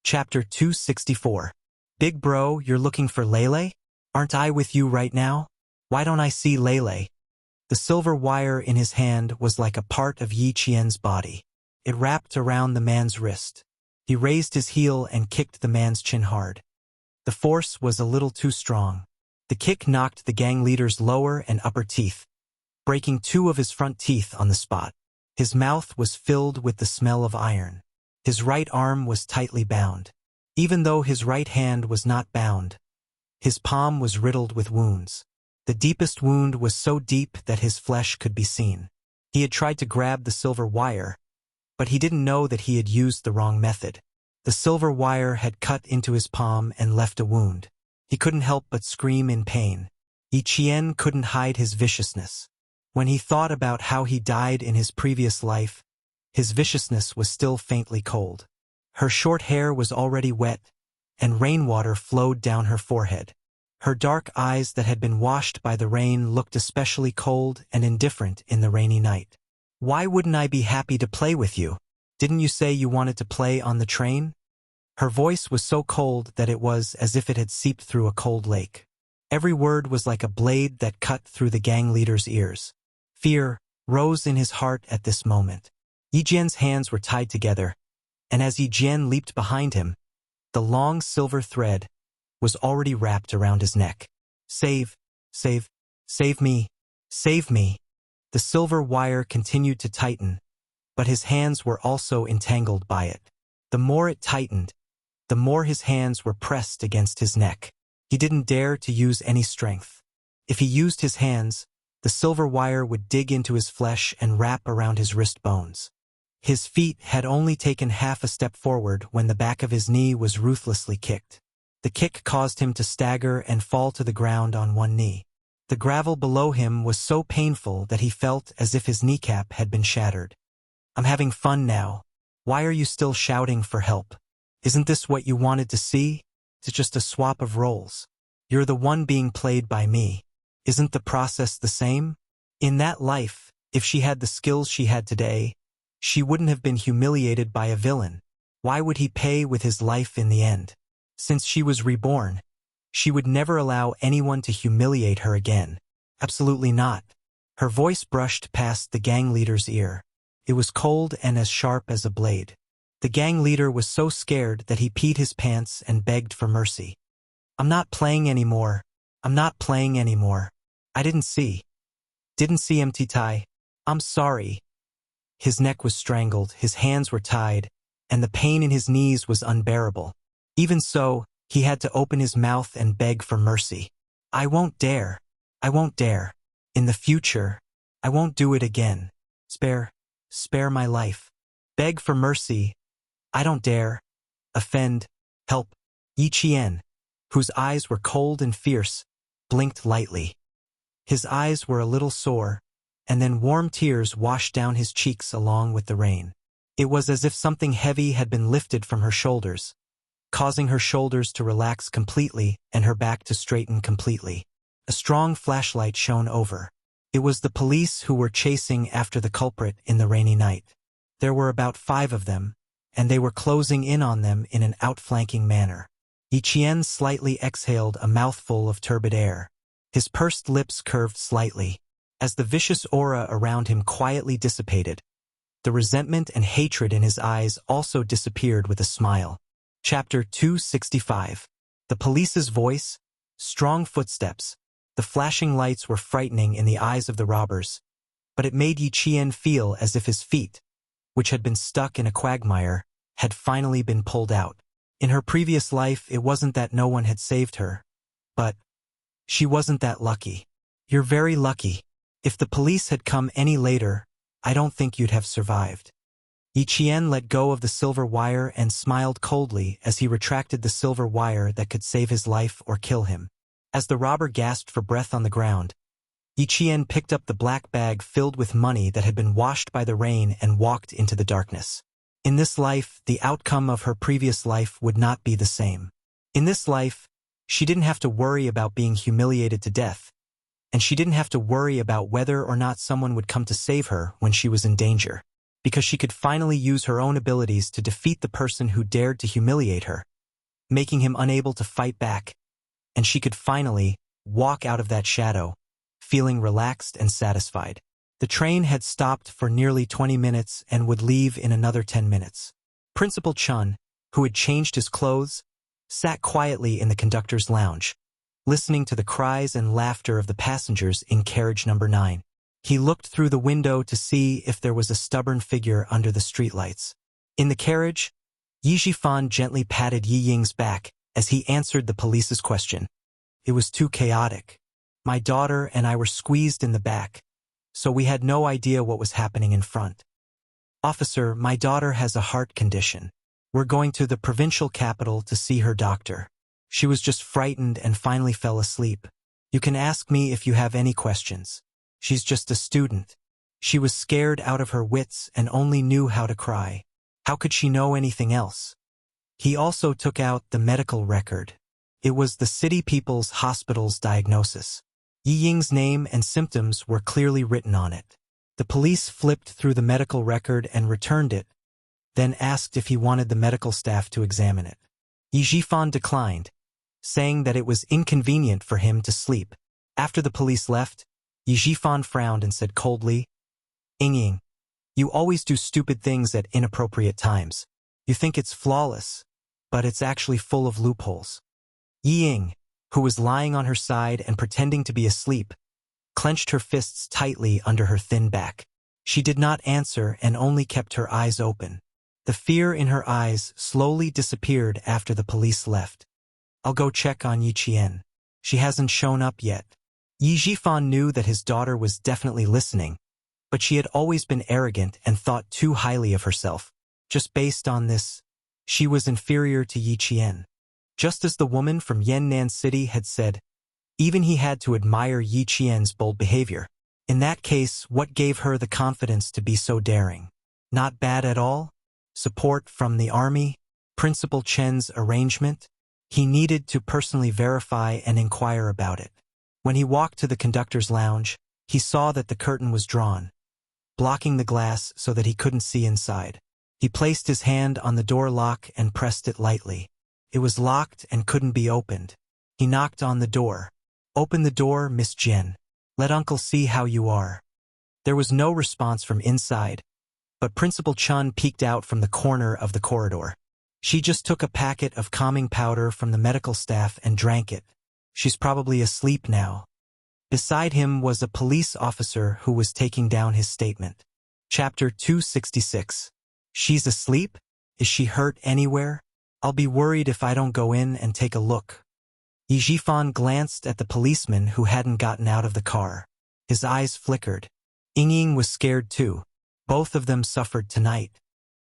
Chapter 264. Big bro, you're looking for Lele? Aren't I with you right now? Why don't I see Lele? The silver wire in his hand was like a part of Yi Qian's body. It wrapped around the man's wrist. He raised his heel and kicked the man's chin hard. The force was a little too strong. The kick knocked the gang leader's lower and upper teeth, breaking 2 of his front teeth on the spot. His mouth was filled with the smell of iron. His right arm was tightly bound. Even though his right hand was not bound, his palm was riddled with wounds. The deepest wound was so deep that his flesh could be seen. He had tried to grab the silver wire, but he didn't know that he had used the wrong method. The silver wire had cut into his palm and left a wound. He couldn't help but scream in pain. Yi Qian couldn't hide his viciousness. When he thought about how he died in his previous life, his viciousness was still faintly cold. Her short hair was already wet, and rainwater flowed down her forehead. Her dark eyes that had been washed by the rain looked especially cold and indifferent in the rainy night. Why wouldn't I be happy to play with you? Didn't you say you wanted to play on the train? Her voice was so cold that it was as if it had seeped through a cold lake. Every word was like a blade that cut through the gang leader's ears. Fear rose in his heart at this moment. Yi Jian's hands were tied together, and as Yi Jian leaped behind him, the long silver thread was already wrapped around his neck. Save me, save me. The silver wire continued to tighten, but his hands were also entangled by it. The more it tightened, the more his hands were pressed against his neck. He didn't dare to use any strength. If he used his hands, the silver wire would dig into his flesh and wrap around his wrist bones. His feet had only taken half a step forward when the back of his knee was ruthlessly kicked. The kick caused him to stagger and fall to the ground on one knee. The gravel below him was so painful that he felt as if his kneecap had been shattered. I'm having fun now. Why are you still shouting for help? Isn't this what you wanted to see? It's just a swap of roles. You're the one being played by me. Isn't the process the same? In that life, if she had the skills she had today, she wouldn't have been humiliated by a villain. Why would he pay with his life in the end? Since she was reborn, she would never allow anyone to humiliate her again. Absolutely not. Her voice brushed past the gang leader's ear. It was cold and as sharp as a blade. The gang leader was so scared that he peed his pants and begged for mercy. I'm not playing anymore. I'm not playing anymore. I didn't see. Didn't see empty tie. I'm sorry. His neck was strangled, his hands were tied, and the pain in his knees was unbearable. Even so, he had to open his mouth and beg for mercy. I won't dare. I won't dare. In the future, I won't do it again. Spare my life. Beg for mercy. I don't dare. Offend. Help. Yi Qian, whose eyes were cold and fierce, blinked lightly. His eyes were a little sore, and then warm tears washed down his cheeks along with the rain. It was as if something heavy had been lifted from her shoulders, causing her shoulders to relax completely and her back to straighten completely. A strong flashlight shone over. It was the police who were chasing after the culprit in the rainy night. There were about 5 of them, and they were closing in on them in an outflanking manner. Yi Qian slightly exhaled a mouthful of turbid air. His pursed lips curved slightly. As the vicious aura around him quietly dissipated, the resentment and hatred in his eyes also disappeared with a smile. Chapter 265. The police's voice, strong footsteps, the flashing lights were frightening in the eyes of the robbers, but it made Yi Qian feel as if his feet, which had been stuck in a quagmire, had finally been pulled out. In her previous life, it wasn't that no one had saved her, but she wasn't that lucky. You're very lucky. If the police had come any later, I don't think you'd have survived. Yi Qian let go of the silver wire and smiled coldly as he retracted the silver wire that could save his life or kill him. As the robber gasped for breath on the ground, Yi Qian picked up the black bag filled with money that had been washed by the rain and walked into the darkness. In this life, the outcome of her previous life would not be the same. In this life, she didn't have to worry about being humiliated to death, and she didn't have to worry about whether or not someone would come to save her when she was in danger. because she could finally use her own abilities to defeat the person who dared to humiliate her, making him unable to fight back, and she could finally walk out of that shadow, feeling relaxed and satisfied. The train had stopped for nearly 20 minutes and would leave in another 10 minutes. Principal Chun, who had changed his clothes, sat quietly in the conductor's lounge, listening to the cries and laughter of the passengers in carriage number 9. He looked through the window to see if there was a stubborn figure under the streetlights. In the carriage, Yi Jifan gently patted Yi Ying's back as he answered the police's question. It was too chaotic. My daughter and I were squeezed in the back, so we had no idea what was happening in front. Officer, my daughter has a heart condition. We're going to the provincial capital to see her doctor. She was just frightened and finally fell asleep. You can ask me if you have any questions. She's just a student. She was scared out of her wits and only knew how to cry. How could she know anything else? He also took out the medical record. It was the city people's hospital's diagnosis. Yi Ying's name and symptoms were clearly written on it. The police flipped through the medical record and returned it, then asked if he wanted the medical staff to examine it. Yi Jifan declined, saying that it was inconvenient for him to sleep. After the police left, Yi Jifan frowned and said coldly, Ying, you always do stupid things at inappropriate times. You think it's flawless, but it's actually full of loopholes. Yi Ying, who was lying on her side and pretending to be asleep, clenched her fists tightly under her thin back. She did not answer and only kept her eyes open. The fear in her eyes slowly disappeared after the police left. I'll go check on Yi Qian. She hasn't shown up yet. Yi Jifan knew that his daughter was definitely listening, but she had always been arrogant and thought too highly of herself. Just based on this, she was inferior to Yi Qian. Just as the woman from Yannan City had said, even he had to admire Yi Qian's bold behavior. In that case, what gave her the confidence to be so daring? Not bad at all? Support from the army? Principal Chen's arrangement? He needed to personally verify and inquire about it. When he walked to the conductor's lounge, he saw that the curtain was drawn, blocking the glass so that he couldn't see inside. He placed his hand on the door lock and pressed it lightly. It was locked and couldn't be opened. He knocked on the door. Open the door, Miss Jen. Let Uncle see how you are. There was no response from inside, but Principal Chun peeked out from the corner of the corridor. She just took a packet of calming powder from the medical staff and drank it. She's probably asleep now. Beside him was a police officer who was taking down his statement. Chapter 266. She's asleep? Is she hurt anywhere? I'll be worried if I don't go in and take a look. Yi Jifan glanced at the policeman who hadn't gotten out of the car. His eyes flickered. Ying was scared too. Both of them suffered tonight.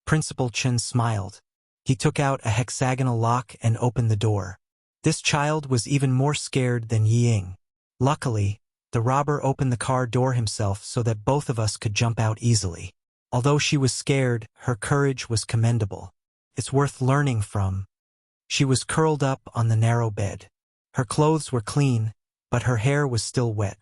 Principal Chen smiled. He took out a hexagonal lock and opened the door. This child was even more scared than Yi Ying. Luckily, the robber opened the car door himself so that both of us could jump out easily. Although she was scared, her courage was commendable. It's worth learning from. She was curled up on the narrow bed. Her clothes were clean, but her hair was still wet.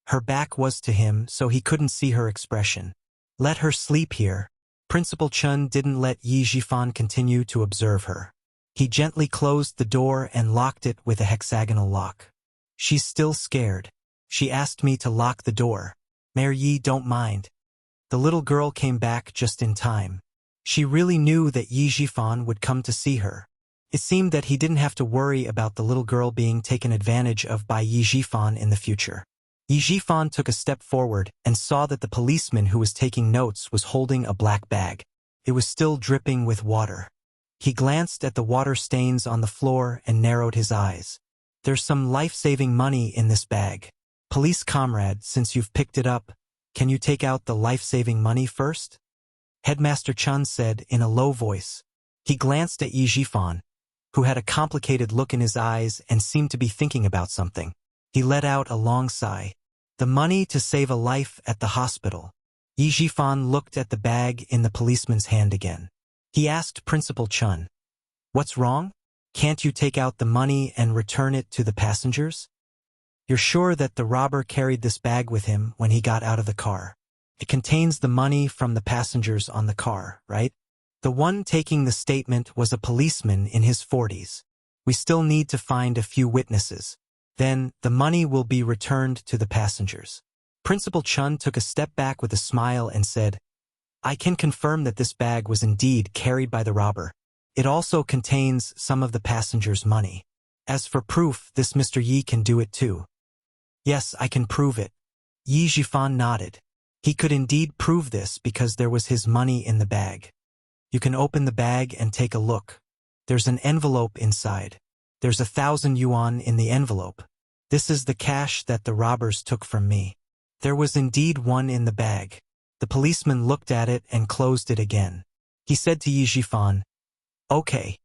Her back was to him, so he couldn't see her expression. Let her sleep here. Principal Chun didn't let Yi Jifan continue to observe her. He gently closed the door and locked it with a hexagonal lock. She's still scared. She asked me to lock the door. Mayor Yi, don't mind. The little girl came back just in time. She really knew that Yi Jifan would come to see her. It seemed that he didn't have to worry about the little girl being taken advantage of by Yi Jifan in the future. Yi Jifan took a step forward and saw that the policeman who was taking notes was holding a black bag. It was still dripping with water. He glanced at the water stains on the floor and narrowed his eyes. There's some life-saving money in this bag. Police comrade, since you've picked it up, can you take out the life-saving money first? Headmaster Chun said in a low voice. He glanced at Yi Jifan, who had a complicated look in his eyes and seemed to be thinking about something. He let out a long sigh. The money to save a life at the hospital. Yi Jifan looked at the bag in the policeman's hand again. He asked Principal Chun, "What's wrong? Can't you take out the money and return it to the passengers? You're sure that the robber carried this bag with him when he got out of the car?" It contains the money from the passengers on the car, right? The one taking the statement was a policeman in his 40s. We still need to find a few witnesses. Then, the money will be returned to the passengers. Principal Chun took a step back with a smile and said, I can confirm that this bag was indeed carried by the robber. It also contains some of the passengers' money. As for proof, this Mr. Yi can do it too. Yes, I can prove it. Yi Jifan nodded. He could indeed prove this because there was his money in the bag. You can open the bag and take a look. There's an envelope inside. There's 1,000 yuan in the envelope. This is the cash that the robbers took from me. There was indeed one in the bag. The policeman looked at it and closed it again. He said to Yi Jifan, Okay,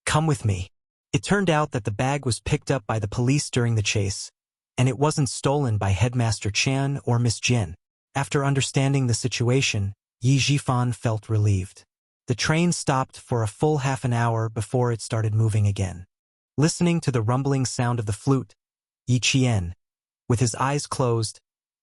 come with me. It turned out that the bag was picked up by the police during the chase, and it wasn't stolen by Headmaster Chan or Miss Jin. After understanding the situation, Yi Jifan felt relieved. The train stopped for a full half an hour before it started moving again. Listening to the rumbling sound of the flute, Yi Qian, with his eyes closed,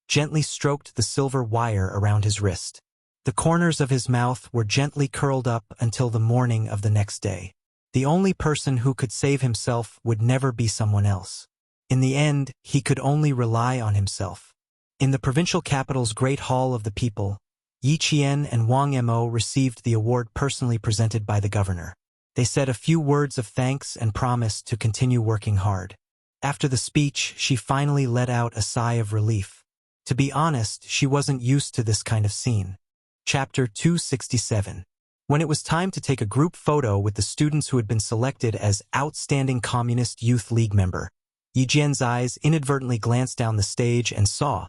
gently stroked the silver wire around his wrist. The corners of his mouth were gently curled up until the morning of the next day. The only person who could save himself would never be someone else. In the end, he could only rely on himself. In the provincial capital's Great Hall of the People, Yi Qian and Wang Mo received the award personally presented by the governor. They said a few words of thanks and promised to continue working hard. After the speech, she finally let out a sigh of relief. To be honest, she wasn't used to this kind of scene. Chapter 267. When it was time to take a group photo with the students who had been selected as Outstanding Communist Youth League member, Yi Jian's eyes inadvertently glanced down the stage and saw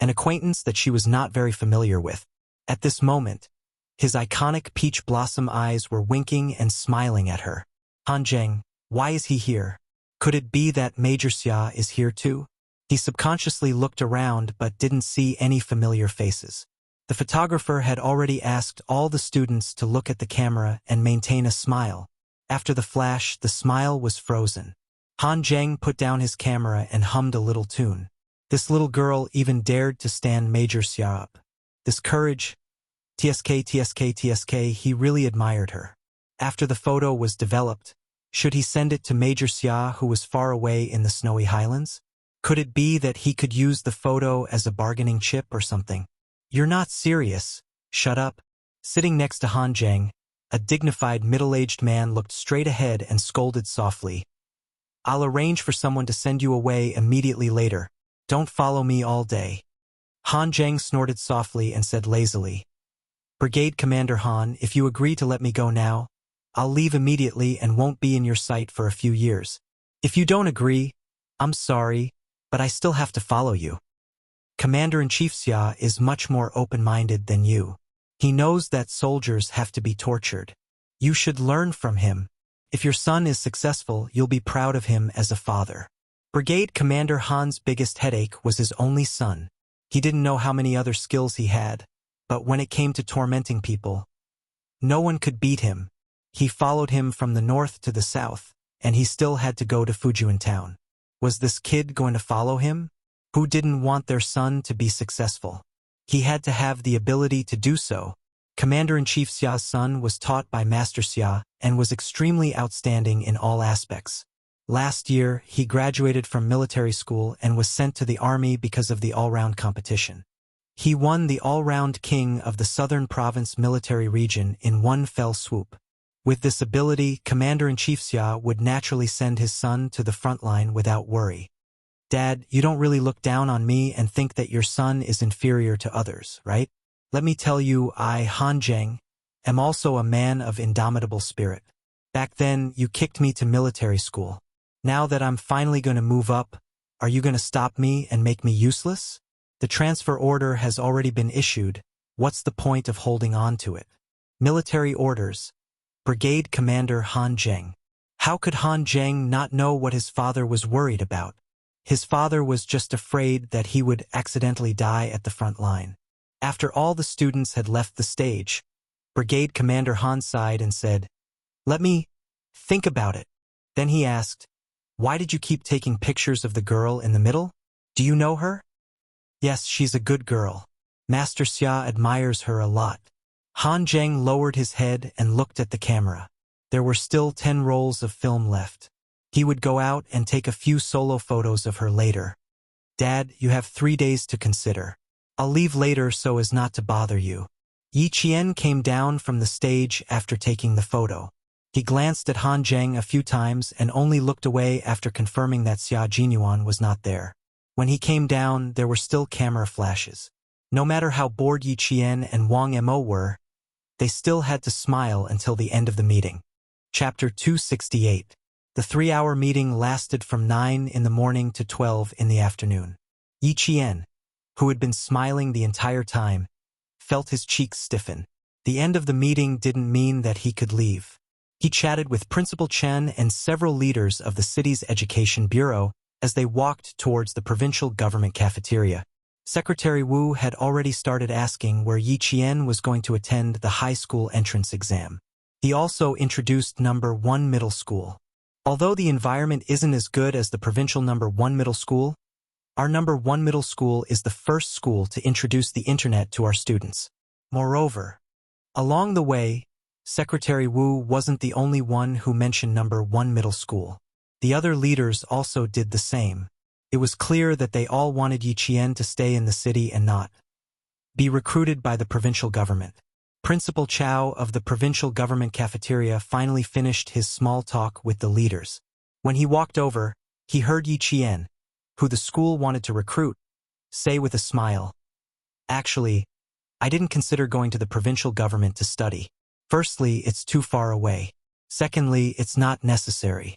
an acquaintance that she was not very familiar with. At this moment, his iconic peach blossom eyes were winking and smiling at her. Han Zheng, why is he here? Could it be that Major Xia is here too? He subconsciously looked around but didn't see any familiar faces. The photographer had already asked all the students to look at the camera and maintain a smile. After the flash, the smile was frozen. Han Zheng put down his camera and hummed a little tune. This little girl even dared to stand Major Xia up. This courage, TSK, he really admired her. After the photo was developed, should he send it to Major Xia, who was far away in the snowy highlands? Could it be that he could use the photo as a bargaining chip or something? You're not serious. Shut up. Sitting next to Han Zheng, a dignified middle-aged man looked straight ahead and scolded softly. I'll arrange for someone to send you away immediately later. Don't follow me all day. Han Zheng snorted softly and said lazily, Brigade Commander Han, if you agree to let me go now, I'll leave immediately and won't be in your sight for a few years. If you don't agree, I'm sorry, but I still have to follow you. Commander-in-Chief Xia is much more open-minded than you. He knows that soldiers have to be tortured. You should learn from him. If your son is successful, you'll be proud of him as a father. Brigade Commander Han's biggest headache was his only son. He didn't know how many other skills he had, but when it came to tormenting people, no one could beat him. He followed him from the north to the south, and he still had to go to Fujian town. Was this kid going to follow him? Who didn't want their son to be successful? He had to have the ability to do so. Commander-in-Chief Xia's son was taught by Master Xia and was extremely outstanding in all aspects. Last year, he graduated from military school and was sent to the army because of the all-round competition. He won the all-round king of the Southern Province military region in one fell swoop. With this ability, Commander-in-Chief Xia would naturally send his son to the front line without worry. Dad, you don't really look down on me and think that your son is inferior to others, right? Let me tell you, I, Han Zheng, am also a man of indomitable spirit. Back then, you kicked me to military school. Now that I'm finally going to move up, are you going to stop me and make me useless? The transfer order has already been issued. What's the point of holding on to it? Military orders. Brigade Commander Han Zheng. How could Han Zheng not know what his father was worried about? His father was just afraid that he would accidentally die at the front line. After all the students had left the stage, Brigade Commander Han sighed and said, "Let me think about it." Then he asked, "Why did you keep taking pictures of the girl in the middle? Do you know her?" "Yes, she's a good girl. Master Xia admires her a lot. Han Zheng lowered his head and looked at the camera. There were still 10 rolls of film left. He would go out and take a few solo photos of her later. Dad, you have 3 days to consider. I'll leave later so as not to bother you. Yi Qian came down from the stage after taking the photo. He glanced at Han Zheng a few times and only looked away after confirming that Xia Jinyuan was not there. When he came down, there were still camera flashes. No matter how bored Yi Qian and Wang Mo were, they still had to smile until the end of the meeting. Chapter 268. The 3-hour meeting lasted from 9 in the morning to 12 in the afternoon. Yi Qian, who had been smiling the entire time, felt his cheeks stiffen. The end of the meeting didn't mean that he could leave. He chatted with Principal Chen and several leaders of the city's education bureau as they walked towards the provincial government cafeteria. Secretary Wu had already started asking where Yi Qian was going to attend the high school entrance exam. He also introduced number 1 middle school. Although the environment isn't as good as the provincial number 1 middle school, our number 1 middle school is the first school to introduce the internet to our students. Moreover, along the way, Secretary Wu wasn't the only one who mentioned number 1 middle school. The other leaders also did the same. It was clear that they all wanted Yi Qian to stay in the city and not be recruited by the provincial government. Principal Chao of the provincial government cafeteria finally finished his small talk with the leaders. When he walked over, he heard Yi Qian, who the school wanted to recruit, say with a smile, "Actually, I didn't consider going to the provincial government to study. Firstly, it's too far away. Secondly, it's not necessary.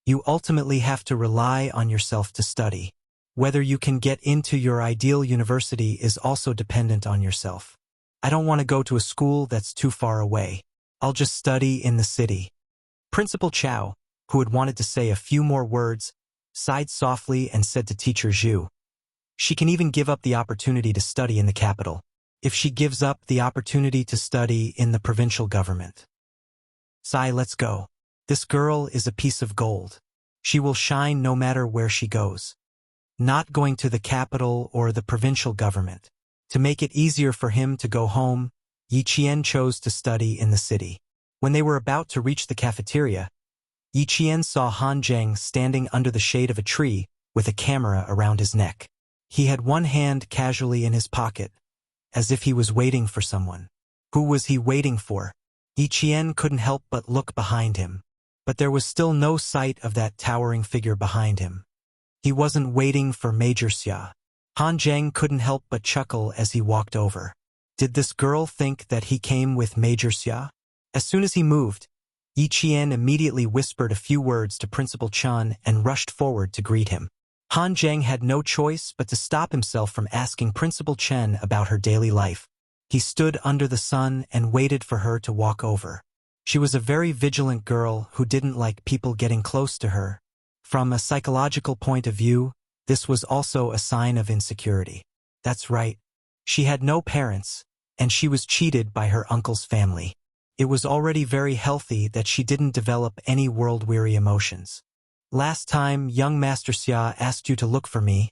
You ultimately have to rely on yourself to study. Whether you can get into your ideal university is also dependent on yourself. I don't want to go to a school that's too far away. I'll just study in the city." Principal Chao, who had wanted to say a few more words, sighed softly and said to Teacher Zhu, "She can even give up the opportunity to study in the capital, if she gives up the opportunity to study in the provincial government. Sai, let's go. This girl is a piece of gold. She will shine no matter where she goes. Not going to the capital or the provincial government." To make it easier for him to go home, Yi Qian chose to study in the city. When they were about to reach the cafeteria, Yi Qian saw Han Zheng standing under the shade of a tree with a camera around his neck. He had one hand casually in his pocket, as if he was waiting for someone. Who was he waiting for? Yi Qian couldn't help but look behind him. But there was still no sight of that towering figure behind him. He wasn't waiting for Major Xia. Han Zheng couldn't help but chuckle as he walked over. Did this girl think that he came with Major Xia? As soon as he moved, Yi Qian immediately whispered a few words to Principal Chen and rushed forward to greet him. Han Zheng had no choice but to stop himself from asking Principal Chen about her daily life. He stood under the sun and waited for her to walk over. She was a very vigilant girl who didn't like people getting close to her. From a psychological point of view, this was also a sign of insecurity. That's right. She had no parents, and she was cheated by her uncle's family. It was already very healthy that she didn't develop any world-weary emotions. Last time, young Master Xia asked you to look for me,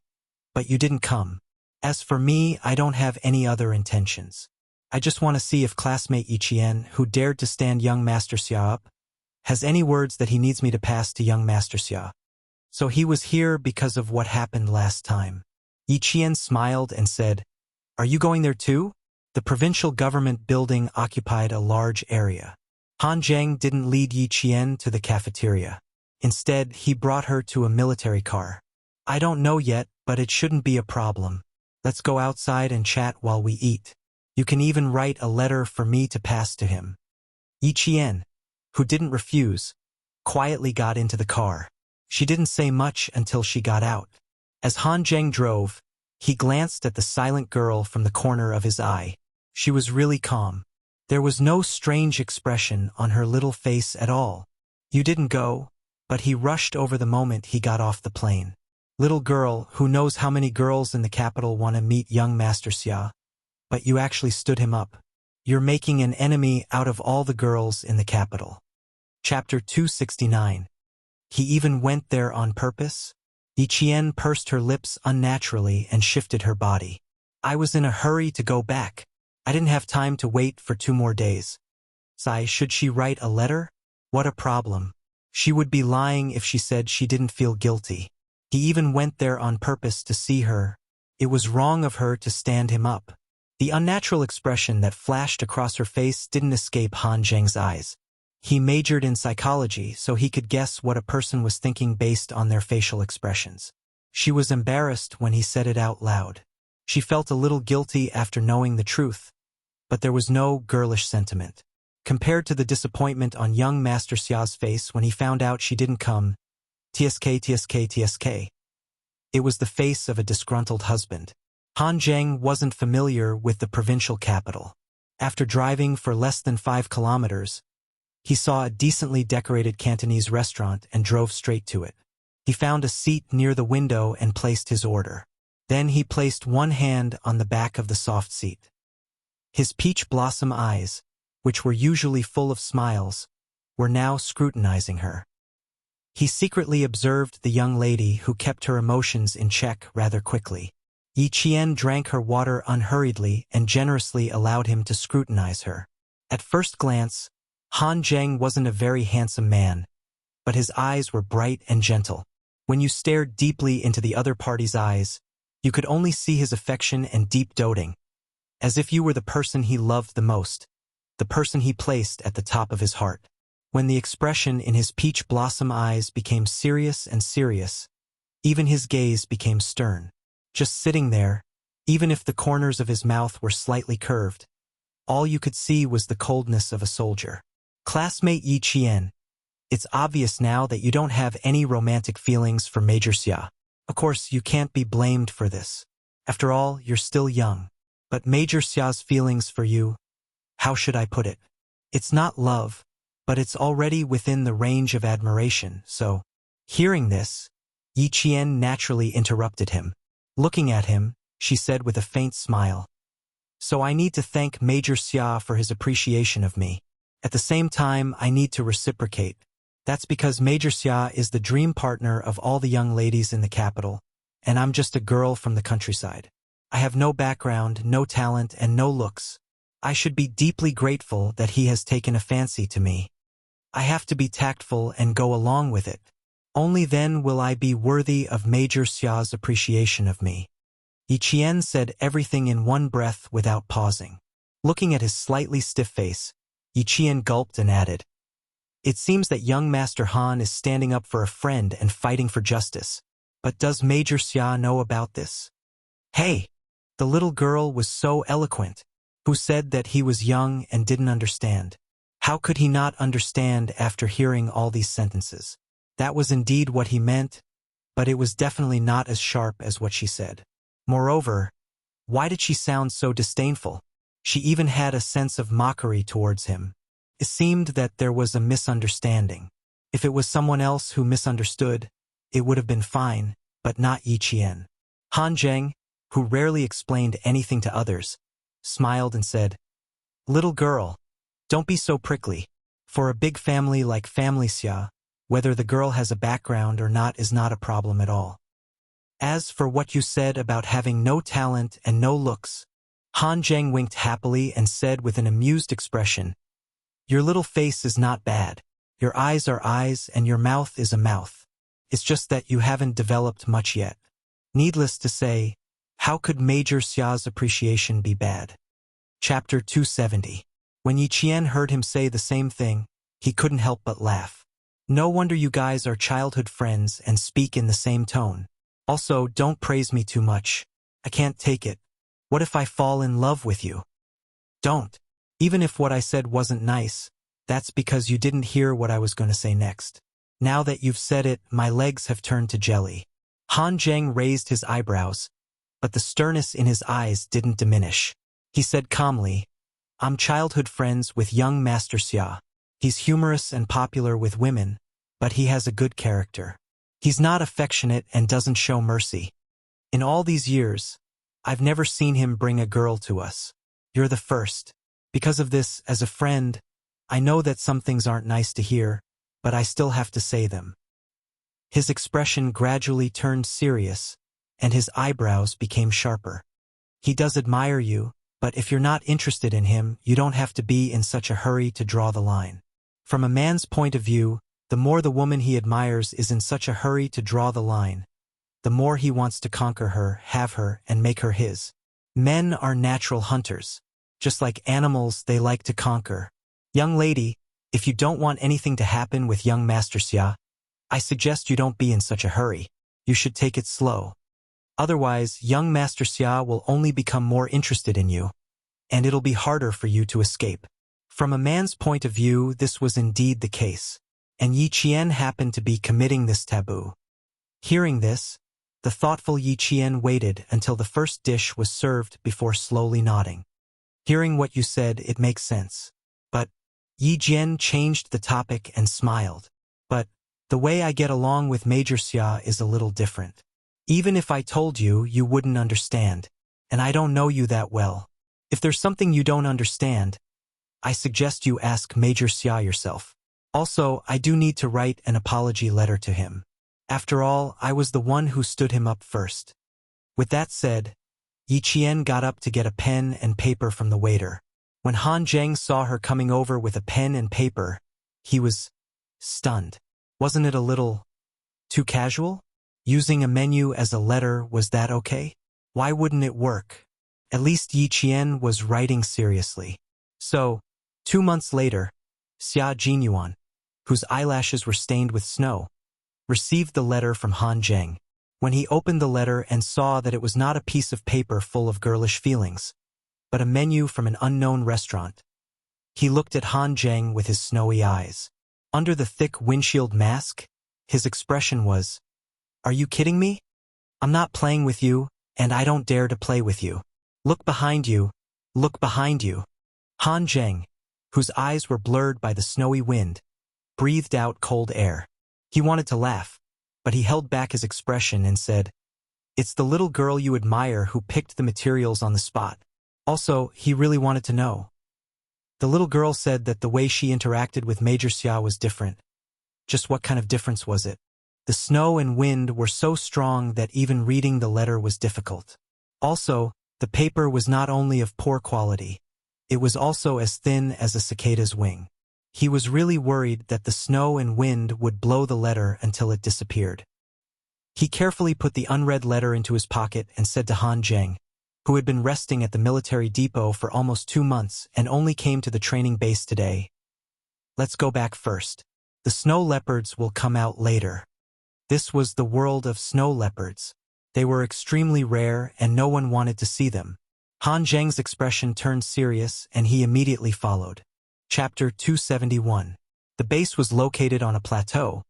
but you didn't come. As for me, I don't have any other intentions. I just want to see if classmate Yi Qian, who dared to stand young Master Xia up, has any words that he needs me to pass to young Master Xia. So he was here because of what happened last time. Yi Qian smiled and said, "Are you going there too?" The provincial government building occupied a large area. Han Zheng didn't lead Yi Qian to the cafeteria. Instead, he brought her to a military car. "I don't know yet, but it shouldn't be a problem. Let's go outside and chat while we eat. You can even write a letter for me to pass to him." Yi Qian, who didn't refuse, quietly got into the car. She didn't say much until she got out. As Han Zheng drove, he glanced at the silent girl from the corner of his eye. She was really calm. There was no strange expression on her little face at all. "You didn't go," but he rushed over the moment he got off the plane. "Little girl, who knows how many girls in the capital want to meet young Master Xia? But you actually stood him up. You're making an enemy out of all the girls in the capital." Chapter 269. He even went there on purpose? Yi Qian pursed her lips unnaturally and shifted her body. I was in a hurry to go back. I didn't have time to wait for 2 more days. Sigh, should she write a letter? What a problem. She would be lying if she said she didn't feel guilty. He even went there on purpose to see her. It was wrong of her to stand him up. The unnatural expression that flashed across her face didn't escape Han Zheng's eyes. He majored in psychology, so he could guess what a person was thinking based on their facial expressions. She was embarrassed when he said it out loud. She felt a little guilty after knowing the truth, but there was no girlish sentiment. Compared to the disappointment on young Master Xia's face when he found out she didn't come, tsk. It was the face of a disgruntled husband. Han Zheng wasn't familiar with the provincial capital. After driving for less than 5 kilometers, he saw a decently decorated Cantonese restaurant and drove straight to it. He found a seat near the window and placed his order. Then he placed one hand on the back of the soft seat. His peach blossom eyes, which were usually full of smiles, were now scrutinizing her. He secretly observed the young lady who kept her emotions in check rather quickly. Yi Qian drank her water unhurriedly and generously allowed him to scrutinize her. At first glance, Han Zheng wasn't a very handsome man, but his eyes were bright and gentle. When you stared deeply into the other party's eyes, you could only see his affection and deep doting, as if you were the person he loved the most, the person he placed at the top of his heart. When the expression in his peach blossom eyes became serious and serious, even his gaze became stern. Just sitting there, even if the corners of his mouth were slightly curved, all you could see was the coldness of a soldier. Classmate Yi Qian, it's obvious now that you don't have any romantic feelings for Major Xia. Of course, you can't be blamed for this. After all, you're still young. But Major Xia's feelings for you, how should I put it? It's not love, but it's already within the range of admiration, so. Hearing this, Yi Qian naturally interrupted him. Looking at him, she said with a faint smile. So I need to thank Major Xia for his appreciation of me. At the same time, I need to reciprocate. That's because Major Xia is the dream partner of all the young ladies in the capital, and I'm just a girl from the countryside. I have no background, no talent, and no looks. I should be deeply grateful that he has taken a fancy to me. I have to be tactful and go along with it. Only then will I be worthy of Major Xia's appreciation of me. Yi Qian said everything in one breath without pausing. Looking at his slightly stiff face, Yi Qian gulped and added, It seems that young Master Han is standing up for a friend and fighting for justice. But does Major Xia know about this? Hey! The little girl was so eloquent, who said that he was young and didn't understand. How could he not understand after hearing all these sentences? That was indeed what he meant, but it was definitely not as sharp as what she said. Moreover, why did she sound so disdainful? She even had a sense of mockery towards him. It seemed that there was a misunderstanding. If it was someone else who misunderstood, it would have been fine, but not Yi Qian. Han Zheng, who rarely explained anything to others, smiled and said, Little girl, don't be so prickly. For a big family like Family Xia, whether the girl has a background or not is not a problem at all. As for what you said about having no talent and no looks, Han Zheng winked happily and said with an amused expression, Your little face is not bad. Your eyes are eyes and your mouth is a mouth. It's just that you haven't developed much yet. Needless to say, how could Major Xia's appreciation be bad? Chapter 270. When Yi Qian heard him say the same thing, he couldn't help but laugh. No wonder you guys are childhood friends and speak in the same tone. Also, don't praise me too much. I can't take it. What if I fall in love with you? Don't. Even if what I said wasn't nice, that's because you didn't hear what I was going to say next. Now that you've said it, my legs have turned to jelly. Han Zheng raised his eyebrows, but the sternness in his eyes didn't diminish. He said calmly, I'm childhood friends with young Master Xia. He's humorous and popular with women, but he has a good character. He's not affectionate and doesn't show mercy. In all these years, I've never seen him bring a girl to us. You're the first. Because of this, as a friend, I know that some things aren't nice to hear, but I still have to say them. His expression gradually turned serious, and his eyebrows became sharper. He does admire you, but if you're not interested in him, you don't have to be in such a hurry to draw the line. From a man's point of view, the more the woman he admires is in such a hurry to draw the line, the more he wants to conquer her, have her, and make her his. Men are natural hunters. Just like animals, they like to conquer. Young lady, if you don't want anything to happen with young Master Xia, I suggest you don't be in such a hurry. You should take it slow. Otherwise, young Master Xia will only become more interested in you, and it'll be harder for you to escape. From a man's point of view, this was indeed the case, and Yi Qian happened to be committing this taboo. Hearing this, the thoughtful Yi Qian waited until the first dish was served before slowly nodding. Hearing what you said, it makes sense. But Yi Jian changed the topic and smiled. But the way I get along with Major Xia is a little different. Even if I told you, you wouldn't understand, and I don't know you that well. If there's something you don't understand, I suggest you ask Major Xia yourself. Also, I do need to write an apology letter to him. After all, I was the one who stood him up first. With that said, Yi Qian got up to get a pen and paper from the waiter. When Han Zheng saw her coming over with a pen and paper, he was stunned. Wasn't it a little too casual? Using a menu as a letter, was that okay? Why wouldn't it work? At least Yi Qian was writing seriously. So, 2 months later, Xia Jinyuan, whose eyelashes were stained with snow, received the letter from Han Zheng. When he opened the letter and saw that it was not a piece of paper full of girlish feelings, but a menu from an unknown restaurant, he looked at Han Zheng with his snowy eyes. Under the thick windshield mask, his expression was, "Are you kidding me? I'm not playing with you, and I don't dare to play with you. Look behind you, look behind you." Han Zheng, whose eyes were blurred by the snowy wind, breathed out cold air. He wanted to laugh, but he held back his expression and said, "It's the little girl you admire who picked the materials on the spot." Also, he really wanted to know. The little girl said that the way she interacted with Major Xia was different. Just what kind of difference was it? The snow and wind were so strong that even reading the letter was difficult. Also, the paper was not only of poor quality, it was also as thin as a cicada's wing. He was really worried that the snow and wind would blow the letter until it disappeared. He carefully put the unread letter into his pocket and said to Han Zheng, who had been resting at the military depot for almost 2 months and only came to the training base today, "Let's go back first. The snow leopards will come out later." This was the world of snow leopards. They were extremely rare and no one wanted to see them. Han Zheng's expression turned serious and he immediately followed. Chapter 271. The base was located on a plateau,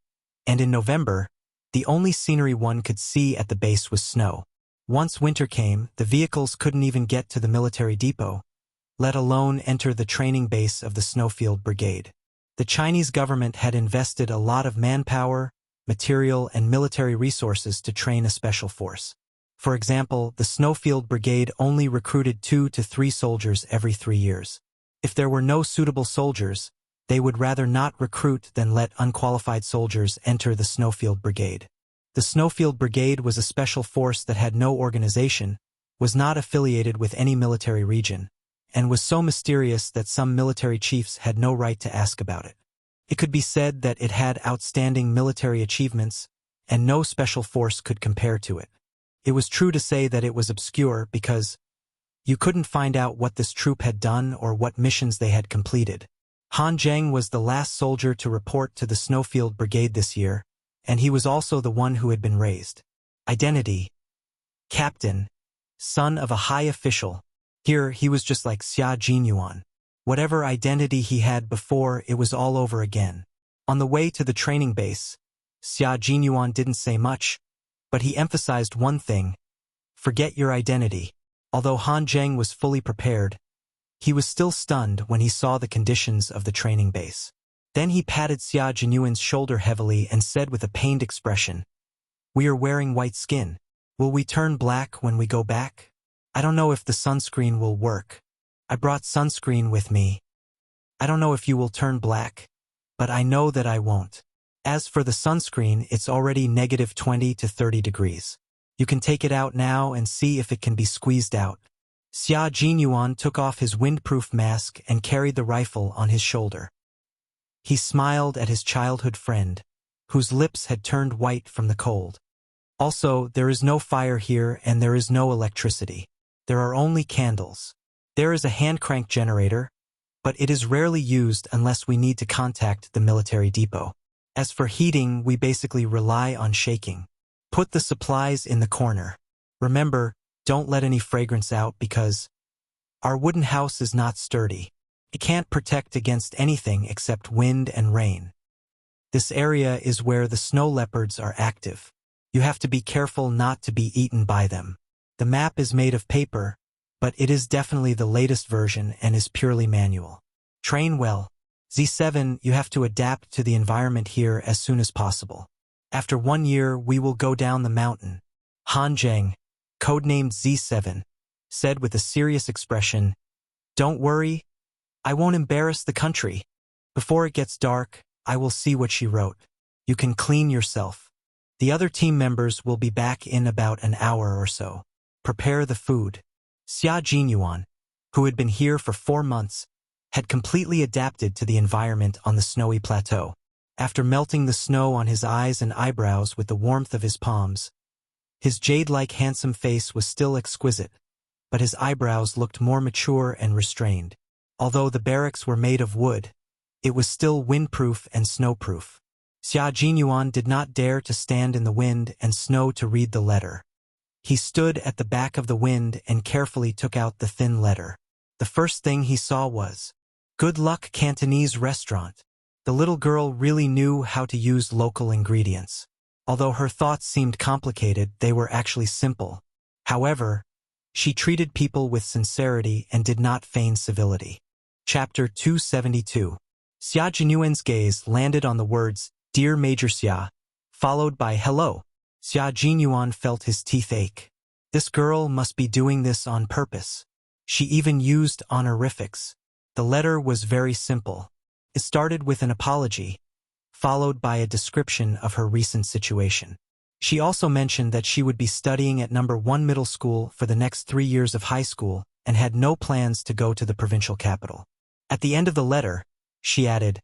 and in November, the only scenery one could see at the base was snow. Once winter came, the vehicles couldn't even get to the military depot, let alone enter the training base of the Snowfield Brigade. The Chinese government had invested a lot of manpower, material, and military resources to train a special force. For example, the Snowfield Brigade only recruited 2 to 3 soldiers every 3 years. If there were no suitable soldiers, they would rather not recruit than let unqualified soldiers enter the Snowfield Brigade. The Snowfield Brigade was a special force that had no organization, was not affiliated with any military region, and was so mysterious that some military chiefs had no right to ask about it. It could be said that it had outstanding military achievements, and no special force could compare to it. It was true to say that it was obscure because you couldn't find out what this troop had done or what missions they had completed. Han Zheng was the last soldier to report to the Snowfield Brigade this year, and he was also the one who had been raised. Identity: Captain, son of a high official. Here, he was just like Xia Jinyuan. Whatever identity he had before, it was all over again. On the way to the training base, Xia Jinyuan didn't say much, but he emphasized one thing: forget your identity. Although Han Zheng was fully prepared, he was still stunned when he saw the conditions of the training base. Then he patted Xia Jinyuan's shoulder heavily and said with a pained expression, "We are wearing white skin. Will we turn black when we go back? I don't know if the sunscreen will work. I brought sunscreen with me. I don't know if you will turn black, but I know that I won't. As for the sunscreen, it's already -20 to 30 degrees. You can take it out now and see if it can be squeezed out." Xia Jinyuan took off his windproof mask and carried the rifle on his shoulder. He smiled at his childhood friend, whose lips had turned white from the cold. Also, there is no fire here and there is no electricity. There are only candles. There is a hand-crank generator, but it is rarely used unless we need to contact the military depot. As for heating, we basically rely on shaking. Put the supplies in the corner. Remember, don't let any fragrance out because our wooden house is not sturdy. It can't protect against anything except wind and rain. This area is where the snow leopards are active. You have to be careful not to be eaten by them. The map is made of paper, but it is definitely the latest version and is purely manual. Train well. Z7, you have to adapt to the environment here as soon as possible. After 1 year, we will go down the mountain. Han Zheng, codenamed Z7, said with a serious expression, "Don't worry, I won't embarrass the country. Before it gets dark, I will see what she wrote. You can clean yourself. The other team members will be back in about an hour or so. Prepare the food." Xia Jinyuan, who had been here for 4 months, had completely adapted to the environment on the snowy plateau. After melting the snow on his eyes and eyebrows with the warmth of his palms, his jade-like handsome face was still exquisite, but his eyebrows looked more mature and restrained. Although the barracks were made of wood, it was still windproof and snowproof. Xia Jinyuan did not dare to stand in the wind and snow to read the letter. He stood at the back of the wind and carefully took out the thin letter. The first thing he saw was, "Good luck, Cantonese restaurant." The little girl really knew how to use local ingredients. Although her thoughts seemed complicated, they were actually simple. However, she treated people with sincerity and did not feign civility. Chapter 272. Xia Jinyuan's gaze landed on the words, "Dear Major Xia," followed by "Hello." Xia Jinyuan felt his teeth ache. This girl must be doing this on purpose. She even used honorifics. The letter was very simple. It started with an apology, followed by a description of her recent situation. She also mentioned that she would be studying at number 1 middle school for the next 3 years of high school and had no plans to go to the provincial capital. At the end of the letter, she added,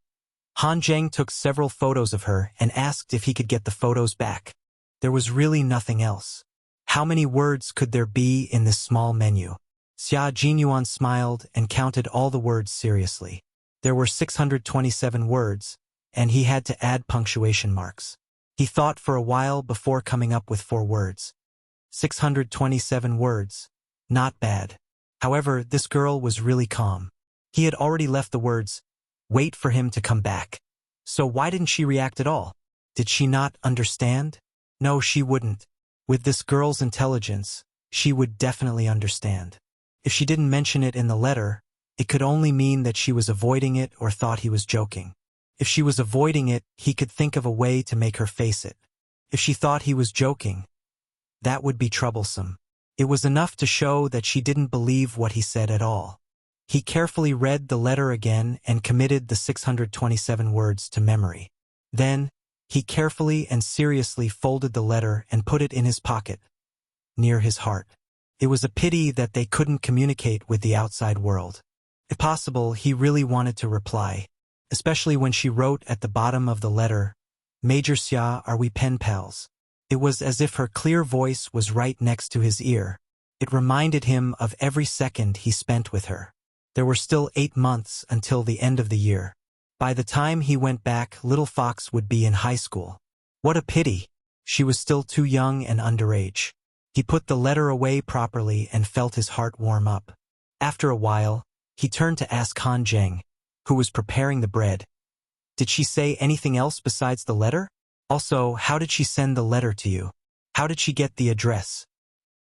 Han Zheng took several photos of her and asked if he could get the photos back. There was really nothing else. How many words could there be in this small menu? Xia Jinyuan smiled and counted all the words seriously. There were 627 words, and he had to add punctuation marks. He thought for a while before coming up with 4 words. 627 words. Not bad. However, this girl was really calm. He had already left the words, "Wait for him to come back." So why didn't she react at all? Did she not understand? No, she wouldn't. With this girl's intelligence, she would definitely understand. If she didn't mention it in the letter, it could only mean that she was avoiding it or thought he was joking. If she was avoiding it, he could think of a way to make her face it. If she thought he was joking, that would be troublesome. It was enough to show that she didn't believe what he said at all. He carefully read the letter again and committed the 627 words to memory. Then, he carefully and seriously folded the letter and put it in his pocket, near his heart. It was a pity that they couldn't communicate with the outside world. If possible, he really wanted to reply, especially when she wrote at the bottom of the letter, "Major Xia, are we pen pals?" It was as if her clear voice was right next to his ear. It reminded him of every second he spent with her. There were still 8 months until the end of the year. By the time he went back, little Fox would be in high school. What a pity. She was still too young and underage. He put the letter away properly and felt his heart warm up. After a while, he turned to ask Han Zheng, who was preparing the bread. Did she say anything else besides the letter? Also, how did she send the letter to you? How did she get the address?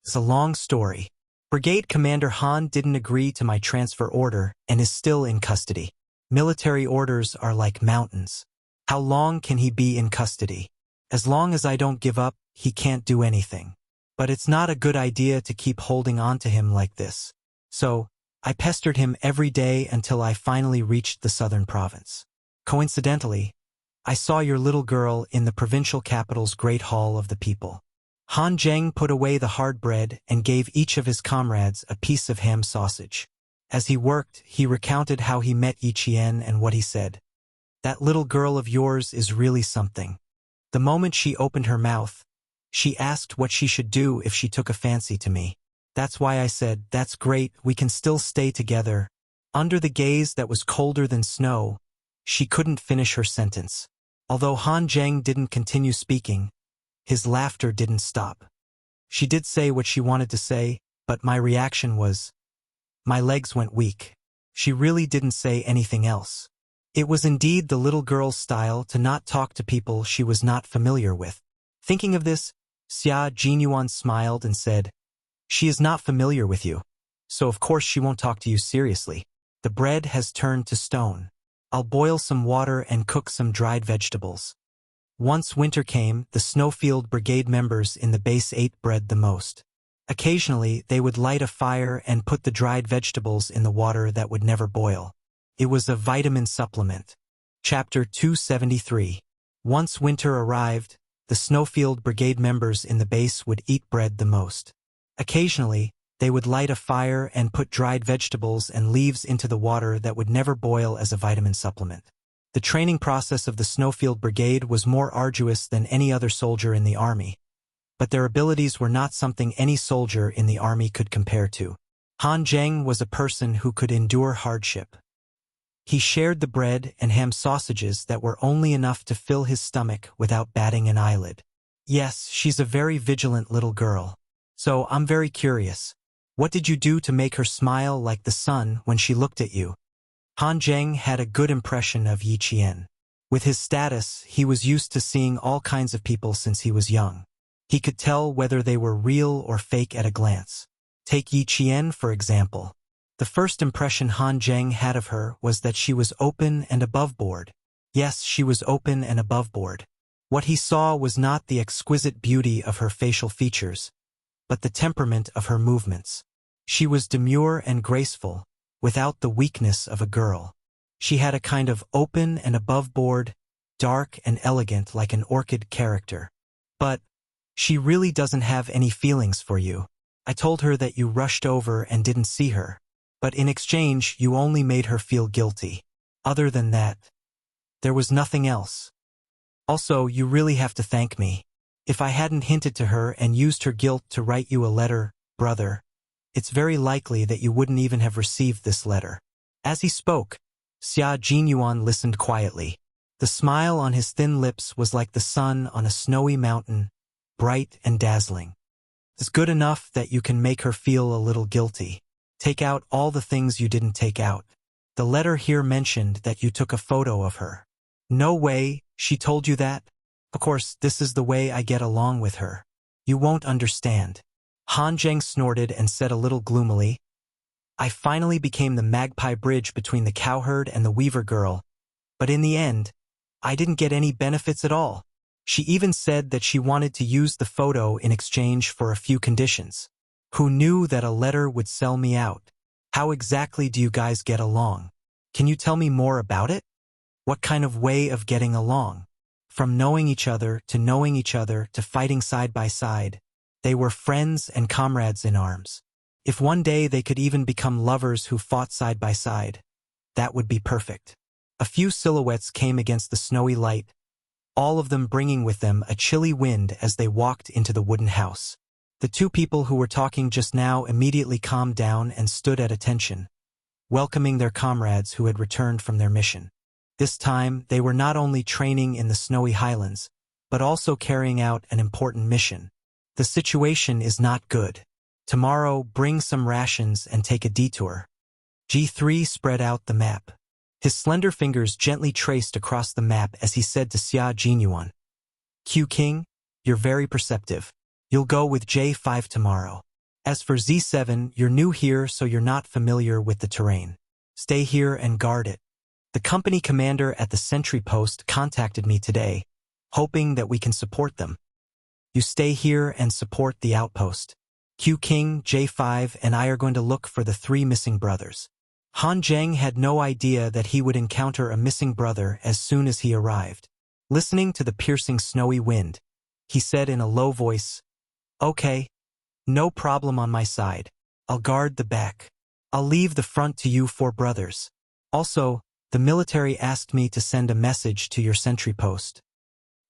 It's a long story. Brigade Commander Han didn't agree to my transfer order and is still in custody. Military orders are like mountains. How long can he be in custody? As long as I don't give up, he can't do anything. But it's not a good idea to keep holding on to him like this. So, I pestered him every day until I finally reached the southern province. Coincidentally, I saw your little girl in the provincial capital's Great Hall of the People. Han Zheng put away the hard bread and gave each of his comrades a piece of ham sausage. As he worked, he recounted how he met Yi Qian and what he said. "That little girl of yours is really something. The moment she opened her mouth, she asked what she should do if she took a fancy to me. That's why I said, that's great, we can still stay together." Under the gaze that was colder than snow, she couldn't finish her sentence. Although Han Zheng didn't continue speaking, his laughter didn't stop. She did say what she wanted to say, but my reaction was, my legs went weak. She really didn't say anything else. It was indeed the little girl's style to not talk to people she was not familiar with. Thinking of this, Xia Jinyuan smiled and said, "She is not familiar with you, so of course she won't talk to you seriously. The bread has turned to stone. I'll boil some water and cook some dried vegetables." Once winter came, the Snowfield Brigade members in the base ate bread the most. Occasionally, they would light a fire and put the dried vegetables in the water that would never boil. It was a vitamin supplement. Chapter 273. Once winter arrived, the Snowfield Brigade members in the base would eat bread the most. Occasionally, they would light a fire and put dried vegetables and leaves into the water that would never boil as a vitamin supplement. The training process of the Snowfield Brigade was more arduous than any other soldier in the army, but their abilities were not something any soldier in the army could compare to. Han Zheng was a person who could endure hardship. He shared the bread and ham sausages that were only enough to fill his stomach without batting an eyelid. Yes, she's a very vigilant little girl. So I'm very curious. What did you do to make her smile like the sun when she looked at you? Han Zheng had a good impression of Yi Qian. With his status, he was used to seeing all kinds of people since he was young. He could tell whether they were real or fake at a glance. Take Yi Qian, for example. The first impression Han Zheng had of her was that she was open and aboveboard. Yes, she was open and aboveboard. What he saw was not the exquisite beauty of her facial features, but the temperament of her movements. She was demure and graceful, without the weakness of a girl. She had a kind of open and aboveboard, dark and elegant like an orchid character. But she really doesn't have any feelings for you. I told her that you rushed over and didn't see her, but in exchange you only made her feel guilty. Other than that, there was nothing else. Also, you really have to thank me. If I hadn't hinted to her and used her guilt to write you a letter, brother, it's very likely that you wouldn't even have received this letter." As he spoke, Xia Jinyuan listened quietly. The smile on his thin lips was like the sun on a snowy mountain, bright and dazzling. It's good enough that you can make her feel a little guilty. Take out all the things you didn't take out. The letter here mentioned that you took a photo of her. No way, she told you that? Of course, this is the way I get along with her. You won't understand. Han Zheng snorted and said a little gloomily, "I finally became the magpie bridge between the cowherd and the weaver girl, but in the end, I didn't get any benefits at all." She even said that she wanted to use the photo in exchange for a few conditions. Who knew that a letter would sell me out? How exactly do you guys get along? Can you tell me more about it? What kind of way of getting along? From knowing each other to fighting side by side, they were friends and comrades in arms. If one day they could even become lovers who fought side by side, that would be perfect. A few silhouettes came against the snowy light, all of them bringing with them a chilly wind as they walked into the wooden house. The two people who were talking just now immediately calmed down and stood at attention, welcoming their comrades who had returned from their mission. This time, they were not only training in the snowy highlands, but also carrying out an important mission. The situation is not good. Tomorrow, bring some rations and take a detour. G3 spread out the map. His slender fingers gently traced across the map as he said to Xia Jinyuan, "Q King, you're very perceptive. You'll go with J5 tomorrow. As for Z7, you're new here so you're not familiar with the terrain. Stay here and guard it. The company commander at the sentry post contacted me today, hoping that we can support them. You stay here and support the outpost. Q King, J5, and I are going to look for the 3 missing brothers." Han Zheng had no idea that he would encounter a missing brother as soon as he arrived. Listening to the piercing snowy wind, he said in a low voice, Okay, no problem on my side. I'll guard the back. I'll leave the front to you four brothers. Also, the military asked me to send a message to your sentry post.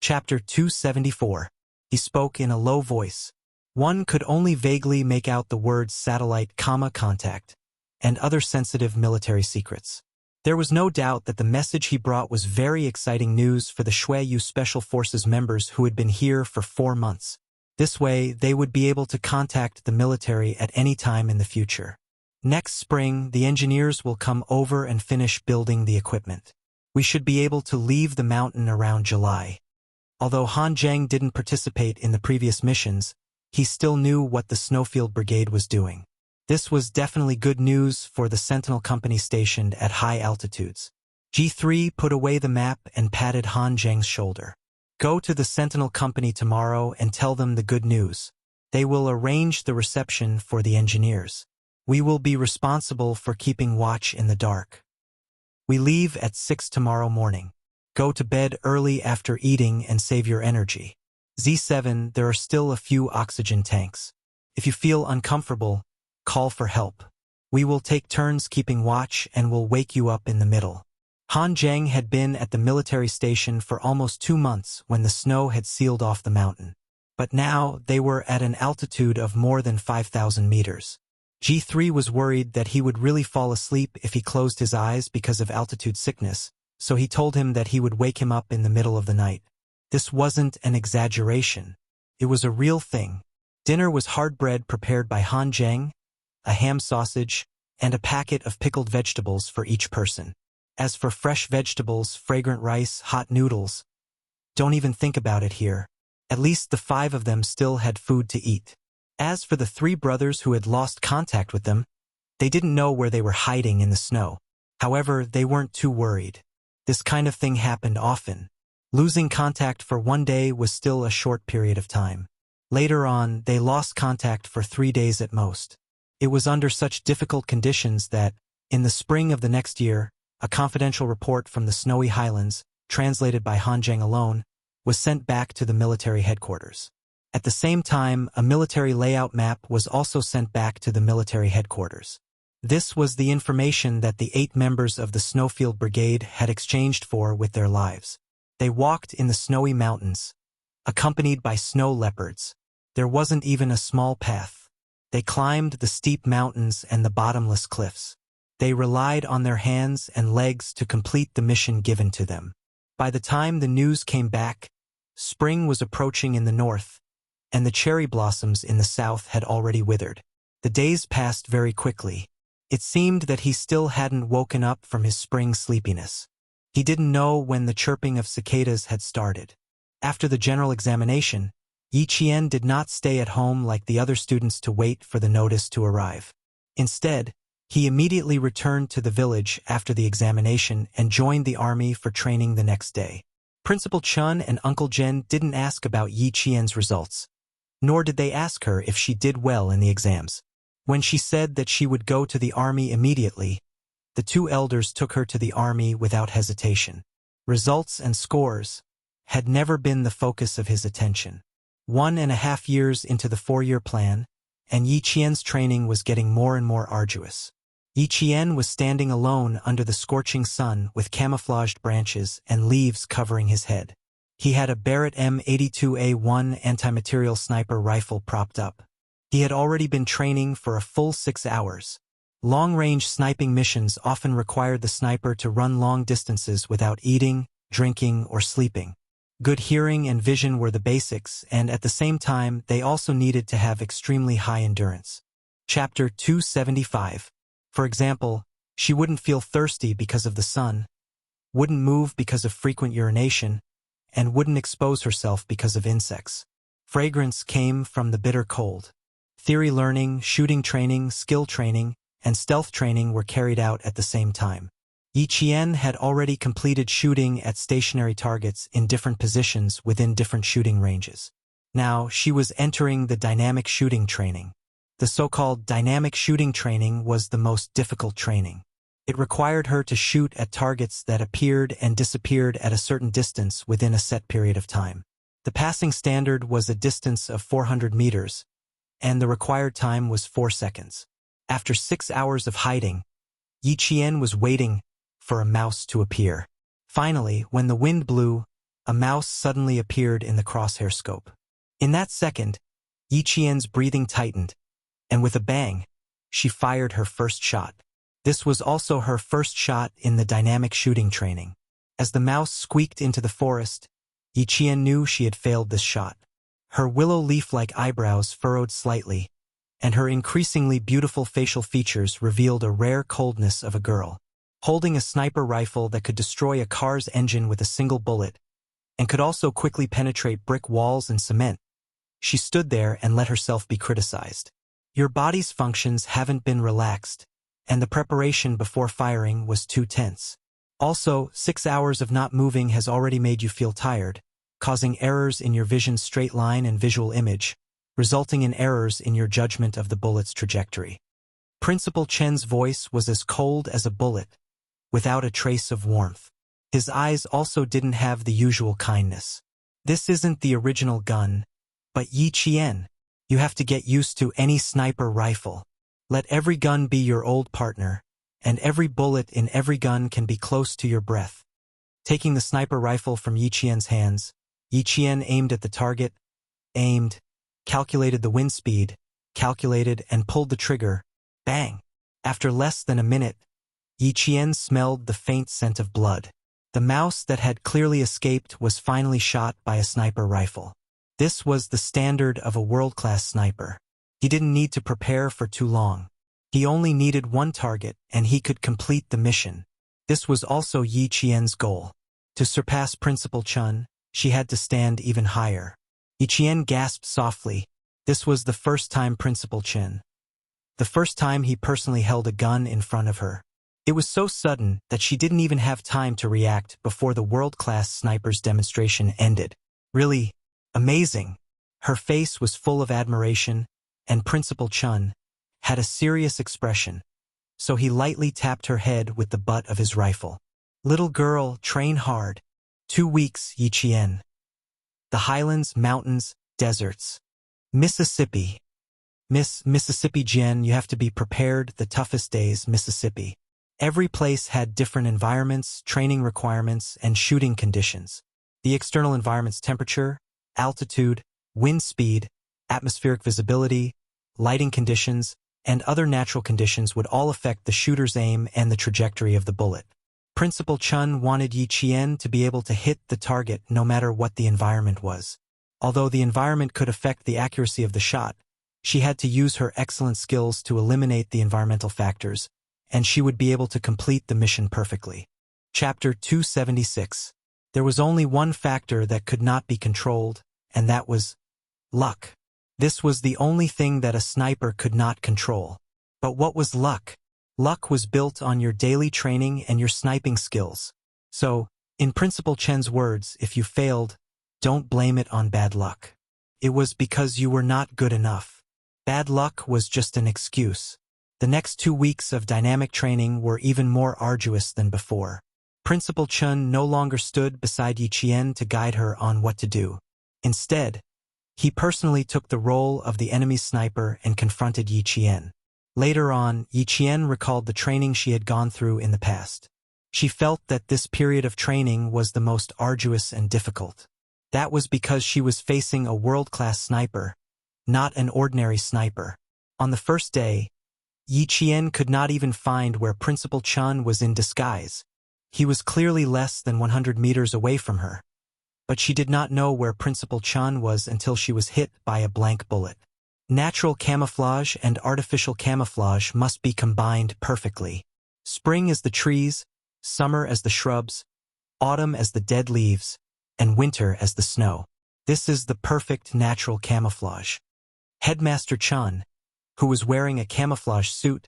Chapter 274. He spoke in a low voice. One could only vaguely make out the words satellite, contact, and other sensitive military secrets. There was no doubt that the message he brought was very exciting news for the Shuiyu Special Forces members who had been here for 4 months. This way, they would be able to contact the military at any time in the future. Next spring, the engineers will come over and finish building the equipment. We should be able to leave the mountain around July. Although Han Zheng didn't participate in the previous missions, he still knew what the Snowfield Brigade was doing. This was definitely good news for the Sentinel Company stationed at high altitudes. G3 put away the map and patted Han Zheng's shoulder. Go to the Sentinel Company tomorrow and tell them the good news. They will arrange the reception for the engineers. We will be responsible for keeping watch in the dark. We leave at 6 tomorrow morning. Go to bed early after eating and save your energy. Z7, there are still a few oxygen tanks. If you feel uncomfortable, call for help. We will take turns keeping watch and will wake you up in the middle. Han Zheng had been at the military station for almost 2 months when the snow had sealed off the mountain. But now they were at an altitude of more than 5,000 meters. G3 was worried that he would really fall asleep if he closed his eyes because of altitude sickness, so he told him that he would wake him up in the middle of the night. This wasn't an exaggeration. It was a real thing. Dinner was hard bread prepared by Han Zheng, a ham sausage, and a packet of pickled vegetables for each person. As for fresh vegetables, fragrant rice, hot noodles, don't even think about it here. At least the 5 of them still had food to eat. As for the 3 brothers who had lost contact with them, they didn't know where they were hiding in the snow. However, they weren't too worried. This kind of thing happened often. Losing contact for 1 day was still a short period of time. Later on, they lost contact for 3 days at most. It was under such difficult conditions that, in the spring of the next year, a confidential report from the Snowy Highlands, translated by Han Zheng alone, was sent back to the military headquarters. At the same time, a military layout map was also sent back to the military headquarters. This was the information that the 8 members of the Snowfield Brigade had exchanged for with their lives. They walked in the snowy mountains, accompanied by snow leopards. There wasn't even a small path. They climbed the steep mountains and the bottomless cliffs. They relied on their hands and legs to complete the mission given to them. By the time the news came back, spring was approaching in the north, and the cherry blossoms in the south had already withered. The days passed very quickly. It seemed that he still hadn't woken up from his spring sleepiness. He didn't know when the chirping of cicadas had started. After the general examination, Yi Qian did not stay at home like the other students to wait for the notice to arrive. Instead, he immediately returned to the village after the examination and joined the army for training the next day. Principal Chun and Uncle Jen didn't ask about Yi Qian's results, nor did they ask her if she did well in the exams. When she said that she would go to the army immediately, the 2 elders took her to the army without hesitation. Results and scores had never been the focus of his attention. 1.5 years into the 4-year plan, and Yi Qian's training was getting more and more arduous. Yi Qian was standing alone under the scorching sun with camouflaged branches and leaves covering his head. He had a Barrett M82A1 anti-material sniper rifle propped up. He had already been training for a full 6 hours. Long-range sniping missions often required the sniper to run long distances without eating, drinking, or sleeping. Good hearing and vision were the basics, and at the same time, they also needed to have extremely high endurance. Chapter 275. For example, she wouldn't feel thirsty because of the sun, wouldn't move because of frequent urination, and wouldn't expose herself because of insects. Fragrance came from the bitter cold. Theory learning, shooting training, skill training, and stealth training were carried out at the same time. Yi Qian had already completed shooting at stationary targets in different positions within different shooting ranges. Now, she was entering the dynamic shooting training. The so-called dynamic shooting training was the most difficult training. It required her to shoot at targets that appeared and disappeared at a certain distance within a set period of time. The passing standard was a distance of 400 meters, and the required time was 4 seconds. After 6 hours of hiding, Yi Qian was waiting for a mouse to appear. Finally, when the wind blew, a mouse suddenly appeared in the crosshair scope. In that second, Yi Qian's breathing tightened, and with a bang, she fired her first shot. This was also her first shot in the dynamic shooting training. As the mouse squeaked into the forest, Yi Qian knew she had failed this shot. Her willow leaf-like eyebrows furrowed slightly, and her increasingly beautiful facial features revealed a rare coldness of a girl. Holding a sniper rifle that could destroy a car's engine with a single bullet, and could also quickly penetrate brick walls and cement, she stood there and let herself be criticized. Your body's functions haven't been relaxed, and the preparation before firing was too tense. Also, 6 hours of not moving has already made you feel tired, causing errors in your vision's straight line and visual image, resulting in errors in your judgment of the bullet's trajectory. Principal Chen's voice was as cold as a bullet, without a trace of warmth. His eyes also didn't have the usual kindness. This isn't the original gun, but Yi Qian, you have to get used to any sniper rifle. Let every gun be your old partner, and every bullet in every gun can be close to your breath. Taking the sniper rifle from Yi Qian's hands, Yi Qian aimed at the target, aimed, calculated the wind speed, calculated and pulled the trigger. Bang! After less than a minute, Yi Qian smelled the faint scent of blood. The mouse that had clearly escaped was finally shot by a sniper rifle. This was the standard of a world-class sniper. He didn't need to prepare for too long. He only needed one target, and he could complete the mission. This was also Yi Qian's goal. To surpass Principal Chen, she had to stand even higher. Yi Qian gasped softly. This was the first time Principal Chen. The first time he personally held a gun in front of her. It was so sudden that she didn't even have time to react before the world-class sniper's demonstration ended. Really amazing. Her face was full of admiration, and Principal Chen had a serious expression, so he lightly tapped her head with the butt of his rifle. Little girl, train hard. 2 weeks, Yi Qian. The highlands, mountains, deserts. Mississippi. Mississippi Jen, you have to be prepared. The toughest days, Mississippi. Every place had different environments, training requirements, and shooting conditions. The external environment's temperature, altitude, wind speed, atmospheric visibility, lighting conditions, and other natural conditions would all affect the shooter's aim and the trajectory of the bullet. Principal Chen wanted Yi Qian to be able to hit the target no matter what the environment was. Although the environment could affect the accuracy of the shot, she had to use her excellent skills to eliminate the environmental factors, and she would be able to complete the mission perfectly. Chapter 276. There was only one factor that could not be controlled, and that was luck. This was the only thing that a sniper could not control. But what was luck? Luck was built on your daily training and your sniping skills. So, in Principal Chen's words, if you failed, don't blame it on bad luck. It was because you were not good enough. Bad luck was just an excuse. The next 2 weeks of dynamic training were even more arduous than before. Principal Chen no longer stood beside Yi Qian to guide her on what to do. Instead, he personally took the role of the enemy sniper and confronted Yi Qian. Later on, Yi Qian recalled the training she had gone through in the past. She felt that this period of training was the most arduous and difficult. That was because she was facing a world-class sniper, not an ordinary sniper. On the first day, Yi Qian could not even find where Principal Chen was in disguise. He was clearly less than 100 meters away from her. But she did not know where Principal Chen was until she was hit by a blank bullet. Natural camouflage and artificial camouflage must be combined perfectly. Spring as the trees, summer as the shrubs, autumn as the dead leaves, and winter as the snow. This is the perfect natural camouflage. Headmaster Chen, who was wearing a camouflage suit,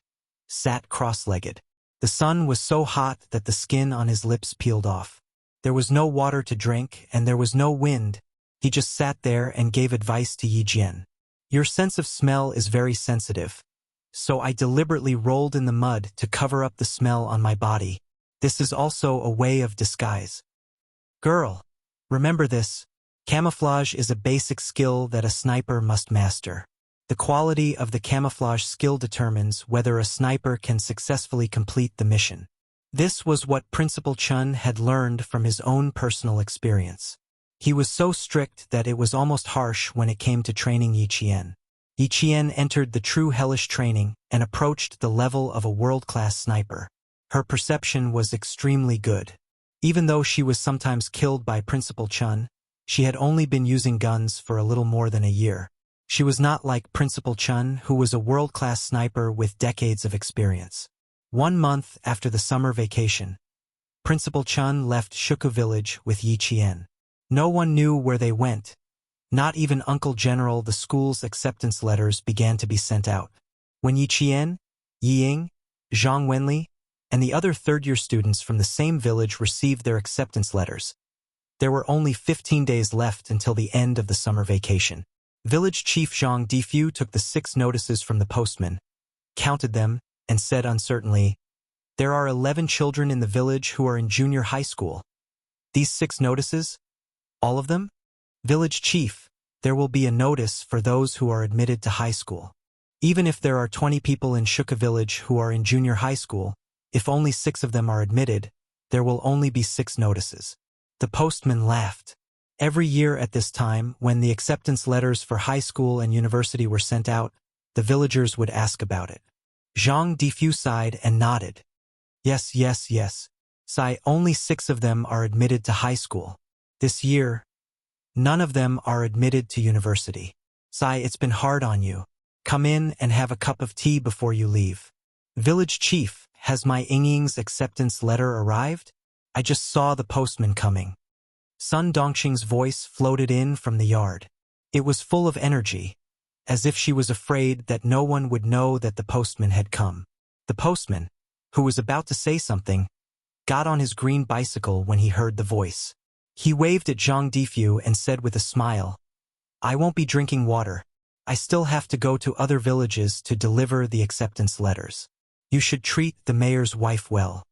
sat cross-legged. The sun was so hot that the skin on his lips peeled off. There was no water to drink, and there was no wind. He just sat there and gave advice to Yi Qian. Your sense of smell is very sensitive, so I deliberately rolled in the mud to cover up the smell on my body. This is also a way of disguise. Girl, remember this, Camouflage is a basic skill that a sniper must master. The quality of the camouflage skill determines whether a sniper can successfully complete the mission. This was what Principal Chun had learned from his own personal experience. He was so strict that it was almost harsh when it came to training Yi Qian. Yi Qian entered the true hellish training and approached the level of a world-class sniper. Her perception was extremely good. Even though she was sometimes killed by Principal Chun, she had only been using guns for a little more than a year. She was not like Principal Chun, who was a world-class sniper with decades of experience. 1 month after the summer vacation, Principal Chun left Shuku village with Yi Qian. No one knew where they went. Not even Uncle General. The school's acceptance letters began to be sent out. When Yi Qian, Yi Ying, Zhang Wenli, and the other third-year students from the same village received their acceptance letters, there were only 15 days left until the end of the summer vacation. Village Chief Zhang Difu took the 6 notices from the postman, counted them, and said uncertainly, "There are 11 children in the village who are in junior high school. These 6 notices? All of them? Village Chief, there will be a notice for those who are admitted to high school. Even if there are 20 people in Shuka village who are in junior high school, if only 6 of them are admitted, there will only be 6 notices." The postman laughed. Every year at this time, when the acceptance letters for high school and university were sent out, the villagers would ask about it. Zhang Difu sighed and nodded. Yes, yes, yes. Sigh, only 6 of them are admitted to high school. This year, none of them are admitted to university. Sigh, it's been hard on you. Come in and have a cup of tea before you leave. Village Chief, has my Yingying's acceptance letter arrived? I just saw the postman coming. Sun Dongqing's voice floated in from the yard. It was full of energy, as if she was afraid that no one would know that the postman had come. The postman, who was about to say something, got on his green bicycle when he heard the voice. He waved at Zhang Difu and said with a smile, "I won't be drinking water. I still have to go to other villages to deliver the acceptance letters. You should treat the mayor's wife well."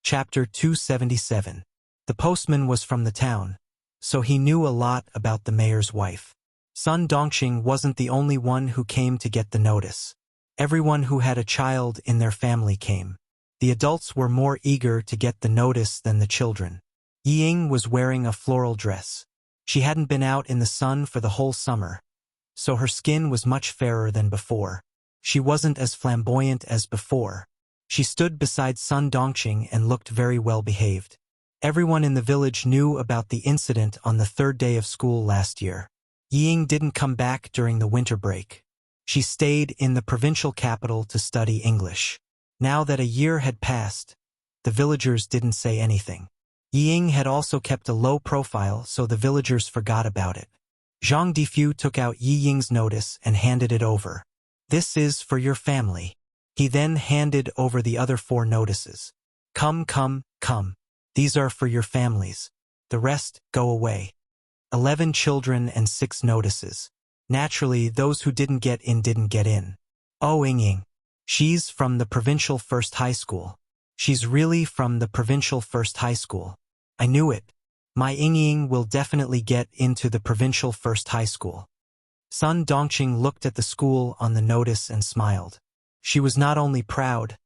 Chapter 277. The postman was from the town, so he knew a lot about the mayor's wife. Sun Dongqing wasn't the only one who came to get the notice. Everyone who had a child in their family came. The adults were more eager to get the notice than the children. Yi Ying was wearing a floral dress. She hadn't been out in the sun for the whole summer, so her skin was much fairer than before. She wasn't as flamboyant as before. She stood beside Sun Dongqing and looked very well behaved. Everyone in the village knew about the incident on the 3rd day of school last year. Yi Ying didn't come back during the winter break. She stayed in the provincial capital to study English. Now that a year had passed, the villagers didn't say anything. Yi Ying had also kept a low profile, so the villagers forgot about it. Zhang Difu took out Yi Ying's notice and handed it over. "This is for your family." He then handed over the other 4 notices. Come, come, come. These are for your families. The rest, go away." 11 children and 6 notices. Naturally, those who didn't get in didn't get in. Oh, Ying. She's from the provincial first high school. She's really from the provincial first high school. I knew it. My Ying will definitely get into the provincial first high school. Sun Dongqing looked at the school on the notice and smiled. She was not only proud,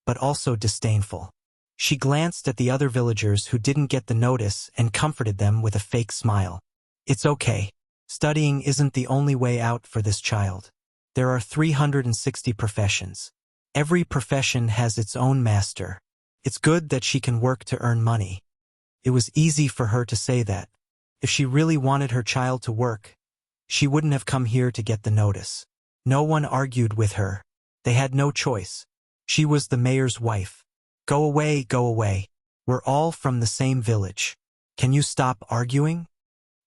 but also disdainful. She glanced at the other villagers who didn't get the notice and comforted them with a fake smile. It's okay. Studying isn't the only way out for this child. There are 360 professions. Every profession has its own master. It's good that she can work to earn money. It was easy for her to say that. If she really wanted her child to work, she wouldn't have come here to get the notice. No one argued with her. They had no choice. She was the mayor's wife. Go away, go away. We're all from the same village. Can you stop arguing?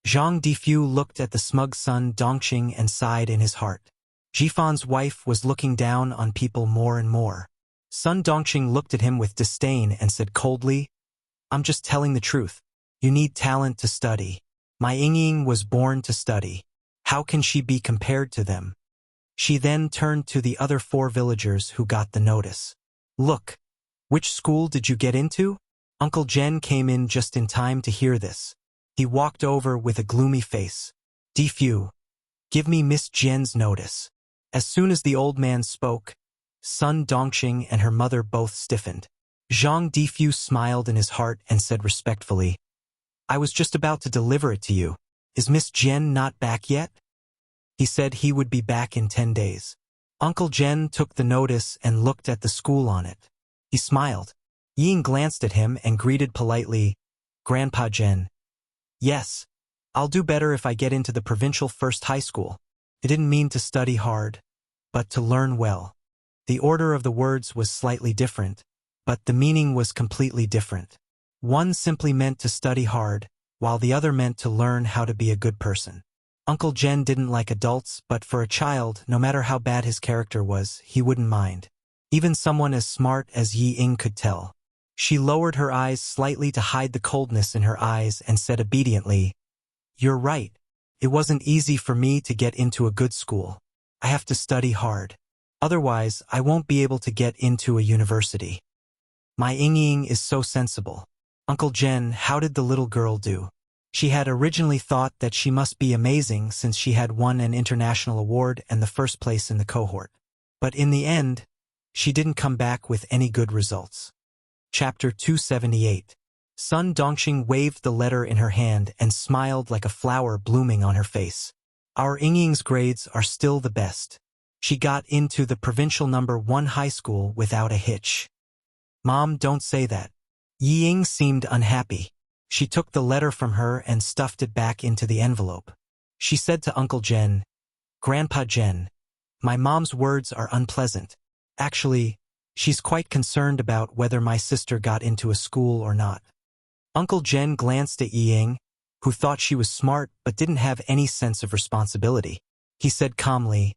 Zhang Difu looked at the smug Sun Dongqing and sighed in his heart. Jifan's wife was looking down on people more and more. Sun Dongqing looked at him with disdain and said coldly, "I'm just telling the truth. You need talent to study. My Ying was born to study. How can she be compared to them?" She then turned to the other 4 villagers who got the notice. "Look, which school did you get into?" Uncle Jen came in just in time to hear this. He walked over with a gloomy face. "Defu, give me Miss Jian's notice." As soon as the old man spoke, Sun Dongqing and her mother both stiffened. Zhang Defu smiled in his heart and said respectfully, "I was just about to deliver it to you. Is Miss Jian not back yet?" He said he would be back in 10 days. Uncle Jen took the notice and looked at the school on it. He smiled. Ying glanced at him and greeted politely, "Grandpa Jen." "Yes, I'll do better if I get into the provincial first high school." It didn't mean to study hard, but to learn well. The order of the words was slightly different, but the meaning was completely different. One simply meant to study hard, while the other meant to learn how to be a good person. Uncle Jen didn't like adults, but for a child, no matter how bad his character was, he wouldn't mind. Even someone as smart as Yi Ying could tell. She lowered her eyes slightly to hide the coldness in her eyes and said obediently, "You're right. It wasn't easy for me to get into a good school. I have to study hard. Otherwise, I won't be able to get into a university." My Ying is so sensible. Uncle Jen, how did the little girl do? She had originally thought that she must be amazing since she had won an international award and the first place in the cohort. But in the end, she didn't come back with any good results. Chapter 278. Sun Dongqing waved the letter in her hand and smiled like a flower blooming on her face. "Our Ying's grades are still the best. She got into the provincial #1 high school without a hitch." "Mom, don't say that." Yi Ying seemed unhappy. She took the letter from her and stuffed it back into the envelope. She said to Uncle Jen, "Grandpa Jen, my mom's words are unpleasant. Actually, she's quite concerned about whether my sister got into a school or not." Uncle Jen glanced at Yi Ying, who thought she was smart but didn't have any sense of responsibility. He said calmly,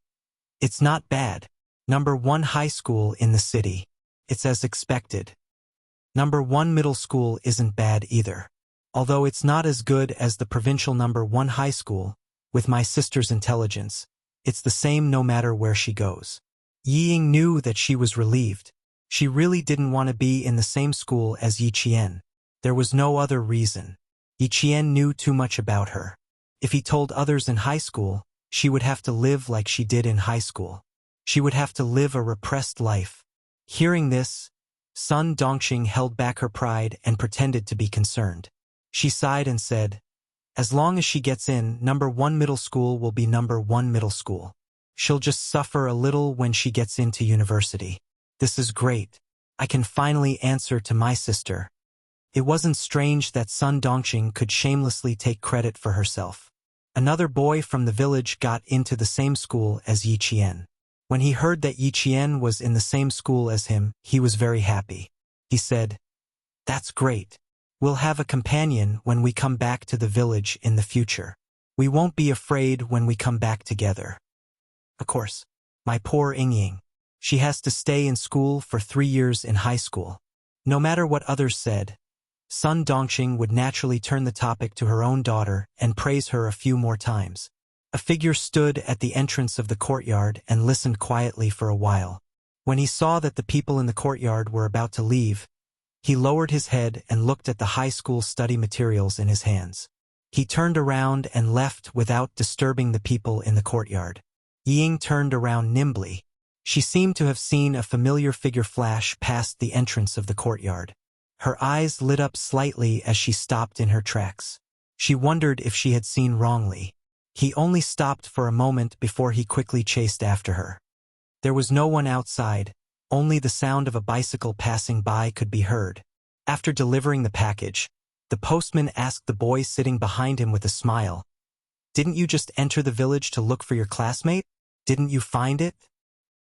"It's not bad. #1 high school in the city. It's as expected. #1 middle school isn't bad either. Although it's not as good as the provincial #1 high school, with my sister's intelligence, it's the same no matter where she goes." Yi Ying knew that she was relieved. She really didn't want to be in the same school as Yi Qian. There was no other reason. Yi Qian knew too much about her. If he told others in high school, she would have to live like she did in high school. She would have to live a repressed life. Hearing this, Sun Dongqing held back her pride and pretended to be concerned. She sighed and said, "As long as she gets in, #1 middle school will be #1 middle school. She'll just suffer a little when she gets into university. This is great. I can finally answer to my sister." It wasn't strange that Sun Dongqing could shamelessly take credit for herself. Another boy from the village got into the same school as Yi Qian. When he heard that Yi Qian was in the same school as him, he was very happy. He said, "That's great. We'll have a companion when we come back to the village in the future. We won't be afraid when we come back together." Of course, my poor Ying. She has to stay in school for 3 years in high school. No matter what others said, Sun Dongqing would naturally turn the topic to her own daughter and praise her a few more times. A figure stood at the entrance of the courtyard and listened quietly for a while. When he saw that the people in the courtyard were about to leave, he lowered his head and looked at the high school study materials in his hands. He turned around and left without disturbing the people in the courtyard. Yi Ying turned around nimbly. She seemed to have seen a familiar figure flash past the entrance of the courtyard. Her eyes lit up slightly as she stopped in her tracks. She wondered if she had seen wrongly. He only stopped for a moment before he quickly chased after her. There was no one outside. Only the sound of a bicycle passing by could be heard. After delivering the package, the postman asked the boy sitting behind him with a smile, "Didn't you just enter the village to look for your classmate? Didn't you find it?"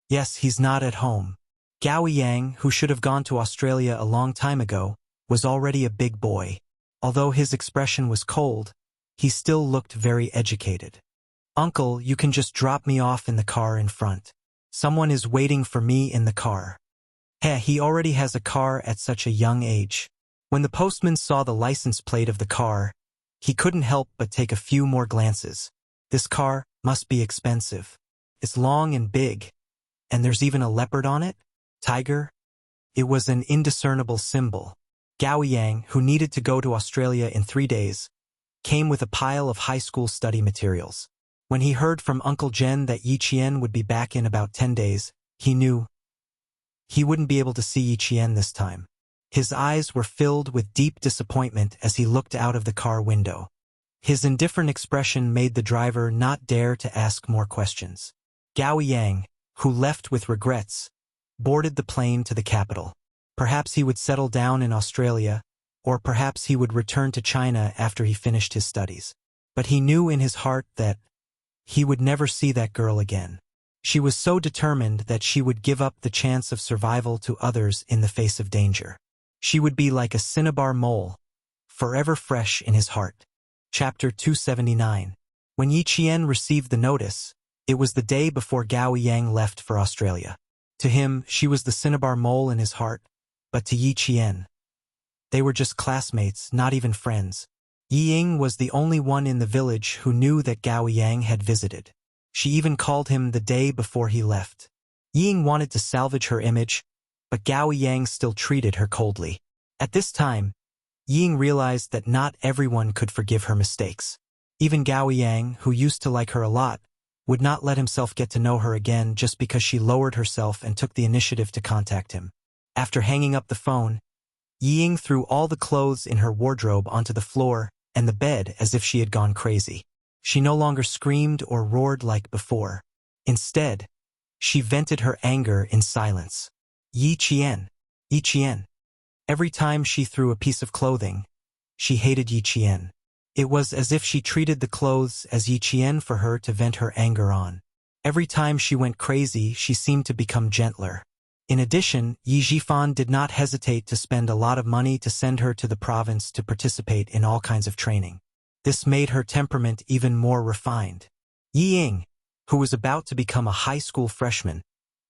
"Yes, he's not at home." Gao Yang, who should have gone to Australia a long time ago, was already a big boy. Although his expression was cold, he still looked very educated. "Uncle, you can just drop me off in the car in front. Someone is waiting for me in the car." He already has a car at such a young age. When the postman saw the license plate of the car, he couldn't help but take a few more glances. This car must be expensive. It's long and big, and there's even a leopard on it? Tiger? It was an indiscernible symbol. Gao Yang, who needed to go to Australia in 3 days, came with a pile of high school study materials. When he heard from Uncle Jen that Yi Qian would be back in about 10 days, he knew he wouldn't be able to see Yi Qian this time. His eyes were filled with deep disappointment as he looked out of the car window. His indifferent expression made the driver not dare to ask more questions. Gao Yang, who left with regrets, boarded the plane to the capital. Perhaps he would settle down in Australia, or perhaps he would return to China after he finished his studies. But he knew in his heart that he would never see that girl again. She was so determined that she would give up the chance of survival to others in the face of danger. She would be like a cinnabar mole, forever fresh in his heart. Chapter 279. When Yi Qian received the notice, it was the day before Gao Yang left for Australia. To him, she was the cinnabar mole in his heart, but to Yi Qian, they were just classmates, not even friends. Yi Ying was the only one in the village who knew that Gao Yang had visited. She even called him the day before he left. Yi Ying wanted to salvage her image, but Gao Yang still treated her coldly. At this time, Yi Ying realized that not everyone could forgive her mistakes. Even Gao Yang, who used to like her a lot, would not let himself get to know her again just because she lowered herself and took the initiative to contact him. After hanging up the phone, Yi Ying threw all the clothes in her wardrobe onto the floor and the bed as if she had gone crazy. She no longer screamed or roared like before. Instead, she vented her anger in silence. Yi Qian. Yi Qian. Every time she threw a piece of clothing, she hated Yi Qian. It was as if she treated the clothes as Yi Qian for her to vent her anger on. Every time she went crazy, she seemed to become gentler. In addition, Yi Zhifan did not hesitate to spend a lot of money to send her to the province to participate in all kinds of training. This made her temperament even more refined. Yi Ying, who was about to become a high school freshman,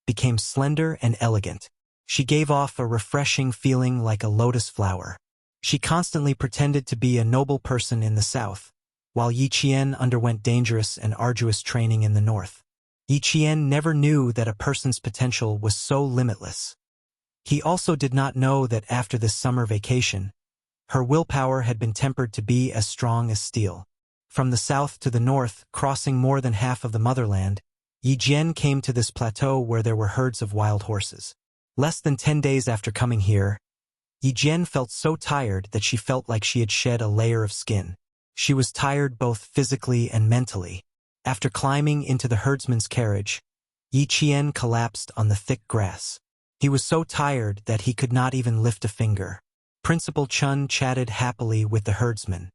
became slender and elegant. She gave off a refreshing feeling like a lotus flower. She constantly pretended to be a noble person in the south, while Yi Qian underwent dangerous and arduous training in the north. Yi Qian never knew that a person's potential was so limitless. He also did not know that after this summer vacation, her willpower had been tempered to be as strong as steel. From the south to the north, crossing more than half of the motherland, Yi Jian came to this plateau where there were herds of wild horses. Less than 10 days after coming here, Yi Jian felt so tired that she felt like she had shed a layer of skin. She was tired both physically and mentally. After climbing into the herdsman's carriage, Yi Qian collapsed on the thick grass. He was so tired that he could not even lift a finger. Principal Chun chatted happily with the herdsman.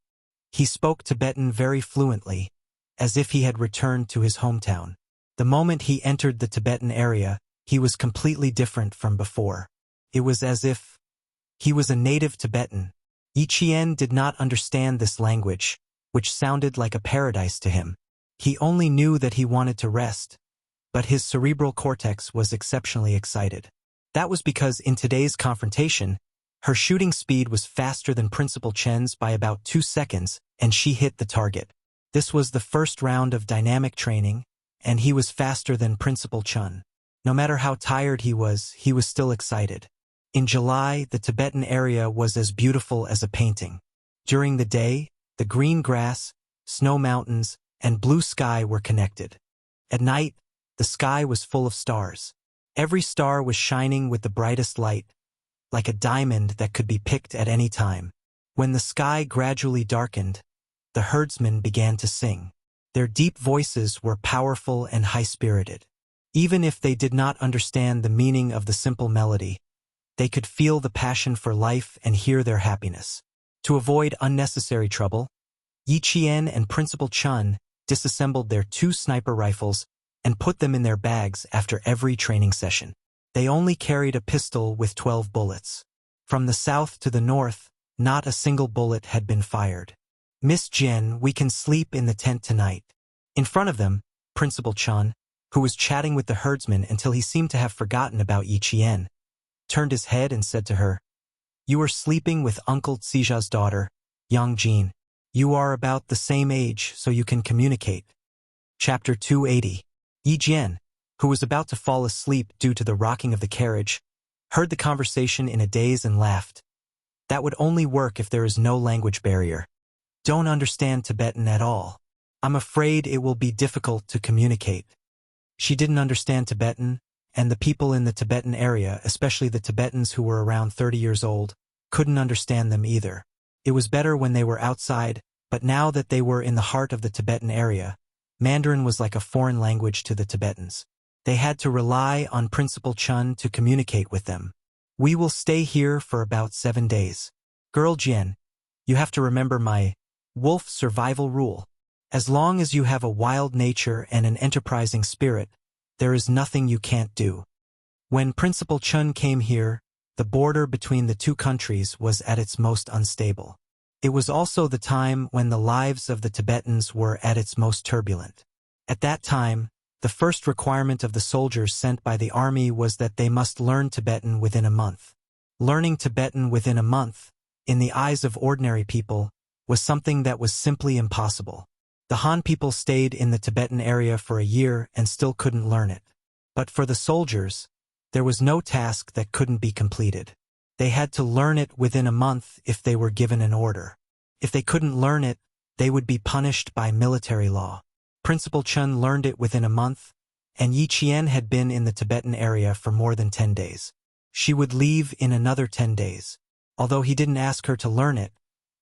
He spoke Tibetan very fluently, as if he had returned to his hometown. The moment he entered the Tibetan area, he was completely different from before. It was as if he was a native Tibetan. Yi Qian did not understand this language, which sounded like a paradise to him. He only knew that he wanted to rest, but his cerebral cortex was exceptionally excited. That was because in today's confrontation, her shooting speed was faster than Principal Chen's by about 2 seconds, and she hit the target. This was the first round of dynamic training, and he was faster than Principal Chun. No matter how tired he was still excited. In July, the Tibetan area was as beautiful as a painting. During the day, the green grass, snow mountains, and blue sky were connected. At night, the sky was full of stars. Every star was shining with the brightest light, like a diamond that could be picked at any time. When the sky gradually darkened, the herdsmen began to sing. Their deep voices were powerful and high-spirited. Even if they did not understand the meaning of the simple melody, they could feel the passion for life and hear their happiness. To avoid unnecessary trouble, Yi Qian and Principal Chun disassembled their 2 sniper rifles and put them in their bags after every training session. They only carried a pistol with 12 bullets. From the south to the north, not a single bullet had been fired. "Miss Jen, we can sleep in the tent tonight." In front of them, Principal Chun, who was chatting with the herdsman until he seemed to have forgotten about Yi Qian, turned his head and said to her, "You are sleeping with Uncle Xija's daughter, Yang Jin. You are about the same age, so you can communicate." Chapter 280. Yi Jian, who was about to fall asleep due to the rocking of the carriage, heard the conversation in a daze and laughed. That would only work if there is no language barrier. don't understand Tibetan at all. I'm afraid it will be difficult to communicate. She didn't understand Tibetan, and the people in the Tibetan area, especially the Tibetans who were around 30 years old, couldn't understand them either. It was better when they were outside, but now that they were in the heart of the Tibetan area, Mandarin was like a foreign language to the Tibetans. They had to rely on Principal Chun to communicate with them. We will stay here for about 7 days. Girl Jian, you have to remember my wolf survival rule. As long as you have a wild nature and an enterprising spirit, there is nothing you can't do. When Principal Chun came here, the border between the two countries was at its most unstable. It was also the time when the lives of the Tibetans were at its most turbulent. At that time, the first requirement of the soldiers sent by the army was that they must learn Tibetan within a month. Learning Tibetan within a month, in the eyes of ordinary people, was something that was simply impossible. The Han people stayed in the Tibetan area for a year and still couldn't learn it. But for the soldiers, there was no task that couldn't be completed. They had to learn it within a month if they were given an order. If they couldn't learn it, they would be punished by military law. Principal Chun learned it within a month, and Yi Qian had been in the Tibetan area for more than 10 days. She would leave in another 10 days. Although he didn't ask her to learn it,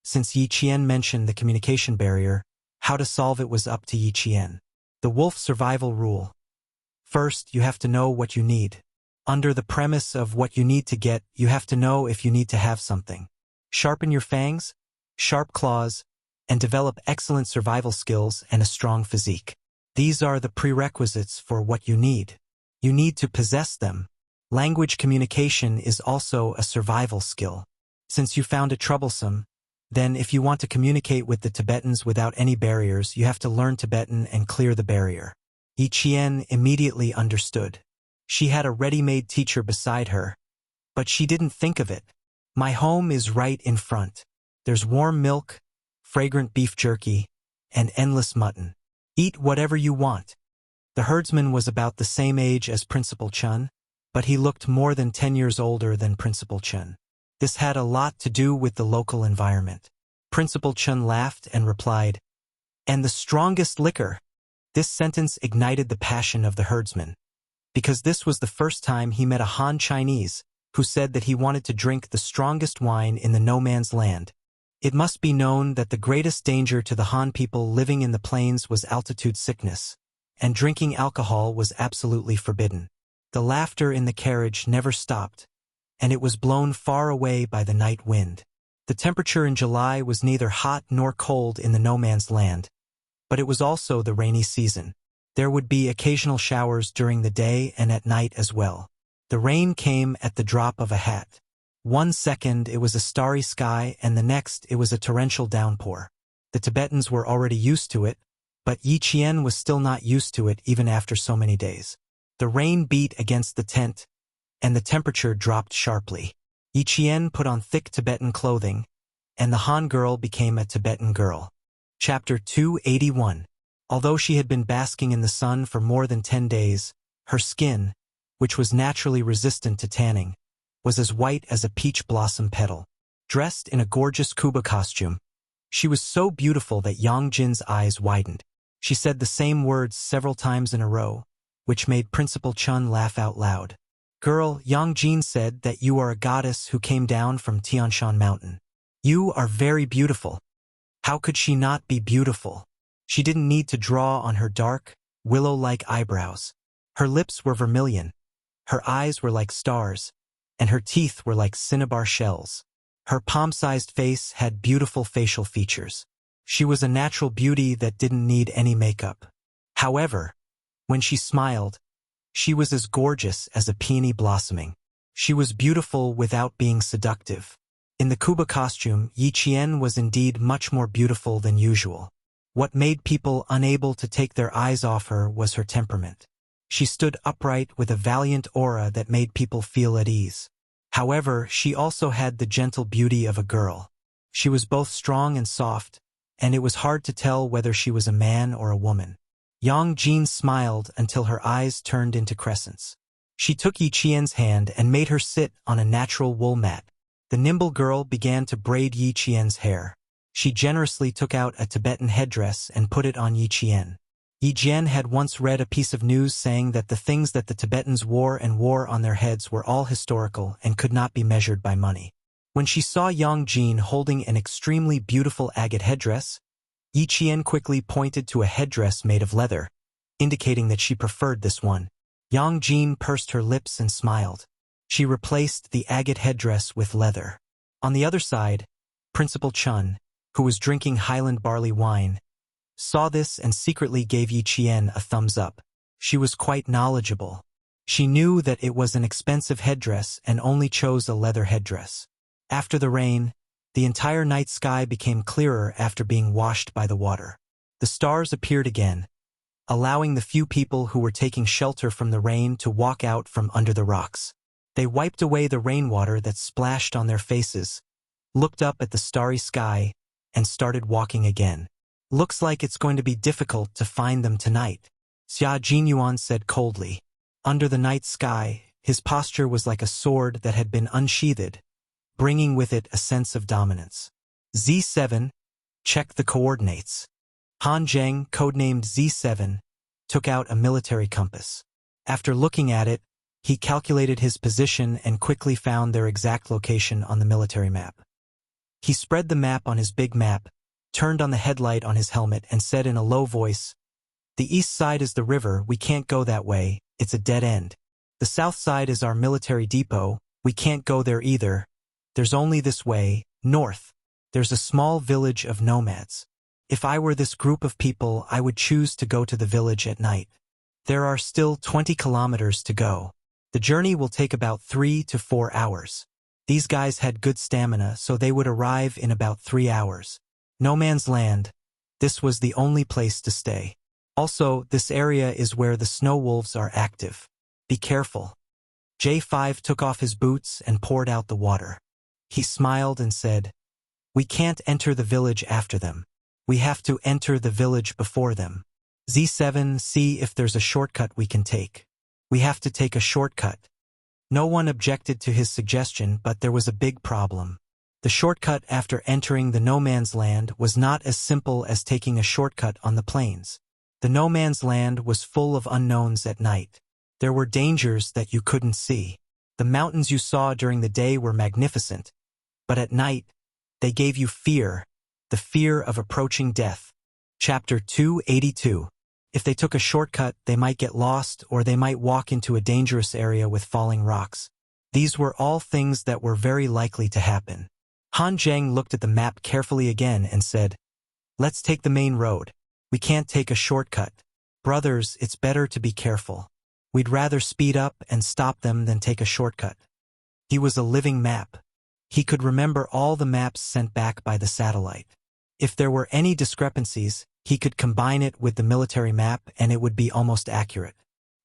since Yi Qian mentioned the communication barrier, how to solve it was up to Yi Qian. The wolf survival rule. First, you have to know what you need. Under the premise of what you need to get, you have to know if you need to have something. Sharpen your fangs, sharp claws, and develop excellent survival skills and a strong physique. These are the prerequisites for what you need. You need to possess them. Language communication is also a survival skill. Since you found it troublesome, then if you want to communicate with the Tibetans without any barriers, you have to learn Tibetan and clear the barrier. Yi Qian immediately understood. She had a ready-made teacher beside her, but she didn't think of it. My home is right in front. There's warm milk, fragrant beef jerky, and endless mutton. Eat whatever you want. The herdsman was about the same age as Principal Chun, but he looked more than 10 years older than Principal Chun. This had a lot to do with the local environment. Principal Chun laughed and replied, "And the strongest liquor." This sentence ignited the passion of the herdsman, because this was the first time he met a Han Chinese who said that he wanted to drink the strongest wine in the no-man's land. It must be known that the greatest danger to the Han people living in the plains was altitude sickness, and drinking alcohol was absolutely forbidden. The laughter in the carriage never stopped, and it was blown far away by the night wind. The temperature in July was neither hot nor cold in the no-man's land, but it was also the rainy season. There would be occasional showers during the day and at night as well. The rain came at the drop of a hat. One second it was a starry sky and the next it was a torrential downpour. The Tibetans were already used to it, but Yi Qian was still not used to it even after so many days. The rain beat against the tent, and the temperature dropped sharply. Yi Qian put on thick Tibetan clothing, and the Han girl became a Tibetan girl. Chapter 281. Although she had been basking in the sun for more than 10 days, her skin, which was naturally resistant to tanning, was as white as a peach blossom petal. Dressed in a gorgeous Kuba costume, she was so beautiful that Yang Jin's eyes widened. She said the same words several times in a row, which made Principal Chun laugh out loud. "Girl," Yang Jin said, "that you are a goddess who came down from Tianshan Mountain. You are very beautiful." How could she not be beautiful? She didn't need to draw on her dark, willow-like eyebrows. Her lips were vermilion, her eyes were like stars, and her teeth were like cinnabar shells. Her palm-sized face had beautiful facial features. She was a natural beauty that didn't need any makeup. However, when she smiled, she was as gorgeous as a peony blossoming. She was beautiful without being seductive. In the Kuba costume, Yi Qian was indeed much more beautiful than usual. What made people unable to take their eyes off her was her temperament. She stood upright with a valiant aura that made people feel at ease. However, she also had the gentle beauty of a girl. She was both strong and soft, and it was hard to tell whether she was a man or a woman. Yang Jin smiled until her eyes turned into crescents. She took Yi Qian's hand and made her sit on a natural wool mat. The nimble girl began to braid Yi Qian's hair. She generously took out a Tibetan headdress and put it on Yi Qian. Yi Jian had once read a piece of news saying that the things that the Tibetans wore on their heads were all historical and could not be measured by money. When she saw Yang Jin holding an extremely beautiful agate headdress, Yi Qian quickly pointed to a headdress made of leather, indicating that she preferred this one. Yang Jin pursed her lips and smiled. She replaced the agate headdress with leather. On the other side, Principal Chun, who was drinking Highland barley wine, saw this and secretly gave Yi Qian a thumbs up. She was quite knowledgeable. She knew that it was an expensive headdress and only chose a leather headdress. After the rain, the entire night sky became clearer after being washed by the water. The stars appeared again, allowing the few people who were taking shelter from the rain to walk out from under the rocks. They wiped away the rainwater that splashed on their faces, looked up at the starry sky, and started walking again. Looks like it's going to be difficult to find them tonight, Xia Jinyuan said coldly. Under the night sky, his posture was like a sword that had been unsheathed, bringing with it a sense of dominance. Z7, check the coordinates. Han Zheng, codenamed Z7, took out a military compass. After looking at it, he calculated his position and quickly found their exact location on the military map. He spread the map on his big map, turned on the headlight on his helmet and said in a low voice, "The east side is the river, we can't go that way, it's a dead end. The south side is our military depot, we can't go there either. There's only this way, north. There's a small village of nomads. If I were this group of people, I would choose to go to the village at night. There are still 20 kilometers to go. The journey will take about 3 to 4 hours. These guys had good stamina, so they would arrive in about 3 hours. No man's land. This was the only place to stay. Also, this area is where the snow wolves are active. Be careful." J5 took off his boots and poured out the water. He smiled and said, "We can't enter the village after them. We have to enter the village before them. Z7, see if there's a shortcut we can take. We have to take a shortcut." No one objected to his suggestion, but there was a big problem. The shortcut after entering the no man's land was not as simple as taking a shortcut on the plains. The no man's land was full of unknowns at night. There were dangers that you couldn't see. The mountains you saw during the day were magnificent, but at night, they gave you fear, the fear of approaching death. Chapter 282. If they took a shortcut, they might get lost or they might walk into a dangerous area with falling rocks. These were all things that were very likely to happen. Han Zheng looked at the map carefully again and said, "Let's take the main road. We can't take a shortcut. Brothers, it's better to be careful. We'd rather speed up and stop them than take a shortcut." He was a living map. He could remember all the maps sent back by the satellite. If there were any discrepancies, he could combine it with the military map and it would be almost accurate.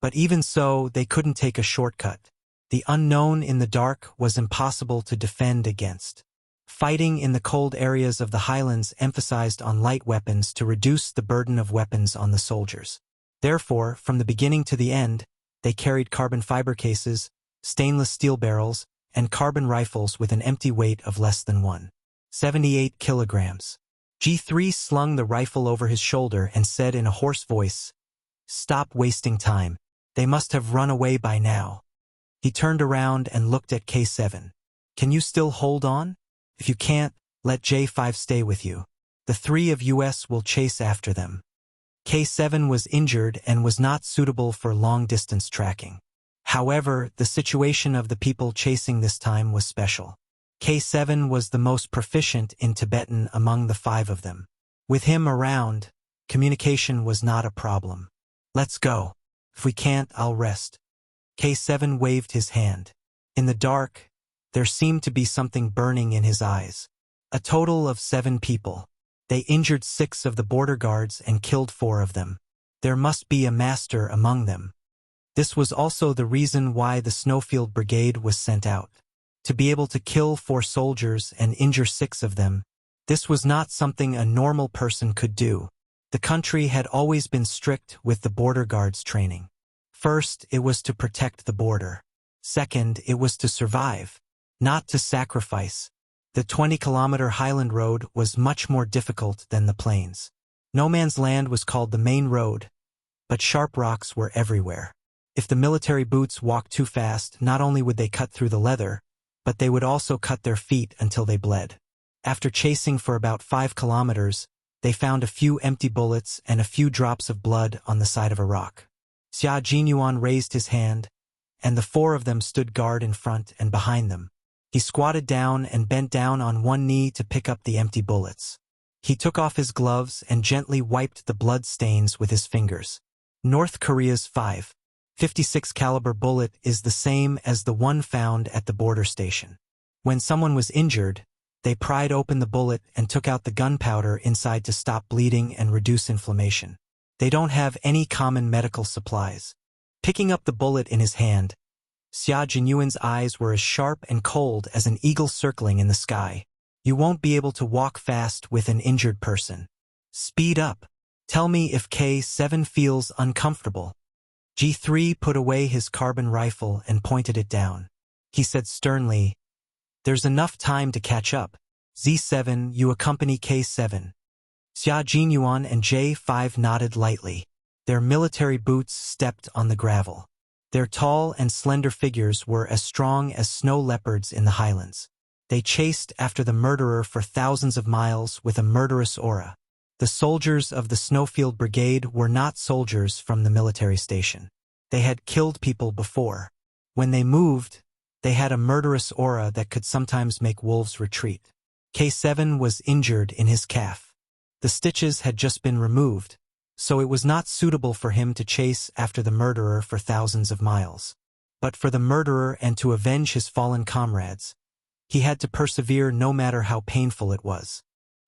But even so, they couldn't take a shortcut. The unknown in the dark was impossible to defend against. Fighting in the cold areas of the highlands emphasized on light weapons to reduce the burden of weapons on the soldiers. Therefore, from the beginning to the end, they carried carbon fiber cases, stainless steel barrels, and carbon rifles with an empty weight of less than 1.78 kilograms. G3 slung the rifle over his shoulder and said in a hoarse voice, "Stop wasting time. They must have run away by now." He turned around and looked at K7. "Can you still hold on? If you can't, let J5 stay with you. The 3 of us will chase after them." K7 was injured and was not suitable for long-distance tracking. However, the situation of the people chasing this time was special. K7 was the most proficient in Tibetan among the 5 of them. With him around, communication was not a problem. "Let's go. If we can't, I'll rest." K7 waved his hand. In the dark, there seemed to be something burning in his eyes. A total of 7 people. They injured 6 of the border guards and killed 4 of them. There must be a master among them. This was also the reason why the Snowfield Brigade was sent out. To be able to kill 4 soldiers and injure 6 of them, this was not something a normal person could do. The country had always been strict with the border guards training. First, it was to protect the border. Second, it was to survive, not to sacrifice. The 20-kilometer Highland Road was much more difficult than the plains. No Man's Land was called the main road, but sharp rocks were everywhere. If the military boots walked too fast, not only would they cut through the leather, but they would also cut their feet until they bled. After chasing for about 5 kilometers, they found a few empty bullets and a few drops of blood on the side of a rock. Xia Jinyuan raised his hand, and the 4 of them stood guard in front and behind them. He squatted down and bent down on one knee to pick up the empty bullets. He took off his gloves and gently wiped the blood stains with his fingers. North Korea's .556 caliber bullet is the same as the one found at the border station. When someone was injured, they pried open the bullet and took out the gunpowder inside to stop bleeding and reduce inflammation. They don't have any common medical supplies. Picking up the bullet in his hand, Xia Jinyuan's eyes were as sharp and cold as an eagle circling in the sky. You won't be able to walk fast with an injured person. Speed up. Tell me if K7 feels uncomfortable. G3 put away his carbon rifle and pointed it down. He said sternly, "There's enough time to catch up. Z7, you accompany K7. Xia Jinyuan and J5 nodded lightly. Their military boots stepped on the gravel. Their tall and slender figures were as strong as snow leopards in the highlands. They chased after the murderer for thousands of miles with a murderous aura. The soldiers of the Snowfield Brigade were not soldiers from the military station. They had killed people before. When they moved, they had a murderous aura that could sometimes make wolves retreat. K7 was injured in his calf. The stitches had just been removed, so it was not suitable for him to chase after the murderer for thousands of miles. But for the murderer and to avenge his fallen comrades, he had to persevere no matter how painful it was.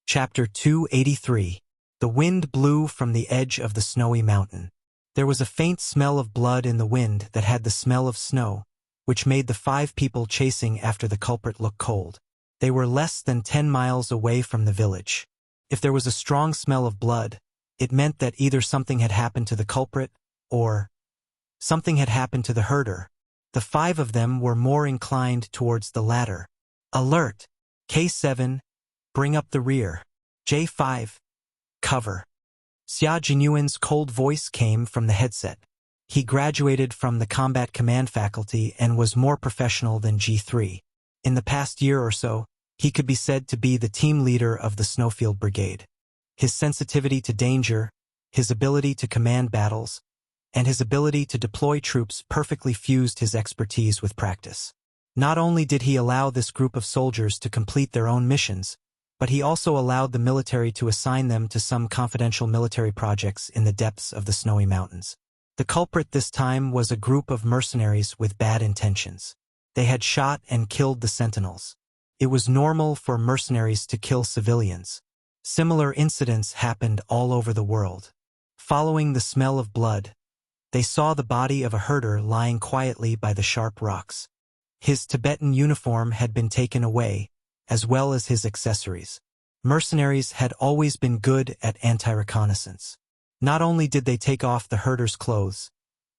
Chapter 283. The wind blew from the edge of the snowy mountain. There was a faint smell of blood in the wind that had the smell of snow, which made the 5 people chasing after the culprit look cold. They were less than 10 miles away from the village. If there was a strong smell of blood, it meant that either something had happened to the culprit, or something had happened to the herder. The 5 of them were more inclined towards the latter. Alert! K7, bring up the rear. J5, cover. Xia Jinyuan's cold voice came from the headset. He graduated from the combat command faculty and was more professional than G3. In the past year or so, he could be said to be the team leader of the Snowfield Brigade. His sensitivity to danger, his ability to command battles, and his ability to deploy troops perfectly fused his expertise with practice. Not only did he allow this group of soldiers to complete their own missions, but he also allowed the military to assign them to some confidential military projects in the depths of the snowy mountains. The culprit this time was a group of mercenaries with bad intentions. They had shot and killed the sentinels. It was normal for mercenaries to kill civilians. Similar incidents happened all over the world. Following the smell of blood, they saw the body of a herder lying quietly by the sharp rocks. His Tibetan uniform had been taken away, as well as his accessories. Mercenaries had always been good at anti-reconnaissance. Not only did they take off the herder's clothes,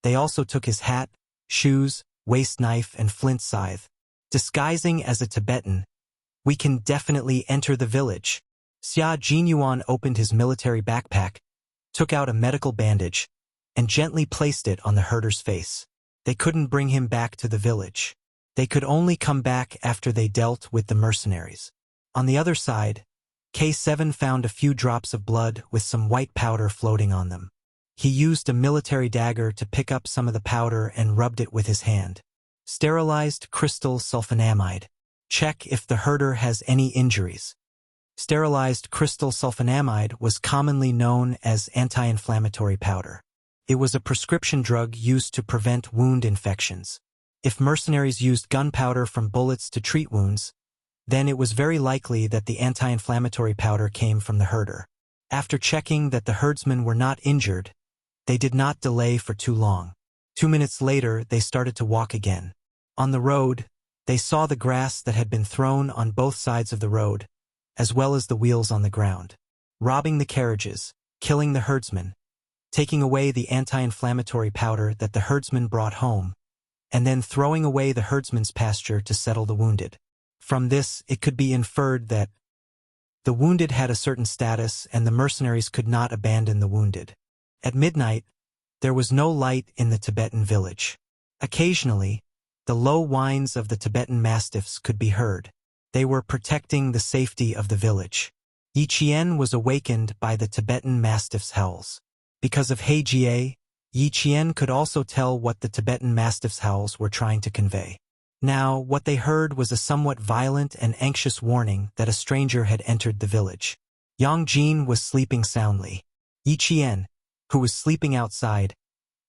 they also took his hat, shoes, waist knife, and flint scythe. Disguising as a Tibetan, "We can definitely enter the village." Xia Jinyuan opened his military backpack, took out a medical bandage, and gently placed it on the herder's face. They couldn't bring him back to the village. They could only come back after they dealt with the mercenaries. On the other side, K7 found a few drops of blood with some white powder floating on them. He used a military dagger to pick up some of the powder and rubbed it with his hand. Sterilized crystal sulfonamide. Check if the herder has any injuries. Sterilized crystal sulfonamide was commonly known as anti-inflammatory powder. It was a prescription drug used to prevent wound infections. If mercenaries used gunpowder from bullets to treat wounds, then it was very likely that the anti-inflammatory powder came from the herder. After checking that the herdsmen were not injured, they did not delay for too long. 2 minutes later, they started to walk again. On the road, they saw the grass that had been thrown on both sides of the road, as well as the wheels on the ground. Robbing the carriages, killing the herdsmen, taking away the anti-inflammatory powder that the herdsmen brought home, and then throwing away the herdsman's pasture to settle the wounded. From this, it could be inferred that the wounded had a certain status and the mercenaries could not abandon the wounded. At midnight, there was no light in the Tibetan village. Occasionally, the low whines of the Tibetan mastiffs could be heard. They were protecting the safety of the village. Yi Qian was awakened by the Tibetan mastiff's howls. Because of He Jie, Yi Qian could also tell what the Tibetan mastiff's howls were trying to convey. Now, what they heard was a somewhat violent and anxious warning that a stranger had entered the village. Yang Jin was sleeping soundly. Yi Qian, who was sleeping outside,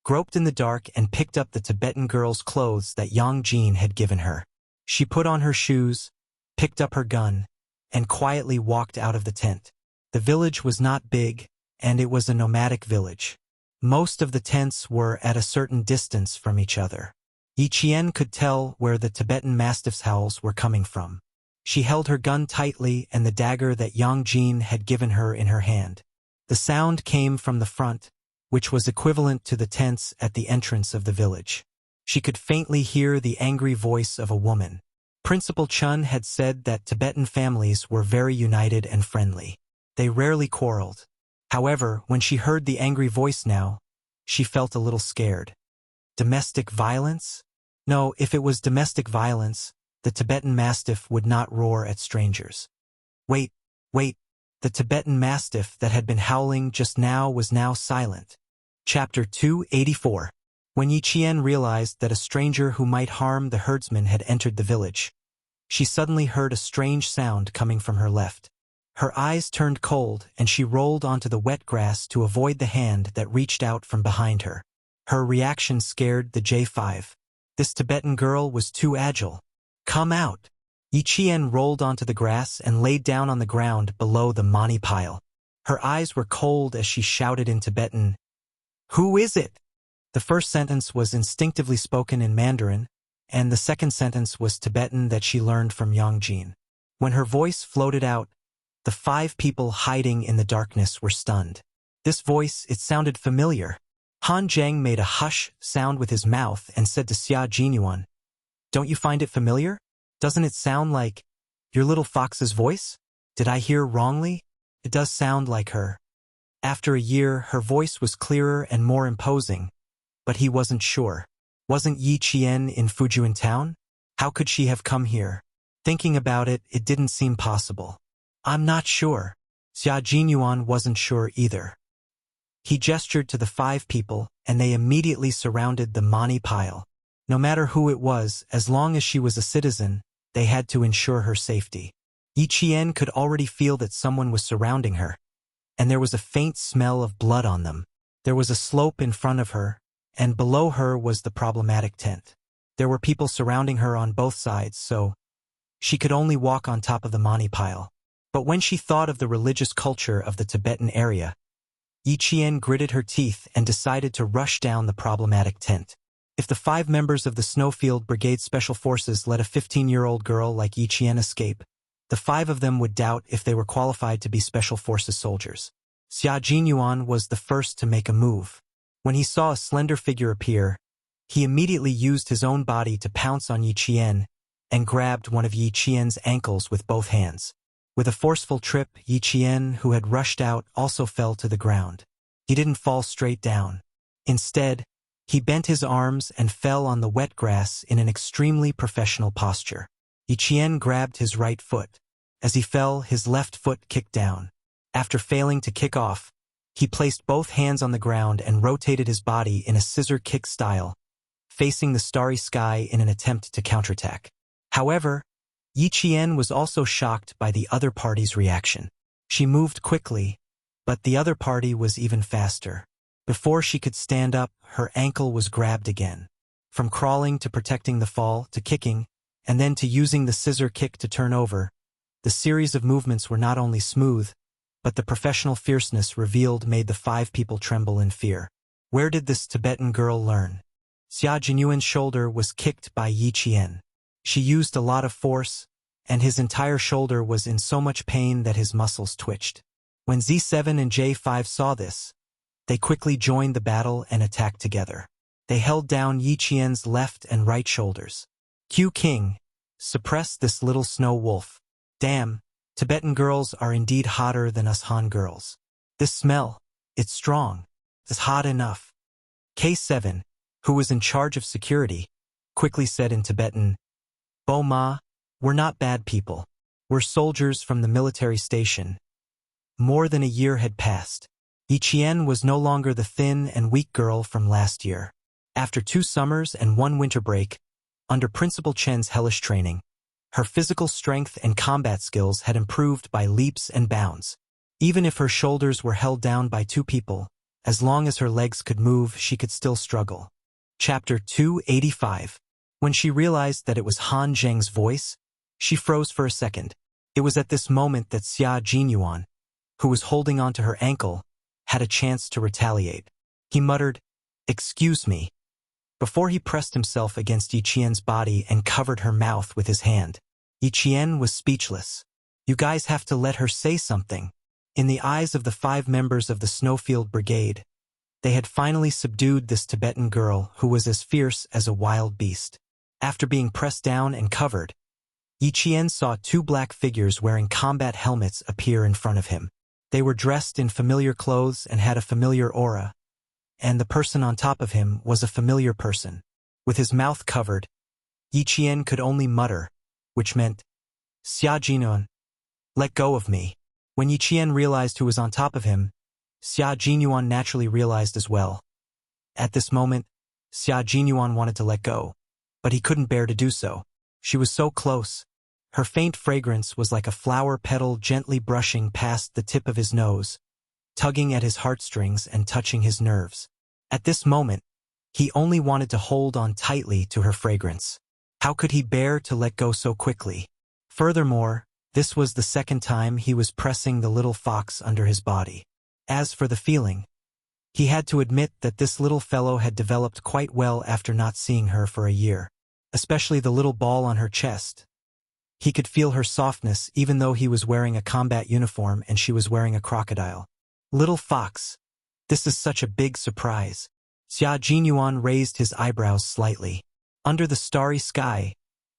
groped in the dark and picked up the Tibetan girl's clothes that Yang Jin had given her. She put on her shoes, picked up her gun, and quietly walked out of the tent. The village was not big, and it was a nomadic village. Most of the tents were at a certain distance from each other. Yi Qian could tell where the Tibetan mastiff's howls were coming from. She held her gun tightly and the dagger that Yang Jin had given her in her hand. The sound came from the front, which was equivalent to the tents at the entrance of the village. She could faintly hear the angry voice of a woman. Principal Chun had said that Tibetan families were very united and friendly. They rarely quarreled. However, when she heard the angry voice now, she felt a little scared. Domestic violence? No, if it was domestic violence, the Tibetan mastiff would not roar at strangers. Wait. The Tibetan mastiff that had been howling just now was now silent. Chapter 284. When Yi Qian realized that a stranger who might harm the herdsman had entered the village, she suddenly heard a strange sound coming from her left. Her eyes turned cold and she rolled onto the wet grass to avoid the hand that reached out from behind her. Her reaction scared the J5. This Tibetan girl was too agile. Come out! Yi Qian rolled onto the grass and laid down on the ground below the mani pile. Her eyes were cold as she shouted in Tibetan, "Who is it?" The first sentence was instinctively spoken in Mandarin, and the second sentence was Tibetan that she learned from Yang Jin. When her voice floated out, the 5 people hiding in the darkness were stunned. This voice, it sounded familiar. Han Zheng made a hush sound with his mouth and said to Xia Jinyuan, "Don't you find it familiar? Doesn't it sound like your little fox's voice? Did I hear wrongly? It does sound like her." After a year, her voice was clearer and more imposing, but he wasn't sure. Wasn't Yi Qian in Fujian town? How could she have come here? Thinking about it, it didn't seem possible. I'm not sure. Xia Jinyuan wasn't sure either. He gestured to the 5 people, and they immediately surrounded the mani pile. No matter who it was, as long as she was a citizen, they had to ensure her safety. Yi Qian could already feel that someone was surrounding her, and there was a faint smell of blood on them. There was a slope in front of her, and below her was the problematic tent. There were people surrounding her on both sides, so she could only walk on top of the mani pile. But when she thought of the religious culture of the Tibetan area, Yi Qian gritted her teeth and decided to rush down the problematic tent. If the 5 members of the Snowfield Brigade Special Forces let a 15-year-old girl like Yi Qian escape, the 5 of them would doubt if they were qualified to be Special Forces soldiers. Xia Jinyuan was the first to make a move. When he saw a slender figure appear, he immediately used his own body to pounce on Yi Qian and grabbed one of Yi Qian's ankles with both hands. With a forceful trip, Yi Qian, who had rushed out, also fell to the ground. He didn't fall straight down. Instead, he bent his arms and fell on the wet grass in an extremely professional posture. Yi Qian grabbed his right foot. As he fell, his left foot kicked down. After failing to kick off, he placed both hands on the ground and rotated his body in a scissor kick style, facing the starry sky in an attempt to counterattack. However, Yi Qian was also shocked by the other party's reaction. She moved quickly, but the other party was even faster. Before she could stand up, her ankle was grabbed again. From crawling to protecting the fall, to kicking, and then to using the scissor kick to turn over, the series of movements were not only smooth, but the professional fierceness revealed made the 5 people tremble in fear. Where did this Tibetan girl learn? Xia Jinyuan's shoulder was kicked by Yi Qian. She used a lot of force, and his entire shoulder was in so much pain that his muscles twitched. When Z7 and J5 saw this, they quickly joined the battle and attacked together. They held down Yi Qian's left and right shoulders. Q King, Suppress this little snow wolf. Damn, Tibetan girls are indeed hotter than us Han girls. This smell, it's strong. It's hot enough. K7, who was in charge of security, quickly said in Tibetan, Bo Ma, we're not bad people. We're soldiers from the military station. More than a year had passed. Yi Qian was no longer the thin and weak girl from last year. After 2 summers and 1 winter break, under Principal Chen's hellish training, her physical strength and combat skills had improved by leaps and bounds. Even if her shoulders were held down by 2 people, as long as her legs could move, she could still struggle. Chapter 285. When she realized that it was Han Zheng's voice, she froze for a second. It was at this moment that Xia Jinyuan, who was holding onto her ankle, had a chance to retaliate. He muttered, "Excuse me," before he pressed himself against Yi Qian's body and covered her mouth with his hand. Yi Qian was speechless. You guys have to let her say something. In the eyes of the 5 members of the Snowfield Brigade, they had finally subdued this Tibetan girl who was as fierce as a wild beast. After being pressed down and covered, Yi Qian saw 2 black figures wearing combat helmets appear in front of him. They were dressed in familiar clothes and had a familiar aura, and the person on top of him was a familiar person. With his mouth covered, Yi Qian could only mutter, which meant, Xia Jinyuan, let go of me. When Yi Qian realized who was on top of him, Xia Jinyuan naturally realized as well. At this moment, Xia Jinyuan wanted to let go, but he couldn't bear to do so. She was so close. Her faint fragrance was like a flower petal gently brushing past the tip of his nose, tugging at his heartstrings and touching his nerves. At this moment, he only wanted to hold on tightly to her fragrance. How could he bear to let go so quickly? Furthermore, this was the 2nd time he was pressing the little fox under his body. As for the feeling, he had to admit that this little fellow had developed quite well after not seeing her for a year, especially the little ball on her chest. He could feel her softness even though he was wearing a combat uniform and she was wearing a crocodile. Little fox, this is such a big surprise. Xia Jinyuan raised his eyebrows slightly. Under the starry sky,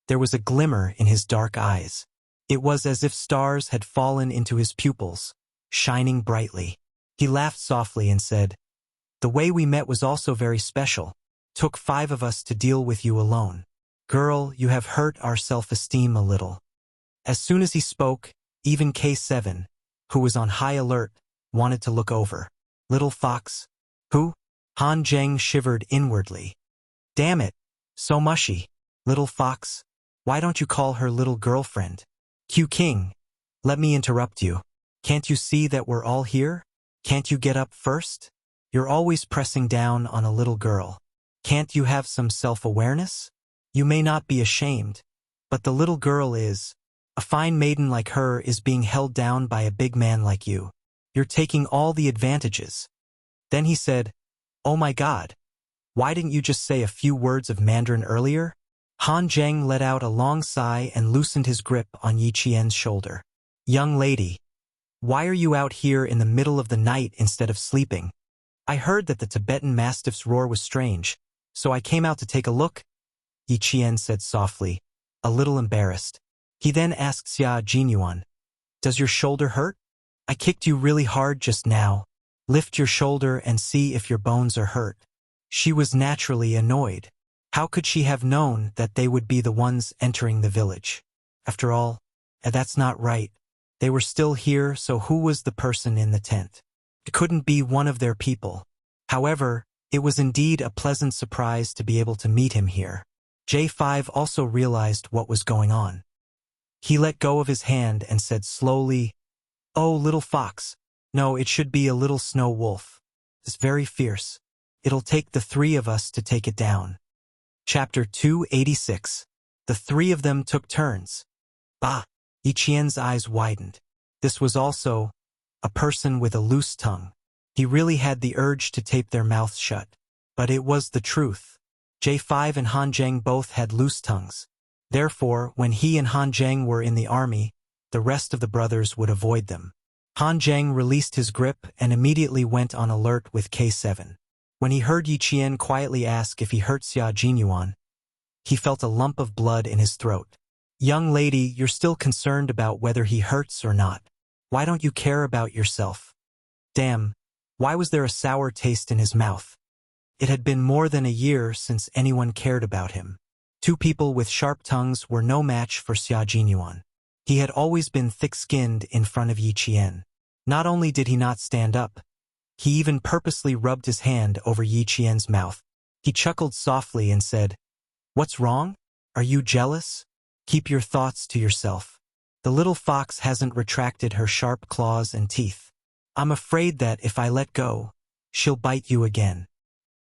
there was a glimmer in his dark eyes. It was as if stars had fallen into his pupils, shining brightly. He laughed softly and said, The way we met was also very special. Took 5 of us to deal with you alone. Girl, you have hurt our self-esteem a little. As soon as he spoke, even K7, who was on high alert, wanted to look over. Little fox? Who? Han Zheng shivered inwardly. Damn it, so mushy. Little fox? Why don't you call her little girlfriend? Q King, let me interrupt you. Can't you see that we're all here? Can't you get up first? You're always pressing down on a little girl. Can't you have some self-awareness? You may not be ashamed, but the little girl is. A fine maiden like her is being held down by a big man like you. You're taking all the advantages. Then he said, Oh my God, why didn't you just say a few words of Mandarin earlier? Han Zheng let out a long sigh and loosened his grip on Yi Qian's shoulder. Young lady, why are you out here in the middle of the night instead of sleeping? I heard that the Tibetan Mastiff's roar was strange, so I came out to take a look, Yi Qian said softly, a little embarrassed. He then asked Xia Jinyuan, Does your shoulder hurt? I kicked you really hard just now. Lift your shoulder and see if your bones are hurt. She was naturally annoyed. How could she have known that they would be the ones entering the village? After all, that's not right. They were still here, so who was the person in the tent? It couldn't be one of their people. However, it was indeed a pleasant surprise to be able to meet him here. J5 also realized what was going on. He let go of his hand and said slowly, Oh, little fox. No, it should be a little snow wolf. It's very fierce. It'll take the 3 of us to take it down. Chapter 286. The 3 of them took turns. Bah! Yi Qian's eyes widened. This was also a person with a loose tongue. He really had the urge to tape their mouths shut. But it was the truth. J5 and Han Zheng both had loose tongues. Therefore, when he and Han Zheng were in the army, the rest of the brothers would avoid them. Han Zheng released his grip and immediately went on alert with K7. When he heard Yi Qian quietly ask if he hurt Xia Jinyuan, he felt a lump of blood in his throat. Young lady, you're still concerned about whether he hurts or not. Why don't you care about yourself? Damn, why was there a sour taste in his mouth? It had been more than a year since anyone cared about him. Two people with sharp tongues were no match for Xia Jinyuan. He had always been thick-skinned in front of Yi Qian. Not only did he not stand up, he even purposely rubbed his hand over Yi Qian's mouth. He chuckled softly and said, "What's wrong? Are you jealous? Keep your thoughts to yourself." The little fox hasn't retracted her sharp claws and teeth. I'm afraid that if I let go, she'll bite you again.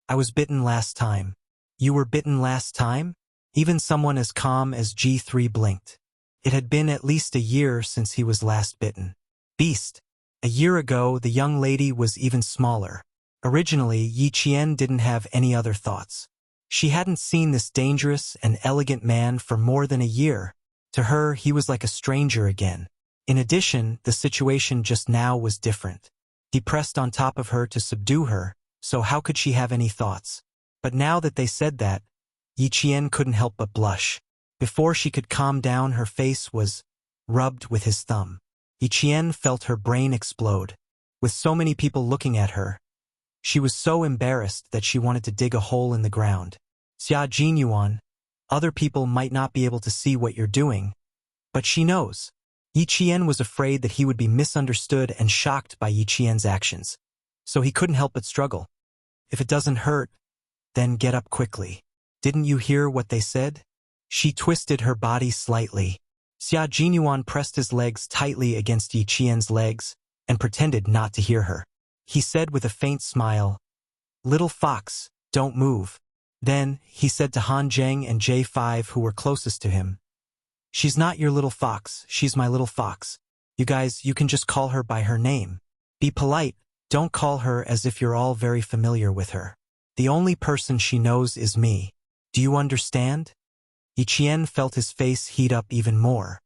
I was bitten last time. You were bitten last time? Even someone as calm as G3 blinked. It had been at least a year since he was last bitten. Beast. A year ago, the young lady was even smaller. Originally, Yi Qian didn't have any other thoughts. She hadn't seen this dangerous and elegant man for more than a year. To her, he was like a stranger again. In addition, the situation just now was different. He pressed on top of her to subdue her, so how could she have any thoughts? But now that they said that, Yi Qian couldn't help but blush. Before she could calm down, her face was rubbed with his thumb. Yi Qian felt her brain explode. With so many people looking at her, she was so embarrassed that she wanted to dig a hole in the ground. Xia Jinyuan, other people might not be able to see what you're doing, but she knows. Yi Qian was afraid that he would be misunderstood and shocked by Yi Qian's actions, so he couldn't help but struggle. If it doesn't hurt, then get up quickly. Didn't you hear what they said? She twisted her body slightly. Xia Jinyuan pressed his legs tightly against Yi Qian's legs and pretended not to hear her. He said with a faint smile, "Little fox, don't move." Then, he said to Han Zheng and J5 who were closest to him, "She's not your little fox, she's my little fox. You guys, you can just call her by her name. Be polite, don't call her as if you're all very familiar with her. The only person she knows is me. Do you understand?" Yi Qian felt his face heat up even more.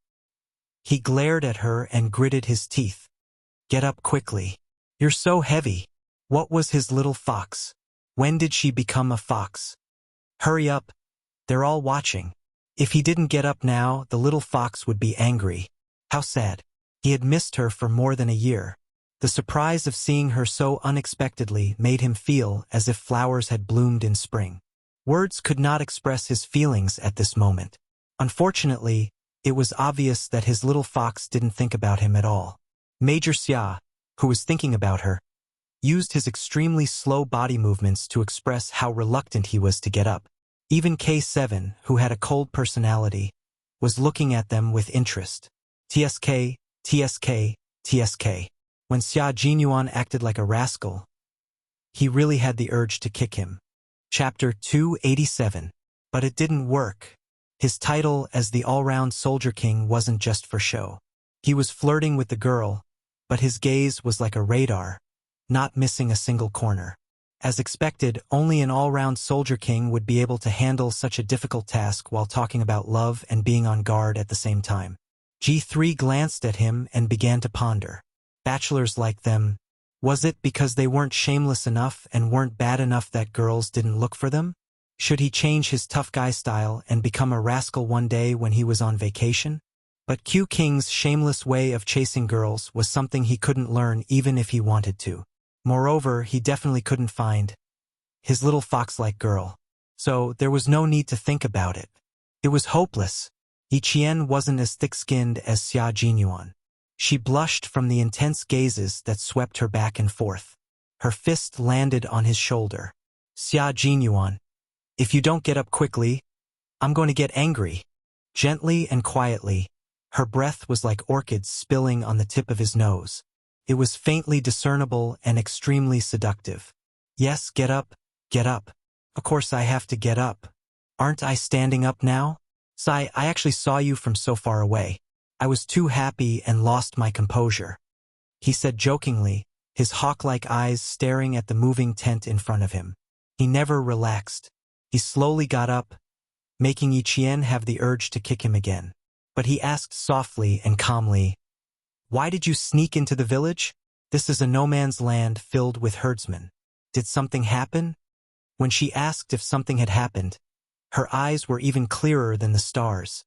He glared at her and gritted his teeth. "Get up quickly. You're so heavy." What was his little fox? When did she become a fox? Hurry up. They're all watching. If he didn't get up now, the little fox would be angry. How sad. He had missed her for more than a year. The surprise of seeing her so unexpectedly made him feel as if flowers had bloomed in spring. Words could not express his feelings at this moment. Unfortunately, it was obvious that his little fox didn't think about him at all. Major Xia, who was thinking about her, used his extremely slow body movements to express how reluctant he was to get up. Even K7, who had a cold personality, was looking at them with interest. TSK, TSK, TSK. When Xia Jinyuan acted like a rascal, he really had the urge to kick him. Chapter 287. But it didn't work. His title as the all-round soldier king wasn't just for show. He was flirting with the girl, but his gaze was like a radar, not missing a single corner. As expected, only an all-round soldier king would be able to handle such a difficult task while talking about love and being on guard at the same time. G3 glanced at him and began to ponder. Bachelors like them, was it because they weren't shameless enough and weren't bad enough that girls didn't look for them? Should he change his tough guy style and become a rascal one day when he was on vacation? But Q King's shameless way of chasing girls was something he couldn't learn even if he wanted to. Moreover, he definitely couldn't find his little fox-like girl. So there was no need to think about it. It was hopeless. Yi Qian wasn't as thick-skinned as Xia Jinyuan. She blushed from the intense gazes that swept her back and forth. Her fist landed on his shoulder. "Xia Jinyuan, if you don't get up quickly, I'm going to get angry." Gently and quietly, her breath was like orchids spilling on the tip of his nose. It was faintly discernible and extremely seductive. "Yes, get up, get up. Of course I have to get up. Aren't I standing up now? Sai, I actually saw you from so far away. I was too happy and lost my composure," he said jokingly, his hawk-like eyes staring at the moving tent in front of him. He never relaxed. He slowly got up, making Yi Qian have the urge to kick him again. But he asked softly and calmly, "Why did you sneak into the village? This is a no-man's land filled with herdsmen. Did something happen?" When she asked if something had happened, her eyes were even clearer than the stars.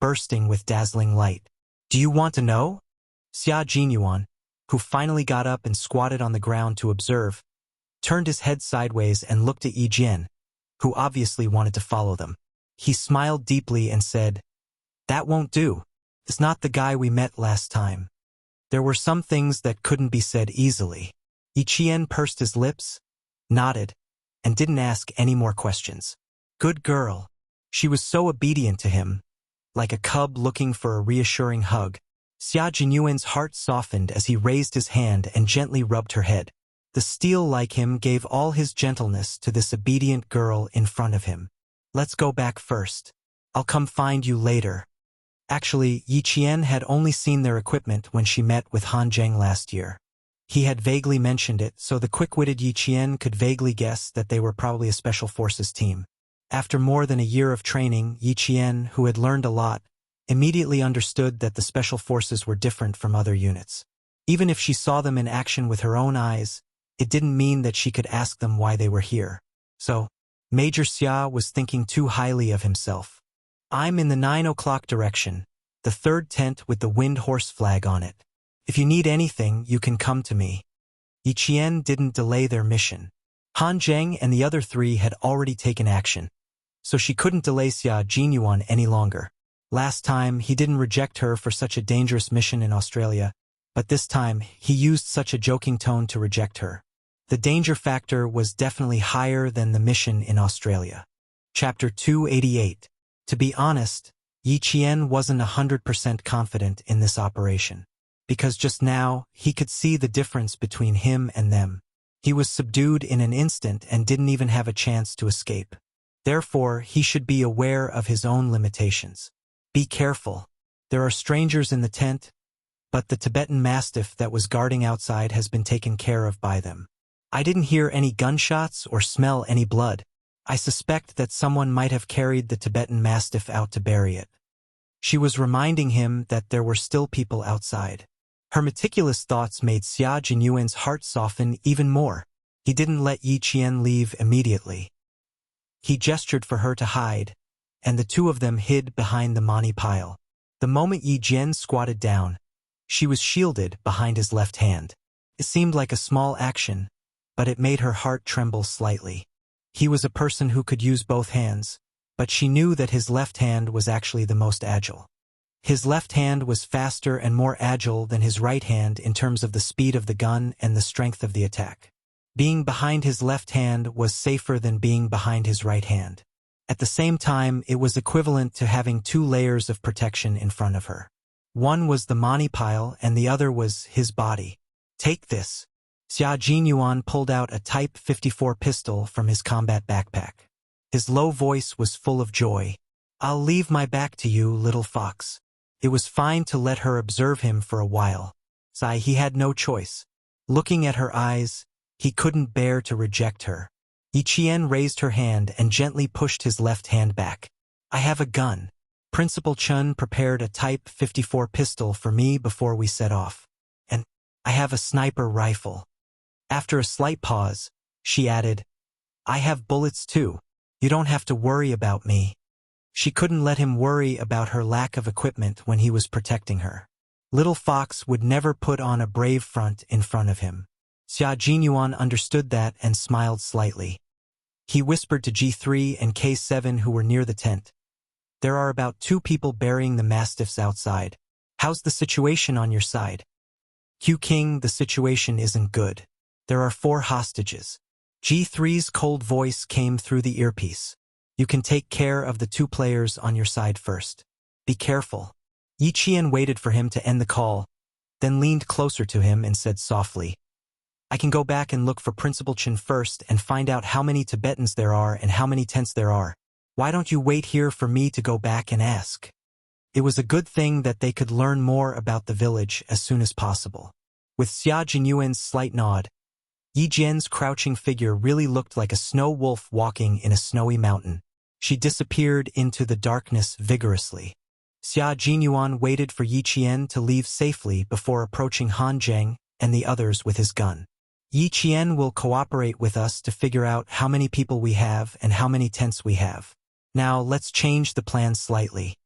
bursting with dazzling light. Do you want to know? Xia Jinyuan, who finally got up and squatted on the ground to observe, turned his head sideways and looked at Yi Jian, who obviously wanted to follow them. He smiled deeply and said, "That won't do. It's not the guy we met last time." There were some things that couldn't be said easily. Yi Qian pursed his lips, nodded, and didn't ask any more questions. Good girl. She was so obedient to him, like a cub looking for a reassuring hug. Xia Jinyuan's heart softened as he raised his hand and gently rubbed her head. The steel like him gave all his gentleness to this obedient girl in front of him. Let's go back first. I'll come find you later. Actually, Yi Qian had only seen their equipment when she met with Han Zheng last year. He had vaguely mentioned it, so the quick-witted Yi Qian could vaguely guess that they were probably a special forces team. After more than a year of training, Yi Qian, who had learned a lot, immediately understood that the special forces were different from other units. Even if she saw them in action with her own eyes, it didn't mean that she could ask them why they were here. So, Major Xia was thinking too highly of himself. I'm in the 9 o'clock direction, the third tent with the wind horse flag on it. If you need anything, you can come to me. Yi Qian didn't delay their mission. Han Zheng and the other three had already taken action, so she couldn't delay Xia Jinyuan any longer. Last time, he didn't reject her for such a dangerous mission in Australia, but this time, he used such a joking tone to reject her. The danger factor was definitely higher than the mission in Australia. Chapter 288. To be honest, Yi Qian wasn't 100% confident in this operation, because just now, he could see the difference between him and them. He was subdued in an instant and didn't even have a chance to escape. Therefore, he should be aware of his own limitations. Be careful. There are strangers in the tent, but the Tibetan Mastiff that was guarding outside has been taken care of by them. I didn't hear any gunshots or smell any blood. I suspect that someone might have carried the Tibetan Mastiff out to bury it. She was reminding him that there were still people outside. Her meticulous thoughts made Xia Jinyuan's heart soften even more. He didn't let Yi Qian leave immediately. He gestured for her to hide, and the two of them hid behind the money pile. The moment Yi Jian squatted down, she was shielded behind his left hand. It seemed like a small action, but it made her heart tremble slightly. He was a person who could use both hands, but she knew that his left hand was actually the most agile. His left hand was faster and more agile than his right hand in terms of the speed of the gun and the strength of the attack. Being behind his left hand was safer than being behind his right hand. At the same time, it was equivalent to having two layers of protection in front of her. One was the money pile and the other was his body. Take this. Xia Jinyuan pulled out a Type 54 pistol from his combat backpack. His low voice was full of joy. I'll leave my back to you, little fox. It was fine to let her observe him for a while. He had no choice. Looking at her eyes, he couldn't bear to reject her. Yi Qian raised her hand and gently pushed his left hand back. I have a gun. Principal Chun prepared a Type 54 pistol for me before we set off. And I have a sniper rifle. After a slight pause, she added, I have bullets too. You don't have to worry about me. She couldn't let him worry about her lack of equipment when he was protecting her. Little Fox would never put on a brave front in front of him. Xia Jinyuan understood that and smiled slightly. He whispered to G3 and K7 who were near the tent. There are about 2 people burying the mastiffs outside. How's the situation on your side? Q King, the situation isn't good. There are 4 hostages. G3's cold voice came through the earpiece. You can take care of the 2 players on your side first. Be careful. Yi Qian waited for him to end the call, then leaned closer to him and said softly, I can go back and look for Principal Chen first and find out how many Tibetans there are and how many tents there are. Why don't you wait here for me to go back and ask? It was a good thing that they could learn more about the village as soon as possible. With Xia Jinyuan's slight nod, Yi Jian's crouching figure really looked like a snow wolf walking in a snowy mountain. She disappeared into the darkness vigorously. Xia Jinyuan waited for Yi Qian to leave safely before approaching Han Zheng and the others with his gun. Yi Qian will cooperate with us to figure out how many people we have and how many tents we have. Now let's change the plan slightly.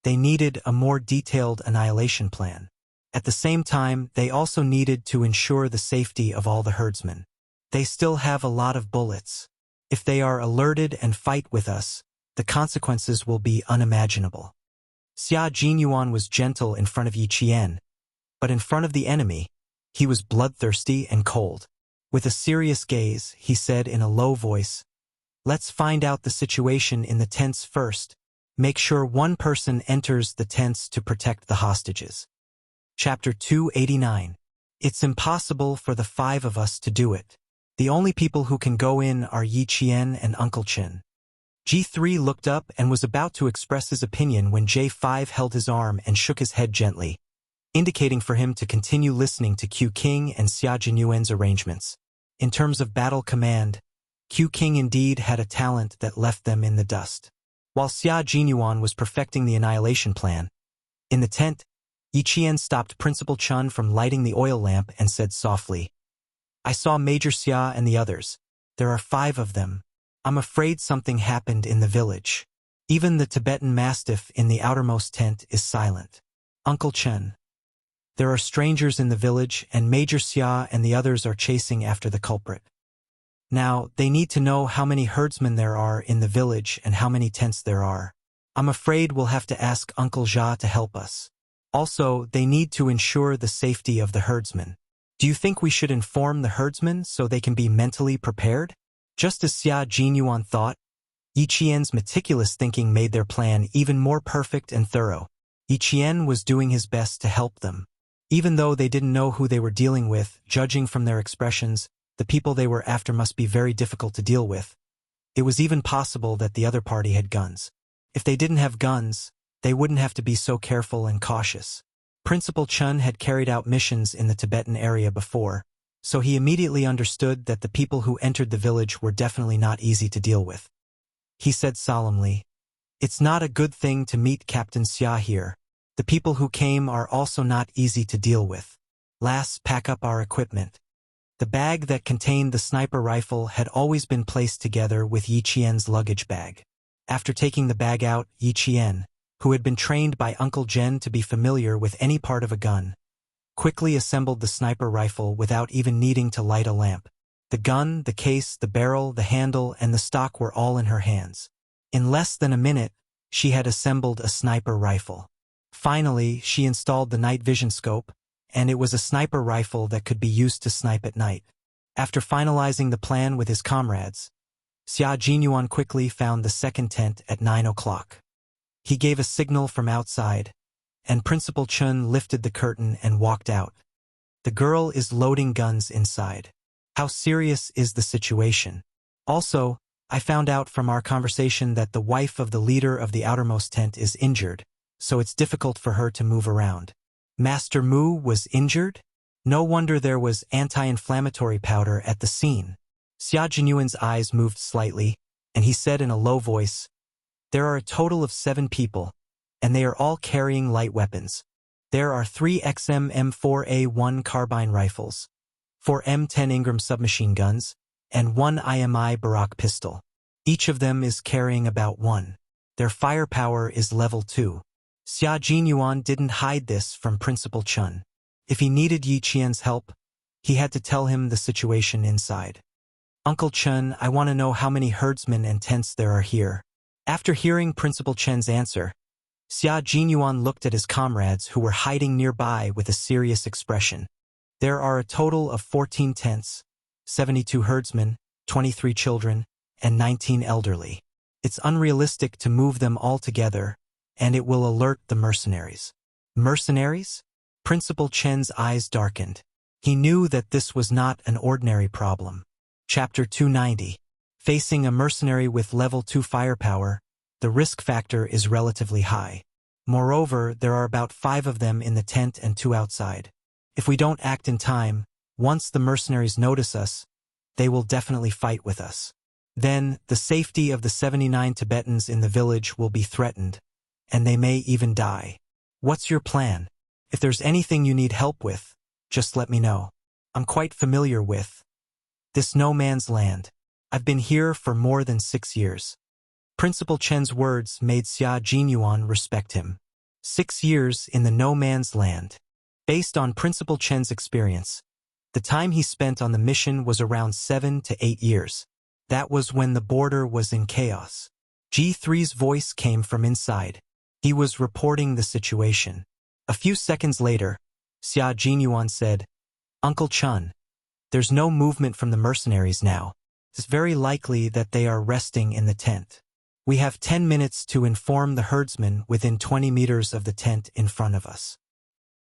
They needed a more detailed annihilation plan. At the same time, they also needed to ensure the safety of all the herdsmen. They still have a lot of bullets. If they are alerted and fight with us, the consequences will be unimaginable. Xia Jinyuan was gentle in front of Yi Qian, but in front of the enemy, he was bloodthirsty and cold. With a serious gaze, he said in a low voice, "Let's find out the situation in the tents first. Make sure one person enters the tents to protect the hostages." Chapter 289. It's impossible for the 5 of us to do it. The only people who can go in are Yi Qian and Uncle Chen. G3 looked up and was about to express his opinion when J5 held his arm and shook his head gently, indicating for him to continue listening to Q King and Xia Jinyuan's arrangements. In terms of battle command, Q King indeed had a talent that left them in the dust. While Xia Jinyuan was perfecting the annihilation plan, in the tent, Yi Qian stopped Principal Chun from lighting the oil lamp and said softly, "I saw Major Xia and the others. There are 5 of them. I'm afraid something happened in the village. Even the Tibetan Mastiff in the outermost tent is silent. Uncle Chen, there are strangers in the village and Major Xia and the others are chasing after the culprit. Now, they need to know how many herdsmen there are in the village and how many tents there are. I'm afraid we'll have to ask Uncle Jia to help us. Also, they need to ensure the safety of the herdsmen. Do you think we should inform the herdsmen so they can be mentally prepared?" Just as Xia Jinyuan thought, Yi Qian's meticulous thinking made their plan even more perfect and thorough. Yi Qian was doing his best to help them. Even though they didn't know who they were dealing with, judging from their expressions, the people they were after must be very difficult to deal with. It was even possible that the other party had guns. If they didn't have guns, they wouldn't have to be so careful and cautious. Principal Chun had carried out missions in the Tibetan area before, so he immediately understood that the people who entered the village were definitely not easy to deal with. He said solemnly, "It's not a good thing to meet Captain Xia here. The people who came are also not easy to deal with. Let's pack up our equipment." The bag that contained the sniper rifle had always been placed together with Yi Qian's luggage bag. After taking the bag out, Yi Qian, who had been trained by Uncle Jen to be familiar with any part of a gun, quickly assembled the sniper rifle without even needing to light a lamp. The gun, the case, the barrel, the handle, and the stock were all in her hands. In less than a minute, she had assembled a sniper rifle. Finally, she installed the night vision scope, and it was a sniper rifle that could be used to snipe at night. After finalizing the plan with his comrades, Xia Jinyuan quickly found the second tent at 9 o'clock. He gave a signal from outside, and Principal Chun lifted the curtain and walked out. "The girl is loading guns inside. How serious is the situation? Also, I found out from our conversation that the wife of the leader of the outermost tent is injured, so it's difficult for her to move around." Master Mu was injured? No wonder there was anti-inflammatory powder at the scene. Xia Jinyuan's eyes moved slightly, and he said in a low voice, "There are a total of 7 people, and they are all carrying light weapons. There are 3 XM M4A1 carbine rifles, 4 M10 Ingram submachine guns, and 1 IMI Barak pistol. Each of them is carrying about 1. Their firepower is level 2. Xia Jinyuan didn't hide this from Principal Chun. If he needed Yi Qian's help, he had to tell him the situation inside. "Uncle Chun, I want to know how many herdsmen and tents there are here." After hearing Principal Chen's answer, Xia Jinyuan looked at his comrades who were hiding nearby with a serious expression. "There are a total of 14 tents, 72 herdsmen, 23 children, and 19 elderly. It's unrealistic to move them all together, and it will alert the mercenaries." Mercenaries? Principal Chen's eyes darkened. He knew that this was not an ordinary problem. Chapter 290. Facing a mercenary with level 2 firepower, the risk factor is relatively high. Moreover, there are about 5 of them in the tent and 2 outside. If we don't act in time, once the mercenaries notice us, they will definitely fight with us. Then, the safety of the 79 Tibetans in the village will be threatened, and they may even die. What's your plan? If there's anything you need help with, just let me know. I'm quite familiar with this no man's land. I've been here for more than 6 years. Principal Chen's words made Xia Jinyuan respect him. 6 years in the no man's land. Based on Principal Chen's experience, the time he spent on the mission was around 7 to 8 years. That was when the border was in chaos. G3's voice came from inside. He was reporting the situation. A few seconds later, Xia Jinyuan said, "Uncle Chun, there's no movement from the mercenaries now. It's very likely that they are resting in the tent. We have 10 minutes to inform the herdsmen within 20 meters of the tent in front of us.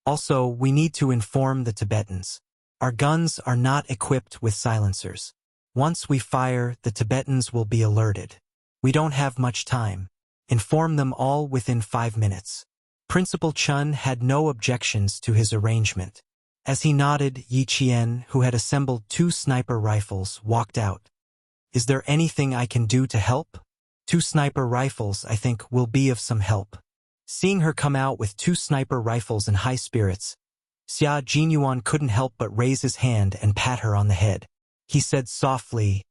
Also, we need to inform the Tibetans. Our guns are not equipped with silencers. Once we fire, the Tibetans will be alerted. We don't have much time. Inform them all within 5 minutes." Principal Chun had no objections to his arrangement. As he nodded, Yi Qian, who had assembled 2 sniper rifles, walked out. "Is there anything I can do to help?" 2 sniper rifles, I think, will be of some help." Seeing her come out with 2 sniper rifles in high spirits, Xia Jinyuan couldn't help but raise his hand and pat her on the head. He said softly,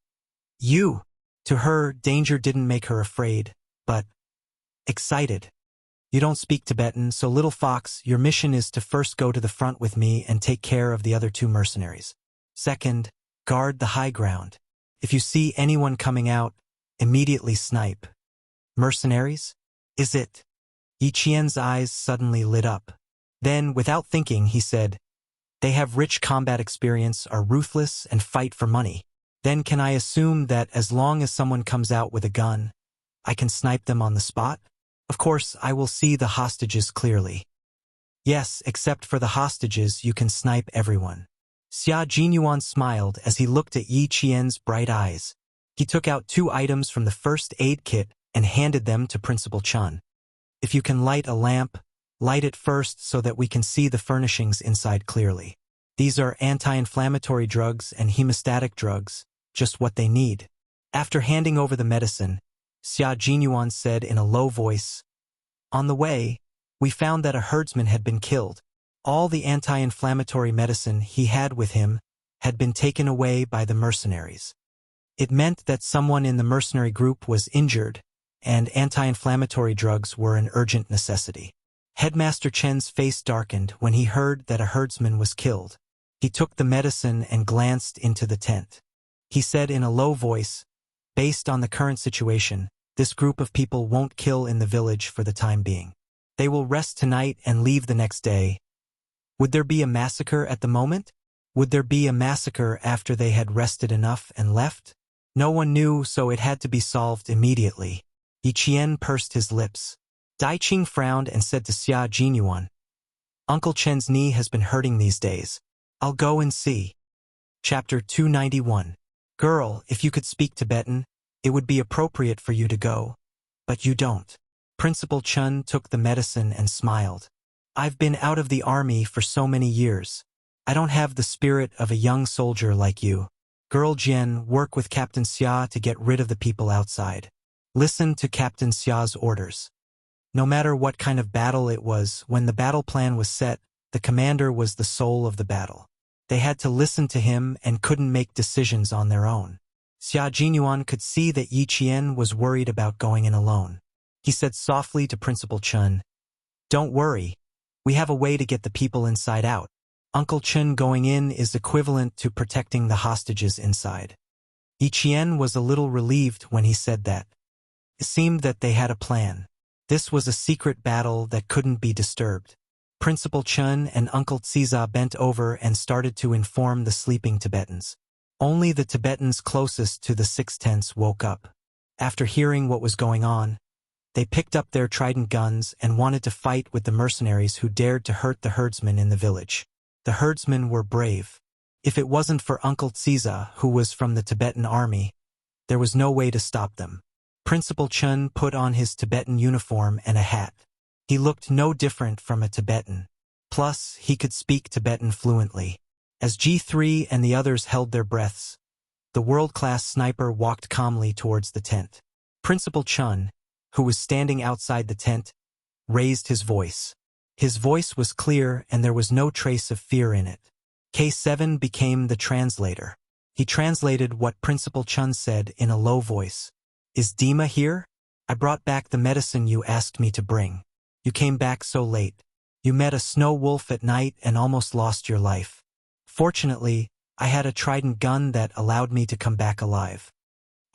"You." To her, danger didn't make her afraid, but excited. "You don't speak Tibetan, so little fox, your mission is to first go to the front with me and take care of the other 2 mercenaries. Second, guard the high ground. If you see anyone coming out, immediately snipe." "Mercenaries? Is it?" Yi Qian's eyes suddenly lit up. Then, without thinking, he said, "They have rich combat experience, are ruthless, and fight for money. Then can I assume that as long as someone comes out with a gun, I can snipe them on the spot? Of course, I will see the hostages clearly." "Yes, except for the hostages, you can snipe everyone." Xia Jinyuan smiled as he looked at Yi Qian's bright eyes. He took out 2 items from the first aid kit and handed them to Principal Chun. "If you can light a lamp, light it first so that we can see the furnishings inside clearly. These are anti-inflammatory drugs and hemostatic drugs, just what they need." After handing over the medicine, Xia Jinyuan said in a low voice, "On the way, we found that a herdsman had been killed. All the anti-inflammatory medicine he had with him had been taken away by the mercenaries. It meant that someone in the mercenary group was injured, and anti-inflammatory drugs were an urgent necessity." Headmaster Chen's face darkened when he heard that a herdsman was killed. He took the medicine and glanced into the tent. He said in a low voice, "Based on the current situation, this group of people won't kill in the village for the time being. They will rest tonight and leave the next day. Would there be a massacre at the moment? Would there be a massacre after they had rested enough and left? No one knew, so it had to be solved immediately." Yi Qian pursed his lips. Dai Qing frowned and said to Xia Jinyuan, "Uncle Chen's knee has been hurting these days. I'll go and see." Chapter 291. "Girl, if you could speak Tibetan, it would be appropriate for you to go. But you don't." Principal Chun took the medicine and smiled. "I've been out of the army for so many years. I don't have the spirit of a young soldier like you. Girl Jian, work with Captain Xia to get rid of the people outside. Listen to Captain Xia's orders." No matter what kind of battle it was, when the battle plan was set, the commander was the soul of the battle. They had to listen to him and couldn't make decisions on their own. Xia Jinyuan could see that Yi Qian was worried about going in alone. He said softly to Principal Chun, "Don't worry. We have a way to get the people inside out. Uncle Chun going in is equivalent to protecting the hostages inside." Yi Qian was a little relieved when he said that. It seemed that they had a plan. This was a secret battle that couldn't be disturbed. Principal Chun and Uncle Tsiza bent over and started to inform the sleeping Tibetans. Only the Tibetans closest to the 6 tents woke up. After hearing what was going on, they picked up their trident guns and wanted to fight with the mercenaries who dared to hurt the herdsmen in the village. The herdsmen were brave. If it wasn't for Uncle Tsiza, who was from the Tibetan army, there was no way to stop them. Principal Chun put on his Tibetan uniform and a hat. He looked no different from a Tibetan. Plus, he could speak Tibetan fluently. As G3 and the others held their breaths, the world-class sniper walked calmly towards the tent. Principal Chun, who was standing outside the tent, raised his voice. His voice was clear and there was no trace of fear in it. K7 became the translator. He translated what Principal Chun said in a low voice. "Is Dima here? I brought back the medicine you asked me to bring." You came back so late. You met a snow wolf at night and almost lost your life. Fortunately, I had a trident gun that allowed me to come back alive."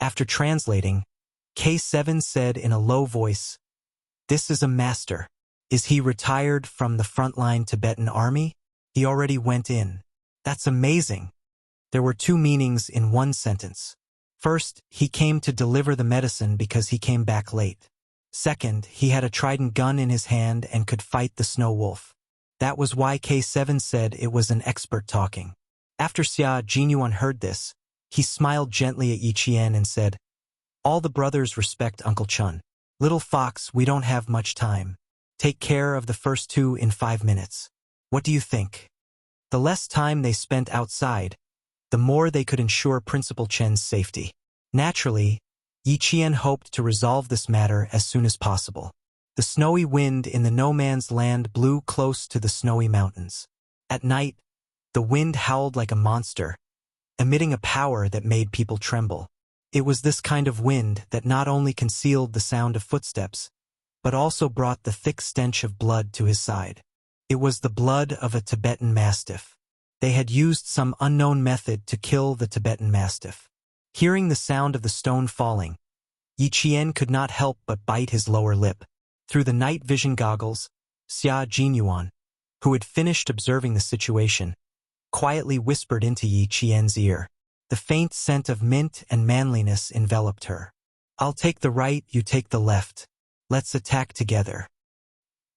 After translating, K7 said in a low voice, "This is a master. Is he retired from the frontline Tibetan army? He already went in. That's amazing." There were two meanings in one sentence. First, he came to deliver the medicine because he came back late. Second, he had a trident gun in his hand and could fight the snow wolf. That was why K7 said it was an expert talking. After Xia Jinyuan heard this, he smiled gently at Yi Qian and said, "All the brothers respect Uncle Chun. Little fox, we don't have much time. Take care of the first two in 5 minutes. What do you think?" The less time they spent outside, the more they could ensure Principal Chen's safety. Naturally, Yi Qian hoped to resolve this matter as soon as possible. The snowy wind in the no-man's land blew close to the snowy mountains. At night, the wind howled like a monster, emitting a power that made people tremble. It was this kind of wind that not only concealed the sound of footsteps, but also brought the thick stench of blood to his side. It was the blood of a Tibetan mastiff. They had used some unknown method to kill the Tibetan mastiff. Hearing the sound of the stone falling, Yi Qian could not help but bite his lower lip. Through the night vision goggles, Xia Jinyuan, who had finished observing the situation, quietly whispered into Yi Qian's ear. The faint scent of mint and manliness enveloped her. "I'll take the right, you take the left. Let's attack together."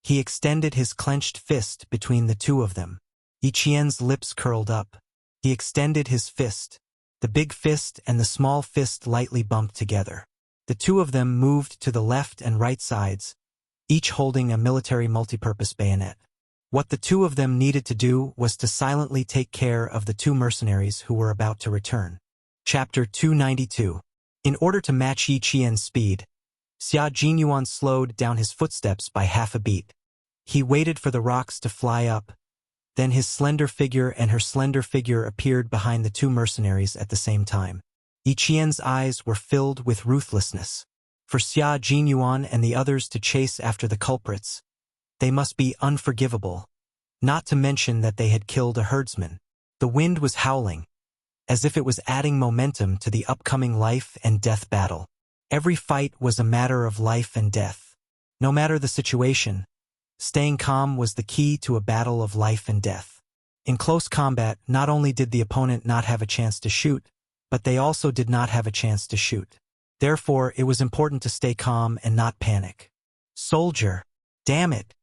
He extended his clenched fist between the two of them. Yi Qian's lips curled up. He extended his fist. The big fist and the small fist lightly bumped together. The two of them moved to the left and right sides, each holding a military multipurpose bayonet. What the two of them needed to do was to silently take care of the two mercenaries who were about to return. Chapter 292. In order to match Yi Qian's speed, Xia Jinyuan slowed down his footsteps by half a beat. He waited for the rocks to fly up, then his slender figure and her slender figure appeared behind the two mercenaries at the same time. Yi Qian's eyes were filled with ruthlessness. For Xia Jinyuan and the others to chase after the culprits, they must be unforgivable, not to mention that they had killed a herdsman. The wind was howling, as if it was adding momentum to the upcoming life and death battle. Every fight was a matter of life and death. No matter the situation, staying calm was the key to a battle of life and death. In close combat, not only did the opponent not have a chance to shoot, but they also did not have a chance to shoot. Therefore, it was important to stay calm and not panic. "Soldier! Damn it!"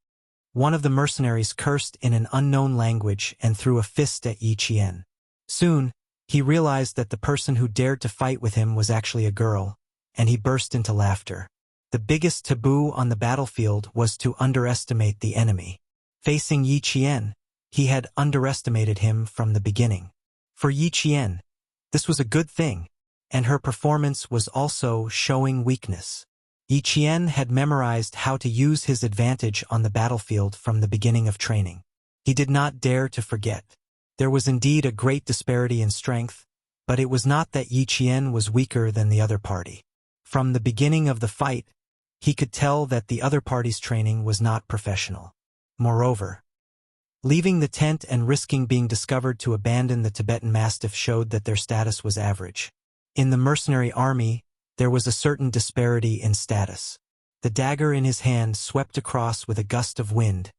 One of the mercenaries cursed in an unknown language and threw a fist at Yi Qian. Soon, he realized that the person who dared to fight with him was actually a girl, and he burst into laughter. The biggest taboo on the battlefield was to underestimate the enemy. Facing Yi Qian, he had underestimated him from the beginning. For Yi Qian, this was a good thing, and her performance was also showing weakness. Yi Qian had memorized how to use his advantage on the battlefield from the beginning of training. He did not dare to forget. There was indeed a great disparity in strength, but it was not that Yi Qian was weaker than the other party. From the beginning of the fight, he could tell that the other party's training was not professional. Moreover, leaving the tent and risking being discovered to abandon the Tibetan Mastiff showed that their status was average. In the mercenary army, there was a certain disparity in status. The dagger in his hand swept across with a gust of wind,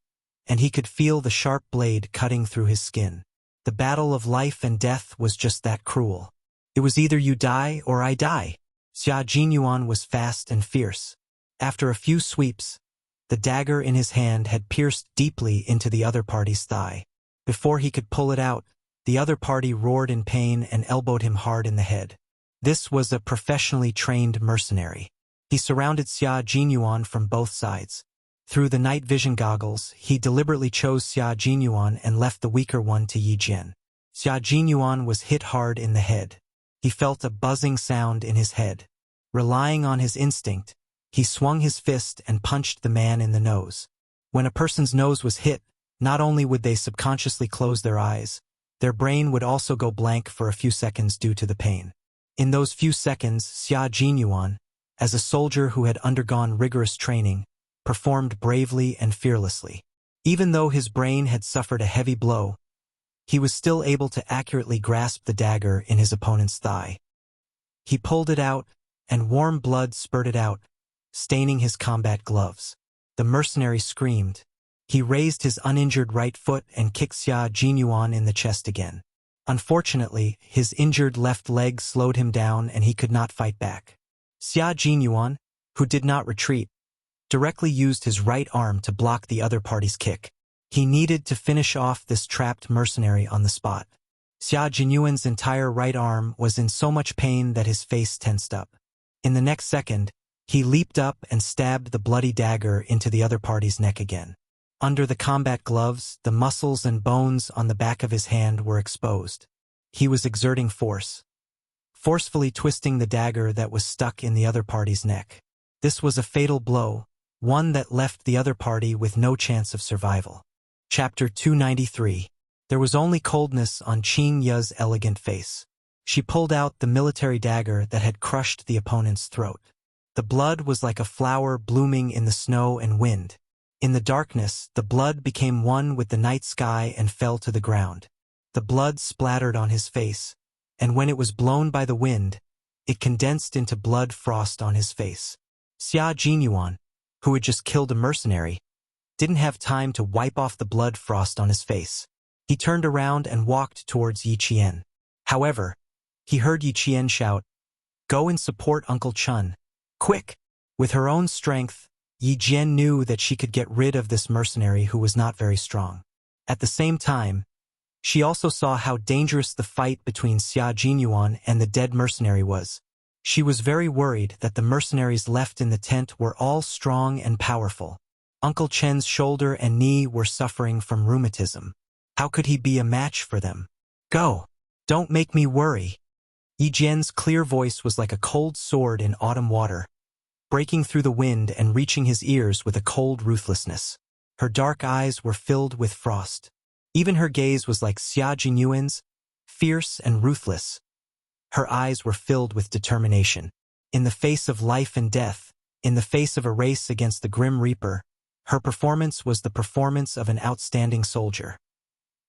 and he could feel the sharp blade cutting through his skin. The battle of life and death was just that cruel. It was either you die or I die. Xia Jinyuan was fast and fierce. After a few sweeps, the dagger in his hand had pierced deeply into the other party's thigh. Before he could pull it out, the other party roared in pain and elbowed him hard in the head. This was a professionally trained mercenary. He surrounded Xia Jinyuan from both sides. Through the night vision goggles, he deliberately chose Xia Jinyuan and left the weaker one to Yi Jian. Xia Jinyuan was hit hard in the head. He felt a buzzing sound in his head. Relying on his instinct, he swung his fist and punched the man in the nose. When a person's nose was hit, not only would they subconsciously close their eyes, their brain would also go blank for a few seconds due to the pain. In those few seconds, Xia Jinyuan, as a soldier who had undergone rigorous training, performed bravely and fearlessly. Even though his brain had suffered a heavy blow, he was still able to accurately grasp the dagger in his opponent's thigh. He pulled it out, and warm blood spurted out, staining his combat gloves. The mercenary screamed. He raised his uninjured right foot and kicked Xia Jinyuan in the chest again. Unfortunately, his injured left leg slowed him down and he could not fight back. Xia Jinyuan, who did not retreat, directly used his right arm to block the other party's kick. He needed to finish off this trapped mercenary on the spot. Xia Jinyuan's entire right arm was in so much pain that his face tensed up. In the next second, he leaped up and stabbed the bloody dagger into the other party's neck again. Under the combat gloves, the muscles and bones on the back of his hand were exposed. He was exerting force, forcefully twisting the dagger that was stuck in the other party's neck. This was a fatal blow, one that left the other party with no chance of survival. Chapter 293. There was only coldness on Qing Ye's elegant face. She pulled out the military dagger that had crushed the opponent's throat. The blood was like a flower blooming in the snow and wind. In the darkness, the blood became one with the night sky and fell to the ground. The blood splattered on his face, and when it was blown by the wind, it condensed into blood frost on his face. Xia Jinyuan, who had just killed a mercenary, didn't have time to wipe off the blood frost on his face. He turned around and walked towards Yi Qian. However, he heard Yi Qian shout, "Go and support Uncle Chun. Quick!" With her own strength, Yi Jian knew that she could get rid of this mercenary who was not very strong. At the same time, she also saw how dangerous the fight between Xia Jinyuan and the dead mercenary was. She was very worried that the mercenaries left in the tent were all strong and powerful. Uncle Chen's shoulder and knee were suffering from rheumatism. How could he be a match for them? "Go! Don't make me worry." Yi Jian's clear voice was like a cold sword in autumn water, breaking through the wind and reaching his ears with a cold ruthlessness. Her dark eyes were filled with frost. Even her gaze was like Xia Jinyuan's, fierce and ruthless. Her eyes were filled with determination. In the face of life and death, in the face of a race against the Grim Reaper, her performance was the performance of an outstanding soldier.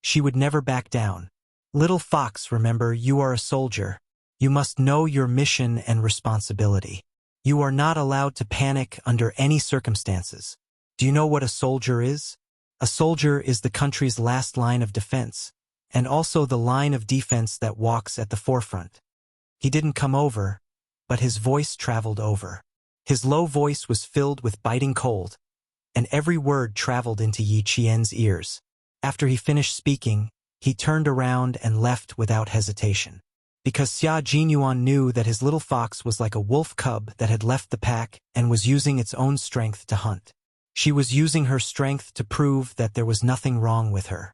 She would never back down. "Little fox, remember, you are a soldier. You must know your mission and responsibility. You are not allowed to panic under any circumstances. Do you know what a soldier is? A soldier is the country's last line of defense, and also the line of defense that walks at the forefront." He didn't come over, but his voice traveled over. His low voice was filled with biting cold, and every word traveled into Yi Qian's ears. After he finished speaking, he turned around and left without hesitation. Because Xia Jinyuan knew that his little fox was like a wolf cub that had left the pack and was using its own strength to hunt. She was using her strength to prove that there was nothing wrong with her.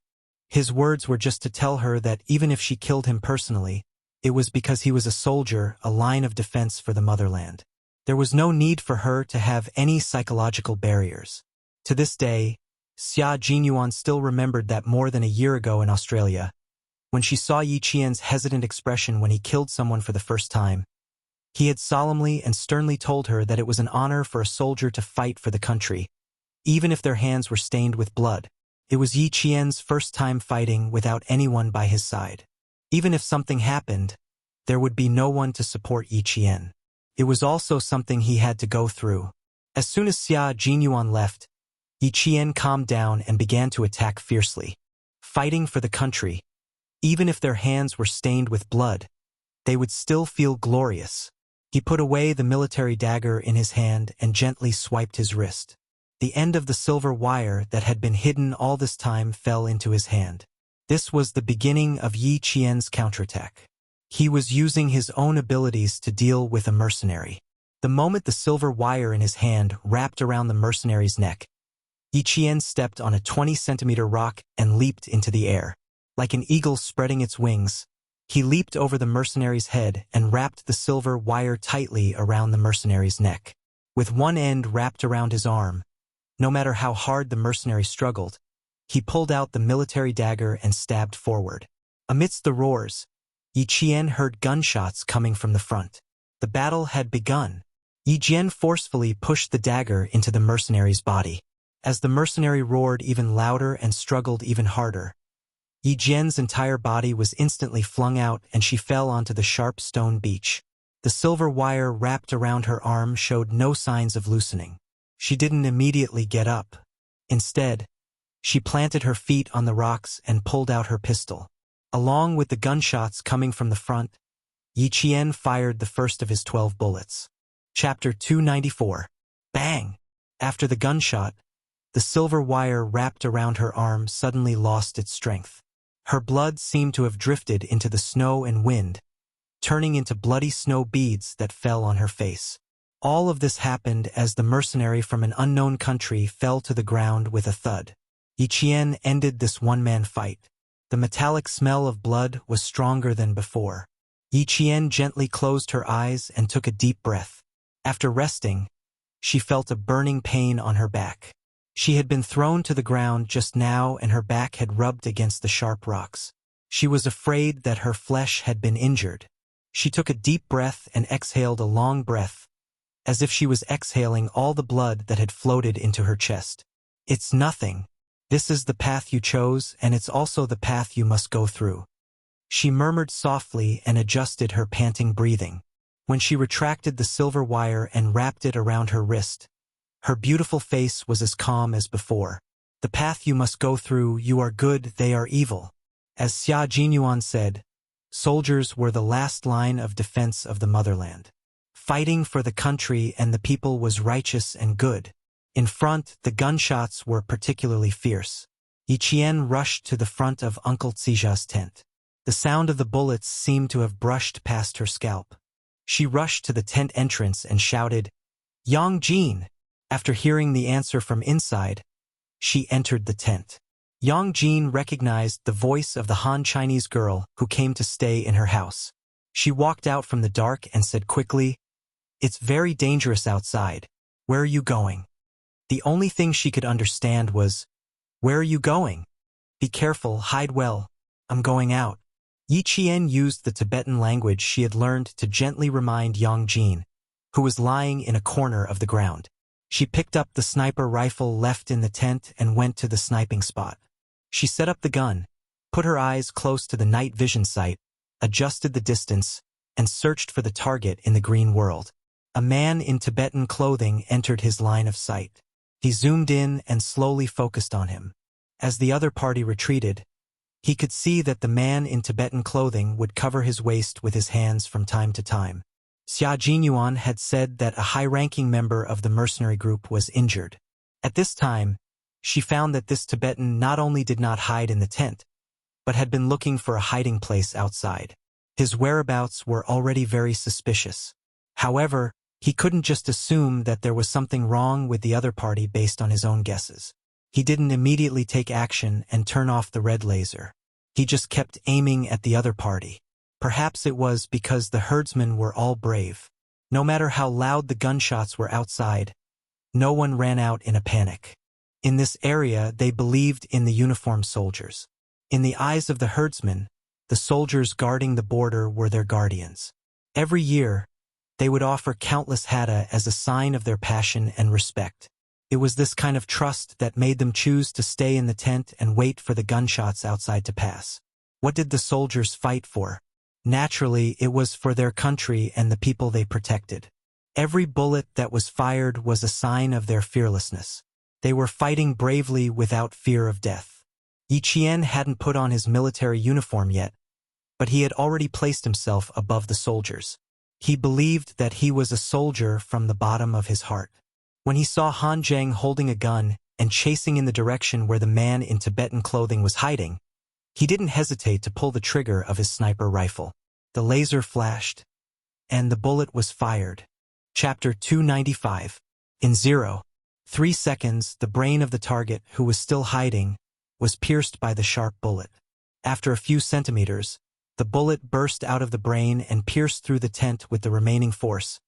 His words were just to tell her that even if she killed him personally, it was because he was a soldier, a line of defense for the motherland. There was no need for her to have any psychological barriers. To this day, Xia Jinyuan still remembered that more than a year ago in Australia, when she saw Yi Qian's hesitant expression when he killed someone for the first time, he had solemnly and sternly told her that it was an honor for a soldier to fight for the country, even if their hands were stained with blood. It was Yi Qian's first time fighting without anyone by his side. Even if something happened, there would be no one to support Yi Qian. It was also something he had to go through. As soon as Xia Jinyuan left, Yi Qian calmed down and began to attack fiercely. Fighting for the country, even if their hands were stained with blood, they would still feel glorious. He put away the military dagger in his hand and gently swiped his wrist. The end of the silver wire that had been hidden all this time fell into his hand. This was the beginning of Yi Qian's counterattack. He was using his own abilities to deal with a mercenary. The moment the silver wire in his hand wrapped around the mercenary's neck, Yi Qian stepped on a 20-centimeter rock and leaped into the air. Like an eagle spreading its wings, he leaped over the mercenary's head and wrapped the silver wire tightly around the mercenary's neck. With one end wrapped around his arm, no matter how hard the mercenary struggled, he pulled out the military dagger and stabbed forward. Amidst the roars, Yi Qian heard gunshots coming from the front. The battle had begun. Yi Jian forcefully pushed the dagger into the mercenary's body. As the mercenary roared even louder and struggled even harder, Yi Jian's entire body was instantly flung out and she fell onto the sharp stone beach. The silver wire wrapped around her arm showed no signs of loosening. She didn't immediately get up. Instead, she planted her feet on the rocks and pulled out her pistol. Along with the gunshots coming from the front, Yi Jian fired the first of his 12 bullets. Chapter 294. Bang! After the gunshot, the silver wire wrapped around her arm suddenly lost its strength. Her blood seemed to have drifted into the snow and wind, turning into bloody snow beads that fell on her face. All of this happened as the mercenary from an unknown country fell to the ground with a thud. Yi Jian ended this one-man fight. The metallic smell of blood was stronger than before. Yi Jian gently closed her eyes and took a deep breath. After resting, she felt a burning pain on her back. She had been thrown to the ground just now and her back had rubbed against the sharp rocks. She was afraid that her flesh had been injured. She took a deep breath and exhaled a long breath, as if she was exhaling all the blood that had floated into her chest. It's nothing. This is the path you chose, and it's also the path you must go through. She murmured softly and adjusted her panting breathing. When she retracted the silver wire and wrapped it around her wrist, her beautiful face was as calm as before. The path you must go through, you are good, they are evil. As Xia Jinyuan said, soldiers were the last line of defense of the motherland. Fighting for the country and the people was righteous and good. In front, the gunshots were particularly fierce. Yi Jian rushed to the front of Uncle Zija's tent. The sound of the bullets seemed to have brushed past her scalp. She rushed to the tent entrance and shouted, "Yang Jin!" After hearing the answer from inside, she entered the tent. Yang Jin recognized the voice of the Han Chinese girl who came to stay in her house. She walked out from the dark and said quickly, "It's very dangerous outside. Where are you going?" The only thing she could understand was, "Where are you going?" "Be careful, hide well. I'm going out." Yi Jian used the Tibetan language she had learned to gently remind Yang Jin, who was lying in a corner of the ground. She picked up the sniper rifle left in the tent and went to the sniping spot. She set up the gun, put her eyes close to the night vision sight, adjusted the distance, and searched for the target in the green world. A man in Tibetan clothing entered his line of sight. He zoomed in and slowly focused on him. As the other party retreated, he could see that the man in Tibetan clothing would cover his waist with his hands from time to time. Xia Jinyuan had said that a high-ranking member of the mercenary group was injured. At this time, she found that this Tibetan not only did not hide in the tent, but had been looking for a hiding place outside. His whereabouts were already very suspicious. However, he couldn't just assume that there was something wrong with the other party based on his own guesses. He didn't immediately take action and turn off the red laser. He just kept aiming at the other party. Perhaps it was because the herdsmen were all brave. No matter how loud the gunshots were outside, no one ran out in a panic. In this area, they believed in the uniformed soldiers. In the eyes of the herdsmen, the soldiers guarding the border were their guardians. Every year, they would offer countless hada as a sign of their passion and respect. It was this kind of trust that made them choose to stay in the tent and wait for the gunshots outside to pass. What did the soldiers fight for? Naturally, it was for their country and the people they protected. Every bullet that was fired was a sign of their fearlessness. They were fighting bravely without fear of death. Yi Jian hadn't put on his military uniform yet, but he had already placed himself above the soldiers. He believed that he was a soldier from the bottom of his heart. When he saw Han Zheng holding a gun and chasing in the direction where the man in Tibetan clothing was hiding, he didn't hesitate to pull the trigger of his sniper rifle. The laser flashed, and the bullet was fired. Chapter 295. In 0.3 seconds, the brain of the target, who was still hiding, was pierced by the sharp bullet. After a few centimeters, the bullet burst out of the brain and pierced through the tent with the remaining force,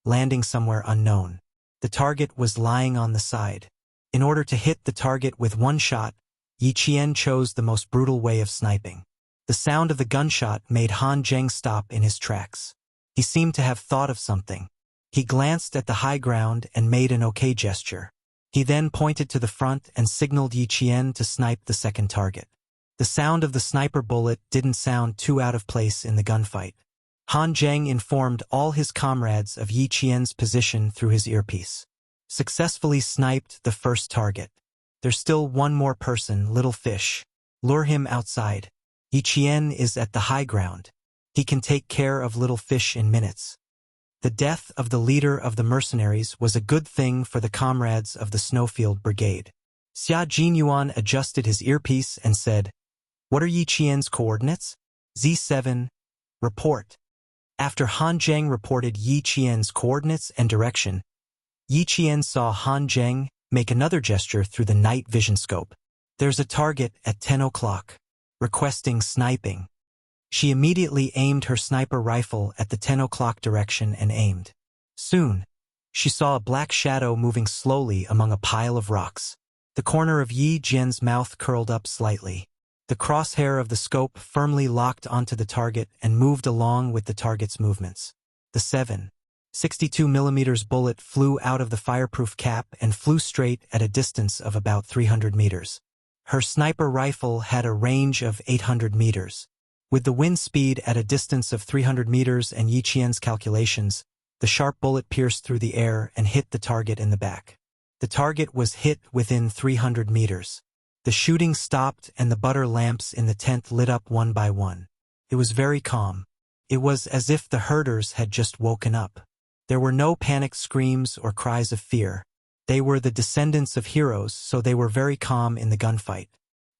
landing somewhere unknown. The target was lying on the side. In order to hit the target with one shot, Yi Jian chose the most brutal way of sniping. The sound of the gunshot made Han Zheng stop in his tracks. He seemed to have thought of something. He glanced at the high ground and made an okay gesture. He then pointed to the front and signaled Yi Qian to snipe the second target. The sound of the sniper bullet didn't sound too out of place in the gunfight. Han Zheng informed all his comrades of Yi Qian's position through his earpiece. Successfully sniped the first target. There's still one more person, little fish. Lure him outside. Yi Qian is at the high ground. He can take care of little fish in minutes. The death of the leader of the mercenaries was a good thing for the comrades of the Snowfield Brigade. Xia Jinyuan adjusted his earpiece and said, "What are Yi Qian's coordinates?" Z7. Report. After Han Zheng reported Yi Qian's coordinates and direction, Yi Qian saw Han Zheng make another gesture through the night vision scope. "There's a target at 10 o'clock. Requesting sniping." She immediately aimed her sniper rifle at the 10 o'clock direction and aimed. Soon, she saw a black shadow moving slowly among a pile of rocks. The corner of Yi Jian's mouth curled up slightly. The crosshair of the scope firmly locked onto the target and moved along with the target's movements. The 7.62mm bullet flew out of the fireproof cap and flew straight at a distance of about 300 meters. Her sniper rifle had a range of 800 meters. With the wind speed at a distance of 300 meters and Yi Qian's calculations, the sharp bullet pierced through the air and hit the target in the back. The target was hit within 300 meters. The shooting stopped and the butter lamps in the tent lit up one by one. It was very calm. It was as if the herders had just woken up. There were no panic screams or cries of fear. They were the descendants of heroes, so they were very calm in the gunfight.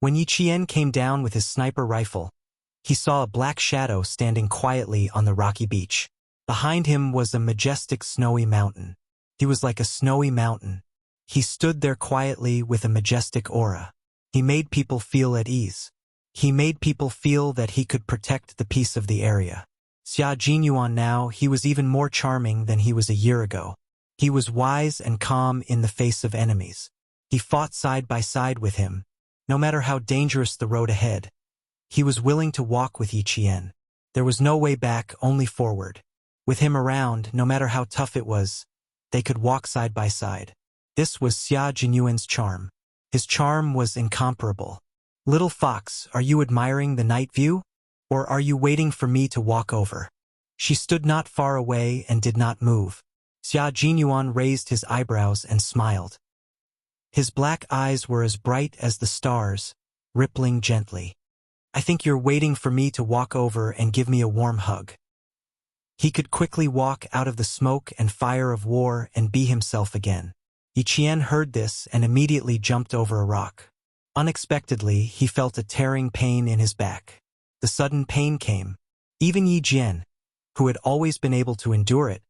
When Yi Qian came down with his sniper rifle, he saw a black shadow standing quietly on the rocky beach. Behind him was a majestic snowy mountain. He was like a snowy mountain. He stood there quietly with a majestic aura. He made people feel at ease. He made people feel that he could protect the peace of the area. Xia Jinyuan now, he was even more charming than he was a year ago. He was wise and calm in the face of enemies. He fought side by side with him. No matter how dangerous the road ahead, he was willing to walk with Yi Qian. There was no way back, only forward. With him around, no matter how tough it was, they could walk side by side. This was Xia Jinyuan's charm. His charm was incomparable. "Little fox, are you admiring the night view? Or are you waiting for me to walk over?" She stood not far away and did not move. Xia Jinyuan raised his eyebrows and smiled. His black eyes were as bright as the stars, rippling gently. "I think you're waiting for me to walk over and give me a warm hug." He could quickly walk out of the smoke and fire of war and be himself again. Yi Qian heard this and immediately jumped over a rock. Unexpectedly, he felt a tearing pain in his back. The sudden pain came. Even Yi Jian, who had always been able to endure it,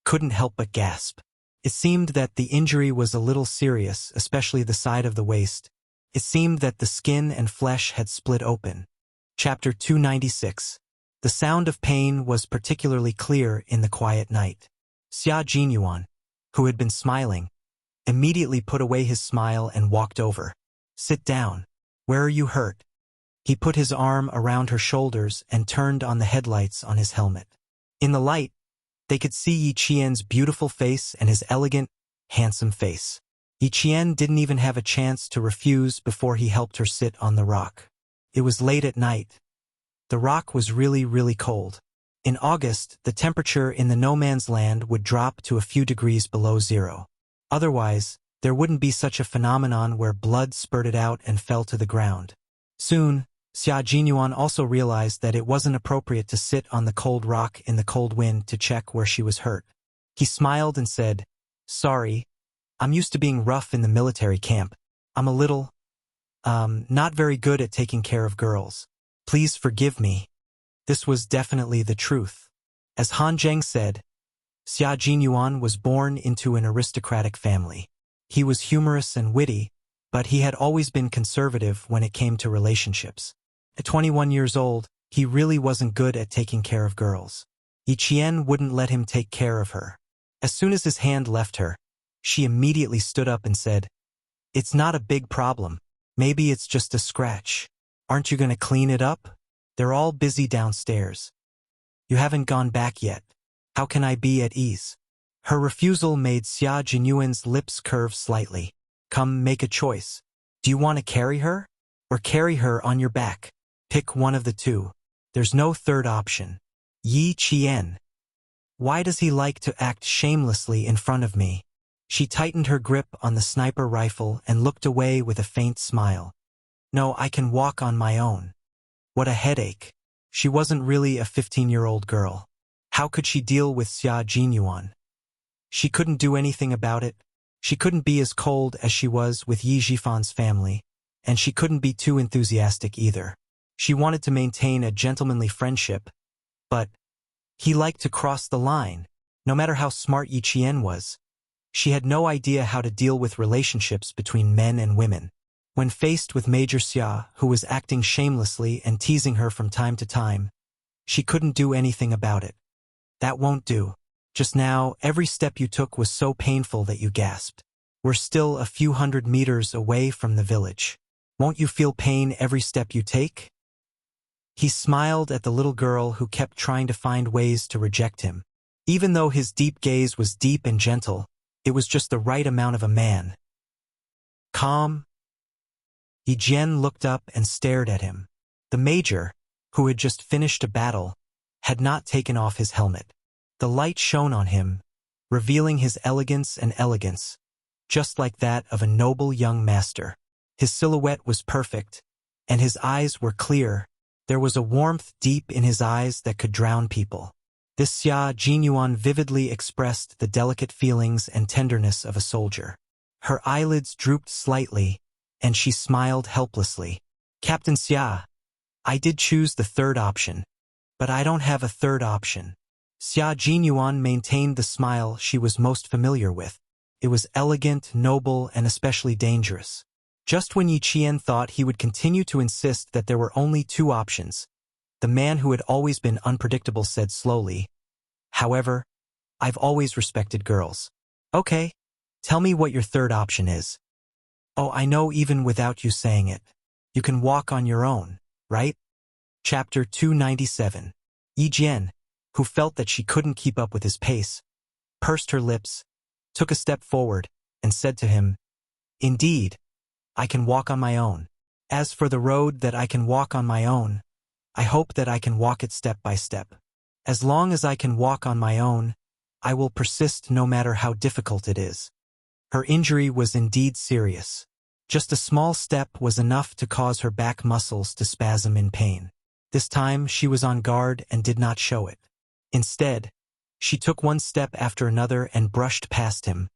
couldn't help but gasp. It seemed that the injury was a little serious, especially the side of the waist. It seemed that the skin and flesh had split open. Chapter 296. The sound of pain was particularly clear in the quiet night. Xia Jinyuan, who had been smiling, immediately put away his smile and walked over. "Sit down. Where are you hurt?" He put his arm around her shoulders and turned on the headlights on his helmet. In the light, they could see Yi Qian's beautiful face and his elegant, handsome face. Yi Qian didn't even have a chance to refuse before he helped her sit on the rock. It was late at night. The rock was really, really cold. In August, the temperature in the no man's land would drop to a few degrees below zero. Otherwise, there wouldn't be such a phenomenon where blood spurted out and fell to the ground. Soon, Xia Jinyuan also realized that it wasn't appropriate to sit on the cold rock in the cold wind to check where she was hurt. He smiled and said, "Sorry, I'm used to being rough in the military camp. I'm a little, not very good at taking care of girls. Please forgive me." This was definitely the truth. As Han Zheng said, Xia Jinyuan was born into an aristocratic family. He was humorous and witty, but he had always been conservative when it came to relationships. At 21 years old, he really wasn't good at taking care of girls. Yi Qian wouldn't let him take care of her. As soon as his hand left her, she immediately stood up and said, "It's not a big problem. Maybe it's just a scratch. Aren't you going to clean it up? They're all busy downstairs. You haven't gone back yet. How can I be at ease?" Her refusal made Xia Jinyuan's lips curve slightly. Come, make a choice. Do you want to carry her? Or carry her on your back? Pick one of the two. There's no third option. Yi Qian. Why does he like to act shamelessly in front of me? She tightened her grip on the sniper rifle and looked away with a faint smile. No, I can walk on my own. What a headache. She wasn't really a 15-year-old girl. How could she deal with Xia Jinyuan? She couldn't do anything about it. She couldn't be as cold as she was with Yi Jifan's family, and she couldn't be too enthusiastic either. She wanted to maintain a gentlemanly friendship, but he liked to cross the line, no matter how smart Yi Qian was. She had no idea how to deal with relationships between men and women. When faced with Major Xia, who was acting shamelessly and teasing her from time to time, she couldn't do anything about it. That won't do. Just now, every step you took was so painful that you gasped. We're still a few hundred meters away from the village. Won't you feel pain every step you take? He smiled at the little girl who kept trying to find ways to reject him. Even though his deep gaze was deep and gentle, it was just the right amount of a man. Calm. Yi Jian looked up and stared at him. The major, who had just finished a battle, had not taken off his helmet. The light shone on him, revealing his elegance, just like that of a noble young master. His silhouette was perfect, and his eyes were clear. There was a warmth deep in his eyes that could drown people. This Xia Jinyuan vividly expressed the delicate feelings and tenderness of a soldier. Her eyelids drooped slightly, and she smiled helplessly. Captain Xia, I did choose the third option, but I don't have a third option. Xia Jinyuan maintained the smile she was most familiar with. It was elegant, noble, and especially dangerous. Just when Yi Qian thought he would continue to insist that there were only two options, the man who had always been unpredictable said slowly, "However, I've always respected girls. Okay, tell me what your third option is." "Oh, I know even without you saying it. You can walk on your own, right?" Chapter 297. Yi Jian, who felt that she couldn't keep up with his pace, pursed her lips, took a step forward, and said to him, "Indeed, I can walk on my own. As for the road that I can walk on my own, I hope that I can walk it step by step. As long as I can walk on my own, I will persist no matter how difficult it is." Her injury was indeed serious. Just a small step was enough to cause her back muscles to spasm in pain. This time she was on guard and did not show it. Instead, she took one step after another and brushed past him,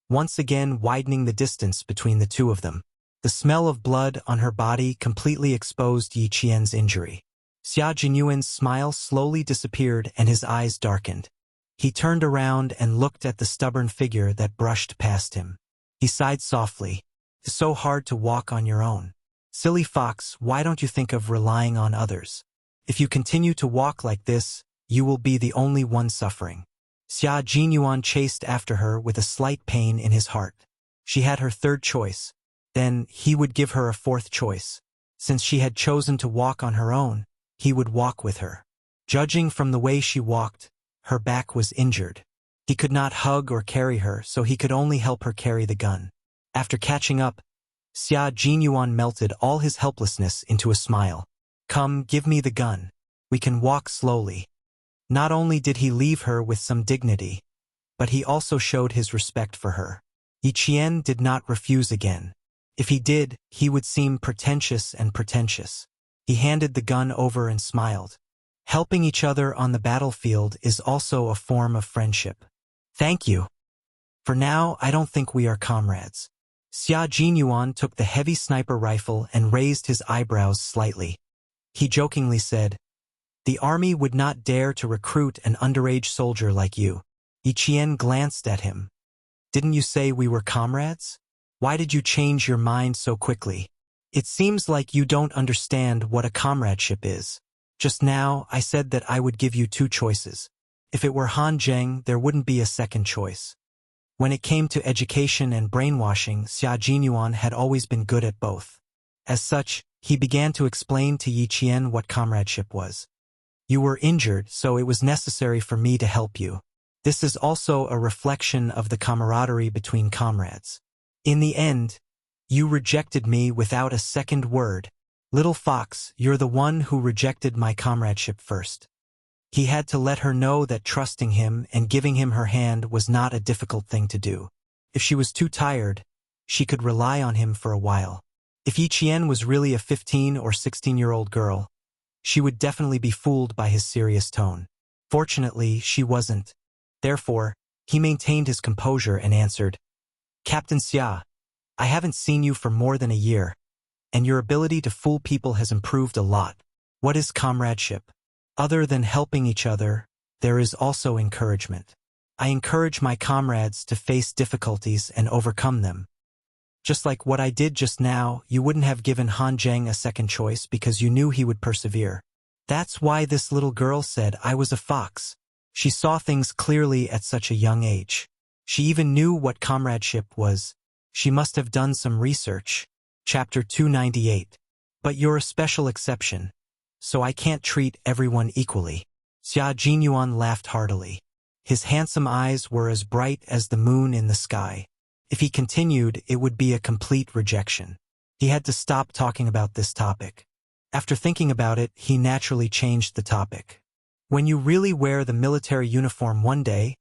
once again widening the distance between the two of them. The smell of blood on her body completely exposed Yi Qian's injury. Xia Jinyuan's smile slowly disappeared and his eyes darkened. He turned around and looked at the stubborn figure that brushed past him. He sighed softly. "It's so hard to walk on your own. Silly fox, why don't you think of relying on others? If you continue to walk like this, you will be the only one suffering." Xia Jinyuan chased after her with a slight pain in his heart. She had her third choice. Then he would give her a fourth choice. Since she had chosen to walk on her own, he would walk with her. Judging from the way she walked, her back was injured. He could not hug or carry her, so he could only help her carry the gun. After catching up, Xia Jinyuan melted all his helplessness into a smile. "Come, give me the gun. We can walk slowly." Not only did he leave her with some dignity, but he also showed his respect for her. Yi Qian did not refuse again. If he did, he would seem pretentious. He handed the gun over and smiled. Helping each other on the battlefield is also a form of friendship. "Thank you. For now, I don't think we are comrades." Xia Jinyuan took the heavy sniper rifle and raised his eyebrows slightly. He jokingly said, "The army would not dare to recruit an underage soldier like you." Yi Qian glanced at him. "Didn't you say we were comrades? Why did you change your mind so quickly? It seems like you don't understand what a comradeship is. Just now, I said that I would give you two choices. If it were Han Zheng, there wouldn't be a second choice." When it came to education and brainwashing, Xia Jinyuan had always been good at both. As such, he began to explain to Yi Qian what comradeship was. "You were injured, so it was necessary for me to help you. This is also a reflection of the camaraderie between comrades. In the end, you rejected me without a second word. Little fox, you're the one who rejected my comradeship first. He had to let her know that trusting him and giving him her hand was not a difficult thing to do. If she was too tired, she could rely on him for a while. If Yi Qian was really a 15 or 16-year-old girl, she would definitely be fooled by his serious tone. Fortunately, she wasn't. Therefore, he maintained his composure and answered, Captain Xia, I haven't seen you for more than a year, and your ability to fool people has improved a lot. What is comradeship? Other than helping each other, there is also encouragement. I encourage my comrades to face difficulties and overcome them. Just like what I did just now, you wouldn't have given Han Zheng a second choice because you knew he would persevere. That's why this little girl said I was a fox. She saw things clearly at such a young age. She even knew what comradeship was. She must have done some research. Chapter 298. But you're a special exception, so I can't treat everyone equally. Xia Jinyuan laughed heartily. His handsome eyes were as bright as the moon in the sky. If he continued, it would be a complete rejection. He had to stop talking about this topic. After thinking about it, he naturally changed the topic. When you really wear the military uniform one day,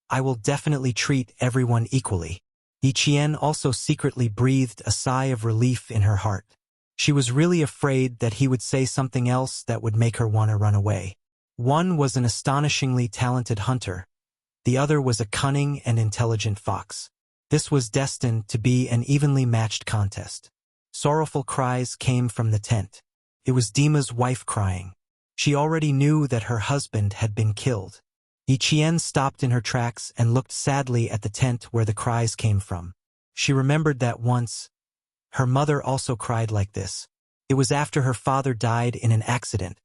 I will definitely treat everyone equally. Yi Qian also secretly breathed a sigh of relief in her heart. She was really afraid that he would say something else that would make her want to run away. One was an astonishingly talented hunter. The other was a cunning and intelligent fox. This was destined to be an evenly matched contest. Sorrowful cries came from the tent. It was Dima's wife crying. She already knew that her husband had been killed. Yi Qian stopped in her tracks and looked sadly at the tent where the cries came from. She remembered that once, her mother also cried like this. It was after her father died in an accident.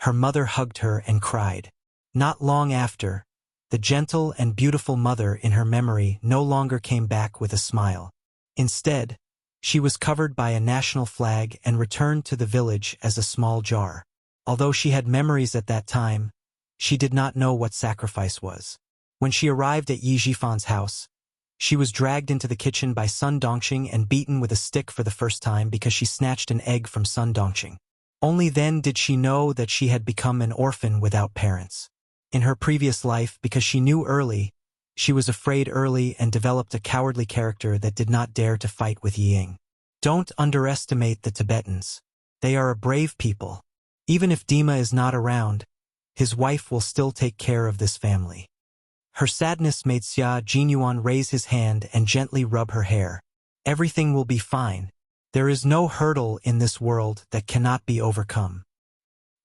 Her mother hugged her and cried. Not long after, the gentle and beautiful mother in her memory no longer came back with a smile. Instead, she was covered by a national flag and returned to the village as a small jar. Although she had memories at that time, she did not know what sacrifice was. When she arrived at Yi Jifan's house, she was dragged into the kitchen by Sun Dongxing and beaten with a stick for the first time because she snatched an egg from Sun Dongxing. Only then did she know that she had become an orphan without parents. In her previous life, because she knew early, she was afraid early and developed a cowardly character that did not dare to fight with Ying. Don't underestimate the Tibetans. They are a brave people. Even if Dima is not around, his wife will still take care of this family. Her sadness made Xia Jinyuan raise his hand and gently rub her hair. Everything will be fine. There is no hurdle in this world that cannot be overcome.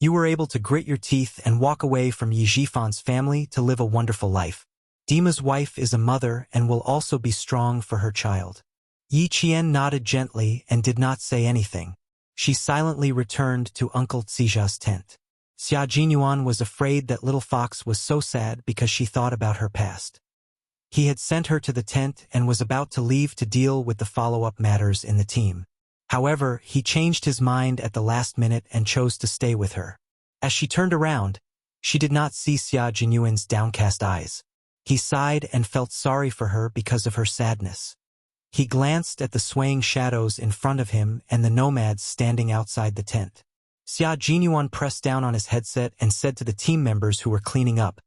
You were able to grit your teeth and walk away from Yi Jifan's family to live a wonderful life. Dima's wife is a mother and will also be strong for her child. Yi Qian nodded gently and did not say anything. She silently returned to Uncle Xija's tent. Xia Jinyuan was afraid that little fox was so sad because she thought about her past. He had sent her to the tent and was about to leave to deal with the follow-up matters in the team. However, he changed his mind at the last minute and chose to stay with her. As she turned around, she did not see Xia Jinyuan's downcast eyes. He sighed and felt sorry for her because of her sadness. He glanced at the swaying shadows in front of him and the nomads standing outside the tent. Xia Jinyuan pressed down on his headset and said to the team members who were cleaning up,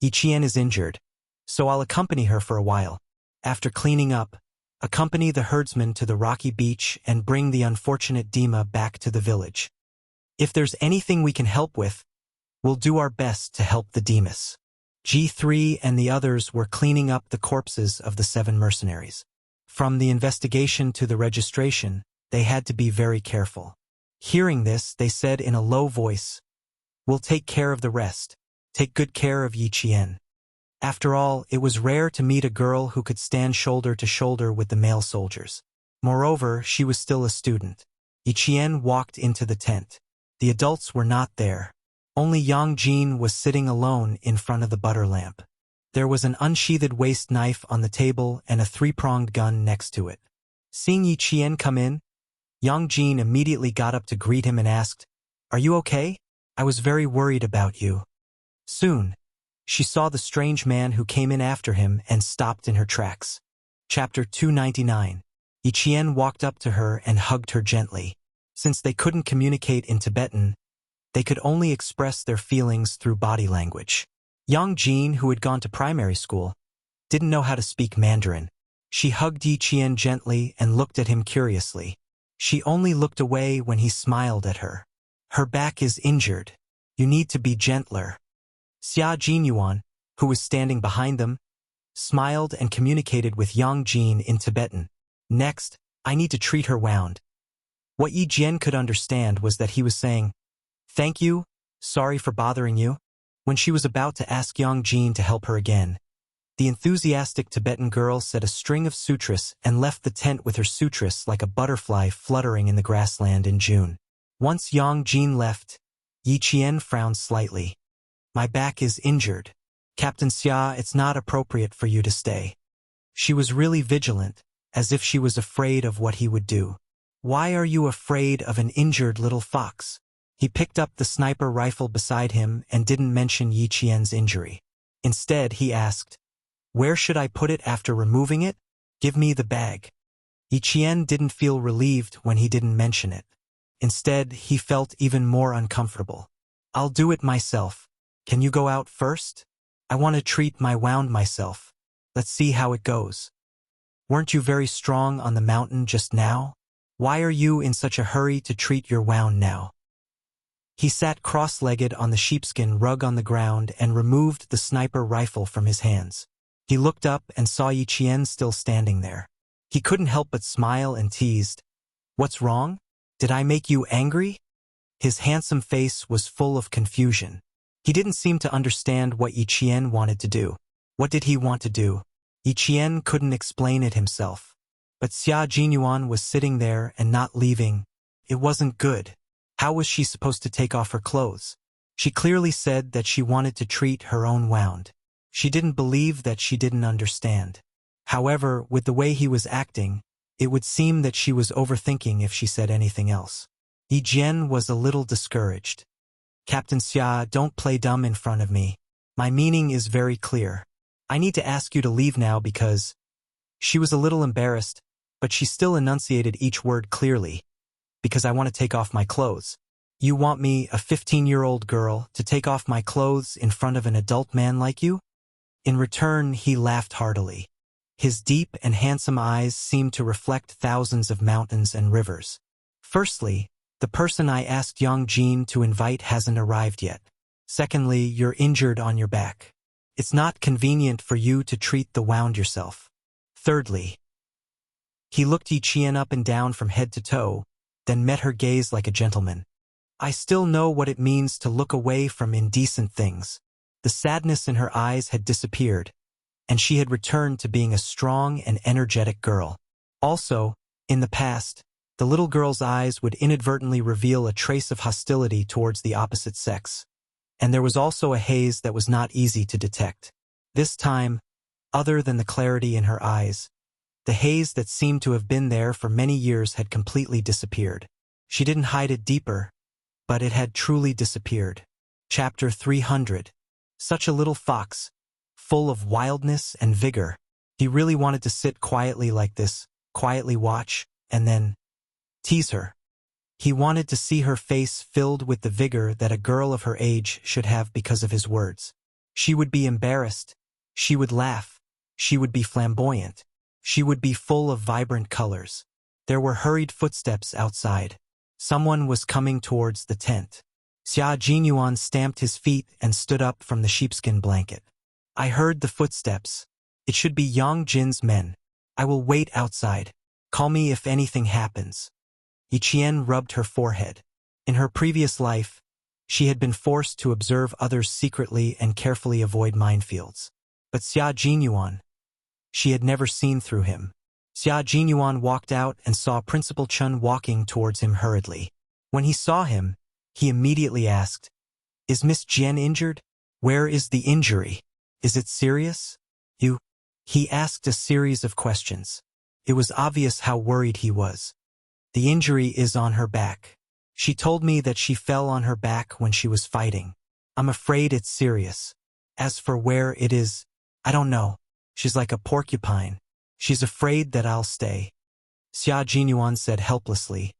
Yi Qian is injured, so I'll accompany her for a while. After cleaning up, accompany the herdsman to the rocky beach and bring the unfortunate Dima back to the village. If there's anything we can help with, we'll do our best to help the Dimas. G3 and the others were cleaning up the corpses of the 7 mercenaries. From the investigation to the registration, they had to be very careful. Hearing this, they said in a low voice, We'll take care of the rest. Take good care of Yi Qian. After all, it was rare to meet a girl who could stand shoulder to shoulder with the male soldiers. Moreover, she was still a student. Yi Qian walked into the tent. The adults were not there. Only Yang Jin was sitting alone in front of the butter lamp. There was an unsheathed waste knife on the table and a 3-pronged gun next to it. Seeing Yi Qian come in, Yang Jin immediately got up to greet him and asked, Are you okay? I was very worried about you. Soon, She saw the strange man who came in after him and stopped in her tracks. Chapter 299. Yi Qian walked up to her and hugged her gently. Since they couldn't communicate in Tibetan, they could only express their feelings through body language. Young Jean, who had gone to primary school, didn't know how to speak Mandarin. She hugged Yi Qian gently and looked at him curiously. She only looked away when he smiled at her. Her back is injured. You need to be gentler. Xia Jinyuan, who was standing behind them, smiled and communicated with Yang Jin in Tibetan. Next, I need to treat her wound. What Yi Jian could understand was that he was saying, "Thank you, sorry for bothering you." When she was about to ask Yang Jin to help her again, the enthusiastic Tibetan girl said a string of sutras and left the tent with her sutras like a butterfly fluttering in the grassland in June. Once Yang Jin left, Yi Qian frowned slightly. My back is injured. Captain Xia, it's not appropriate for you to stay. She was really vigilant, as if she was afraid of what he would do. Why are you afraid of an injured little fox? He picked up the sniper rifle beside him and didn't mention Yi Qian's injury. Instead, he asked, where should I put it after removing it? Give me the bag. Yi Qian didn't feel relieved when he didn't mention it. Instead, he felt even more uncomfortable. I'll do it myself. Can you go out first? I want to treat my wound myself. Let's see how it goes. Weren't you very strong on the mountain just now? Why are you in such a hurry to treat your wound now? He sat cross-legged on the sheepskin rug on the ground and removed the sniper rifle from his hands. He looked up and saw Yi Qian still standing there. He couldn't help but smile and teased. What's wrong? Did I make you angry? His handsome face was full of confusion. He didn't seem to understand what Yi Qian wanted to do. What did he want to do? Yi Qian couldn't explain it himself. But Xia Jinyuan was sitting there and not leaving. It wasn't good. How was she supposed to take off her clothes? She clearly said that she wanted to treat her own wound. She didn't believe that she didn't understand. However, with the way he was acting, it would seem that she was overthinking if she said anything else. Yi Jian was a little discouraged. Captain Xia, don't play dumb in front of me. My meaning is very clear. I need to ask you to leave now because... She was a little embarrassed, but she still enunciated each word clearly. Because I want to take off my clothes. You want me, a 15-year-old girl, to take off my clothes in front of an adult man like you? In return, he laughed heartily. His deep and handsome eyes seemed to reflect thousands of mountains and rivers. Firstly, the person I asked Yang Jin to invite hasn't arrived yet. Secondly, you're injured on your back. It's not convenient for you to treat the wound yourself. Thirdly, he looked Yi Qian up and down from head to toe, then met her gaze like a gentleman. I still know what it means to look away from indecent things. The sadness in her eyes had disappeared, and she had returned to being a strong and energetic girl. Also, in the past, the little girl's eyes would inadvertently reveal a trace of hostility towards the opposite sex. And there was also a haze that was not easy to detect. This time, other than the clarity in her eyes, the haze that seemed to have been there for many years had completely disappeared. She didn't hide it deeper, but it had truly disappeared. Chapter 300. Such a little fox, full of wildness and vigor. He really wanted to sit quietly like this, quietly watch, and then tease her. He wanted to see her face filled with the vigor that a girl of her age should have because of his words. She would be embarrassed. She would laugh. She would be flamboyant. She would be full of vibrant colors. There were hurried footsteps outside. Someone was coming towards the tent. Xia Jinyuan stamped his feet and stood up from the sheepskin blanket. I heard the footsteps. It should be Yang Jin's men. I will wait outside. Call me if anything happens. Yi Qian rubbed her forehead. In her previous life, she had been forced to observe others secretly and carefully avoid minefields. But Xia Jinyuan, she had never seen through him. Xia Jinyuan walked out and saw Principal Chun walking towards him hurriedly. When he saw him, he immediately asked, Is Miss Jian injured? Where is the injury? Is it serious? He asked a series of questions. It was obvious how worried he was. The injury is on her back. She told me that she fell on her back when she was fighting. I'm afraid it's serious. As for where it is, I don't know. She's like a porcupine. She's afraid that I'll stay. Xia Jinyuan said helplessly.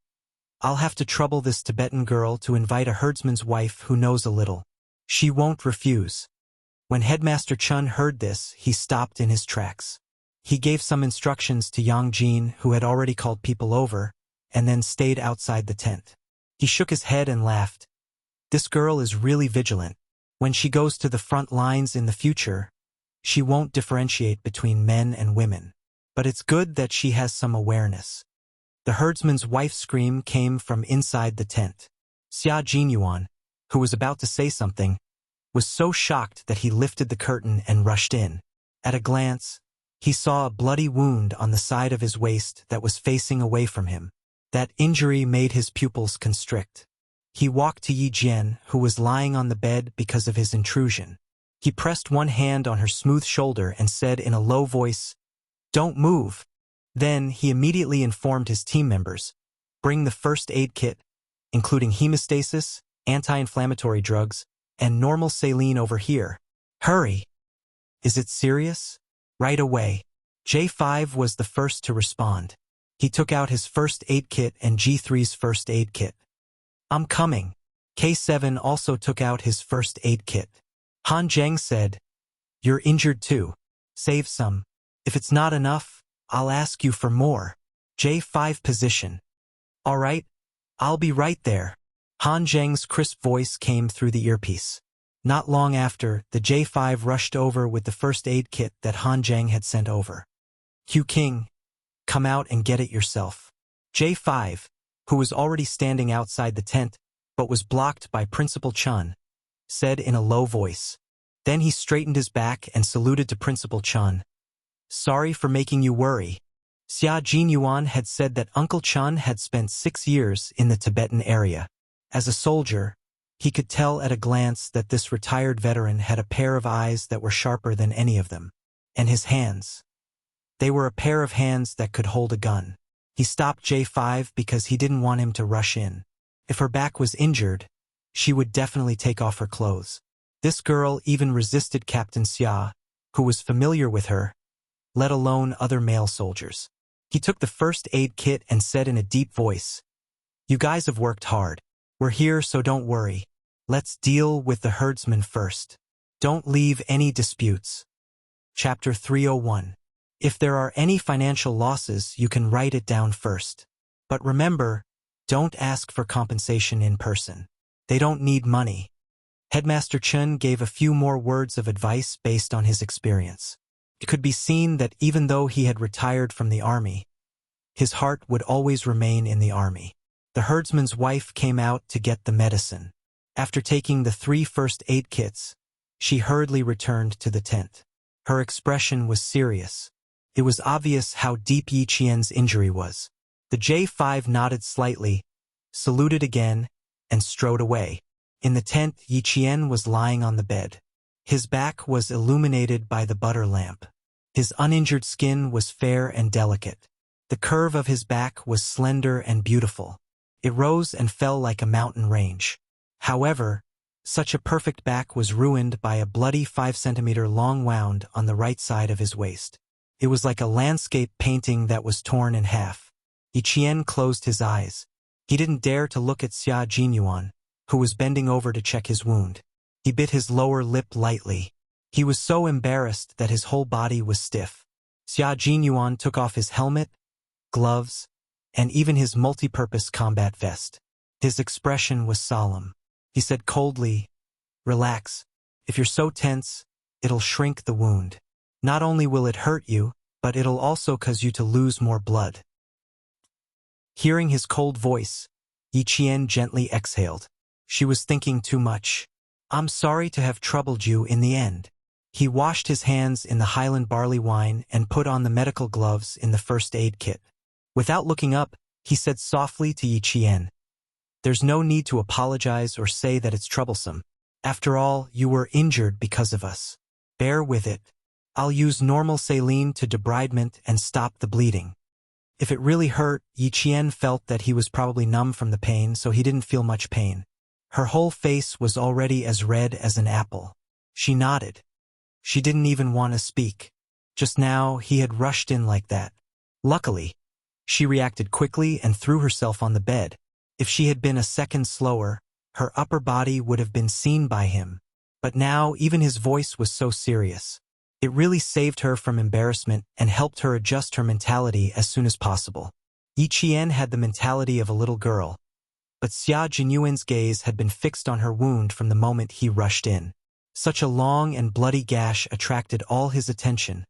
I'll have to trouble this Tibetan girl to invite a herdsman's wife who knows a little. She won't refuse. When Headmaster Chun heard this, he stopped in his tracks. He gave some instructions to Yang Jin, who had already called people over, and then stayed outside the tent. He shook his head and laughed. This girl is really vigilant. When she goes to the front lines in the future, she won't differentiate between men and women. But it's good that she has some awareness. The herdsman's wife's scream came from inside the tent. Xia Jinyuan, who was about to say something, was so shocked that he lifted the curtain and rushed in. At a glance, he saw a bloody wound on the side of his waist that was facing away from him. That injury made his pupils constrict. He walked to Yi Jian, who was lying on the bed because of his intrusion. He pressed one hand on her smooth shoulder and said in a low voice, "Don't move." Then he immediately informed his team members, "Bring the first aid kit, including hemostasis, anti-inflammatory drugs, and normal saline over here. Hurry." "Is it serious?" "Right away." J5 was the first to respond. He took out his first aid kit and G3's first aid kit. "I'm coming." K7 also took out his first aid kit. Han Zheng said, "You're injured too. Save some. If it's not enough, I'll ask you for more." J5 position. "All right, I'll be right there." Han Zheng's crisp voice came through the earpiece. Not long after, the J5 rushed over with the first aid kit that Han Zheng had sent over. "Q King, come out and get it yourself." J5, who was already standing outside the tent, but was blocked by Principal Chun, said in a low voice. Then he straightened his back and saluted to Principal Chun. "Sorry for making you worry." Xia Jinyuan had said that Uncle Chun had spent 6 years in the Tibetan area. As a soldier, he could tell at a glance that this retired veteran had a pair of eyes that were sharper than any of them. And his hands. They were a pair of hands that could hold a gun. He stopped J5 because he didn't want him to rush in. If her back was injured, she would definitely take off her clothes. This girl even resisted Captain Xia, who was familiar with her, let alone other male soldiers. He took the first aid kit and said in a deep voice, "You guys have worked hard. We're here, so don't worry. Let's deal with the herdsman first. Don't leave any disputes." Chapter 301. If there are any financial losses, you can write it down first. But remember, don't ask for compensation in person. They don't need money. Headmaster Chun gave a few more words of advice based on his experience. It could be seen that even though he had retired from the army, his heart would always remain in the army. The herdsman's wife came out to get the medicine. After taking the 3 first aid kits, she hurriedly returned to the tent. Her expression was serious. It was obvious how deep Yi Qian's injury was. The J5 nodded slightly, saluted again, and strode away. In the tent, Yi Qian was lying on the bed. His back was illuminated by the butter lamp. His uninjured skin was fair and delicate. The curve of his back was slender and beautiful. It rose and fell like a mountain range. However, such a perfect back was ruined by a bloody 5-centimeter long wound on the right side of his waist. It was like a landscape painting that was torn in half. Yi Qian closed his eyes. He didn't dare to look at Xia Jinyuan, who was bending over to check his wound. He bit his lower lip lightly. He was so embarrassed that his whole body was stiff. Xia Jinyuan took off his helmet, gloves, and even his multi-purpose combat vest. His expression was solemn. He said coldly, "Relax. If you're so tense, it'll shrink the wound. Not only will it hurt you, but it'll also cause you to lose more blood." Hearing his cold voice, Yi Qian gently exhaled. She was thinking too much. "I'm sorry to have troubled you in the end." He washed his hands in the Highland barley wine and put on the medical gloves in the first aid kit. Without looking up, he said softly to Yi Qian, "There's no need to apologize or say that it's troublesome. After all, you were injured because of us. Bear with it. I'll use normal saline to debridement and stop the bleeding." If it really hurt, Yi Qian felt that he was probably numb from the pain, so he didn't feel much pain. Her whole face was already as red as an apple. She nodded. She didn't even want to speak. Just now, he had rushed in like that. Luckily, she reacted quickly and threw herself on the bed. If she had been a second slower, her upper body would have been seen by him. But now, even his voice was so serious. It really saved her from embarrassment and helped her adjust her mentality as soon as possible. Yi Qian had the mentality of a little girl, but Xia Jinyuan's gaze had been fixed on her wound from the moment he rushed in. Such a long and bloody gash attracted all his attention,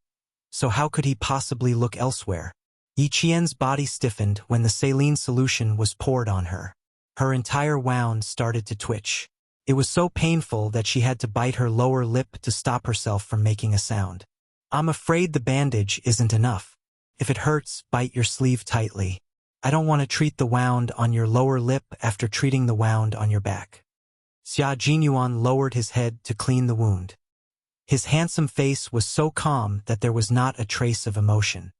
so how could he possibly look elsewhere? Yi Qian's body stiffened when the saline solution was poured on her. Her entire wound started to twitch. It was so painful that she had to bite her lower lip to stop herself from making a sound. I'm afraid the bandage isn't enough. If it hurts, bite your sleeve tightly. I don't want to treat the wound on your lower lip after treating the wound on your back. Xia Jinyuan lowered his head to clean the wound. His handsome face was so calm that there was not a trace of emotion.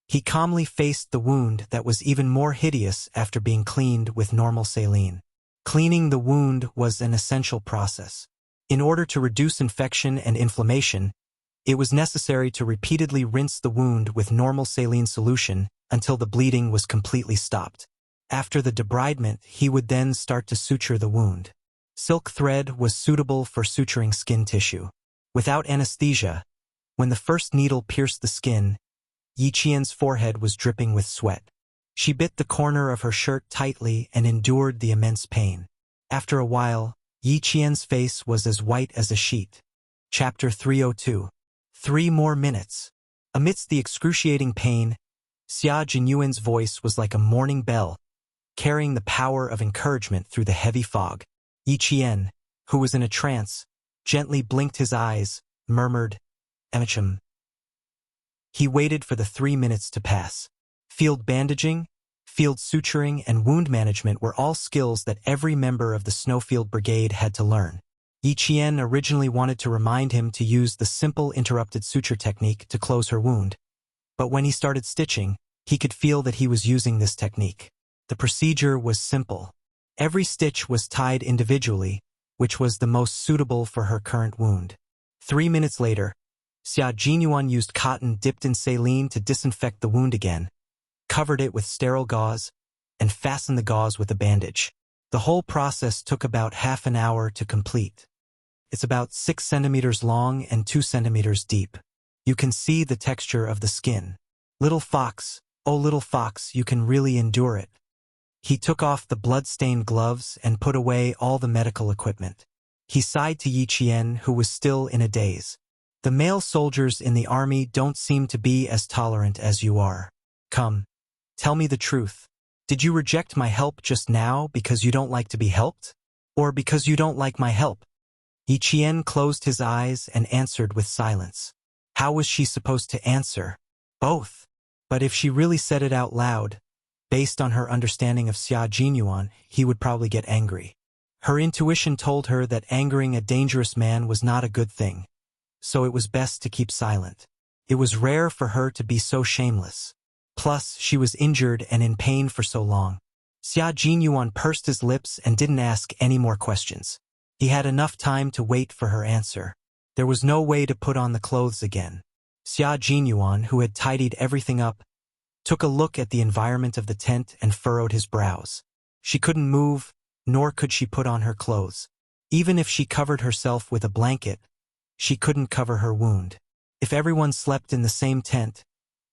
He calmly faced the wound that was even more hideous after being cleaned with normal saline. Cleaning the wound was an essential process. In order to reduce infection and inflammation, it was necessary to repeatedly rinse the wound with normal saline solution until the bleeding was completely stopped. After the debridement, he would then start to suture the wound. Silk thread was suitable for suturing skin tissue. Without anesthesia, when the first needle pierced the skin, Yi Qian's forehead was dripping with sweat. She bit the corner of her shirt tightly and endured the immense pain. After a while, Yi Qian's face was as white as a sheet. Chapter 302. 3 more minutes. Amidst the excruciating pain, Xia Jinyuan's voice was like a morning bell, carrying the power of encouragement through the heavy fog. Yi Qian, who was in a trance, gently blinked his eyes, murmured, "Emichim." He waited for the 3 minutes to pass. Field bandaging, field suturing, and wound management were all skills that every member of the Snowfield Brigade had to learn. Yi Qian originally wanted to remind him to use the simple interrupted suture technique to close her wound, but when he started stitching, he could feel that he was using this technique. The procedure was simple. Every stitch was tied individually, which was the most suitable for her current wound. 3 minutes later, Xia Jinyuan used cotton dipped in saline to disinfect the wound again, covered it with sterile gauze, and fastened the gauze with a bandage. The whole process took about half an hour to complete. It's about 6 centimeters long and 2 centimeters deep. You can see the texture of the skin. Little fox, oh little fox, you can really endure it. He took off the blood-stained gloves and put away all the medical equipment. He sighed to Yi Qian, who was still in a daze. The male soldiers in the army don't seem to be as tolerant as you are. Come, tell me the truth. Did you reject my help just now because you don't like to be helped? Or because you don't like my help? Yi Qian closed his eyes and answered with silence. How was she supposed to answer? Both. But if she really said it out loud, based on her understanding of Xia Jinyuan, he would probably get angry. Her intuition told her that angering a dangerous man was not a good thing, so it was best to keep silent. It was rare for her to be so shameless. Plus, she was injured and in pain for so long. Xia Jinyuan pursed his lips and didn't ask any more questions. He had enough time to wait for her answer. There was no way to put on the clothes again. Xia Jinyuan, who had tidied everything up, took a look at the environment of the tent and furrowed his brows. She couldn't move, nor could she put on her clothes. Even if she covered herself with a blanket, she couldn't cover her wound. If everyone slept in the same tent,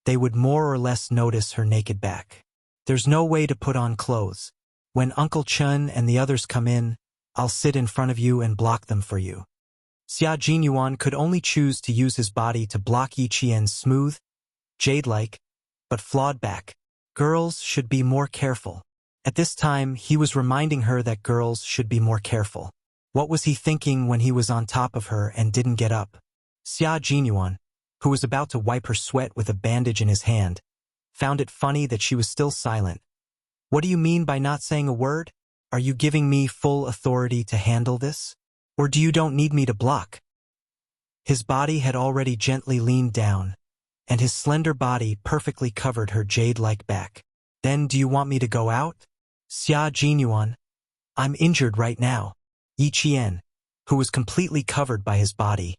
they would more or less notice her naked back. There's no way to put on clothes. When Uncle Chun and the others come in, I'll sit in front of you and block them for you. Xia Jinyuan could only choose to use his body to block Yi Qian's smooth, jade-like, but flawed back. Girls should be more careful. At this time, he was reminding her that girls should be more careful. What was he thinking when he was on top of her and didn't get up? Xia Jinyuan, who was about to wipe her sweat with a bandage in his hand, found it funny that she was still silent. What do you mean by not saying a word? Are you giving me full authority to handle this? Or do you don't need me to block? His body had already gently leaned down, and his slender body perfectly covered her jade-like back. Then do you want me to go out? Xia Jinyuan, I'm injured right now. Yi Qian, who was completely covered by his body,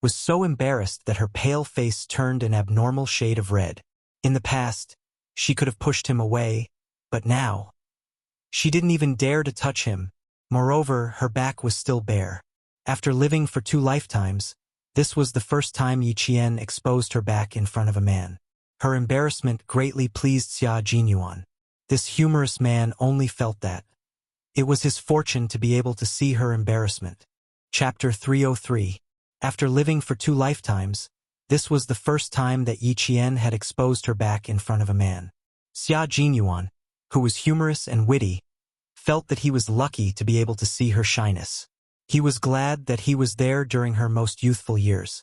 was so embarrassed that her pale face turned an abnormal shade of red. In the past, she could have pushed him away, but now, she didn't even dare to touch him. Moreover, her back was still bare. After living for 2 lifetimes, this was the first time Yi Qian exposed her back in front of a man. Her embarrassment greatly pleased Xia Jinyuan. This humorous man only felt that. It was his fortune to be able to see her embarrassment. Chapter 303. After living for 2 lifetimes, this was the first time that Yi Qian had exposed her back in front of a man. Xia Jinyuan, who was humorous and witty, felt that he was lucky to be able to see her shyness. He was glad that he was there during her most youthful years.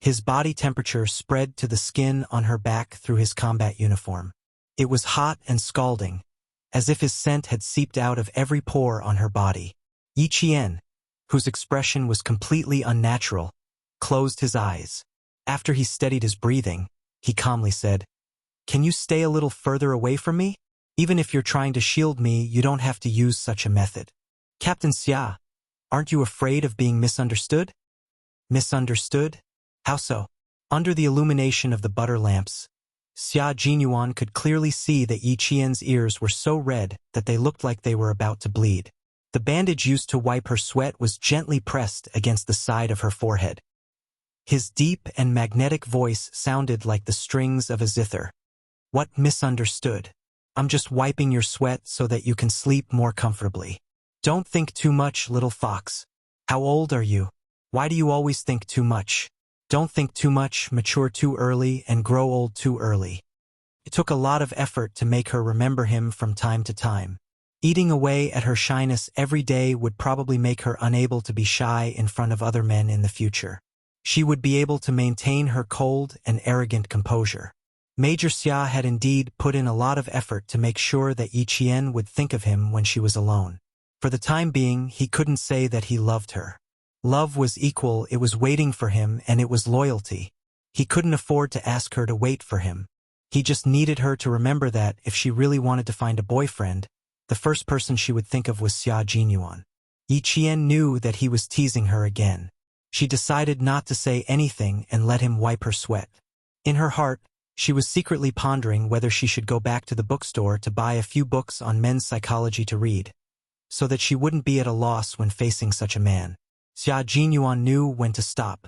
His body temperature spread to the skin on her back through his combat uniform. It was hot and scalding, as if his scent had seeped out of every pore on her body. Yi Qian, whose expression was completely unnatural, closed his eyes. After he steadied his breathing, he calmly said, "Can you stay a little further away from me? Even if you're trying to shield me, you don't have to use such a method." "Captain Xia, aren't you afraid of being misunderstood?" "Misunderstood? How so?" Under the illumination of the butter lamps, Xia Jinyuan could clearly see that Yi Qian's ears were so red that they looked like they were about to bleed. The bandage used to wipe her sweat was gently pressed against the side of her forehead. His deep and magnetic voice sounded like the strings of a zither. "What misunderstood? I'm just wiping your sweat so that you can sleep more comfortably. Don't think too much, little fox. How old are you? Why do you always think too much? Don't think too much, mature too early, and grow old too early." It took a lot of effort to make her remember him from time to time. Eating away at her shyness every day would probably make her unable to be shy in front of other men in the future. She would be able to maintain her cold and arrogant composure. Major Xia had indeed put in a lot of effort to make sure that Yi Qian would think of him when she was alone. For the time being, he couldn't say that he loved her. Love was equal, it was waiting for him, and it was loyalty. He couldn't afford to ask her to wait for him. He just needed her to remember that, if she really wanted to find a boyfriend, the first person she would think of was Xia Jinyuan. Yi Qian knew that he was teasing her again. She decided not to say anything and let him wipe her sweat. In her heart, she was secretly pondering whether she should go back to the bookstore to buy a few books on men's psychology to read, so that she wouldn't be at a loss when facing such a man. Xia Jinyuan knew when to stop.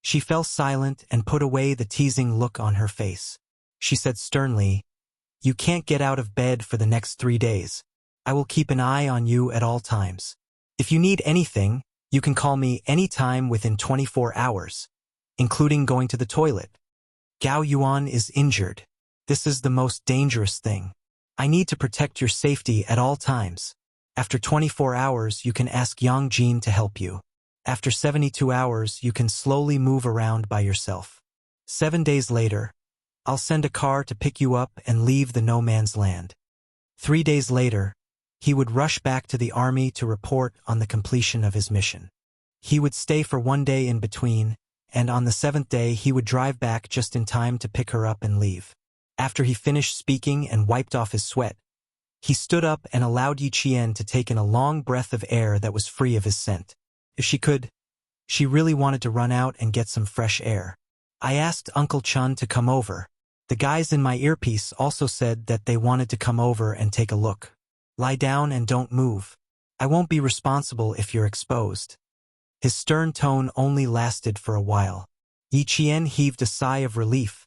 She fell silent and put away the teasing look on her face. She said sternly, "You can't get out of bed for the next 3 days. I will keep an eye on you at all times. If you need anything, you can call me any time within 24 hours, including going to the toilet. Gao Yuan is injured. This is the most dangerous thing. I need to protect your safety at all times. After 24 hours, you can ask Yang Jin to help you. After 72 hours, you can slowly move around by yourself. 7 days later, I'll send a car to pick you up and leave the no man's land." 3 days later, he would rush back to the army to report on the completion of his mission. He would stay for 1 day in between, and on the 7th day he would drive back just in time to pick her up and leave. After he finished speaking and wiped off his sweat, he stood up and allowed Yi Qian to take in a long breath of air that was free of his scent. If she could, she really wanted to run out and get some fresh air. "I asked Uncle Chun to come over. The guys in my earpiece also said that they wanted to come over and take a look. Lie down and don't move. I won't be responsible if you're exposed." His stern tone only lasted for a while. Yi Qian heaved a sigh of relief,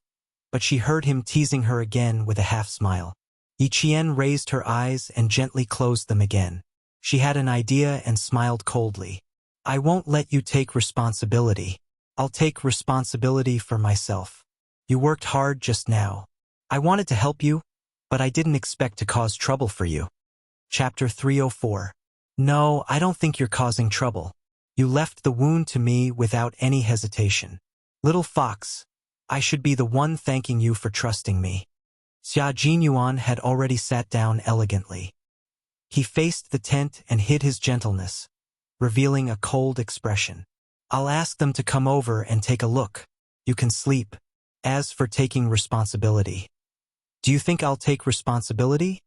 but she heard him teasing her again with a half-smile. Yi Qian raised her eyes and gently closed them again. She had an idea and smiled coldly. "I won't let you take responsibility. I'll take responsibility for myself. You worked hard just now. I wanted to help you, but I didn't expect to cause trouble for you." Chapter 304. "No, I don't think you're causing trouble. You left the wound to me without any hesitation. Little fox, I should be the one thanking you for trusting me." Xia Jinyuan had already sat down elegantly. He faced the tent and hid his gentleness, revealing a cold expression. "I'll ask them to come over and take a look. You can sleep. As for taking responsibility, do you think I'll take responsibility?"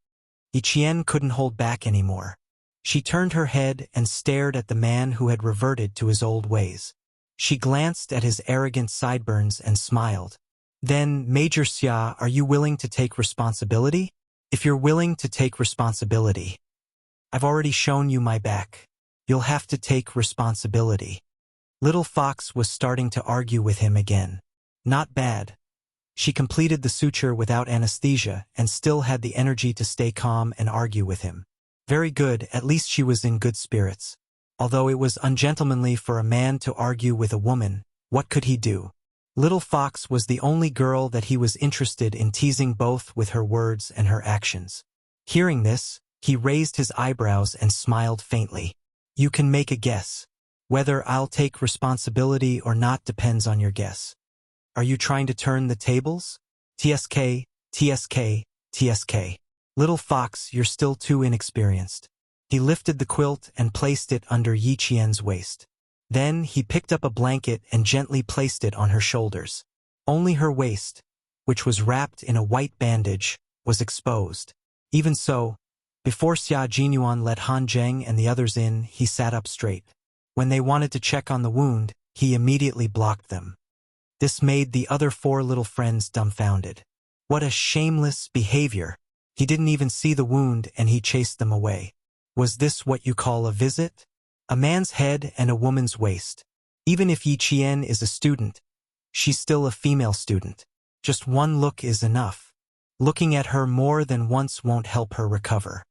Yi Qian couldn't hold back anymore. She turned her head and stared at the man who had reverted to his old ways. She glanced at his arrogant sideburns and smiled. Then, Major Xia, are you willing to take responsibility? If you're willing to take responsibility, I've already shown you my back. You'll have to take responsibility. Little Fox was starting to argue with him again. Not bad. She completed the suture without anesthesia and still had the energy to stay calm and argue with him. Very good, at least she was in good spirits. Although it was ungentlemanly for a man to argue with a woman, what could he do? Little Fox was the only girl that he was interested in teasing both with her words and her actions. Hearing this, he raised his eyebrows and smiled faintly. You can make a guess. Whether I'll take responsibility or not depends on your guess. Are you trying to turn the tables? TSK, TSK, TSK. Little Fox, you're still too inexperienced. He lifted the quilt and placed it under Yi Qian's waist. Then he picked up a blanket and gently placed it on her shoulders. Only her waist, which was wrapped in a white bandage, was exposed. Even so, before Xia Jinyuan let Han Zheng and the others in, he sat up straight. When they wanted to check on the wound, he immediately blocked them. This made the other 4 little friends dumbfounded. What a shameless behavior! He didn't even see the wound and he chased them away. Was this what you call a visit? A man's head and a woman's waist. Even if Yi Qian is a student, she's still a female student. Just one look is enough. Looking at her more than once won't help her recover.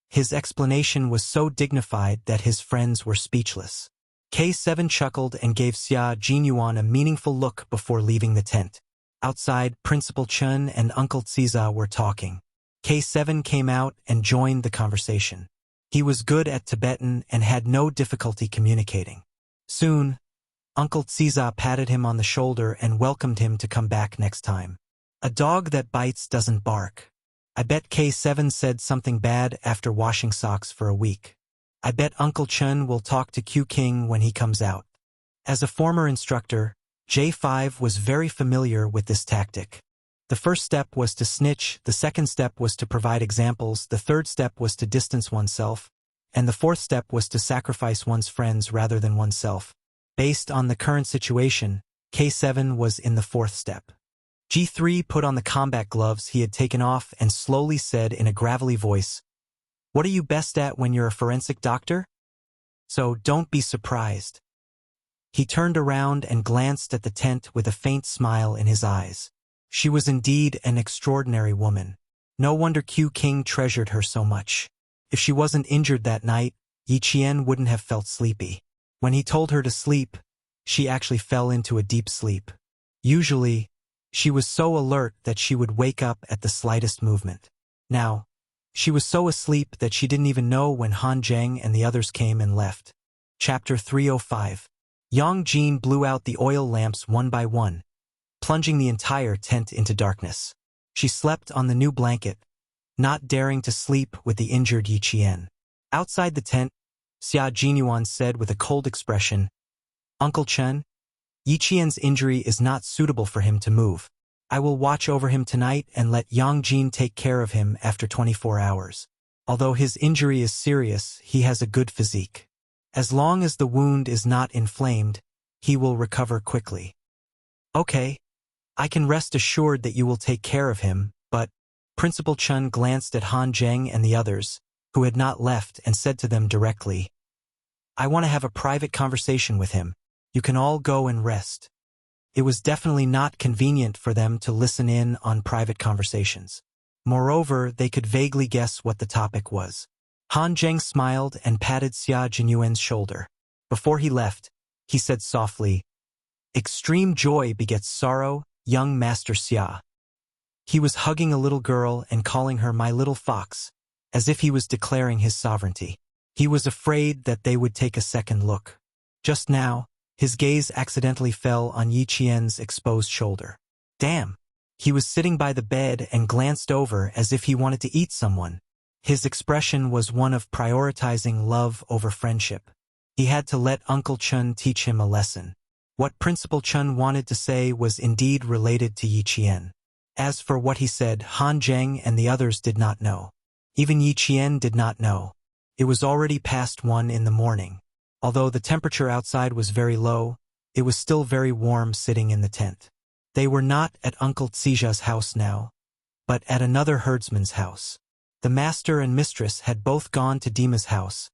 His explanation was so dignified that his friends were speechless. K7 chuckled and gave Xia Jinyuan a meaningful look before leaving the tent. Outside, Principal Chun and Uncle Xiza were talking. K7 came out and joined the conversation. He was good at Tibetan and had no difficulty communicating. Soon, Uncle Xiza patted him on the shoulder and welcomed him to come back next time. A dog that bites doesn't bark. I bet K7 said something bad after washing socks for a week. I bet Uncle Chun will talk to Q King when he comes out. As a former instructor, J5 was very familiar with this tactic. The first step was to snitch, the second step was to provide examples, the third step was to distance oneself, and the fourth step was to sacrifice one's friends rather than oneself. Based on the current situation, K7 was in the fourth step. G3 put on the combat gloves he had taken off and slowly said in a gravelly voice, "What are you best at when you're a forensic doctor? So don't be surprised." He turned around and glanced at the tent with a faint smile in his eyes. She was indeed an extraordinary woman. No wonder Q King treasured her so much. If she wasn't injured that night, Yi Qian wouldn't have felt sleepy. When he told her to sleep, she actually fell into a deep sleep. Usually, she was so alert that she would wake up at the slightest movement. Now, she was so asleep that she didn't even know when Han Zheng and the others came and left. Chapter 305. Yang Jin blew out the oil lamps one by one, plunging the entire tent into darkness. She slept on the new blanket, not daring to sleep with the injured Yi Qian. Outside the tent, Xia Jinyuan said with a cold expression, "Uncle Chen, Yi Qian's injury is not suitable for him to move. I will watch over him tonight and let Yang Jin take care of him after 24 hours. Although his injury is serious, he has a good physique. As long as the wound is not inflamed, he will recover quickly." "Okay. I can rest assured that you will take care of him, but..." Principal Chun glanced at Han Zheng and the others, who had not left, and said to them directly, "I want to have a private conversation with him. You can all go and rest." It was definitely not convenient for them to listen in on private conversations. Moreover, they could vaguely guess what the topic was. Han Zheng smiled and patted Xia Jinyuan's shoulder. Before he left, he said softly, "Extreme joy begets sorrow, young Master Xia." He was hugging a little girl and calling her my little fox, as if he was declaring his sovereignty. He was afraid that they would take a second look. Just now, his gaze accidentally fell on Yi Qian's exposed shoulder. Damn! He was sitting by the bed and glanced over as if he wanted to eat someone. His expression was one of prioritizing love over friendship. He had to let Uncle Chun teach him a lesson. What Principal Chun wanted to say was indeed related to Yi Qian. As for what he said, Han Zheng and the others did not know. Even Yi Qian did not know. It was already past 1 in the morning. Although the temperature outside was very low, It was still very warm sitting in the tent. They were not at Uncle Tsija's house now, but at another herdsman's house. The master and mistress had both gone to Dima's house,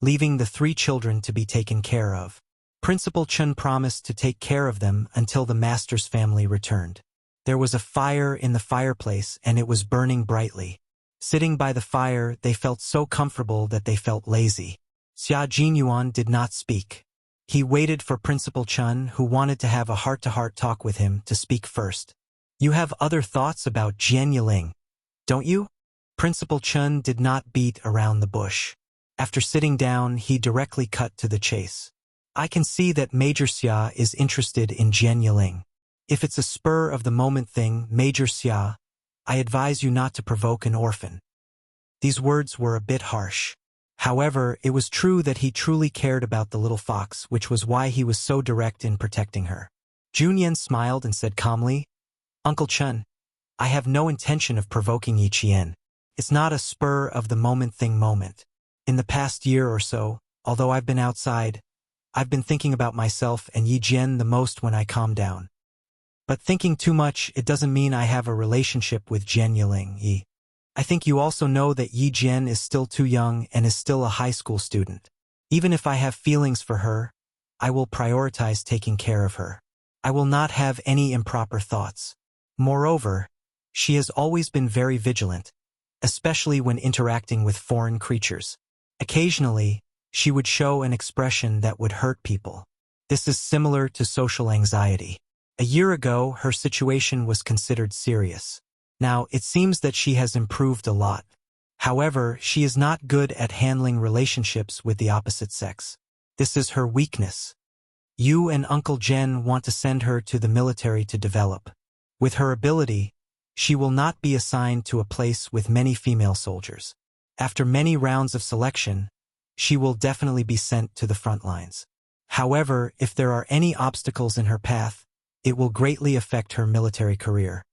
leaving the 3 children to be taken care of. Principal Chun promised to take care of them until the master's family returned. There was a fire in the fireplace and it was burning brightly. Sitting by the fire, they felt so comfortable that they felt lazy. Xia Jinyuan did not speak. He waited for Principal Chun, who wanted to have a heart-to-heart talk with him, to speak first. You have other thoughts about Jian Yiling, don't you? Principal Chun did not beat around the bush. After sitting down, he directly cut to the chase. I can see that Major Xia is interested in Jian Yiling. If it's a spur-of-the-moment thing, Major Xia, I advise you not to provoke an orphan. These words were a bit harsh. However, it was true that he truly cared about the little fox, which was why he was so direct in protecting her. Junyan smiled and said calmly, Uncle Chun, I have no intention of provoking Yi Qian. It's not a spur-of-the-moment thing. In the past year or so, although I've been outside, I've been thinking about myself and Yi Jian the most when I calm down. But thinking too much, it doesn't mean I have a relationship with Jian Yiling, Yi. I think you also know that Yi Jian is still too young and is still a high school student. Even if I have feelings for her, I will prioritize taking care of her. I will not have any improper thoughts. Moreover, she has always been very vigilant, especially when interacting with foreign creatures. Occasionally, she would show an expression that would hurt people. This is similar to social anxiety. A year ago, her situation was considered serious. Now, it seems that she has improved a lot. However, she is not good at handling relationships with the opposite sex. This is her weakness. You and Uncle Jen want to send her to the military to develop. With her ability, she will not be assigned to a place with many female soldiers. After many rounds of selection, she will definitely be sent to the front lines. However, if there are any obstacles in her path, it will greatly affect her military career.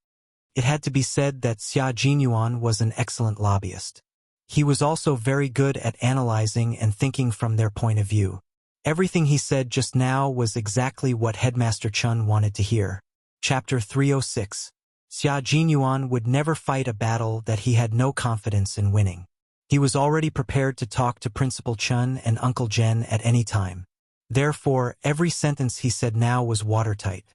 It had to be said that Xia Jinyuan was an excellent lobbyist. He was also very good at analyzing and thinking from their point of view. Everything he said just now was exactly what Headmaster Chun wanted to hear. Chapter 306. Xia Jinyuan would never fight a battle that he had no confidence in winning. He was already prepared to talk to Principal Chun and Uncle Jen at any time. Therefore, every sentence he said now was watertight.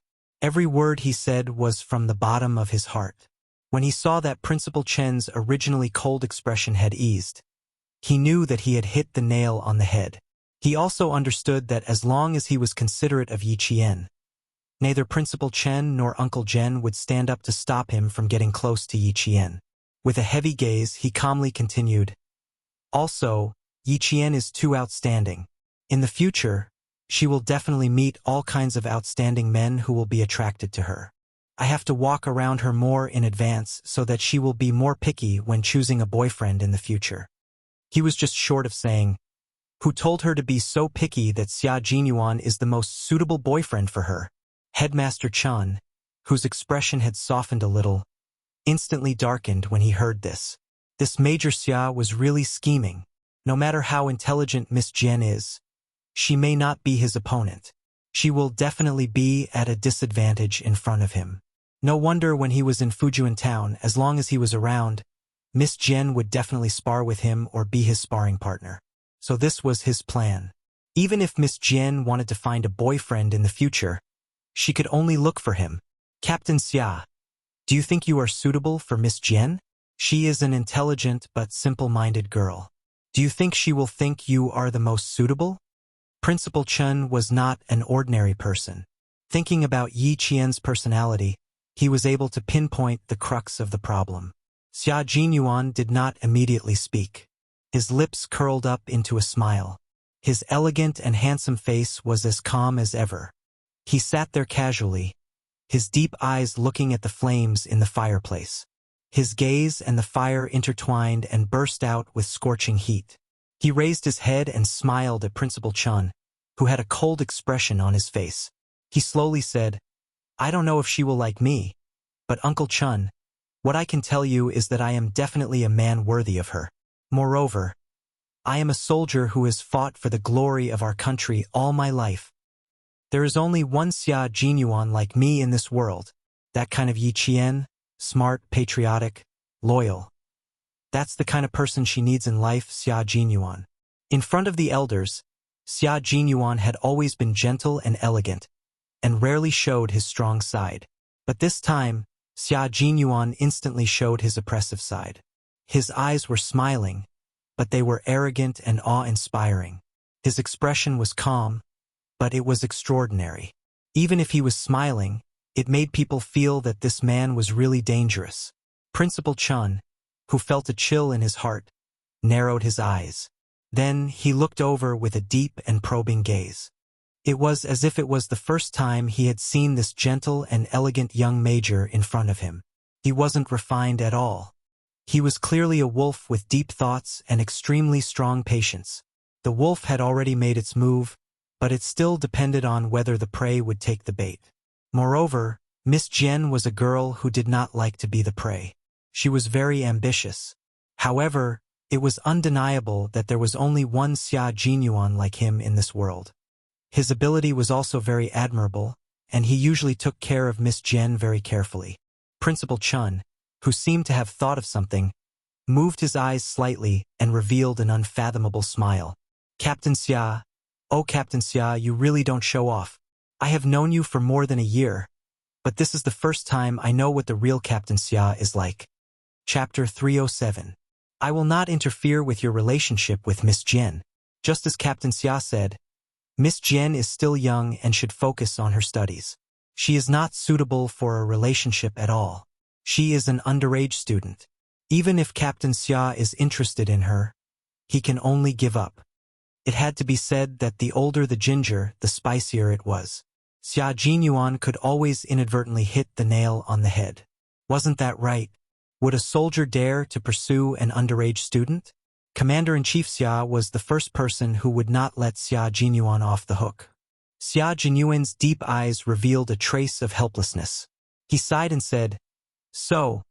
Every word he said was from the bottom of his heart. When he saw that Principal Chen's originally cold expression had eased, he knew that he had hit the nail on the head. He also understood that as long as he was considerate of Yi Qian, neither Principal Chen nor Uncle Jen would stand up to stop him from getting close to Yi Qian. With a heavy gaze, he calmly continued, Also, Yi Qian is too outstanding. In the future, she will definitely meet all kinds of outstanding men who will be attracted to her. I have to walk around her more in advance so that she will be more picky when choosing a boyfriend in the future. He was just short of saying, who told her to be so picky that Xia Jinyuan is the most suitable boyfriend for her. Headmaster Chan, whose expression had softened a little, instantly darkened when he heard this. This Major Xia was really scheming. No matter how intelligent Miss Jian is, she may not be his opponent. She will definitely be at a disadvantage in front of him. No wonder when he was in Fujian town, as long as he was around, Miss Jian would definitely spar with him or be his sparring partner. So this was his plan. Even if Miss Jian wanted to find a boyfriend in the future, she could only look for him. Captain Xia, do you think you are suitable for Miss Jian? She is an intelligent but simple-minded girl. Do you think she will think you are the most suitable? Principal Chun was not an ordinary person. Thinking about Yi Qian's personality, he was able to pinpoint the crux of the problem. Xia Jinyuan did not immediately speak. His lips curled up into a smile. His elegant and handsome face was as calm as ever. He sat there casually, his deep eyes looking at the flames in the fireplace. His gaze and the fire intertwined and burst out with scorching heat. He raised his head and smiled at Principal Chun, who had a cold expression on his face. He slowly said, I don't know if she will like me, but Uncle Chun, what I can tell you is that I am definitely a man worthy of her. Moreover, I am a soldier who has fought for the glory of our country all my life. There is only one Xia Jinyuan like me in this world. That kind of Yi Qian, smart, patriotic, loyal. That's the kind of person she needs in life, Xia Jinyuan. In front of the elders, Xia Jinyuan had always been gentle and elegant, and rarely showed his strong side. But this time, Xia Jinyuan instantly showed his oppressive side. His eyes were smiling, but they were arrogant and awe-inspiring. His expression was calm, but it was extraordinary. Even if he was smiling, it made people feel that this man was really dangerous. Principal Chun, who felt a chill in his heart, narrowed his eyes. Then he looked over with a deep and probing gaze. It was as if it was the first time he had seen this gentle and elegant young major in front of him. He wasn't refined at all. He was clearly a wolf with deep thoughts and extremely strong patience. The wolf had already made its move, but it still depended on whether the prey would take the bait. Moreover, Miss Jian was a girl who did not like to be the prey. She was very ambitious. However, it was undeniable that there was only one Xia Jinyuan like him in this world. His ability was also very admirable, and he usually took care of Miss Jian very carefully. Principal Chun, who seemed to have thought of something, moved his eyes slightly and revealed an unfathomable smile. Captain Xia, oh Captain Xia, you really don't show off. I have known you for more than a year, but this is the first time I know what the real Captain Xia is like. Chapter 307. I will not interfere with your relationship with Miss Jian. Just as Captain Xia said, Miss Jian is still young and should focus on her studies. She is not suitable for a relationship at all. She is an underage student. Even if Captain Xia is interested in her, he can only give up. It had to be said that the older the ginger, the spicier it was. Xia Jinyuan could always inadvertently hit the nail on the head. Wasn't that right? Would a soldier dare to pursue an underage student? Commander-in-Chief Xia was the first person who would not let Xia Jinyuan off the hook. Xia Jinyuan's deep eyes revealed a trace of helplessness. He sighed and said, "So,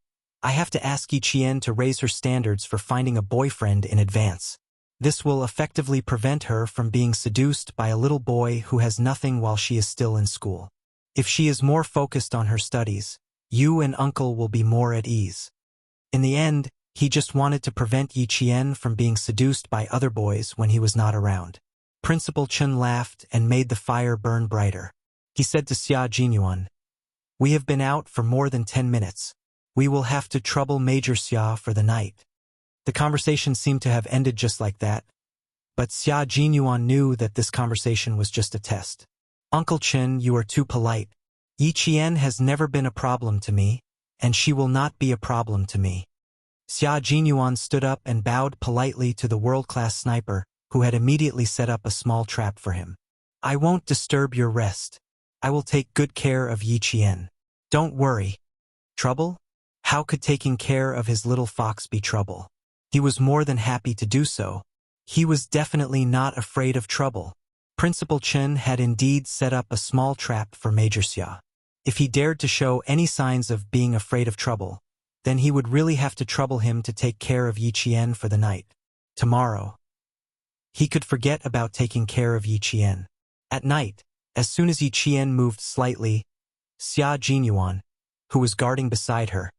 I have to ask Yi Qian to raise her standards for finding a boyfriend in advance. This will effectively prevent her from being seduced by a little boy who has nothing while she is still in school. If she is more focused on her studies, you and Uncle will be more at ease." In the end, he just wanted to prevent Yi Qian from being seduced by other boys when he was not around. Principal Chun laughed and made the fire burn brighter. He said to Xia Jinyuan, "We have been out for more than 10 minutes. We will have to trouble Major Xia for the night." The conversation seemed to have ended just like that, but Xia Jinyuan knew that this conversation was just a test. "Uncle Chen, you are too polite. Yi Qian has never been a problem to me, and she will not be a problem to me." Xia Jinyuan stood up and bowed politely to the world-class sniper, who had immediately set up a small trap for him. "I won't disturb your rest. I will take good care of Yi Qian. Don't worry." Trouble? How could taking care of his little fox be trouble? He was more than happy to do so. He was definitely not afraid of trouble. Principal Chen had indeed set up a small trap for Major Xia. If he dared to show any signs of being afraid of trouble, then he would really have to trouble him to take care of Yi Qian for the night. Tomorrow, he could forget about taking care of Yi Qian. At night, as soon as Yi Qian moved slightly, Xia Jinyuan, who was guarding beside her,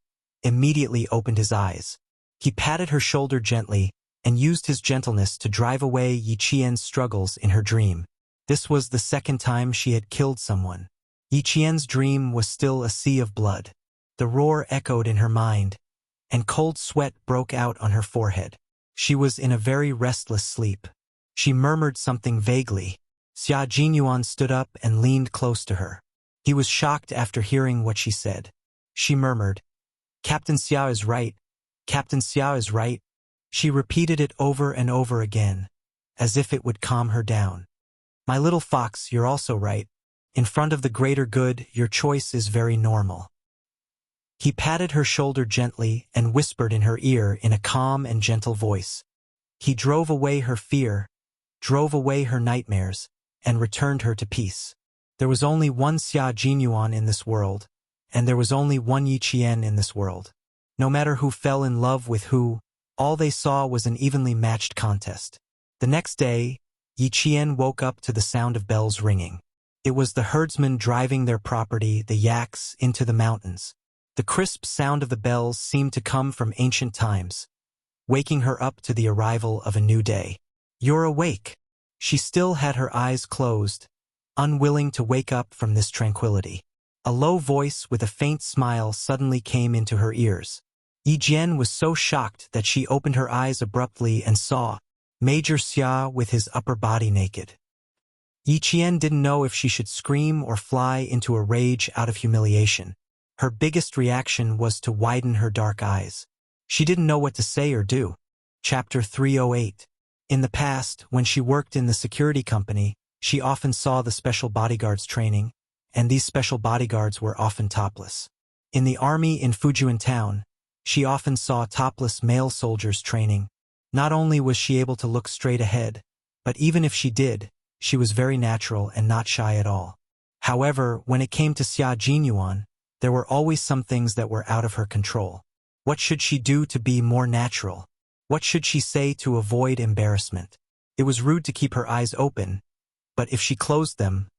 immediately opened his eyes. He patted her shoulder gently and used his gentleness to drive away Yi Qian's struggles in her dream. This was the second time she had killed someone. Yi Qian's dream was still a sea of blood. The roar echoed in her mind, and cold sweat broke out on her forehead. She was in a very restless sleep. She murmured something vaguely. Xia Jinyuan stood up and leaned close to her. He was shocked after hearing what she said. She murmured, "Captain Xia is right. Captain Xia is right." She repeated it over and over again, as if it would calm her down. "My little fox, you're also right. In front of the greater good, your choice is very normal." He patted her shoulder gently and whispered in her ear in a calm and gentle voice. He drove away her fear, drove away her nightmares, and returned her to peace. There was only one Xia Jinyuan in this world, and there was only one Yi Qian in this world. No matter who fell in love with who, all they saw was an evenly matched contest. The next day, Yi Qian woke up to the sound of bells ringing. It was the herdsmen driving their property, the yaks, into the mountains. The crisp sound of the bells seemed to come from ancient times, waking her up to the arrival of a new day. "You're awake." She still had her eyes closed, unwilling to wake up from this tranquility. A low voice with a faint smile suddenly came into her ears. Yi Jian was so shocked that she opened her eyes abruptly and saw Major Xia with his upper body naked. Yi Qian didn't know if she should scream or fly into a rage out of humiliation. Her biggest reaction was to widen her dark eyes. She didn't know what to say or do. Chapter 308. In the past, when she worked in the security company, she often saw the special bodyguards training, and these special bodyguards were often topless. In the army in Fujian town, she often saw topless male soldiers training. Not only was she able to look straight ahead, but even if she did, she was very natural and not shy at all. However, when it came to Xia Jinyuan, there were always some things that were out of her control. What should she do to be more natural? What should she say to avoid embarrassment? It was rude to keep her eyes open, but if she closed them,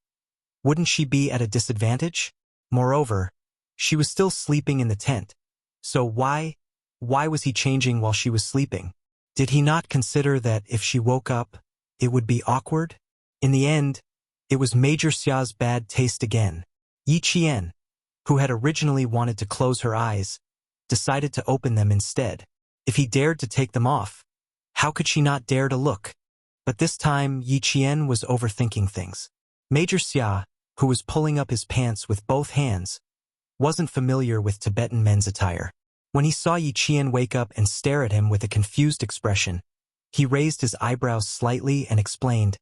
wouldn't she be at a disadvantage? Moreover, she was still sleeping in the tent, so why was he changing while she was sleeping? Did he not consider that if she woke up, it would be awkward? In the end, it was Major Xia's bad taste again. Yi Qian, who had originally wanted to close her eyes, decided to open them instead. If he dared to take them off, how could she not dare to look? But this time, Yi Qian was overthinking things. Major Xia, who was pulling up his pants with both hands, wasn't familiar with Tibetan men's attire. When he saw Yi Qian wake up and stare at him with a confused expression, he raised his eyebrows slightly and explained,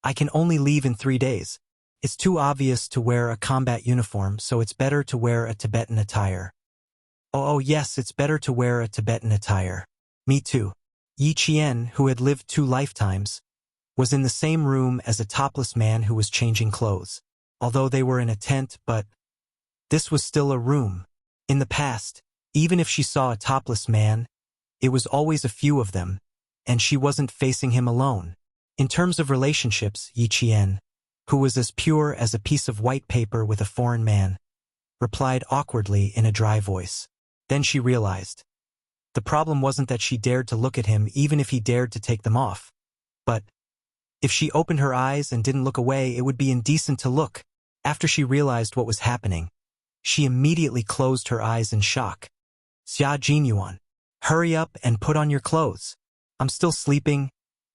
"I can only leave in 3 days. It's too obvious to wear a combat uniform, so it's better to wear a Tibetan attire." Oh yes, it's better to wear a Tibetan attire. Me too. Yi Qian, who had lived 2 lifetimes, was in the same room as a topless man who was changing clothes. Although they were in a tent, but this was still a room. In the past, even if she saw a topless man, it was always a few of them, and she wasn't facing him alone. In terms of relationships, Yi Qian, who was as pure as a piece of white paper with a foreign man, replied awkwardly in a dry voice. Then she realized. The problem wasn't that she dared to look at him even if he dared to take them off. But if she opened her eyes and didn't look away, it would be indecent to look. After she realized what was happening, she immediately closed her eyes in shock. "Xia Jinyuan, hurry up and put on your clothes. I'm still sleeping.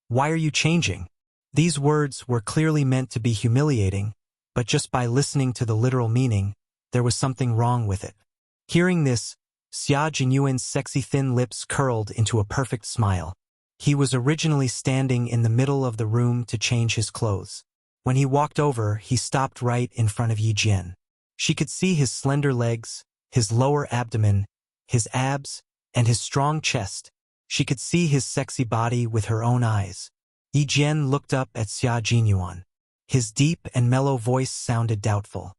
Why are you changing?" These words were clearly meant to be humiliating, but just by listening to the literal meaning, there was something wrong with it. Hearing this, Xia Jinyuan's sexy thin lips curled into a perfect smile. He was originally standing in the middle of the room to change his clothes. When he walked over, he stopped right in front of Yi Jian. She could see his slender legs, his lower abdomen, his abs, and his strong chest. She could see his sexy body with her own eyes. Yi Jian looked up at Xia Jinyuan. His deep and mellow voice sounded doubtful.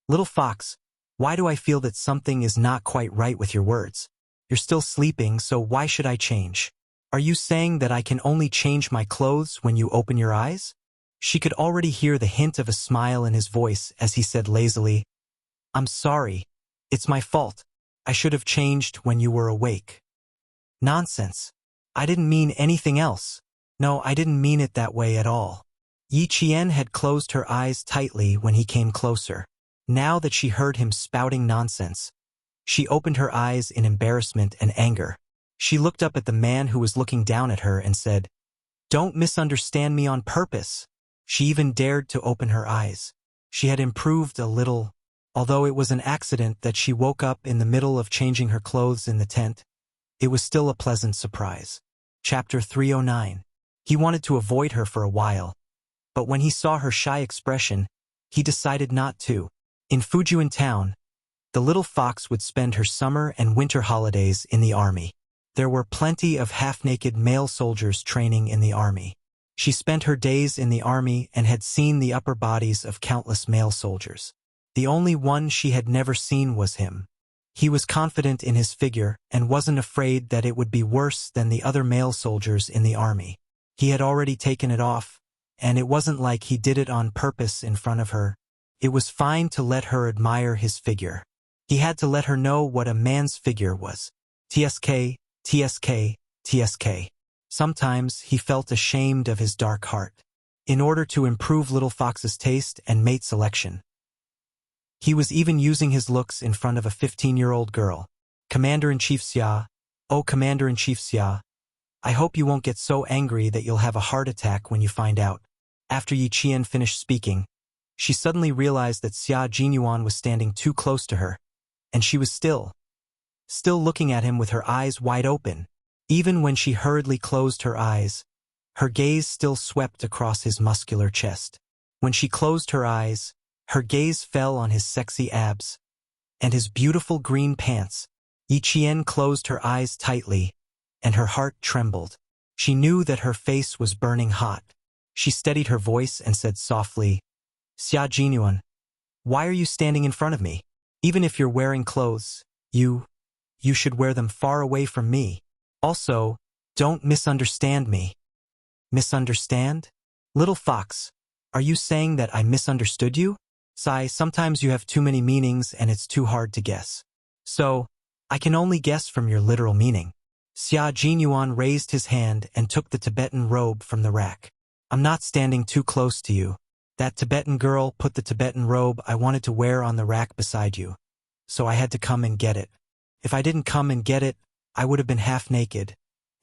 "Little fox, why do I feel that something is not quite right with your words? You're still sleeping, so why should I change? Are you saying that I can only change my clothes when you open your eyes?" She could already hear the hint of a smile in his voice as he said lazily, "I'm sorry. It's my fault. I should have changed when you were awake." "Nonsense. I didn't mean anything else. No, I didn't mean it that way at all." Yi Qian had closed her eyes tightly when he came closer. Now that she heard him spouting nonsense, she opened her eyes in embarrassment and anger. She looked up at the man who was looking down at her and said, "Don't misunderstand me on purpose." She even dared to open her eyes. She had improved a little. Although it was an accident that she woke up in the middle of changing her clothes in the tent, it was still a pleasant surprise. Chapter 309. He wanted to avoid her for a while, but when he saw her shy expression, he decided not to. In Fujian town, the little fox would spend her summer and winter holidays in the army. There were plenty of half-naked male soldiers training in the army. She spent her days in the army and had seen the upper bodies of countless male soldiers. The only one she had never seen was him. He was confident in his figure and wasn't afraid that it would be worse than the other male soldiers in the army. He had already taken it off, and it wasn't like he did it on purpose in front of her. It was fine to let her admire his figure. He had to let her know what a man's figure was. TSK, TSK, TSK. Sometimes he felt ashamed of his dark heart. In order to improve Little Fox's taste and mate selection, he was even using his looks in front of a 15-year-old girl. Commander-in-Chief Xia, oh Commander-in-Chief Xia, I hope you won't get so angry that you'll have a heart attack when you find out. After Yi Qian finished speaking, she suddenly realized that Xia Jinyuan was standing too close to her, and she was still looking at him with her eyes wide open. Even when she hurriedly closed her eyes, her gaze still swept across his muscular chest. When she closed her eyes, her gaze fell on his sexy abs and his beautiful green pants. Yi Qian closed her eyes tightly, and her heart trembled. She knew that her face was burning hot. She steadied her voice and said softly, Xia Jinyuan, why are you standing in front of me? Even if you're wearing clothes, you should wear them far away from me. Also, don't misunderstand me. Misunderstand? Little Fox, are you saying that I misunderstood you? Sigh, sometimes you have too many meanings and it's too hard to guess. So, I can only guess from your literal meaning. Xia Jinyuan raised his hand and took the Tibetan robe from the rack. I'm not standing too close to you. That Tibetan girl put the Tibetan robe I wanted to wear on the rack beside you. So I had to come and get it. If I didn't come and get it, I would have been half naked,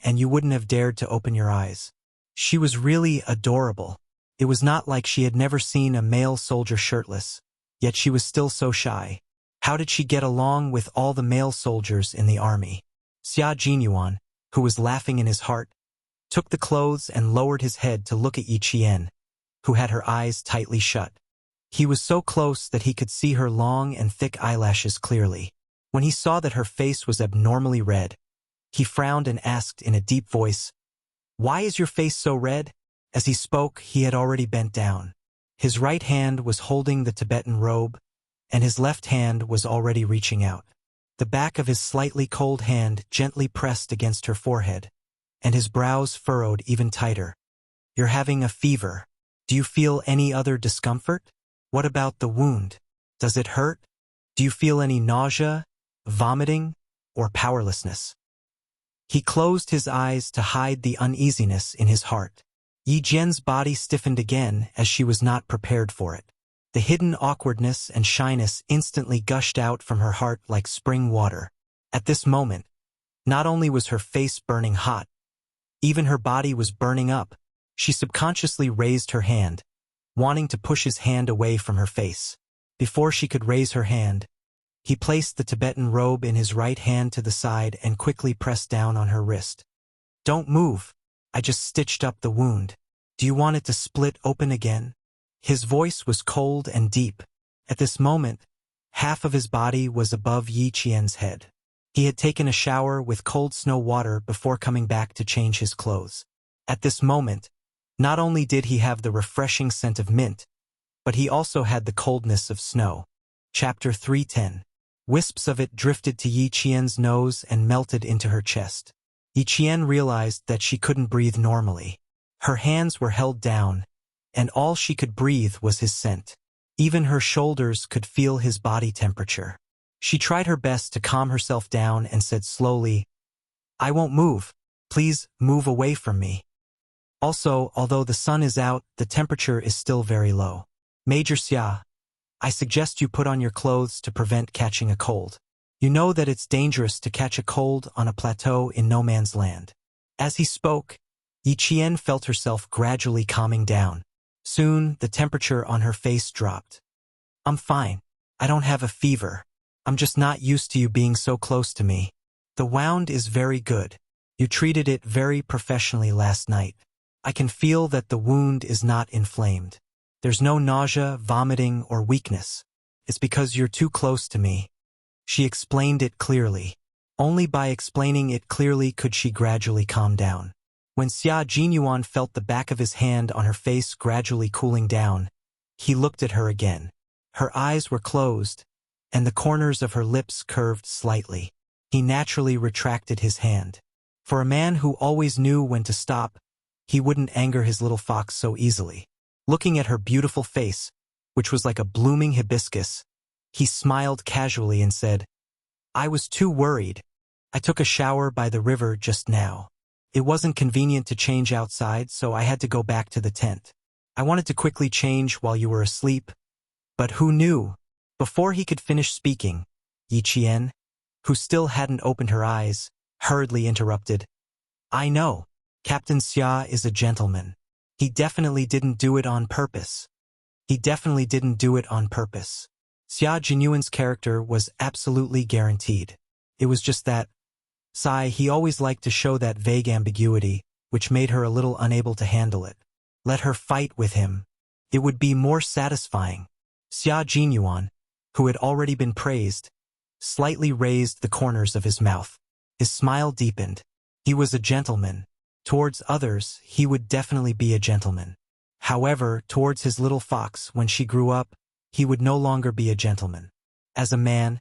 and you wouldn't have dared to open your eyes. She was really adorable. It was not like she had never seen a male soldier shirtless, yet she was still so shy. How did she get along with all the male soldiers in the army? Xia Jinyuan, who was laughing in his heart, took the clothes and lowered his head to look at Yi Qian, who had her eyes tightly shut. He was so close that he could see her long and thick eyelashes clearly. When he saw that her face was abnormally red, he frowned and asked in a deep voice, Why is your face so red? As he spoke, he had already bent down. His right hand was holding the Tibetan robe, and his left hand was already reaching out. The back of his slightly cold hand gently pressed against her forehead, and his brows furrowed even tighter. You're having a fever. Do you feel any other discomfort? What about the wound? Does it hurt? Do you feel any nausea, vomiting, or powerlessness? He closed his eyes to hide the uneasiness in his heart. Yi Jian's body stiffened again as she was not prepared for it. The hidden awkwardness and shyness instantly gushed out from her heart like spring water. At this moment, not only was her face burning hot, even her body was burning up. She subconsciously raised her hand, wanting to push his hand away from her face. Before she could raise her hand, he placed the Tibetan robe in his right hand to the side and quickly pressed down on her wrist. Don't move. I just stitched up the wound. Do you want it to split open again? His voice was cold and deep. At this moment, half of his body was above Yi Qian's head. He had taken a shower with cold snow water before coming back to change his clothes. At this moment, not only did he have the refreshing scent of mint, but he also had the coldness of snow. Chapter 310. Wisps of it drifted to Yi Qian's nose and melted into her chest. Yi Qian realized that she couldn't breathe normally. Her hands were held down, and all she could breathe was his scent. Even her shoulders could feel his body temperature. She tried her best to calm herself down and said slowly, I won't move. Please move away from me. Also, although the sun is out, the temperature is still very low. Major Xia, I suggest you put on your clothes to prevent catching a cold. You know that it's dangerous to catch a cold on a plateau in no man's land. As he spoke, Yi Qian felt herself gradually calming down. Soon, the temperature on her face dropped. I'm fine. I don't have a fever. I'm just not used to you being so close to me. The wound is very good. You treated it very professionally last night. I can feel that the wound is not inflamed. There's no nausea, vomiting, or weakness. It's because you're too close to me. She explained it clearly. Only by explaining it clearly could she gradually calm down. When Xia Jinyuan felt the back of his hand on her face gradually cooling down, he looked at her again. Her eyes were closed, and the corners of her lips curved slightly. He naturally retracted his hand. For a man who always knew when to stop, he wouldn't anger his little fox so easily. Looking at her beautiful face, which was like a blooming hibiscus, he smiled casually and said, "I was too worried. I took a shower by the river just now. It wasn't convenient to change outside, so I had to go back to the tent. I wanted to quickly change while you were asleep, but who knew?" Before he could finish speaking, Yi Qian, who still hadn't opened her eyes, hurriedly interrupted. "I know. Captain Xia is a gentleman. He definitely didn't do it on purpose. He definitely didn't do it on purpose." Xia Jinyuan's character was absolutely guaranteed. It was just that, he always liked to show that vague ambiguity, which made her a little unable to handle it. Let her fight with him. It would be more satisfying. Xia Jinyuan, who had already been praised, slightly raised the corners of his mouth. His smile deepened. He was a gentleman. Towards others, he would definitely be a gentleman. However, towards his little fox, when she grew up, he would no longer be a gentleman. As a man,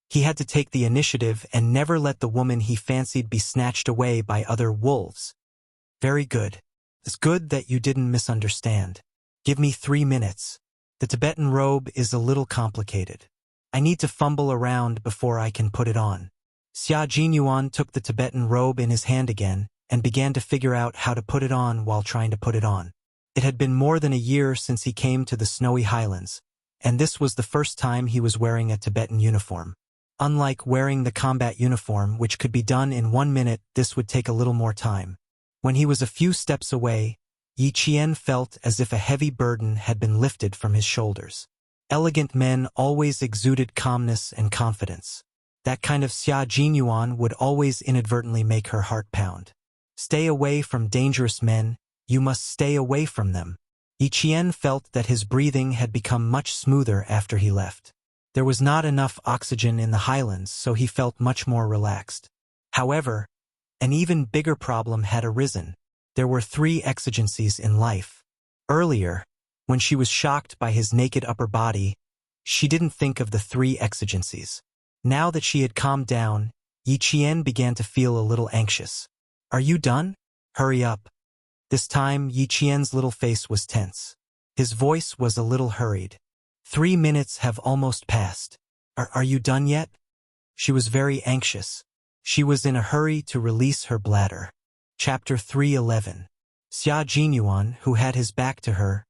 he had to take the initiative and never let the woman he fancied be snatched away by other wolves. "Very good. It's good that you didn't misunderstand. Give me 3 minutes. The Tibetan robe is a little complicated. I need to fumble around before I can put it on." Xia Jinyuan took the Tibetan robe in his hand again and began to figure out how to put it on while trying to put it on. It had been more than a year since he came to the snowy highlands, and this was the first time he was wearing a Tibetan uniform. Unlike wearing the combat uniform, which could be done in 1 minute, this would take a little more time. When he was a few steps away, Yi Qian felt as if a heavy burden had been lifted from his shoulders. Elegant men always exuded calmness and confidence. That kind of Xia Jinyuan would always inadvertently make her heart pound. Stay away from dangerous men, you must stay away from them. Yi Qian felt that his breathing had become much smoother after he left. There was not enough oxygen in the highlands, so he felt much more relaxed. However, an even bigger problem had arisen. There were 3 exigencies in life. Earlier, when she was shocked by his naked upper body, she didn't think of the 3 exigencies. Now that she had calmed down, Yi Qian began to feel a little anxious. "Are you done? Hurry up." This time, Yi Qian's little face was tense. His voice was a little hurried. 3 minutes have almost passed. Are you done yet?" She was very anxious. She was in a hurry to release her bladder. Chapter 311. Xia Jinyuan, who had his back to her,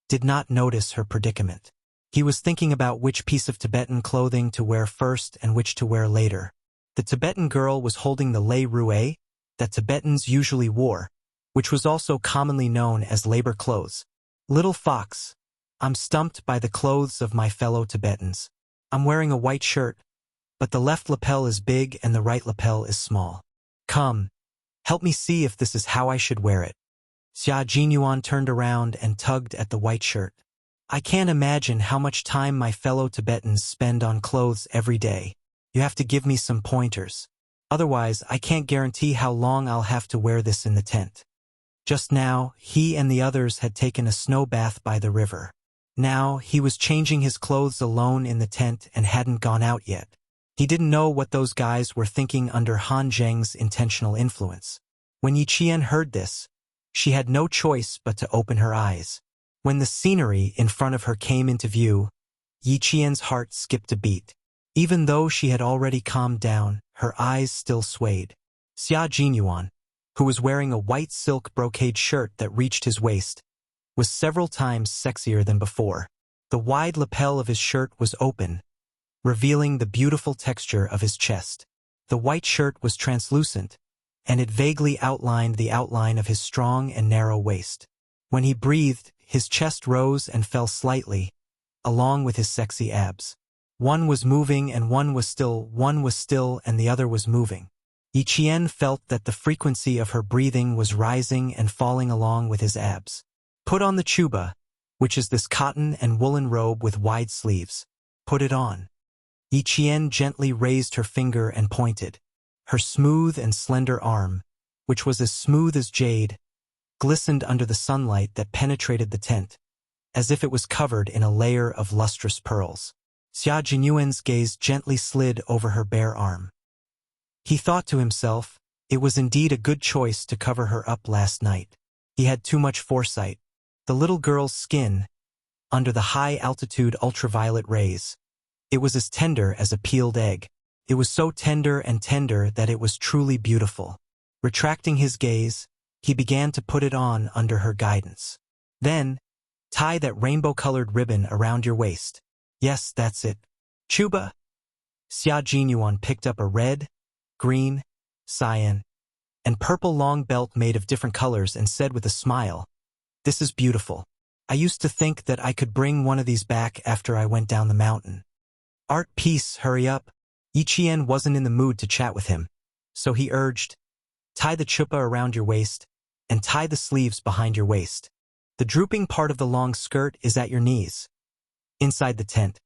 did not notice her predicament. He was thinking about which piece of Tibetan clothing to wear first and which to wear later. The Tibetan girl was holding the lei rue that Tibetans usually wore, which was also commonly known as labor clothes. "Little fox, I'm stumped by the clothes of my fellow Tibetans. I'm wearing a white shirt, but the left lapel is big and the right lapel is small. Come, help me see if this is how I should wear it." Xia Jinyuan turned around and tugged at the white shirt. "I can't imagine how much time my fellow Tibetans spend on clothes every day. You have to give me some pointers. Otherwise, I can't guarantee how long I'll have to wear this in the tent." Just now, he and the others had taken a snow bath by the river. Now, he was changing his clothes alone in the tent and hadn't gone out yet. He didn't know what those guys were thinking under Han Zheng's intentional influence. When Yi Qian heard this, she had no choice but to open her eyes. When the scenery in front of her came into view, Yi Qian's heart skipped a beat. Even though she had already calmed down, her eyes still swayed. Xia Jinyuan, who was wearing a white silk brocade shirt that reached his waist, was several times sexier than before. The wide lapel of his shirt was open, revealing the beautiful texture of his chest. The white shirt was translucent, and it vaguely outlined the outline of his strong and narrow waist. When he breathed, his chest rose and fell slightly, along with his sexy abs. One was moving and one was still and the other was moving. Yi Qian felt that the frequency of her breathing was rising and falling along with his abs. "Put on the chuba, which is this cotton and woolen robe with wide sleeves. Put it on." Yi Qian gently raised her finger and pointed. Her smooth and slender arm, which was as smooth as jade, glistened under the sunlight that penetrated the tent, as if it was covered in a layer of lustrous pearls. Xia Jinyuan's gaze gently slid over her bare arm. He thought to himself, it was indeed a good choice to cover her up last night. He had too much foresight. The little girl's skin, under the high-altitude ultraviolet rays, it was as tender as a peeled egg. It was so tender and tender that it was truly beautiful. Retracting his gaze, he began to put it on under her guidance. Then, tie that rainbow-colored ribbon around your waist. Yes, that's it. Chuba. Xia Jinyuan picked up a red, green, cyan, and purple long belt made of different colors and said with a smile, "This is beautiful. I used to think that I could bring one of these back after I went down the mountain." Art, peace, hurry up. Yi Qian wasn't in the mood to chat with him, so he urged, "Tie the chupa around your waist, and tie the sleeves behind your waist. The drooping part of the long skirt is at your knees." Inside the tent,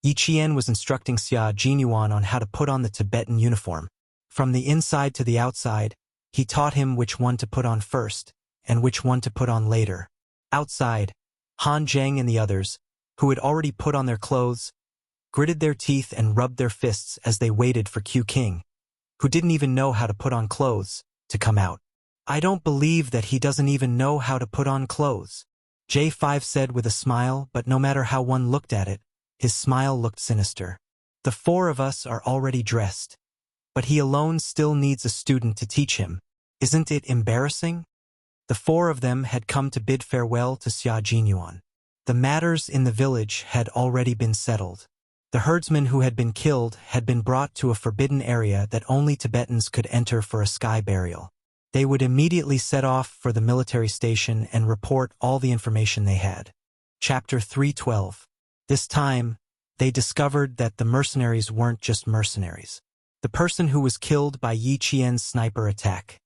Yi Qian was instructing Xia Jinyuan on how to put on the Tibetan uniform. From the inside to the outside, he taught him which one to put on first, and which one to put on later. Outside, Han Zheng and the others, who had already put on their clothes, gritted their teeth and rubbed their fists as they waited for Q King, who didn't even know how to put on clothes, to come out. "I don't believe that he doesn't even know how to put on clothes," J5 said with a smile, but no matter how one looked at it, his smile looked sinister. "The four of us are already dressed, but he alone still needs a student to teach him. Isn't it embarrassing?" The four of them had come to bid farewell to Xia Jinyuan. The matters in the village had already been settled. The herdsman who had been killed had been brought to a forbidden area that only Tibetans could enter for a sky burial. They would immediately set off for the military station and report all the information they had. Chapter 312. This time, they discovered that the mercenaries weren't just mercenaries. The person who was killed by Yi Qian's sniper attack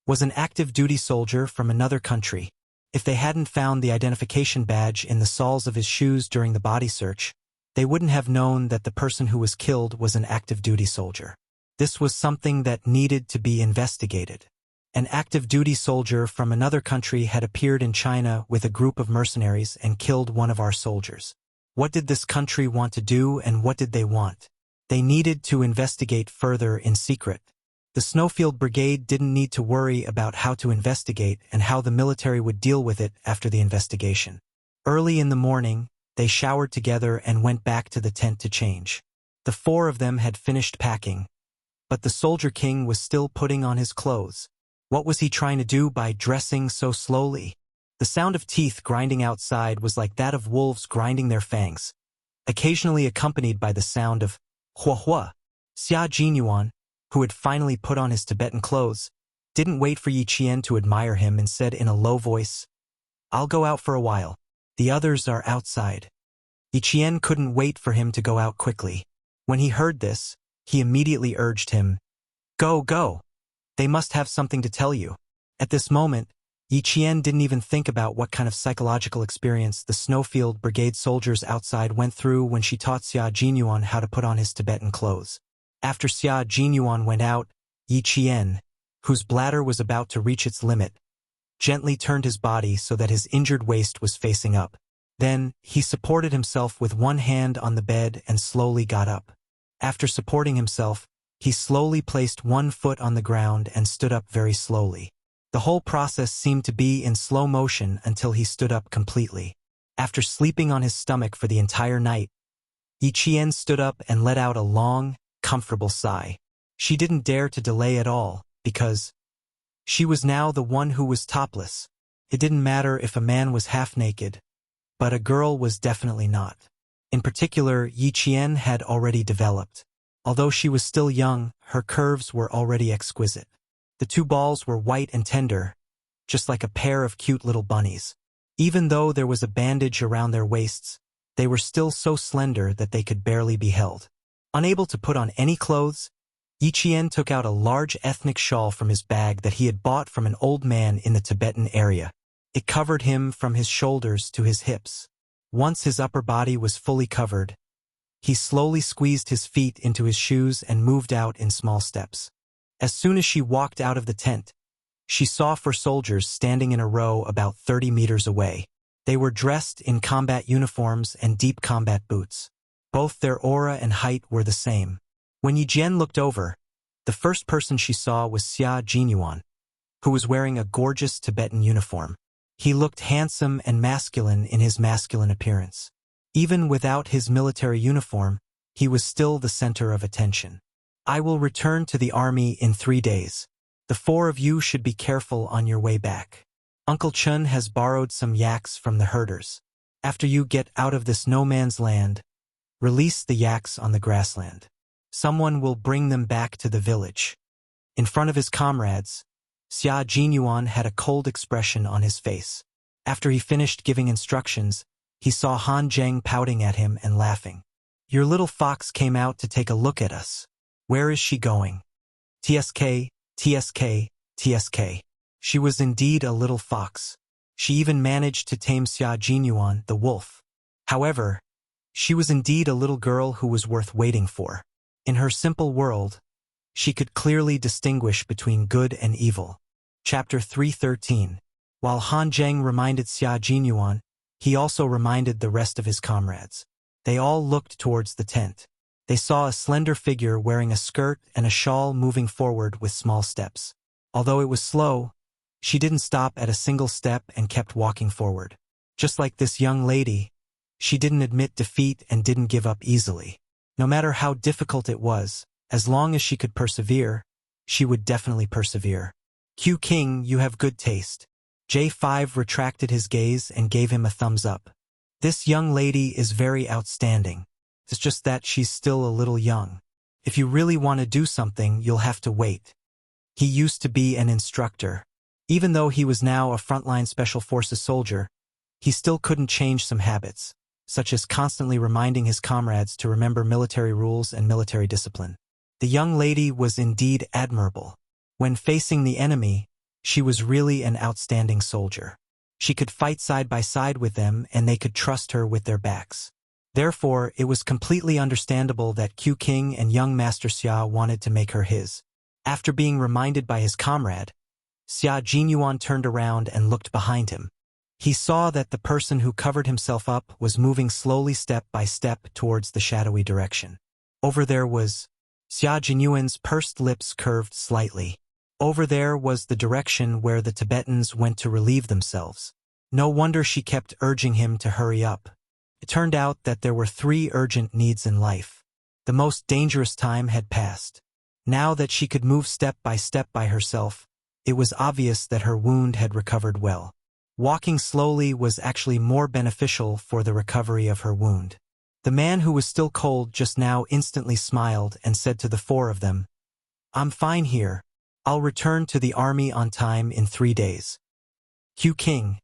was an active duty soldier from another country. If they hadn't found the identification badge in the soles of his shoes during the body search, they wouldn't have known that the person who was killed was an active duty soldier. This was something that needed to be investigated. An active duty soldier from another country had appeared in China with a group of mercenaries and killed one of our soldiers. What did this country want to do, and what did they want? They needed to investigate further in secret. The Snowfield Brigade didn't need to worry about how to investigate and how the military would deal with it after the investigation. Early in the morning, they showered together and went back to the tent to change. The four of them had finished packing, but the Soldier King was still putting on his clothes. What was he trying to do by dressing so slowly? The sound of teeth grinding outside was like that of wolves grinding their fangs, occasionally accompanied by the sound of hua hua. Xia Jinyuan, who had finally put on his Tibetan clothes, didn't wait for Yi Qian to admire him and said in a low voice, "I'll go out for a while. The others are outside." Yi Qian couldn't wait for him to go out quickly. When he heard this, he immediately urged him, "Go, go. They must have something to tell you." At this moment, Yi Qian didn't even think about what kind of psychological experience the Snowfield Brigade soldiers outside went through when she taught Xia Jinyuan how to put on his Tibetan clothes. After Xia Jinyuan went out, Yi Qian, whose bladder was about to reach its limit, gently turned his body so that his injured waist was facing up. Then, he supported himself with one hand on the bed and slowly got up. After supporting himself, he slowly placed one foot on the ground and stood up very slowly. The whole process seemed to be in slow motion until he stood up completely. After sleeping on his stomach for the entire night, Yi Qian stood up and let out a long, comfortable sigh. She didn't dare to delay at all, because she was now the one who was topless. It didn't matter if a man was half naked, but a girl was definitely not. In particular, Yi Qian had already developed. Although she was still young, her curves were already exquisite. The two balls were white and tender, just like a pair of cute little bunnies. Even though there was a bandage around their waists, they were still so slender that they could barely be held. Unable to put on any clothes, Yi Qian took out a large ethnic shawl from his bag that he had bought from an old man in the Tibetan area. It covered him from his shoulders to his hips. Once his upper body was fully covered, he slowly squeezed his feet into his shoes and moved out in small steps. As soon as she walked out of the tent, she saw four soldiers standing in a row about 30 meters away. They were dressed in combat uniforms and deep combat boots. Both their aura and height were the same. When Yi Jian looked over, the first person she saw was Xia Jinyuan, who was wearing a gorgeous Tibetan uniform. He looked handsome and masculine in his masculine appearance. Even without his military uniform, he was still the center of attention. I will return to the army in 3 days. The 4 of you should be careful on your way back. Uncle Chun has borrowed some yaks from the herders. After you get out of this no-man's land, release the yaks on the grassland. Someone will bring them back to the village. In front of his comrades, Xia Jinyuan had a cold expression on his face. After he finished giving instructions, he saw Han Zheng pouting at him and laughing. Your little fox came out to take a look at us. Where is she going? TSK, TSK, TSK. She was indeed a little fox. She even managed to tame Xia Jinyuan, the wolf. However, she was indeed a little girl who was worth waiting for. In her simple world, she could clearly distinguish between good and evil. Chapter 313. While Han Zheng reminded Xia Jinyuan, he also reminded the rest of his comrades. They all looked towards the tent. They saw a slender figure wearing a skirt and a shawl moving forward with small steps. Although it was slow, she didn't stop at a single step and kept walking forward. Just like this young lady, she didn't admit defeat and didn't give up easily. No matter how difficult it was, as long as she could persevere, she would definitely persevere. Q King, you have good taste. J5 retracted his gaze and gave him a thumbs up. This young lady is very outstanding. It's just that she's still a little young. If you really want to do something, you'll have to wait. He used to be an instructor. Even though he was now a frontline special forces soldier, he still couldn't change some habits, such as constantly reminding his comrades to remember military rules and military discipline. The young lady was indeed admirable. When facing the enemy, she was really an outstanding soldier. She could fight side by side with them and they could trust her with their backs. Therefore, it was completely understandable that Q King and young Master Xia wanted to make her his. After being reminded by his comrade, Xia Jinyuan turned around and looked behind him. He saw that the person who covered himself up was moving slowly step by step towards the shadowy direction. Over there was... Xia Jinyuan's pursed lips curved slightly. Over there was the direction where the Tibetans went to relieve themselves. No wonder she kept urging him to hurry up. It turned out that there were 3 urgent needs in life. The most dangerous time had passed. Now that she could move step by herself, it was obvious that her wound had recovered well. Walking slowly was actually more beneficial for the recovery of her wound. The man who was still cold just now instantly smiled and said to the 4 of them, I'm fine here. I'll return to the army on time in 3 days. Q King,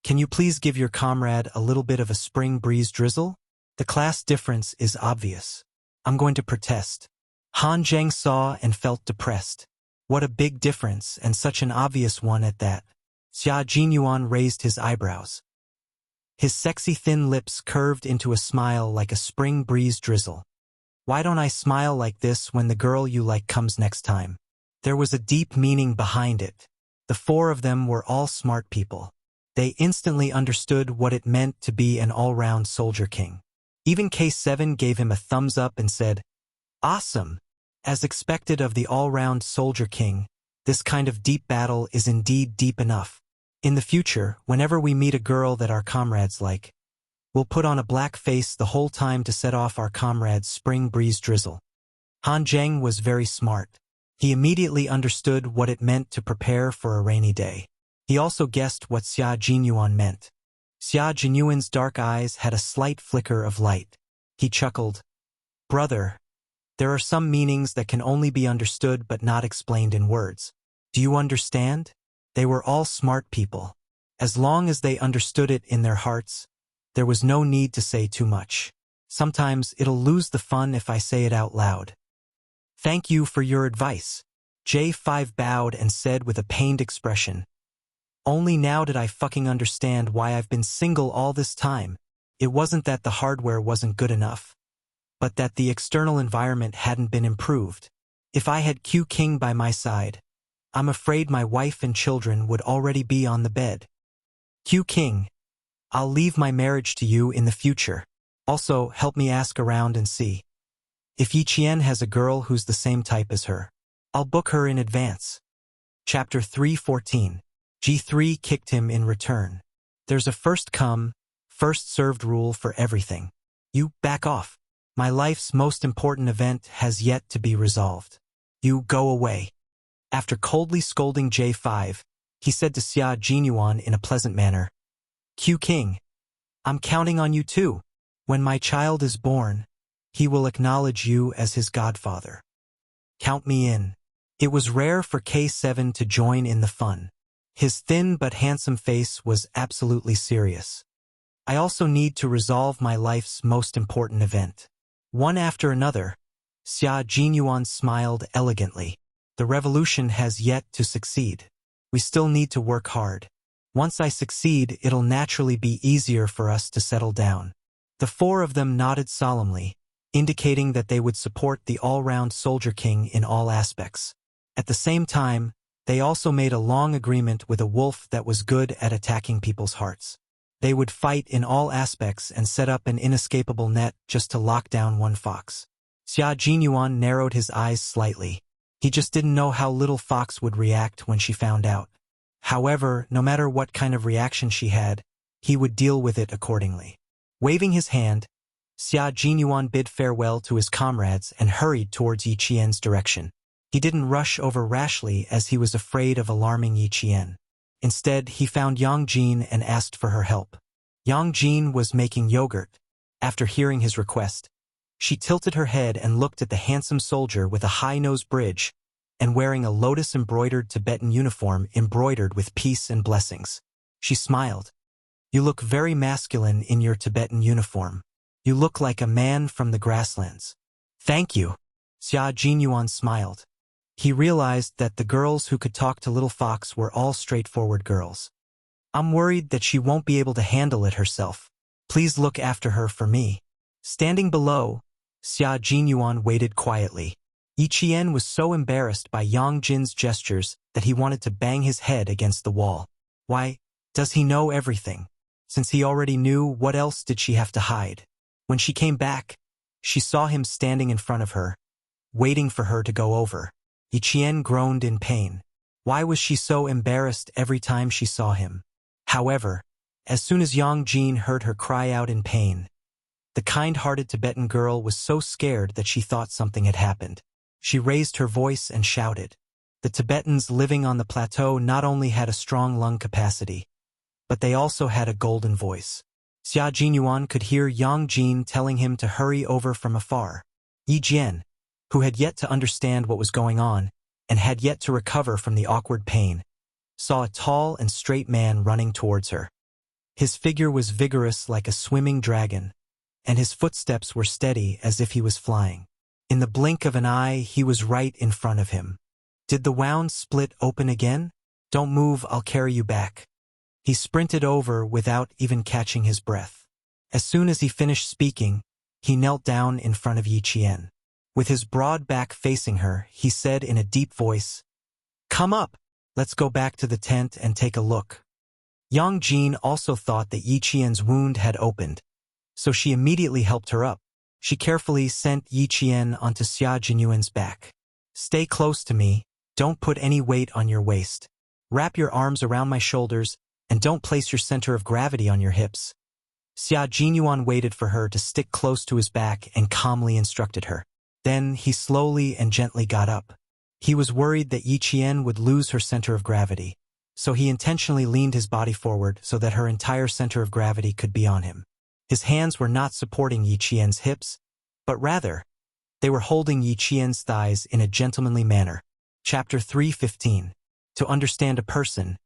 can you please give your comrade a little bit of a spring breeze drizzle? The class difference is obvious. I'm going to protest. Han Zheng saw and felt depressed. What a big difference, and such an obvious one at that. Xia Jinyuan raised his eyebrows. His sexy thin lips curved into a smile like a spring breeze drizzle. Why don't I smile like this when the girl you like comes next time? There was a deep meaning behind it. The 4 of them were all smart people. They instantly understood what it meant to be an all-round soldier king. Even K7 gave him a thumbs up and said, Awesome! As expected of the all-round soldier king, this kind of deep battle is indeed deep enough. In the future, whenever we meet a girl that our comrades like, we'll put on a black face the whole time to set off our comrades' spring breeze drizzle. Han Zheng was very smart. He immediately understood what it meant to prepare for a rainy day. He also guessed what Xia Jinyuan meant. Xia Jinyuan's dark eyes had a slight flicker of light. He chuckled. Brother, there are some meanings that can only be understood but not explained in words. Do you understand? They were all smart people. As long as they understood it in their hearts, there was no need to say too much. Sometimes it'll lose the fun if I say it out loud. Thank you for your advice. J5 bowed and said with a pained expression. Only now did I fucking understand why I've been single all this time. It wasn't that the hardware wasn't good enough, but that the external environment hadn't been improved. If I had Q King by my side, I'm afraid my wife and children would already be on the bed. Q King, I'll leave my marriage to you in the future. Also, help me ask around and see. If Yi Qian has a girl who's the same type as her, I'll book her in advance. Chapter 314. G3 kicked him in return. There's a first come, first served rule for everything. You back off. My life's most important event has yet to be resolved. You go away. After coldly scolding J5, he said to Xia Jinyuan in a pleasant manner, Q King, I'm counting on you too. When my child is born, he will acknowledge you as his godfather. Count me in. It was rare for K7 to join in the fun. His thin but handsome face was absolutely serious. I also need to resolve my life's most important event. One after another, Xia Jinyuan smiled elegantly. The revolution has yet to succeed. We still need to work hard. Once I succeed, it'll naturally be easier for us to settle down. The four of them nodded solemnly, indicating that they would support the all-round Soldier King in all aspects. At the same time, they also made a long agreement with a wolf that was good at attacking people's hearts. They would fight in all aspects and set up an inescapable net just to lock down one fox. Xia Jinyuan narrowed his eyes slightly. He just didn't know how little Fox would react when she found out. However, no matter what kind of reaction she had, he would deal with it accordingly. Waving his hand, Xia Jinyuan bid farewell to his comrades and hurried towards Yi Qian's direction. He didn't rush over rashly as he was afraid of alarming Yi Qian. Instead, he found Yang Jin and asked for her help. Yang Jin was making yogurt. After hearing his request, she tilted her head and looked at the handsome soldier with a high-nose bridge and wearing a lotus-embroidered Tibetan uniform embroidered with peace and blessings. She smiled. You look very masculine in your Tibetan uniform. You look like a man from the grasslands. Thank you. Xia Jinyuan smiled. He realized that the girls who could talk to Little Fox were all straightforward girls. I'm worried that she won't be able to handle it herself. Please look after her for me. Standing below, Xia Jinyuan waited quietly. Yi Qian was so embarrassed by Yang Jin's gestures that he wanted to bang his head against the wall. Why, does he know everything? Since he already knew, what else did she have to hide? When she came back, she saw him standing in front of her, waiting for her to go over. Yi Qian groaned in pain. Why was she so embarrassed every time she saw him? However, as soon as Yang Jin heard her cry out in pain, the kind-hearted Tibetan girl was so scared that she thought something had happened. She raised her voice and shouted. The Tibetans living on the plateau not only had a strong lung capacity, but they also had a golden voice. Xia Jinyuan could hear Yang Jin telling him to hurry over from afar. Yi Jian, who had yet to understand what was going on and had yet to recover from the awkward pain, saw a tall and straight man running towards her. His figure was vigorous like a swimming dragon, and his footsteps were steady as if he was flying. In the blink of an eye, he was right in front of him. Did the wound split open again? Don't move, I'll carry you back. He sprinted over without even catching his breath. As soon as he finished speaking, he knelt down in front of Yi Qian. With his broad back facing her, he said in a deep voice, Come up, let's go back to the tent and take a look. Yang Jin also thought that Yi Qian's wound had opened, so she immediately helped her up. She carefully sent Yi Qian onto Xia Jinyuan's back. Stay close to me, don't put any weight on your waist. Wrap your arms around my shoulders, and don't place your center of gravity on your hips. Xia Jinyuan waited for her to stick close to his back and calmly instructed her. Then he slowly and gently got up. He was worried that Yi Qian would lose her center of gravity, so he intentionally leaned his body forward so that her entire center of gravity could be on him. His hands were not supporting Yi Qian's hips, but rather, they were holding Yi Qian's thighs in a gentlemanly manner. Chapter 3:15. To understand a person,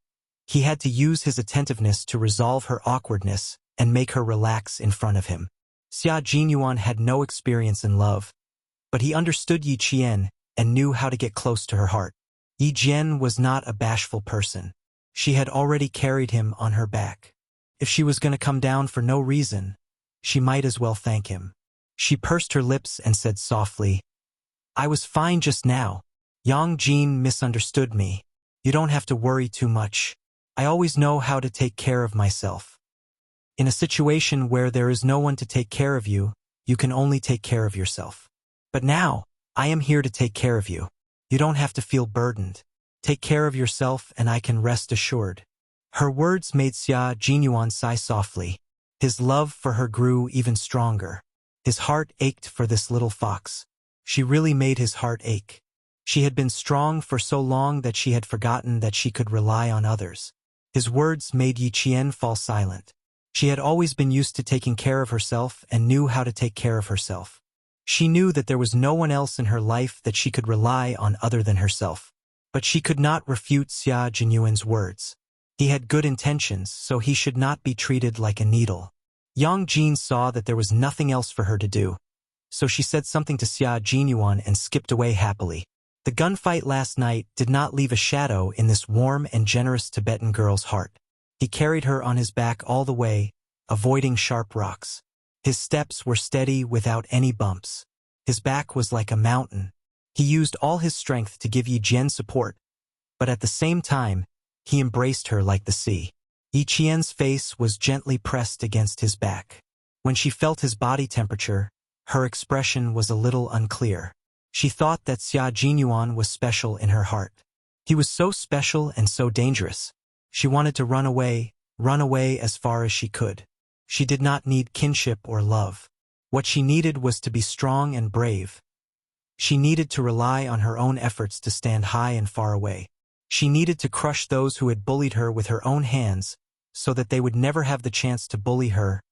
he had to use his attentiveness to resolve her awkwardness and make her relax in front of him. Xia Jinyuan had no experience in love, but he understood Yi Qian and knew how to get close to her heart. Yi Jian was not a bashful person. She had already carried him on her back. If she was going to come down for no reason, she might as well thank him. She pursed her lips and said softly, I was fine just now. Yang Jin misunderstood me. You don't have to worry too much. I always know how to take care of myself. In a situation where there is no one to take care of you, you can only take care of yourself. But now, I am here to take care of you. You don't have to feel burdened. Take care of yourself and I can rest assured. Her words made Xia Jinyuan sigh softly. His love for her grew even stronger. His heart ached for this little fox. She really made his heart ache. She had been strong for so long that she had forgotten that she could rely on others. His words made Yi Qian fall silent. She had always been used to taking care of herself and knew how to take care of herself. She knew that there was no one else in her life that she could rely on other than herself. But she could not refute Xia Jinyuan's words. He had good intentions, so he should not be treated like a needle. Yang Jin saw that there was nothing else for her to do, so she said something to Xia Jinyuan and skipped away happily. The gunfight last night did not leave a shadow in this warm and generous Tibetan girl's heart. He carried her on his back all the way, avoiding sharp rocks. His steps were steady without any bumps. His back was like a mountain. He used all his strength to give Yi Jian support, but at the same time, he embraced her like the sea. Yi Qian's face was gently pressed against his back. When she felt his body temperature, her expression was a little unclear. She thought that Xia Jinyuan was special in her heart. He was so special and so dangerous. She wanted to run away as far as she could. She did not need kinship or love. What she needed was to be strong and brave. She needed to rely on her own efforts to stand high and far away. She needed to crush those who had bullied her with her own hands, so that they would never have the chance to bully her,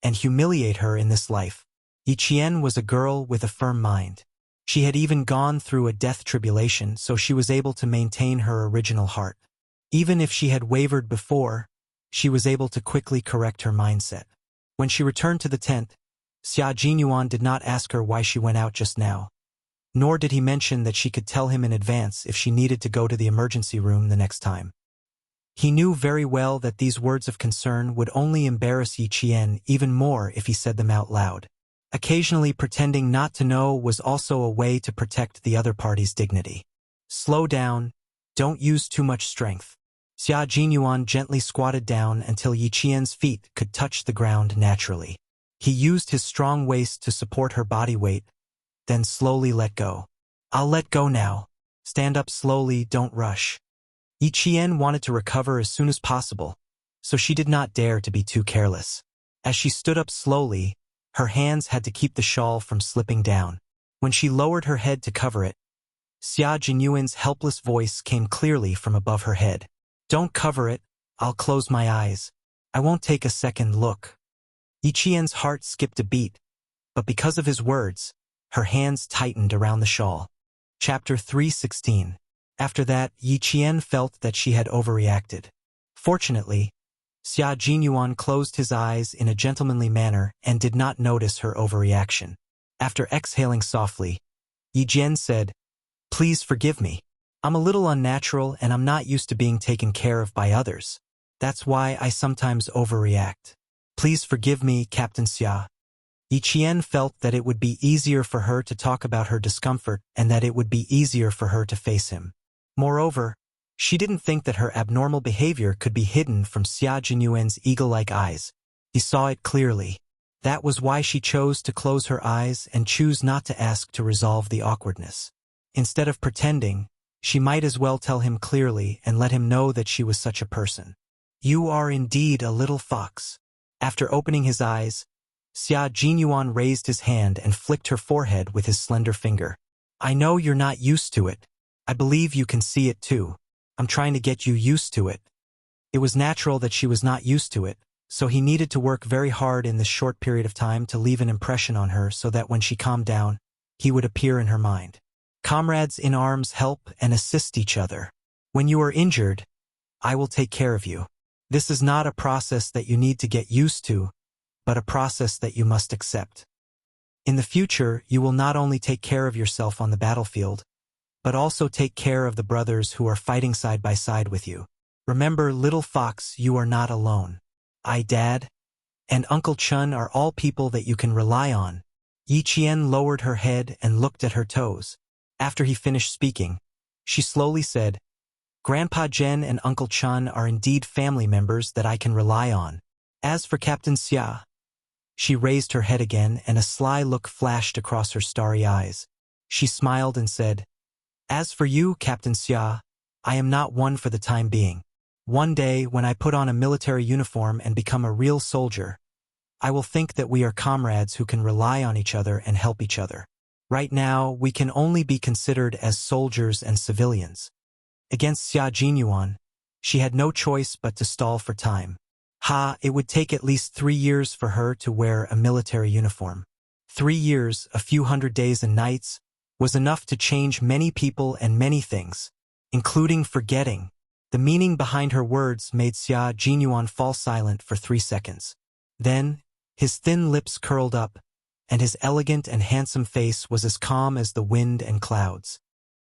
and humiliate her in this life. Yi Qian was a girl with a firm mind. She had even gone through a death tribulation, so she was able to maintain her original heart. Even if she had wavered before, she was able to quickly correct her mindset. When she returned to the tent, Xia Jinyuan did not ask her why she went out just now. Nor did he mention that she could tell him in advance if she needed to go to the emergency room the next time. He knew very well that these words of concern would only embarrass Yi Qian even more if he said them out loud. Occasionally pretending not to know was also a way to protect the other party's dignity. Slow down, don't use too much strength. Xia Jinyuan gently squatted down until Yi Qian's feet could touch the ground naturally. He used his strong waist to support her body weight, then slowly let go. I'll let go now. Stand up slowly, don't rush. Yi Qian wanted to recover as soon as possible, so she did not dare to be too careless. As she stood up slowly, her hands had to keep the shawl from slipping down. When she lowered her head to cover it, Xia Jinyuan's helpless voice came clearly from above her head. Don't cover it, I'll close my eyes. I won't take a second look. Yi Qian's heart skipped a beat, but because of his words, her hands tightened around the shawl. Chapter 3:16. After that, Yi Qian felt that she had overreacted. Fortunately, Xia Jinyuan closed his eyes in a gentlemanly manner and did not notice her overreaction. After exhaling softly, Yi Jian said, Please forgive me. I'm a little unnatural and I'm not used to being taken care of by others. That's why I sometimes overreact. Please forgive me, Captain Xia. Yi Qian felt that it would be easier for her to talk about her discomfort and that it would be easier for her to face him. Moreover, she didn't think that her abnormal behavior could be hidden from Xia Jinyuan's eagle-like eyes. He saw it clearly. That was why she chose to close her eyes and choose not to ask to resolve the awkwardness. Instead of pretending, she might as well tell him clearly and let him know that she was such a person. You are indeed a little fox. After opening his eyes, Xia Jinyuan raised his hand and flicked her forehead with his slender finger. I know you're not used to it. I believe you can see it too. I'm trying to get you used to it. It was natural that she was not used to it, so he needed to work very hard in this short period of time to leave an impression on her so that when she calmed down, he would appear in her mind. Comrades in arms help and assist each other. When you are injured, I will take care of you. This is not a process that you need to get used to, but a process that you must accept. In the future, you will not only take care of yourself on the battlefield, but also take care of the brothers who are fighting side by side with you. Remember, little fox, you are not alone. I, Dad, and Uncle Chun are all people that you can rely on. Yi Qian lowered her head and looked at her toes. After he finished speaking, she slowly said, Grandpa Jen and Uncle Chun are indeed family members that I can rely on. As for Captain Xia, she raised her head again and a sly look flashed across her starry eyes. She smiled and said, As for you, Captain Xia, I am not one for the time being. One day, when I put on a military uniform and become a real soldier, I will think that we are comrades who can rely on each other and help each other. Right now, we can only be considered as soldiers and civilians. Against Xia Jinyuan, she had no choice but to stall for time. It would take at least 3 years for her to wear a military uniform. 3 years, a few hundred days and nights, was enough to change many people and many things, including forgetting. The meaning behind her words made Xia Jinyuan fall silent for 3 seconds. Then, his thin lips curled up, and his elegant and handsome face was as calm as the wind and clouds.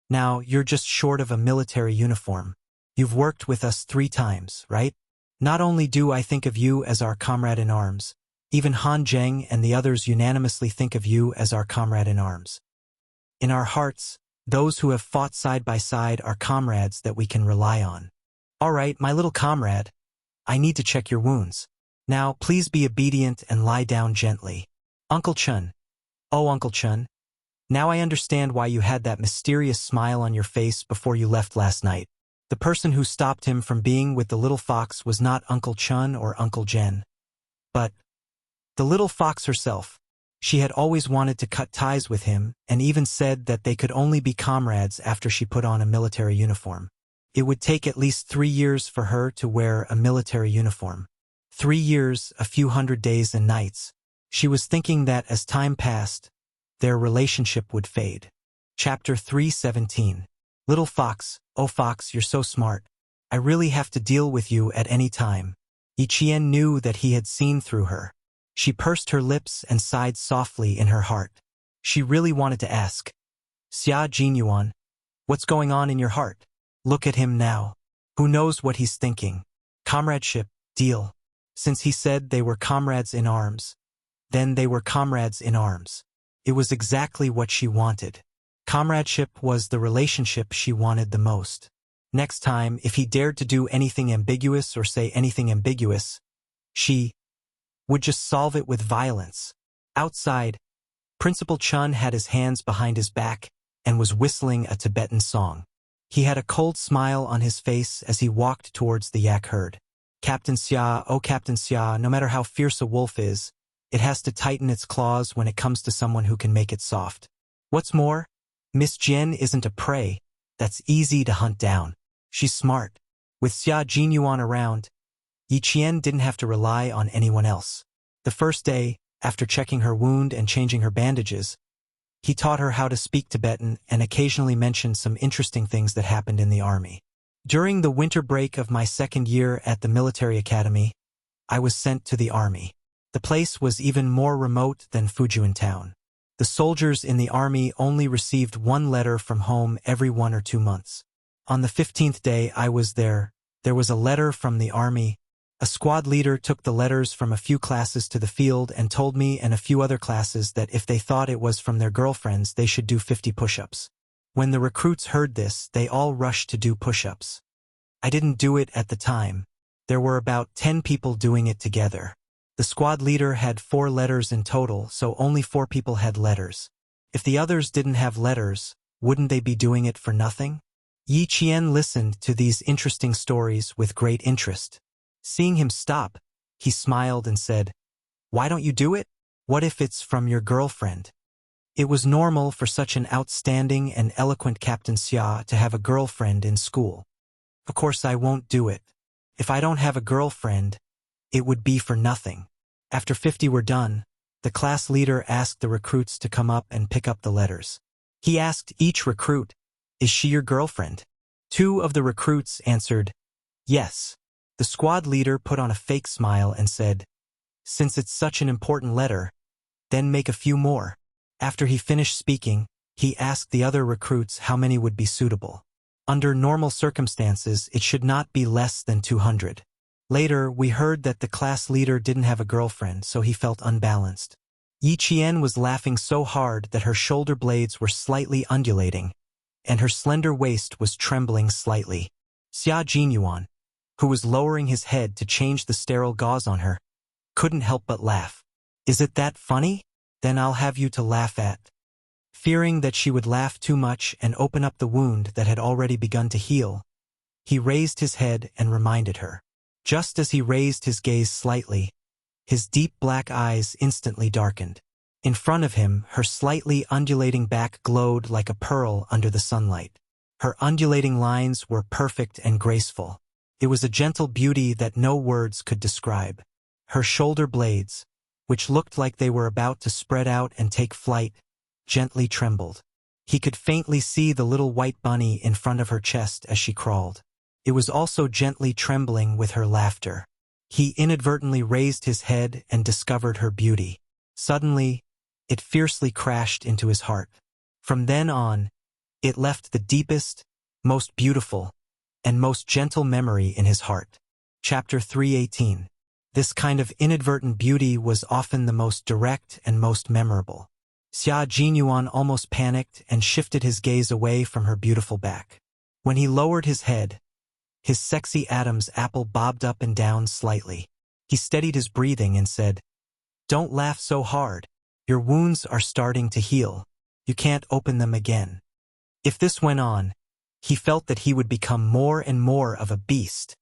Now, you're just short of a military uniform. You've worked with us 3 times, right? Not only do I think of you as our comrade in arms, even Han Zheng and the others unanimously think of you as our comrade in arms. In our hearts, those who have fought side by side are comrades that we can rely on. All right, my little comrade, I need to check your wounds. Now, please be obedient and lie down gently. Uncle Chun. Oh, Uncle Chun. Now I understand why you had that mysterious smile on your face before you left last night. The person who stopped him from being with the little fox was not Uncle Chun or Uncle Jen, but the little fox herself. She had always wanted to cut ties with him and even said that they could only be comrades after she put on a military uniform. It would take at least 3 years for her to wear a military uniform. 3 years, a few hundred days and nights. She was thinking that as time passed, their relationship would fade. Chapter 3:17. Little Fox, oh Fox, you're so smart. I really have to deal with you at any time. Yi Qian knew that he had seen through her. She pursed her lips and sighed softly in her heart. She really wanted to ask, Xia Jinyuan, what's going on in your heart? Look at him now. Who knows what he's thinking? Comradeship, deal. Since he said they were comrades in arms, then they were comrades in arms. It was exactly what she wanted. Comradeship was the relationship she wanted the most. Next time, if he dared to do anything ambiguous or say anything ambiguous, she would just solve it with violence. Outside, Principal Chun had his hands behind his back and was whistling a Tibetan song. He had a cold smile on his face as he walked towards the yak herd. Captain Xia, oh Captain Xia, no matter how fierce a wolf is, it has to tighten its claws when it comes to someone who can make it soft. What's more, Miss Jian isn't a prey that's easy to hunt down. She's smart. With Xia Jinyuan around, Yi Qian didn't have to rely on anyone else. The first day, after checking her wound and changing her bandages, he taught her how to speak Tibetan and occasionally mentioned some interesting things that happened in the army. During the winter break of my 2nd year at the military academy, I was sent to the army. The place was even more remote than Fujian town. The soldiers in the army only received 1 letter from home every 1 or 2 months. On the 15th day I was there was a letter from the army. A squad leader took the letters from a few classes to the field and told me and a few other classes that if they thought it was from their girlfriends, they should do 50 push-ups. When the recruits heard this, they all rushed to do push-ups. I didn't do it at the time. There were about 10 people doing it together. The squad leader had 4 letters in total, so only 4 people had letters. If the others didn't have letters, wouldn't they be doing it for nothing? Yi Qian listened to these interesting stories with great interest. Seeing him stop, he smiled and said, Why don't you do it? What if it's from your girlfriend? It was normal for such an outstanding and eloquent Captain Xia to have a girlfriend in school. Of course I won't do it. If I don't have a girlfriend, it would be for nothing. After 50 were done, the class leader asked the recruits to come up and pick up the letters. He asked each recruit, Is she your girlfriend? 2 of the recruits answered, Yes. The squad leader put on a fake smile and said, Since it's such an important letter, then make a few more. After he finished speaking, he asked the other recruits how many would be suitable. Under normal circumstances, it should not be less than 200. Later, we heard that the class leader didn't have a girlfriend, so he felt unbalanced. Yi Qian was laughing so hard that her shoulder blades were slightly undulating, and her slender waist was trembling slightly. Xia Jinyuan, who was lowering his head to change the sterile gauze on her, couldn't help but laugh. Is it that funny? Then I'll have you to laugh at. Fearing that she would laugh too much and open up the wound that had already begun to heal, He raised his head and reminded her. Just as he raised his gaze slightly, his deep black eyes instantly darkened. In front of him, her slightly undulating back glowed like a pearl under the sunlight. Her undulating lines were perfect and graceful. It was a gentle beauty that no words could describe. Her shoulder blades, which looked like they were about to spread out and take flight, gently trembled. He could faintly see the little white bunny in front of her chest as she crawled. It was also gently trembling with her laughter. He inadvertently raised his head and discovered her beauty. Suddenly, it fiercely crashed into his heart. From then on, it left the deepest, most beautiful, and most gentle memory in his heart. Chapter 318. This kind of inadvertent beauty was often the most direct and most memorable. Xia Jinyuan almost panicked and shifted his gaze away from her beautiful back. When he lowered his head, his sexy Adam's apple bobbed up and down slightly. He steadied his breathing and said, "Don't laugh so hard. Your wounds are starting to heal. You can't open them again." If this went on, he felt that he would become more and more of a beast.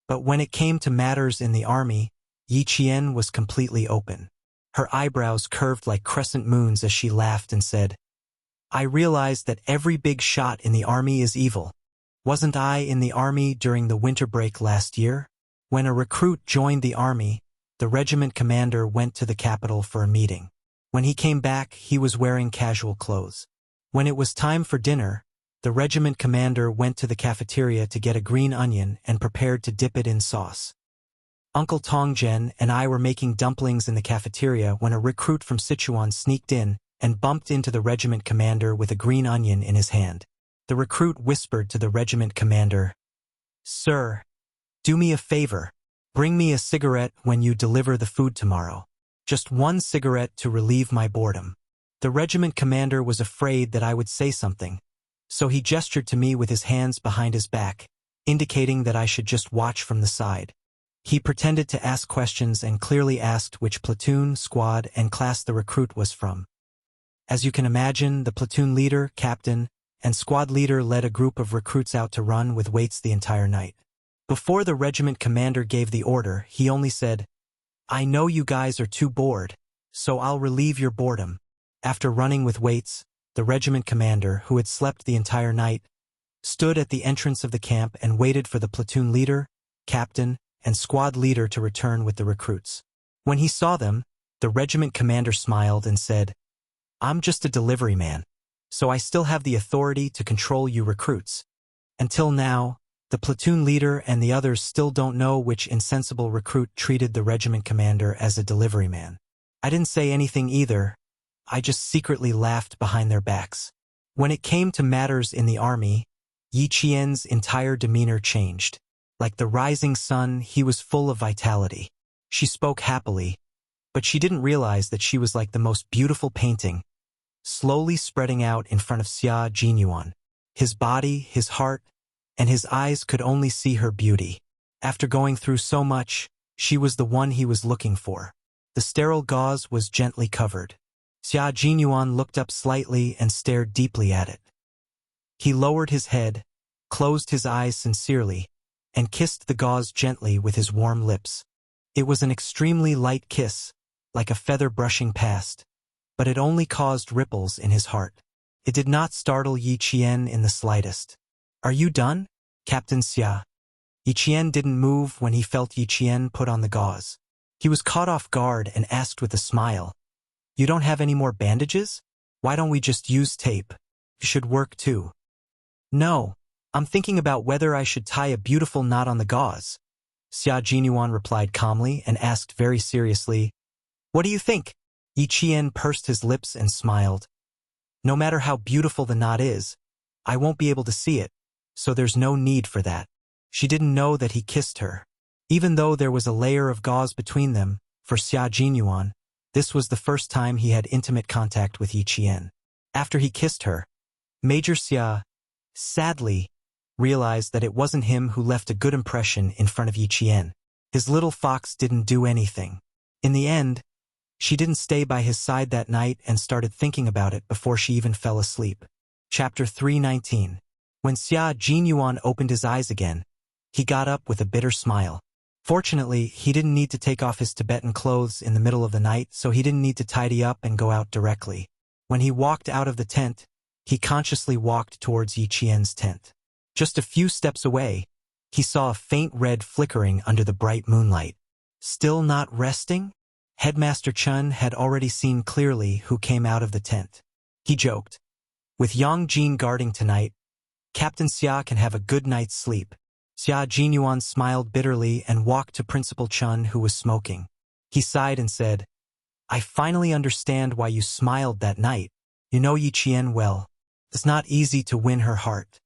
But when it came to matters in the army, Yi Qian was completely open. Her eyebrows curved like crescent moons as she laughed and said, "I realized that every big shot in the army is evil. Wasn't I in the army during the winter break last year? When a recruit joined the army, the regiment commander went to the capital for a meeting. When he came back, he was wearing casual clothes. When it was time for dinner, the regiment commander went to the cafeteria to get a green onion and prepared to dip it in sauce. Uncle Tongjian and I were making dumplings in the cafeteria when a recruit from Sichuan sneaked in and bumped into the regiment commander with a green onion in his hand. The recruit whispered to the regiment commander, "Sir, do me a favor. Bring me a cigarette when you deliver the food tomorrow. Just one cigarette to relieve my boredom." The regiment commander was afraid that I would say something, so he gestured to me with his hands behind his back, indicating that I should just watch from the side. He pretended to ask questions and clearly asked which platoon, squad, and class the recruit was from. As you can imagine, the platoon leader, captain, and squad leader led a group of recruits out to run with weights the entire night. Before the regiment commander gave the order, he only said, "I know you guys are too bored, so I'll relieve your boredom." After running with weights, the regiment commander, who had slept the entire night, stood at the entrance of the camp and waited for the platoon leader, captain, and squad leader to return with the recruits. When he saw them, the regiment commander smiled and said, "I'm just a delivery man, so I still have the authority to control you recruits. Until now, the platoon leader and the others still don't know which insensible recruit treated the regiment commander as a delivery man. I didn't say anything either. I just secretly laughed behind their backs." When it came to matters in the army, Yi Qian's entire demeanor changed. Like the rising sun, he was full of vitality. She spoke happily, but she didn't realize that she was like the most beautiful painting, slowly spreading out in front of Xia Jinyuan. His body, his heart, and his eyes could only see her beauty. After going through so much, she was the one he was looking for. The sterile gauze was gently covered. Xia Jinyuan looked up slightly and stared deeply at it. He lowered his head, closed his eyes sincerely, and kissed the gauze gently with his warm lips. It was an extremely light kiss, like a feather brushing past, but it only caused ripples in his heart. It did not startle Yi Qian in the slightest. "Are you done, Captain Xia?" Yi Qian didn't move when he felt Yi Qian put on the gauze. He was caught off guard and asked with a smile, "You don't have any more bandages? Why don't we just use tape? You should work too." "No, I'm thinking about whether I should tie a beautiful knot on the gauze." Xia Jinyuan replied calmly and asked very seriously, "What do you think?" Yi Qian pursed his lips and smiled. "No matter how beautiful the knot is, I won't be able to see it, so there's no need for that." She didn't know that he kissed her. Even though there was a layer of gauze between them, for Xia Jinyuan, this was the first time he had intimate contact with Yi Qian. After he kissed her, Major Xia, sadly, realized that it wasn't him who left a good impression in front of Yi Qian. His little fox didn't do anything. In the end, she didn't stay by his side that night and started thinking about it before she even fell asleep. Chapter 319. When Xia Jinyuan opened his eyes again, He got up with a bitter smile. Fortunately, he didn't need to take off his Tibetan clothes in the middle of the night, so he didn't need to tidy up and go out directly. When he walked out of the tent, he consciously walked towards Yi Qian's tent. Just a few steps away, he saw a faint red flickering under the bright moonlight. Still not resting? Headmaster Chun had already seen clearly who came out of the tent. He joked, "With Yang Jin guarding tonight, Captain Xia can have a good night's sleep." Xia Jinyuan smiled bitterly and walked to Principal Chun, who was smoking. He sighed and said, "I finally understand why you smiled that night. You know Yi Qian well. It's not easy to win her heart.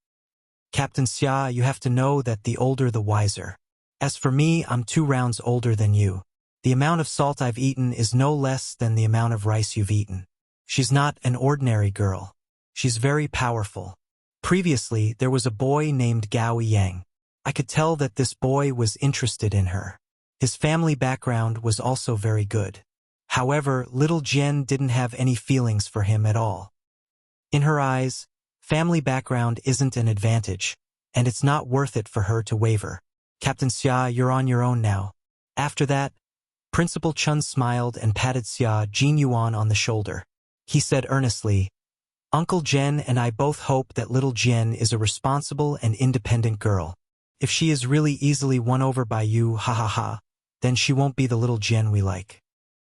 Captain Xia, you have to know that the older the wiser. As for me, I'm 2 rounds older than you. The amount of salt I've eaten is no less than the amount of rice you've eaten. She's not an ordinary girl. She's very powerful. Previously, there was a boy named Gao Yang. I could tell that this boy was interested in her. His family background was also very good. However, little Jian didn't have any feelings for him at all. In her eyes, family background isn't an advantage, and it's not worth it for her to waver. Captain Xia, you're on your own now." After that, Principal Chun smiled and patted Xia Jinyuan on the shoulder. He said earnestly, "Uncle Jian and I both hope that little Jian is a responsible and independent girl. If she is really easily won over by you, ha ha ha, then she won't be the little Jian we like."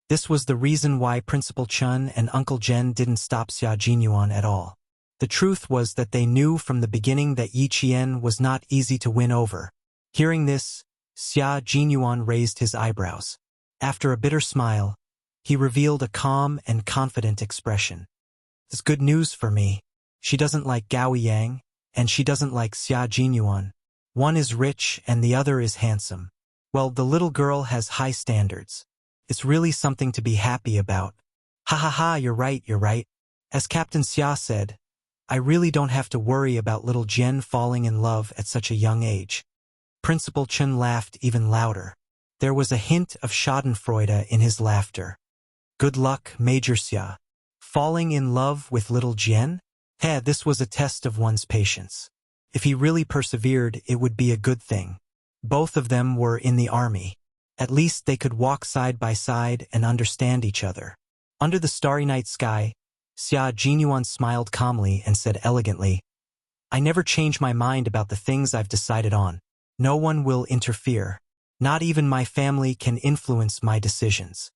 This was the reason why Principal Chun and Uncle Jian didn't stop Xia Jinyuan at all. The truth was that they knew from the beginning that Yi Qian was not easy to win over. Hearing this, Xia Jinyuan raised his eyebrows. After a bitter smile, he revealed a calm and confident expression. "It's good news for me. She doesn't like Gao Yang, and she doesn't like Xia Jinyuan. One is rich and the other is handsome. Well, the little girl has high standards. It's really something to be happy about. Ha ha ha, you're right, you're right. As Captain Xia said, I really don't have to worry about little Jian falling in love at such a young age." Principal Chun laughed even louder. There was a hint of schadenfreude in his laughter. "Good luck, Major Xia. Falling in love with little Jian? This was a test of one's patience. If he really persevered, it would be a good thing. Both of them were in the army. At least they could walk side by side and understand each other." Under the starry night sky, Xia Jinyuan smiled calmly and said elegantly, "I never change my mind about the things I've decided on. No one will interfere. Not even my family can influence my decisions."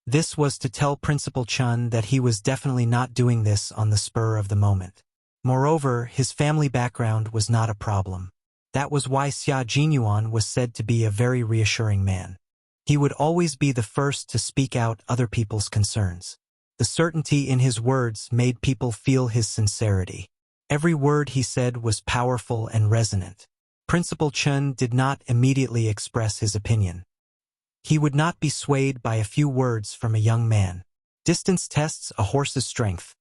This was to tell Principal Chun that he was definitely not doing this on the spur of the moment. Moreover, his family background was not a problem. That was why Xia Jinyuan was said to be a very reassuring man. He would always be the first to speak out other people's concerns. The certainty in his words made people feel his sincerity. Every word he said was powerful and resonant. Principal Chun did not immediately express his opinion. He would not be swayed by a few words from a young man. Distance tests a horse's strength,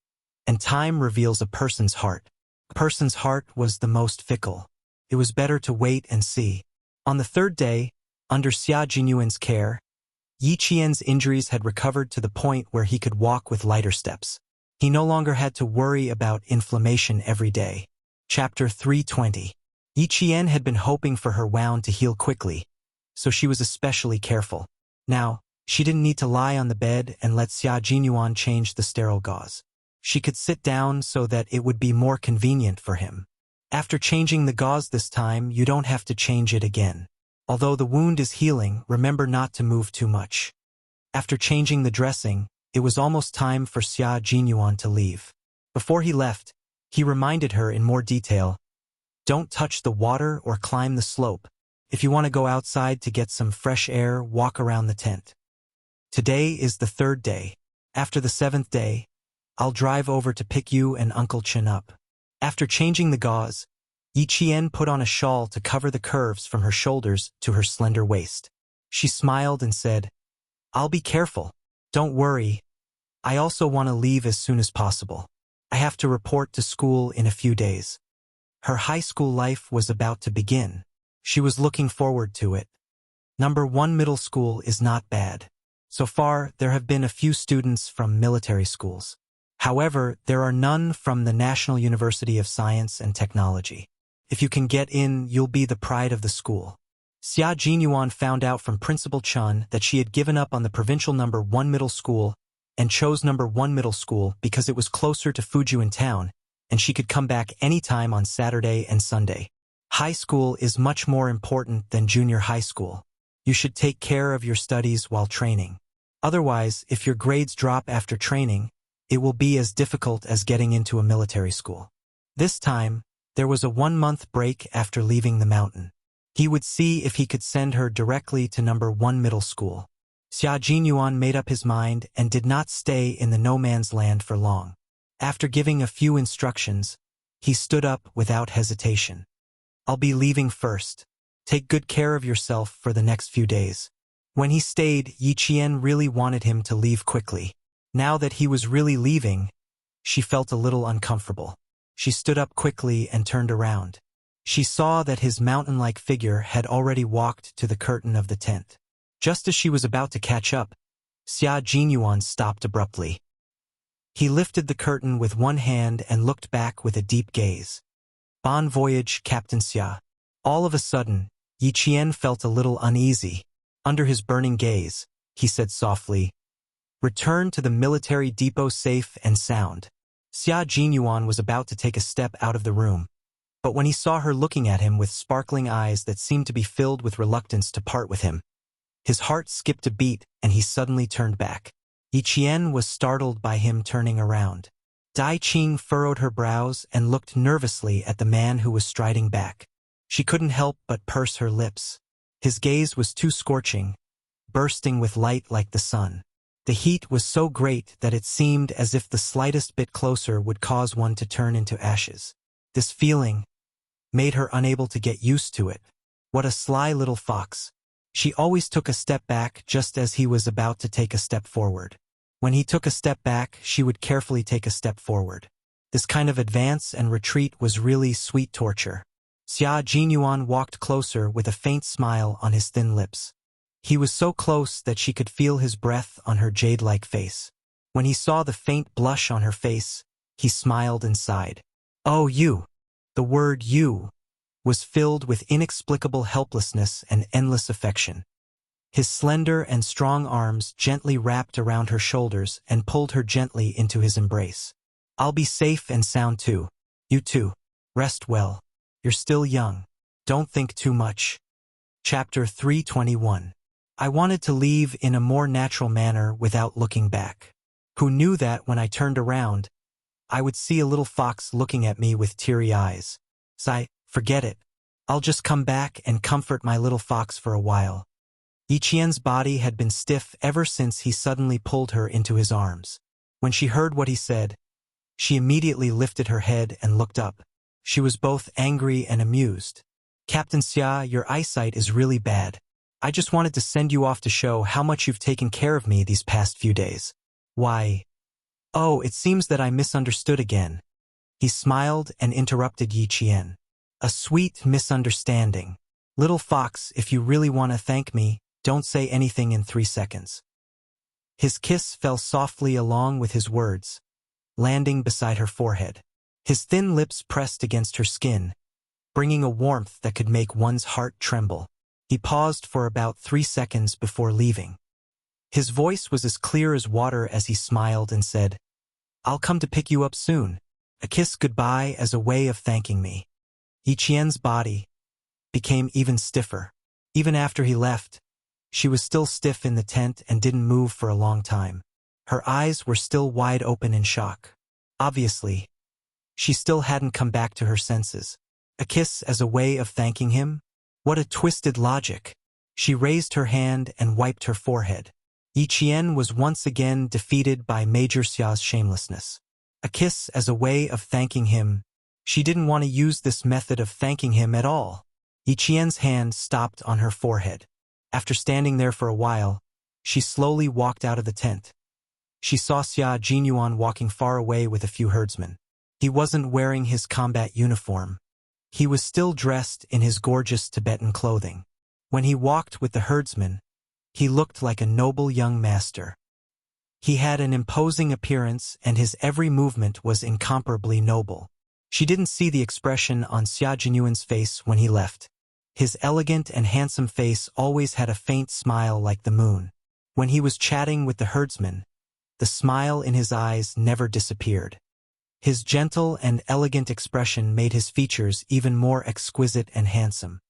and time reveals a person's heart. A person's heart was the most fickle. It was better to wait and see. On the 3rd day, under Xia Jinyuan's care, Yi Qian's injuries had recovered to the point where he could walk with lighter steps. He no longer had to worry about inflammation every day. Chapter 320. Yi Qian had been hoping for her wound to heal quickly, so she was especially careful. Now, she didn't need to lie on the bed and let Xia Jinyuan change the sterile gauze. She could sit down so that it would be more convenient for him. After changing the gauze this time, you don't have to change it again. Although the wound is healing, remember not to move too much. After changing the dressing, it was almost time for Xia Jinyuan to leave. Before he left, he reminded her in more detail, "Don't touch the water or climb the slope. If you want to go outside to get some fresh air, walk around the tent. Today is the 3rd day. After the 7th day, I'll drive over to pick you and Uncle Chin up." After changing the gauze, Yi Qian put on a shawl to cover the curves from her shoulders to her slender waist. She smiled and said, "I'll be careful. Don't worry. I also want to leave as soon as possible. I have to report to school in a few days." Her high school life was about to begin. She was looking forward to it. Number 1 middle school is not bad. So far, there have been a few students from military schools. However, there are none from the National University of Science and Technology. If you can get in, you'll be the pride of the school. Xia Jinyuan found out from Principal Chun that she had given up on the provincial number 1 middle school and chose number 1 middle school because it was closer to Fujian town, and she could come back anytime on Saturday and Sunday. High school is much more important than junior high school. You should take care of your studies while training. Otherwise, if your grades drop after training, it will be as difficult as getting into a military school. This time, there was a 1-month break after leaving the mountain. He would see if he could send her directly to number 1 middle school. Xia Jinyuan made up his mind and did not stay in the no-man's land for long. After giving a few instructions, he stood up without hesitation. I'll be leaving first. Take good care of yourself for the next few days. When he stayed, Yi Qian really wanted him to leave quickly. Now that he was really leaving, she felt a little uncomfortable. She stood up quickly and turned around. She saw that his mountain-like figure had already walked to the curtain of the tent. Just as she was about to catch up, Xia Jinyuan stopped abruptly. He lifted the curtain with one hand and looked back with a deep gaze. Bon voyage, Captain Xia. All of a sudden, Yi Qian felt a little uneasy. Under his burning gaze, he said softly, "Return to the military depot safe and sound." Xia Jinyuan was about to take a step out of the room, but when he saw her looking at him with sparkling eyes that seemed to be filled with reluctance to part with him, his heart skipped a beat and he suddenly turned back. Yi Qian was startled by him turning around. Dai Qing furrowed her brows and looked nervously at the man who was striding back. She couldn't help but purse her lips. His gaze was too scorching, bursting with light like the sun. The heat was so great that it seemed as if the slightest bit closer would cause one to turn into ashes. This feeling made her unable to get used to it. What a sly little fox. She always took a step back just as he was about to take a step forward. When he took a step back, she would carefully take a step forward. This kind of advance and retreat was really sweet torture. Xia Jinyuan walked closer with a faint smile on his thin lips. He was so close that she could feel his breath on her jade-like face. When he saw the faint blush on her face, he smiled and sighed. "Oh, you!" The word "you" was filled with inexplicable helplessness and endless affection. His slender and strong arms gently wrapped around her shoulders and pulled her gently into his embrace. "I'll be safe and sound too. You too. Rest well. You're still young. Don't think too much." Chapter 321. I wanted to leave in a more natural manner without looking back. Who knew that when I turned around, I would see a little fox looking at me with teary eyes. Sigh, forget it. I'll just come back and comfort my little fox for a while. Yi Qian's body had been stiff ever since he suddenly pulled her into his arms. When she heard what he said, she immediately lifted her head and looked up. She was both angry and amused. "Captain Xia, your eyesight is really bad. I just wanted to send you off to show how much you've taken care of me these past few days." "Why? Oh, it seems that I misunderstood again." He smiled and interrupted Yi Qian. "A sweet misunderstanding. Little fox, if you really want to thank me, don't say anything in 3 seconds." His kiss fell softly along with his words, landing beside her forehead. His thin lips pressed against her skin, bringing a warmth that could make one's heart tremble. He paused for about 3 seconds before leaving. His voice was as clear as water as he smiled and said, "I'll come to pick you up soon. A kiss goodbye as a way of thanking me." Yi Qian's body became even stiffer. Even after he left, she was still stiff in the tent and didn't move for a long time. Her eyes were still wide open in shock. Obviously, she still hadn't come back to her senses. A kiss as a way of thanking him? What a twisted logic. She raised her hand and wiped her forehead. Yi Qian was once again defeated by Major Xia's shamelessness. A kiss as a way of thanking him. She didn't want to use this method of thanking him at all. Yi Qian's hand stopped on her forehead. After standing there for a while, she slowly walked out of the tent. She saw Xia Jinyuan walking far away with a few herdsmen. He wasn't wearing his combat uniform. He was still dressed in his gorgeous Tibetan clothing. When he walked with the herdsmen, he looked like a noble young master. He had an imposing appearance and his every movement was incomparably noble. She didn't see the expression on Xia Jinyuan's face when he left. His elegant and handsome face always had a faint smile like the moon. When he was chatting with the herdsman, the smile in his eyes never disappeared. His gentle and elegant expression made his features even more exquisite and handsome.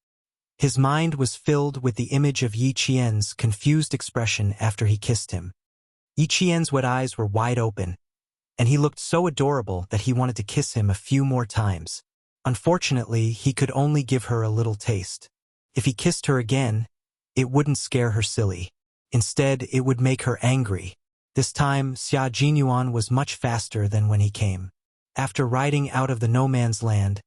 His mind was filled with the image of Yi Qian's confused expression after he kissed him. Yi Qian's wet eyes were wide open, and he looked so adorable that he wanted to kiss him a few more times. Unfortunately, he could only give her a little taste. If he kissed her again, it wouldn't scare her silly. Instead, it would make her angry. This time, Xia Jinyuan was much faster than when he came. After riding out of the no-man's land,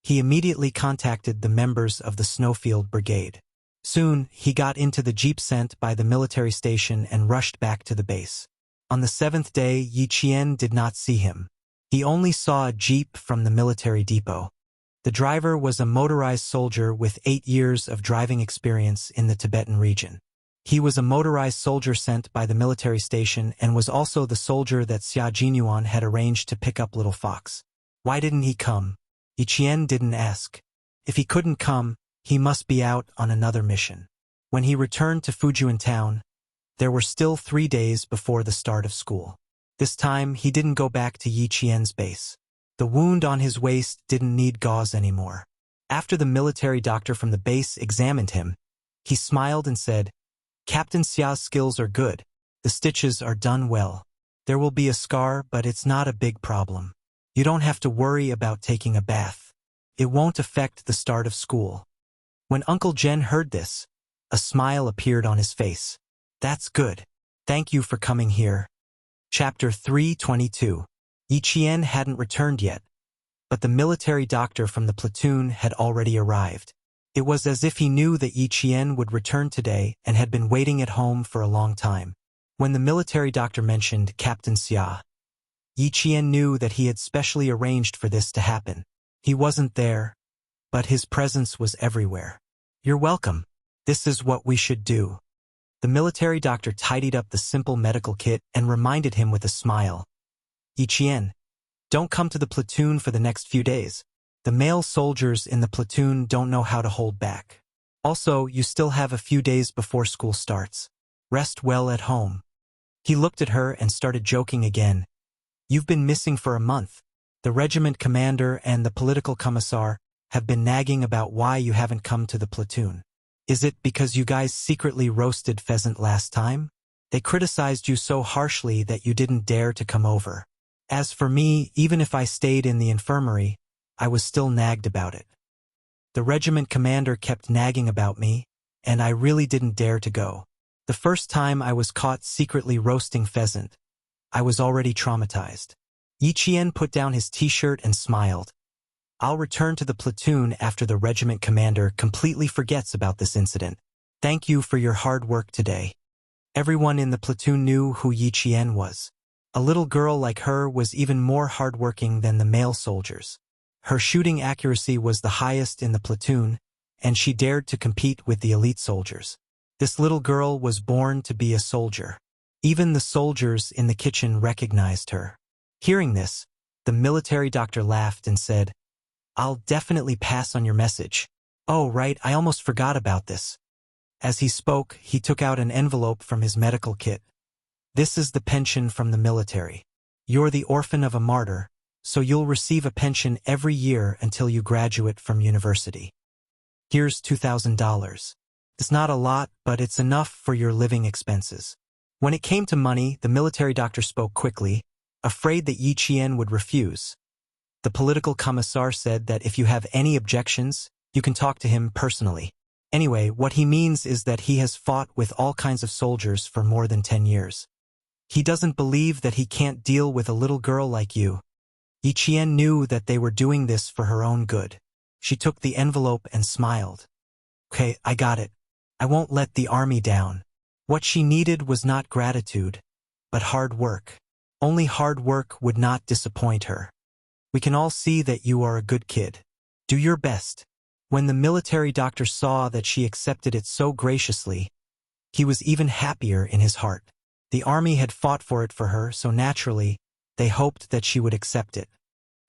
he immediately contacted the members of the Snowfield Brigade. Soon, he got into the jeep sent by the military station and rushed back to the base. On the 7th day, Yi Qian did not see him. He only saw a jeep from the military depot. The driver was a motorized soldier with 8 years of driving experience in the Tibetan region. He was a motorized soldier sent by the military station and was also the soldier that Xia Jinyuan had arranged to pick up Little Fox. Why didn't he come? Yi Qian didn't ask. If he couldn't come, he must be out on another mission. When he returned to Fujian town, there were still 3 days before the start of school. This time, he didn't go back to Yi Qian's base. The wound on his waist didn't need gauze anymore. After the military doctor from the base examined him, he smiled and said, "Captain Xia's skills are good. The stitches are done well. There will be a scar, but it's not a big problem. You don't have to worry about taking a bath. It won't affect the start of school." When Uncle Jen heard this, a smile appeared on his face. "That's good. Thank you for coming here." Chapter 322. Yi Qian hadn't returned yet, but the military doctor from the platoon had already arrived. It was as if he knew that Yi Qian would return today and had been waiting at home for a long time. When the military doctor mentioned Captain Xia, Yi Qian knew that he had specially arranged for this to happen. He wasn't there, but his presence was everywhere. "You're welcome. This is what we should do." The military doctor tidied up the simple medical kit and reminded him with a smile. "Yi Qian, don't come to the platoon for the next few days. The male soldiers in the platoon don't know how to hold back. Also, you still have a few days before school starts. Rest well at home." He looked at her and started joking again. "You've been missing for a month. The regiment commander and the political commissar have been nagging about why you haven't come to the platoon. Is it because you guys secretly roasted pheasant last time? They criticized you so harshly that you didn't dare to come over. As for me, even if I stayed in the infirmary, I was still nagged about it. The regiment commander kept nagging about me, and I really didn't dare to go. The first time I was caught secretly roasting pheasant, I was already traumatized." Yi Qian put down his t-shirt and smiled. "I'll return to the platoon after the regiment commander completely forgets about this incident. Thank you for your hard work today." Everyone in the platoon knew who Yi Qian was. A little girl like her was even more hardworking than the male soldiers. Her shooting accuracy was the highest in the platoon, and she dared to compete with the elite soldiers. This little girl was born to be a soldier. Even the soldiers in the kitchen recognized her. Hearing this, the military doctor laughed and said, "I'll definitely pass on your message. Oh, right, I almost forgot about this." As he spoke, he took out an envelope from his medical kit. "This is the pension from the military. You're the orphan of a martyr, so you'll receive a pension every year until you graduate from university. Here's $2,000. It's not a lot, but it's enough for your living expenses." When it came to money, the military doctor spoke quickly, afraid that Yi Qian would refuse. The political commissar said that if you have any objections, you can talk to him personally. Anyway, what he means is that he has fought with all kinds of soldiers for more than 10 years. He doesn't believe that he can't deal with a little girl like you. Yi Qian knew that they were doing this for her own good. She took the envelope and smiled. "Okay, I got it. I won't let the army down." What she needed was not gratitude, but hard work. Only hard work would not disappoint her. "We can all see that you are a good kid. Do your best." When the military doctor saw that she accepted it so graciously, he was even happier in his heart. The army had fought for it for her, so naturally, they hoped that she would accept it.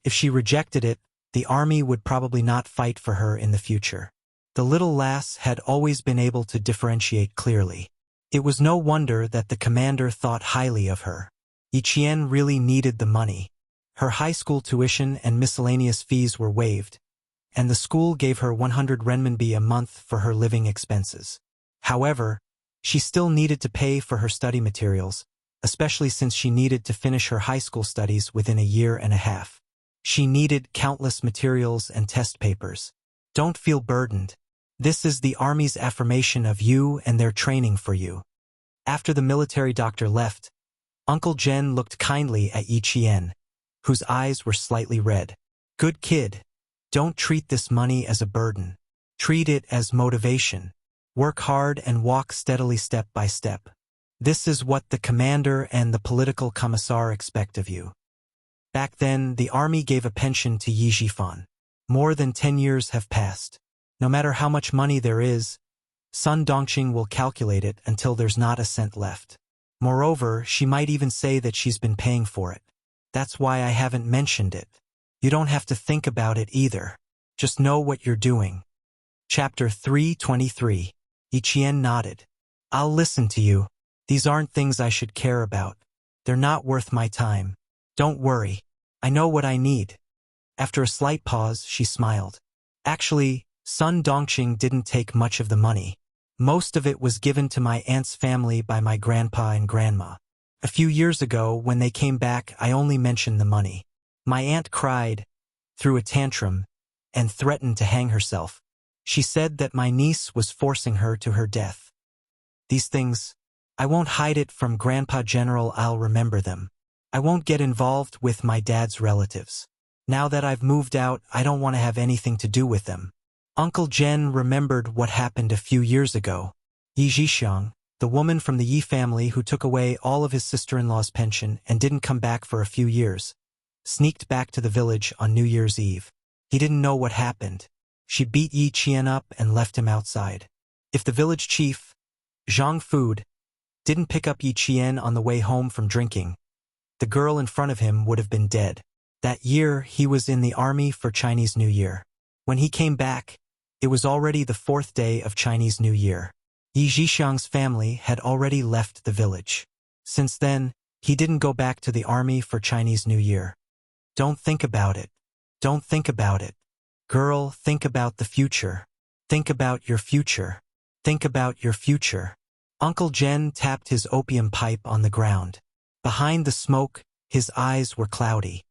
If she rejected it, the army would probably not fight for her in the future. The little lass had always been able to differentiate clearly. It was no wonder that the commander thought highly of her. Yi Qian really needed the money. Her high school tuition and miscellaneous fees were waived, and the school gave her 100 renminbi a month for her living expenses. However, she still needed to pay for her study materials, especially since she needed to finish her high school studies within a year and a half. She needed countless materials and test papers. Don't feel burdened. This is the army's affirmation of you and their training for you. After the military doctor left, Uncle Jen looked kindly at Yi Qian, whose eyes were slightly red. Good kid. Don't treat this money as a burden. Treat it as motivation. Work hard and walk steadily step by step. This is what the commander and the political commissar expect of you. Back then, the army gave a pension to Yi Zhifan. More than 10 years have passed. No matter how much money there is, Sun Dongqing will calculate it until there's not a cent left. Moreover, she might even say that she's been paying for it. That's why I haven't mentioned it. You don't have to think about it either. Just know what you're doing. Chapter 323. Yi Qian nodded. I'll listen to you. These aren't things I should care about. They're not worth my time. Don't worry. I know what I need. After a slight pause, she smiled. Actually, Sun Dongqing didn't take much of the money. Most of it was given to my aunt's family by my grandpa and grandma. A few years ago, when they came back, I only mentioned the money. My aunt cried, threw a tantrum, and threatened to hang herself. She said that my niece was forcing her to her death. These things, I won't hide it from Grandpa General. I'll remember them. I won't get involved with my dad's relatives. Now that I've moved out, I don't want to have anything to do with them. Uncle Jen remembered what happened a few years ago. Yi Zhixiang, the woman from the Yi family who took away all of his sister-in-law's pension and didn't come back for a few years, sneaked back to the village on New Year's Eve. He didn't know what happened. She beat Yi Qian up and left him outside. If the village chief, Zhang Fud, didn't pick up Yi Qian on the way home from drinking, the girl in front of him would have been dead. That year, he was in the army for Chinese New Year. When he came back, it was already the 4th day of Chinese New Year. Yi Zhixiang's family had already left the village. Since then, he didn't go back to the army for Chinese New Year. Don't think about it. Don't think about it. Girl, think about the future. Think about your future. Think about your future. Uncle Jen tapped his opium pipe on the ground. Behind the smoke, his eyes were cloudy.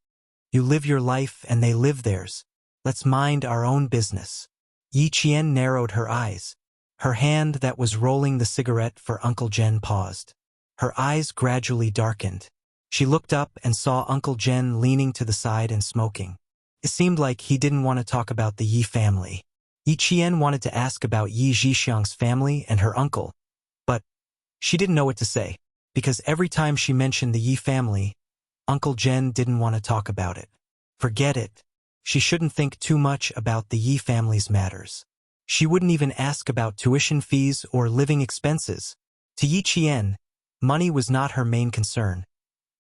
You live your life and they live theirs. Let's mind our own business. Yi Qian narrowed her eyes. Her hand that was rolling the cigarette for Uncle Jen paused. Her eyes gradually darkened. She looked up and saw Uncle Jen leaning to the side and smoking. It seemed like he didn't want to talk about the Yi family. Yi Qian wanted to ask about Yi Zhixiang's family and her uncle, but she didn't know what to say, because every time she mentioned the Yi family, Uncle Jen didn't want to talk about it. Forget it. She shouldn't think too much about the Yi family's matters. She wouldn't even ask about tuition fees or living expenses. To Yi Qian, money was not her main concern,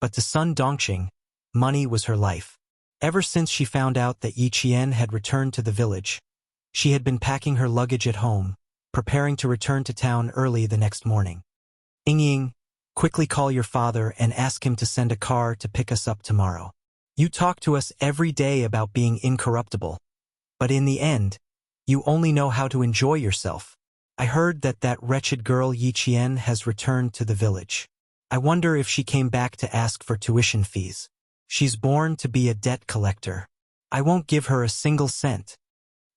but to Sun Dongqing, money was her life. Ever since she found out that Yi Qian had returned to the village, she had been packing her luggage at home, preparing to return to town early the next morning. Ying, quickly call your father and ask him to send a car to pick us up tomorrow. You talk to us every day about being incorruptible, but in the end, you only know how to enjoy yourself. I heard that that wretched girl Yi Qian has returned to the village. I wonder if she came back to ask for tuition fees. She's born to be a debt collector. I won't give her a single cent.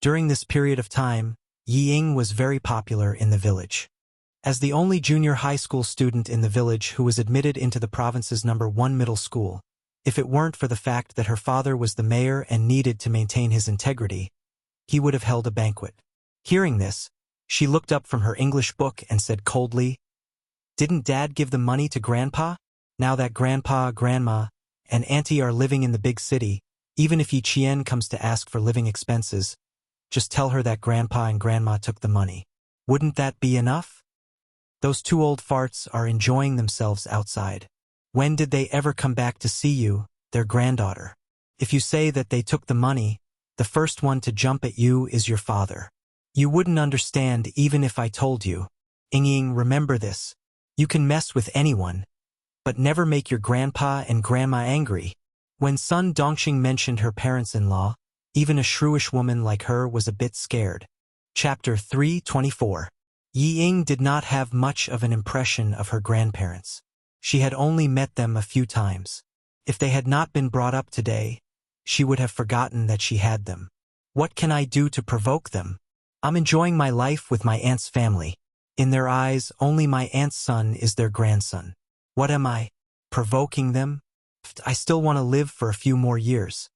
During this period of time, Yi Ying was very popular in the village. As the only junior high school student in the village who was admitted into the province's #1 middle school, if it weren't for the fact that her father was the mayor and needed to maintain his integrity, he would have held a banquet. Hearing this, she looked up from her English book and said coldly, "Didn't Dad give the money to Grandpa? Now that Grandpa, Grandma, and Auntie are living in the big city, even if Yi Qian comes to ask for living expenses, just tell her that Grandpa and Grandma took the money. Wouldn't that be enough? Those two old farts are enjoying themselves outside. When did they ever come back to see you, their granddaughter? If you say that they took the money, The first one to jump at you is your father. You wouldn't understand even if I told you. Ying, remember this. You can mess with anyone, but never make your grandpa and grandma angry. When Sun Dongxing mentioned her parents-in-law, even a shrewish woman like her was a bit scared. Chapter 324. Ying did not have much of an impression of her grandparents. She had only met them a few times. If they had not been brought up today, she would have forgotten that she had them. What can I do to provoke them? I'm enjoying my life with my aunt's family. In their eyes, only my aunt's son is their grandson. What am I? Provoking them? I still want to live for a few more years.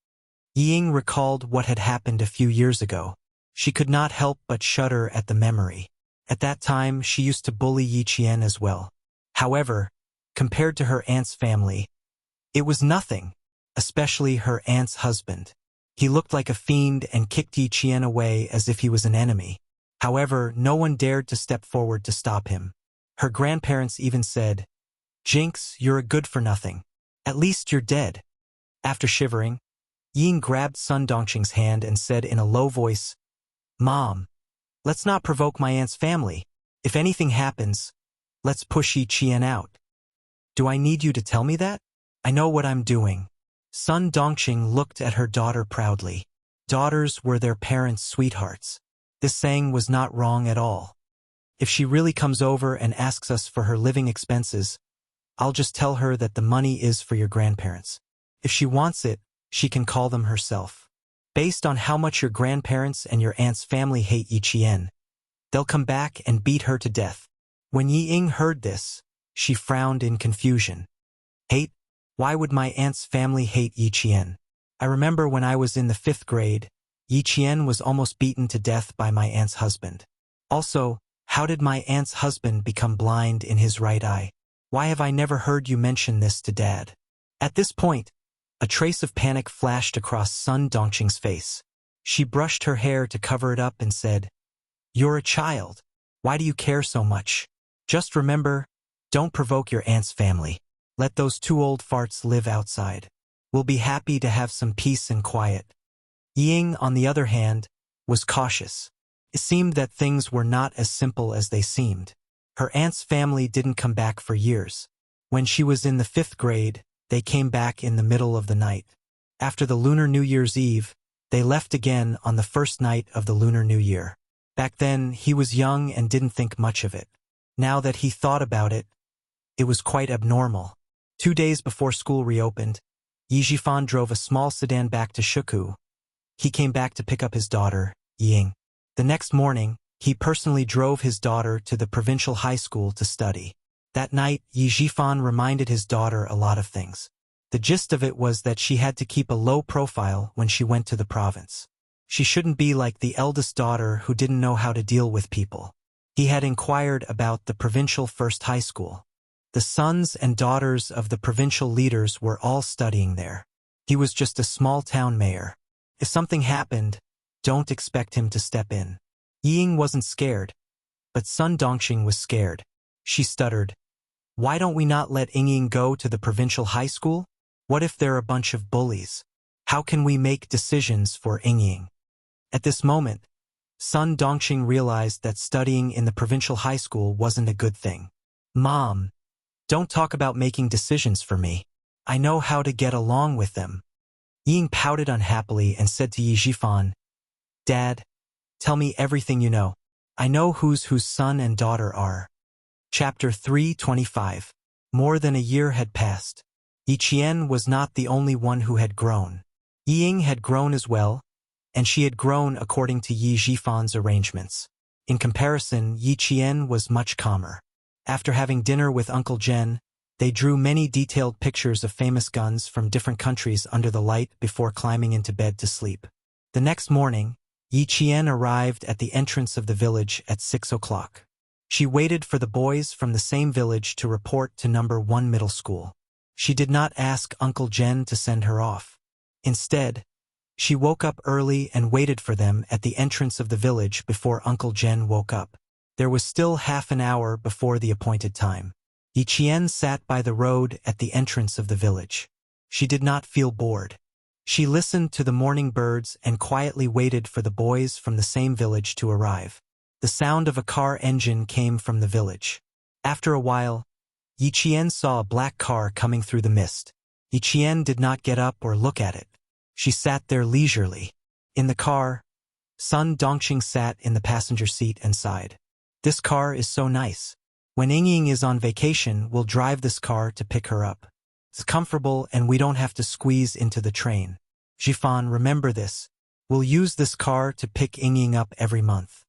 Ying recalled what had happened a few years ago. She could not help but shudder at the memory. At that time, she used to bully Yi Qian as well. However, compared to her aunt's family, it was nothing, especially her aunt's husband. He looked like a fiend and kicked Yi Qian away as if he was an enemy. However, no one dared to step forward to stop him. Her grandparents even said, "Jinx, you're a good-for-nothing. At least you're dead." After shivering, Ying grabbed Sun Dongxing's hand and said in a low voice, "Mom, let's not provoke my aunt's family. If anything happens, let's push Yi Qian out." "Do I need you to tell me that? I know what I'm doing." Sun Dongxing looked at her daughter proudly. Daughters were their parents' sweethearts. This saying was not wrong at all. If she really comes over and asks us for her living expenses, I'll just tell her that the money is for your grandparents. If she wants it, she can call them herself. Based on how much your grandparents and your aunt's family hate Yi Qian, they'll come back and beat her to death. When Ying heard this, she frowned in confusion. Hate? Why would my aunt's family hate Yi Qian? I remember when I was in the 5th grade, Yi Qian was almost beaten to death by my aunt's husband. Also, how did my aunt's husband become blind in his right eye? Why have I never heard you mention this to Dad? At this point, a trace of panic flashed across Sun Dongxing's face. She brushed her hair to cover it up and said, "You're a child. Why do you care so much? Just remember, don't provoke your aunt's family. Let those 2 old farts live outside. We'll be happy to have some peace and quiet." Ying, on the other hand, was cautious. It seemed that things were not as simple as they seemed. Her aunt's family didn't come back for years. When she was in the 5th grade, they came back in the middle of the night. After the Lunar New Year's Eve, they left again on the first night of the Lunar New Year. Back then, he was young and didn't think much of it. Now that he thought about it, it was quite abnormal. 2 days before school reopened, Yi Zhifan drove a small sedan back to Shuku. He came back to pick up his daughter, Ying. The next morning, he personally drove his daughter to the provincial high school to study. That night, Yi Zhifan reminded his daughter a lot of things. The gist of it was that she had to keep a low profile when she went to the province. She shouldn't be like the eldest daughter who didn't know how to deal with people. He had inquired about the provincial first high school. The sons and daughters of the provincial leaders were all studying there. He was just a small-town mayor. If something happened, don't expect him to step in. Ying wasn't scared, but Sun Dongxing was scared. She stuttered, "Why don't we not let Ying go to the provincial high school? What if they're a bunch of bullies? How can we make decisions for Ying?" At this moment, Sun Dongxing realized that studying in the provincial high school wasn't a good thing. "Mom, don't talk about making decisions for me. I know how to get along with them." Ying pouted unhappily and said to Yi Zhifan, "Dad, tell me everything you know. I know whose son and daughter are." Chapter 325. More than a year had passed. Yi Qian was not the only one who had grown. Ying had grown as well, and she had grown according to Yi Zhifan's arrangements. In comparison, Yi Qian was much calmer. After having dinner with Uncle Jen, they drew many detailed pictures of famous guns from different countries under the light before climbing into bed to sleep. The next morning, Yi Qian arrived at the entrance of the village at 6 o'clock. She waited for the boys from the same village to report to number 1 middle school. She did not ask Uncle Jen to send her off. Instead, she woke up early and waited for them at the entrance of the village before Uncle Jen woke up. There was still half an hour before the appointed time. Yi Qian sat by the road at the entrance of the village. She did not feel bored. She listened to the morning birds and quietly waited for the boys from the same village to arrive. The sound of a car engine came from the village. After a while, Yi Qian saw a black car coming through the mist. Yi Qian did not get up or look at it. She sat there leisurely. In the car, Sun Dongqing sat in the passenger seat and sighed. This car is so nice. When Yingying is on vacation, we'll drive this car to pick her up. It's comfortable and we don't have to squeeze into the train. Jifan, remember this. We'll use this car to pick Yingying up every month.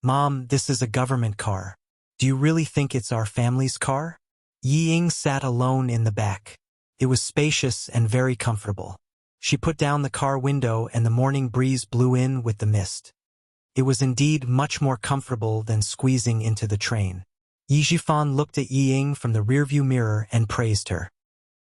Mom, this is a government car. Do you really think it's our family's car? Yi Ying sat alone in the back. It was spacious and very comfortable. She put down the car window and the morning breeze blew in with the mist. It was indeed much more comfortable than squeezing into the train. Yi Jifan looked at Yi Ying from the rearview mirror and praised her.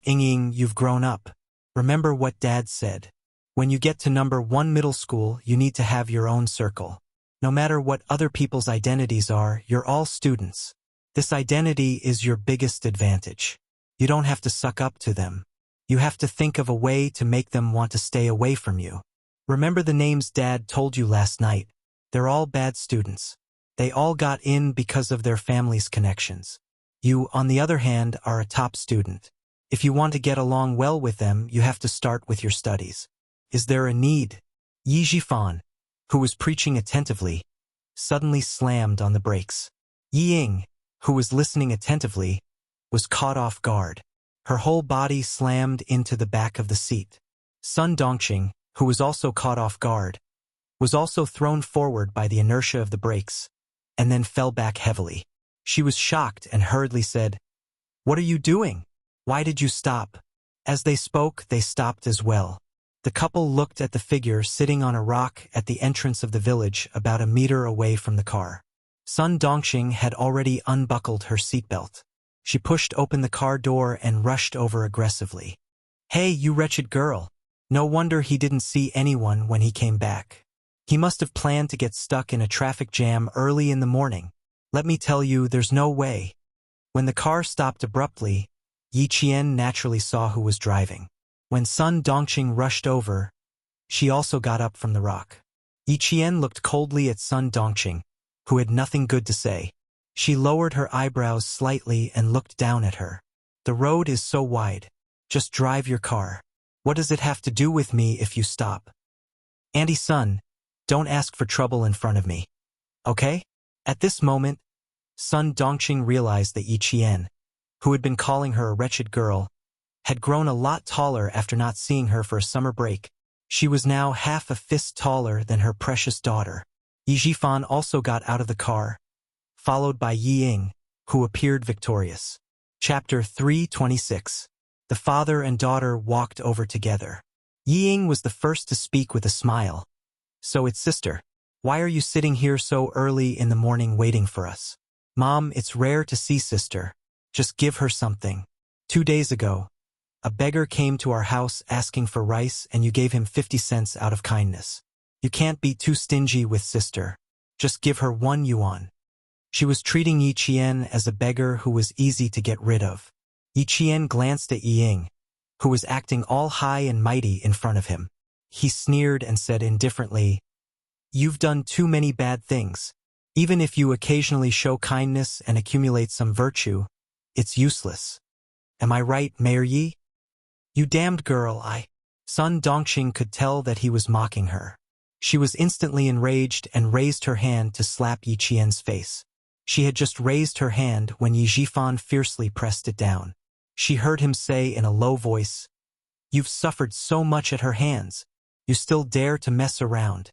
Yingying, you've grown up. Remember what Dad said. When you get to number 1 middle school, you need to have your own circle. No matter what other people's identities are, you're all students. This identity is your biggest advantage. You don't have to suck up to them. You have to think of a way to make them want to stay away from you. Remember the names Dad told you last night. They're all bad students. They all got in because of their family's connections. You, on the other hand, are a top student. If you want to get along well with them, you have to start with your studies. Is there a need? Yi Jifan, who was preaching attentively, suddenly slammed on the brakes. Yi Ying, who was listening attentively, was caught off guard. Her whole body slammed into the back of the seat. Sun Dongqing, who was also caught off guard, was also thrown forward by the inertia of the brakes, and then fell back heavily. She was shocked and hurriedly said, "What are you doing? Why did you stop?" As they spoke, they stopped as well. The couple looked at the figure sitting on a rock at the entrance of the village about a meter away from the car. Sun Dongqing had already unbuckled her seatbelt. She pushed open the car door and rushed over aggressively. "Hey, you wretched girl. No wonder he didn't see anyone when he came back. He must have planned to get stuck in a traffic jam early in the morning. Let me tell you, there's no way." When the car stopped abruptly, Yi Qian naturally saw who was driving. When Sun Dongqing rushed over, she also got up from the rock. Yi Qian looked coldly at Sun Dongqing, who had nothing good to say. She lowered her eyebrows slightly and looked down at her. "The road is so wide. Just drive your car. What does it have to do with me if you stop? Auntie Sun, don't ask for trouble in front of me. Okay?" At this moment, Sun Dongqing realized that Yi Qian, who had been calling her a wretched girl, had grown a lot taller after not seeing her for a summer break. She was now half a fist taller than her precious daughter. Yi Jifan also got out of the car, followed by Yi Ying, who appeared victorious. Chapter 326. The father and daughter walked over together. Yi Ying was the first to speak with a smile. "So it's sister. Why are you sitting here so early in the morning waiting for us?" "Mom, it's rare to see sister. Just give her something. 2 days ago, a beggar came to our house asking for rice and you gave him 50 cents out of kindness. You can't be too stingy with sister. Just give her 1 yuan. She was treating Yi Qian as a beggar who was easy to get rid of. Yi Qian glanced at Yi Ying, who was acting all high and mighty in front of him. He sneered and said indifferently, "You've done too many bad things. Even if you occasionally show kindness and accumulate some virtue, it's useless. Am I right, Mayor Yi?" "You damned girl, Sun Dongqing could tell that he was mocking her. She was instantly enraged and raised her hand to slap Yi Qian's face. She had just raised her hand when Yi Jifan fiercely pressed it down. She heard him say in a low voice, "You've suffered so much at her hands. You still dare to mess around."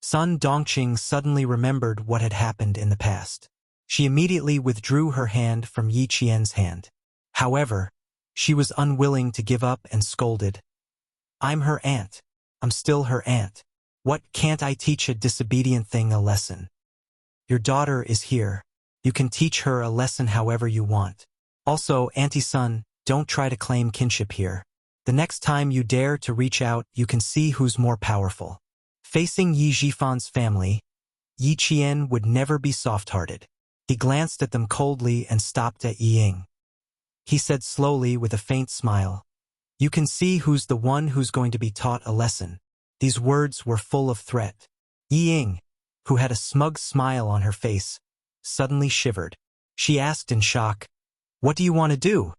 Sun Dongqing suddenly remembered what had happened in the past. She immediately withdrew her hand from Yi Qian's hand. However, she was unwilling to give up and scolded, "I'm her aunt. I'm still her aunt. What, can't I teach a disobedient thing a lesson? Your daughter is here. You can teach her a lesson however you want. Also, Auntie Sun, don't try to claim kinship here. The next time you dare to reach out, you can see who's more powerful." Facing Yi Jifan's family, Yi Qian would never be soft-hearted. He glanced at them coldly and stopped at Yi Ying. He said slowly with a faint smile, You can see who's the one who's going to be taught a lesson. These words were full of threat. Yi Ying, who had a smug smile on her face, suddenly shivered. She asked in shock, "What do you want to do?"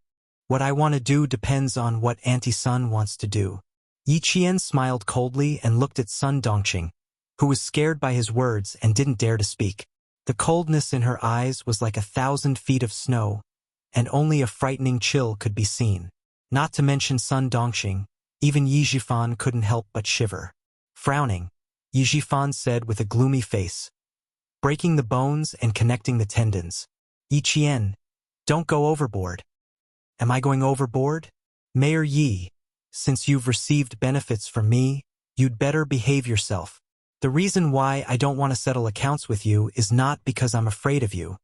"What I want to do depends on what Auntie Sun wants to do." Yi Qian smiled coldly and looked at Sun Dongqing, who was scared by his words and didn't dare to speak. The coldness in her eyes was like 1,000 feet of snow, and only a frightening chill could be seen. Not to mention Sun Dongqing, even Yi Zhifan couldn't help but shiver. Frowning, Yi Zhifan said with a gloomy face, "Breaking the bones and connecting the tendons. Yi Qian, don't go overboard." "Am I going overboard?" "Mayor Yi, since you've received benefits from me, you'd better behave yourself. The reason why I don't want to settle accounts with you is not because I'm afraid of you.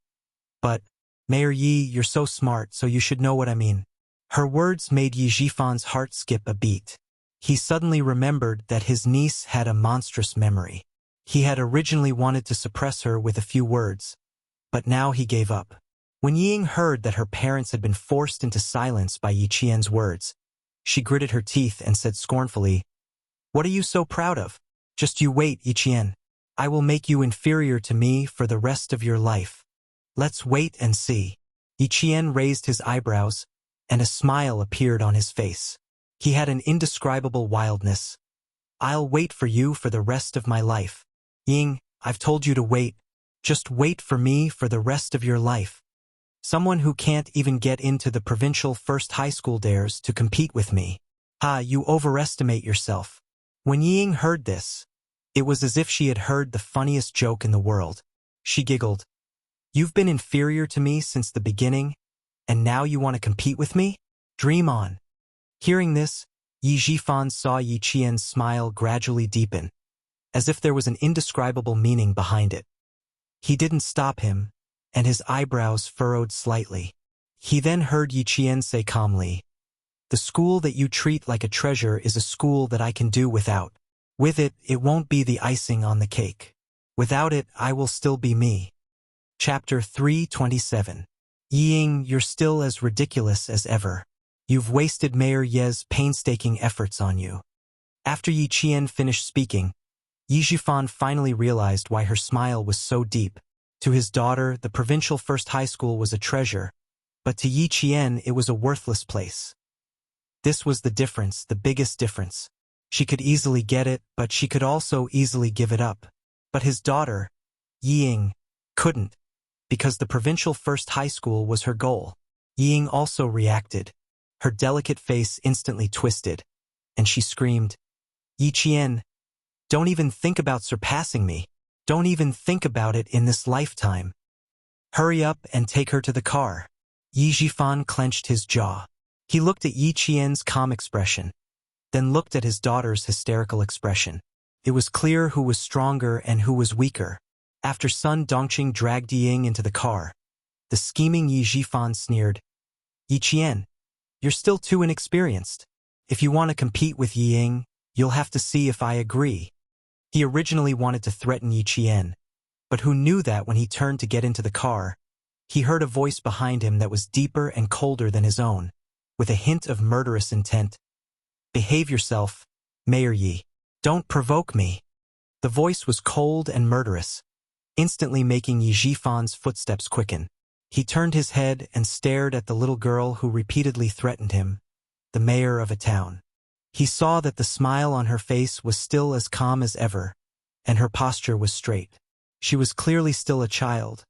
But, Mayor Yi, you're so smart, so you should know what I mean." Her words made Yi Zhifan's heart skip a beat. He suddenly remembered that his niece had a monstrous memory. He had originally wanted to suppress her with a few words, but now he gave up. When Ying heard that her parents had been forced into silence by Yi Qian's words, she gritted her teeth and said scornfully, "What are you so proud of? Just you wait, Yi Qian. I will make you inferior to me for the rest of your life. Let's wait and see." Yi Qian raised his eyebrows, and a smile appeared on his face. He had an indescribable wildness. "I'll wait for you for the rest of my life. Ying, I've told you to wait. Just wait for me for the rest of your life. Someone who can't even get into the provincial first high school dares to compete with me. Ah, you overestimate yourself." When Ying heard this, it was as if she had heard the funniest joke in the world. She giggled. "You've been inferior to me since the beginning, and now you want to compete with me? Dream on." Hearing this, Yi Zhifan saw Yi Qian's smile gradually deepen, as if there was an indescribable meaning behind it. He didn't stop him, and his eyebrows furrowed slightly. He then heard Yi Qian say calmly, "The school that you treat like a treasure is a school that I can do without. With it, it won't be the icing on the cake. Without it, I will still be me." Chapter 327. Ying, you're still as ridiculous as ever. You've wasted Mayor Ye's painstaking efforts on you. After Yi Qian finished speaking, Yi Zhifan finally realized why her smile was so deep. To his daughter, the provincial first high school was a treasure, but to Yi Qian it was a worthless place. This was the difference, the biggest difference. She could easily get it, but she could also easily give it up. But his daughter, Ying, couldn't, because the provincial first high school was her goal. Ying also reacted. Her delicate face instantly twisted, and she screamed, "Yi Qian, don't even think about surpassing me. Don't even think about it in this lifetime. Hurry up and take her to the car." Yi Zhifan clenched his jaw. He looked at Yi Qian's calm expression, then looked at his daughter's hysterical expression. It was clear who was stronger and who was weaker. After Sun Dongqing dragged Ying into the car, the scheming Yi Zhifan sneered, "Yi Qian, you're still too inexperienced. If you want to compete with Ying, you'll have to see if I agree." He originally wanted to threaten Yi Qian, but who knew that when he turned to get into the car, he heard a voice behind him that was deeper and colder than his own, with a hint of murderous intent. "Behave yourself, Mayor Yi. Don't provoke me." The voice was cold and murderous, instantly making Yi Zhifan's footsteps quicken. He turned his head and stared at the little girl who repeatedly threatened him, the mayor of a town. He saw that the smile on her face was still as calm as ever, and her posture was straight. She was clearly still a child,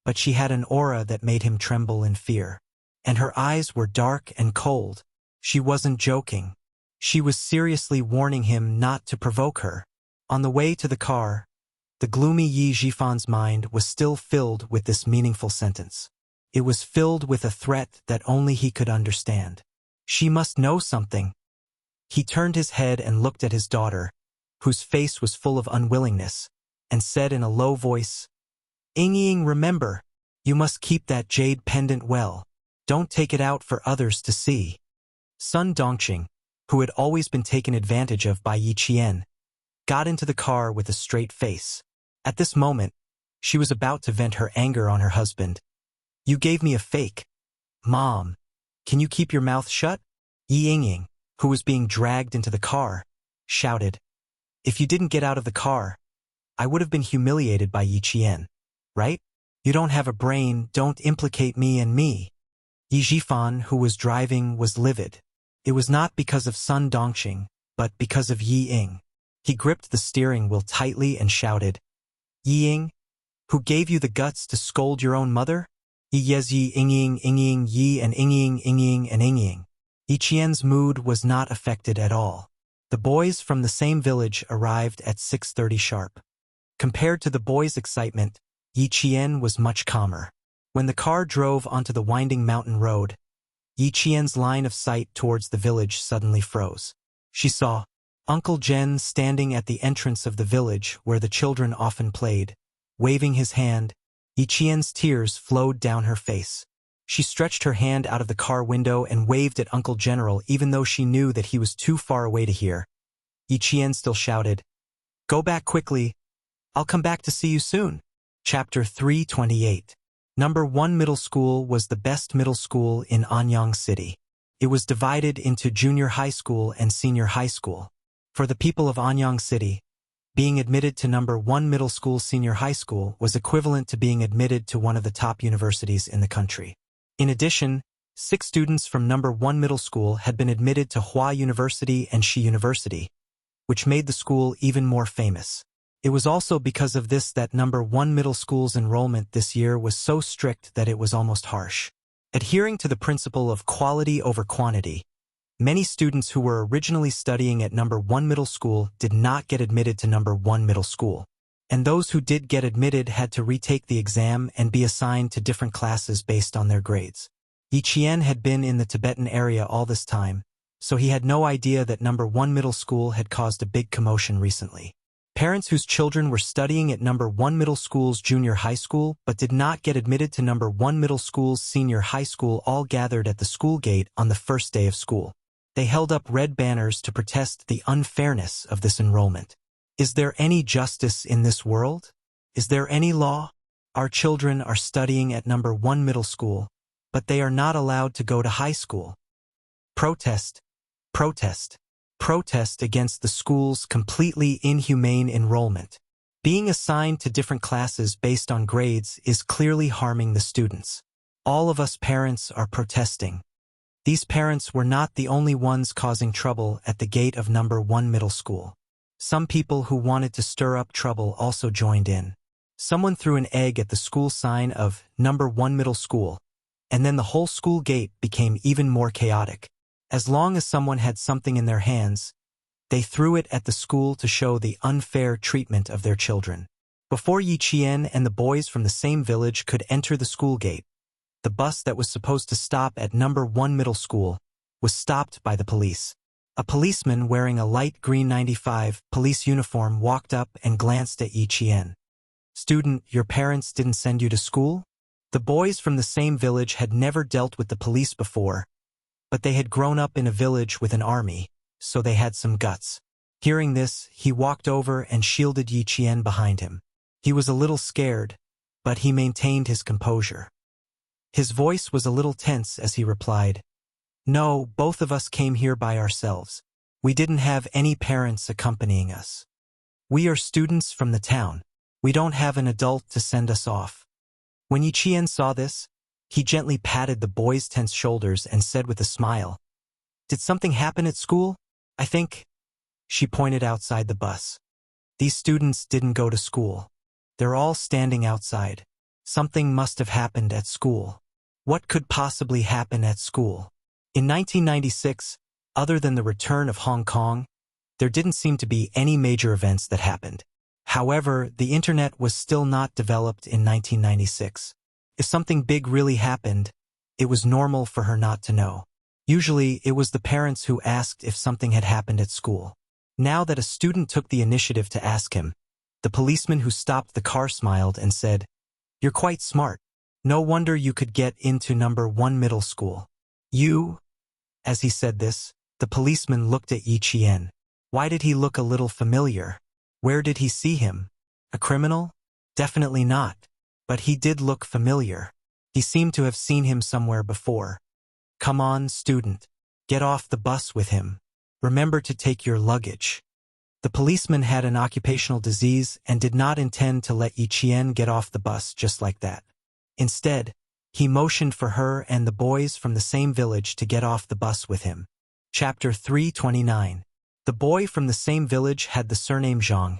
but she had an aura that made him tremble in fear. And her eyes were dark and cold. She wasn't joking. She was seriously warning him not to provoke her. On the way to the car, the gloomy Yi Zhifan's mind was still filled with this meaningful sentence. It was filled with a threat that only he could understand. She must know something. He turned his head and looked at his daughter, whose face was full of unwillingness, and said in a low voice, "Ying, remember, you must keep that jade pendant well. Don't take it out for others to see." Sun Dongqing, who had always been taken advantage of by Yi Qian, got into the car with a straight face. At this moment, she was about to vent her anger on her husband. "You gave me a fake. Mom, can you keep your mouth shut?" Yi Ying, who was being dragged into the car, shouted, "If you didn't get out of the car, I would have been humiliated by Yi Qian, right? You don't have a brain, don't implicate me and me." Yi Zhifan, who was driving, was livid. It was not because of Sun Dongqing, but because of Yi Ying. He gripped the steering wheel tightly and shouted, "Yi Ying, who gave you the guts to scold your own mother? Yi Yes Yi Ying Yi and Ying and Ying." Yi Qian's mood was not affected at all. The boys from the same village arrived at 6:30 sharp. Compared to the boys' excitement, Yi Qian was much calmer. When the car drove onto the winding mountain road, Yi Qian's line of sight towards the village suddenly froze. She saw Uncle Zhen standing at the entrance of the village where the children often played, waving his hand. Yi Qian's tears flowed down her face. She stretched her hand out of the car window and waved at Uncle General even though she knew that he was too far away to hear. Yi Qian still shouted, "Go back quickly. I'll come back to see you soon." Chapter 328. Number 1 Middle School was the best middle school in Anyang City. It was divided into junior high school and senior high school. For the people of Anyang City, being admitted to number 1 middle school senior high school was equivalent to being admitted to one of the top universities in the country. In addition, 6 students from number 1 middle school had been admitted to Hua University and Shi University, which made the school even more famous. It was also because of this that number 1 middle school's enrollment this year was so strict that it was almost harsh. Adhering to the principle of quality over quantity, many students who were originally studying at number 1 middle school did not get admitted to number 1 middle school, and those who did get admitted had to retake the exam and be assigned to different classes based on their grades. Yi Qian had been in the Tibetan area all this time, so he had no idea that number 1 middle school had caused a big commotion recently. Parents whose children were studying at number 1 middle school's junior high school but did not get admitted to number 1 middle school's senior high school all gathered at the school gate on the first day of school. They held up red banners to protest the unfairness of this enrollment. Is there any justice in this world? Is there any law? Our children are studying at number 1 middle school, but they are not allowed to go to high school. Protest, protest, protest against the school's completely inhumane enrollment. Being assigned to different classes based on grades is clearly harming the students. All of us parents are protesting. These parents were not the only ones causing trouble at the gate of number 1 middle school. Some people who wanted to stir up trouble also joined in. Someone threw an egg at the school sign of number 1 middle school, and then the whole school gate became even more chaotic. As long as someone had something in their hands, they threw it at the school to show the unfair treatment of their children. Before Yi Qian and the boys from the same village could enter the school gate, the bus that was supposed to stop at number 1 middle school was stopped by the police. A policeman wearing a light green 95 police uniform walked up and glanced at Yi Qian. "Student, your parents didn't send you to school?" The boys from the same village had never dealt with the police before, but they had grown up in a village with an army, so they had some guts. Hearing this, he walked over and shielded Yi Qian behind him. He was a little scared, but he maintained his composure. His voice was a little tense as he replied, "No, both of us came here by ourselves. We didn't have any parents accompanying us. We are students from the town. We don't have an adult to send us off." When Yi Qian saw this, he gently patted the boy's tense shoulders and said with a smile, "Did something happen at school? I think." She pointed outside the bus. "These students didn't go to school. They're all standing outside. Something must have happened at school." What could possibly happen at school? In 1996, other than the return of Hong Kong, there didn't seem to be any major events that happened. However, the internet was still not developed in 1996. If something big really happened, it was normal for her not to know. Usually, it was the parents who asked if something had happened at school. Now that a student took the initiative to ask him, the policeman who stopped the car smiled and said, "You're quite smart. No wonder you could get into number 1 middle school." "You?" As he said this, the policeman looked at Yi Qian. Why did he look a little familiar? Where did he see him? A criminal? Definitely not. But he did look familiar. He seemed to have seen him somewhere before. "Come on, student. Get off the bus with him." Remember to take your luggage. The policeman had an occupational disease and did not intend to let Yi Qian get off the bus just like that. Instead, he motioned for her and the boys from the same village to get off the bus with him. Chapter 329. The boy from the same village had the surname Zhang,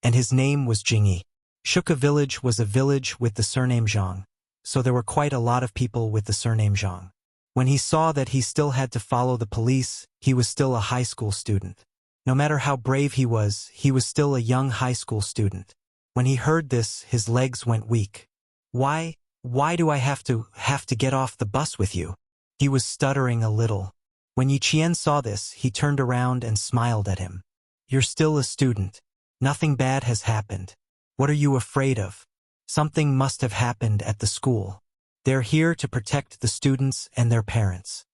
and his name was Jingyi. Shuka village was a village with the surname Zhang, so there were quite a lot of people with the surname Zhang. When he saw that he still had to follow the police, he was still a high school student. No matter how brave he was still a young high school student. When he heard this, his legs went weak. Why do I have to get off the bus with you? He was stuttering a little. When Yi Qian saw this, he turned around and smiled at him. You're still a student. Nothing bad has happened. What are you afraid of? Something must have happened at the school. They're here to protect the students and their parents.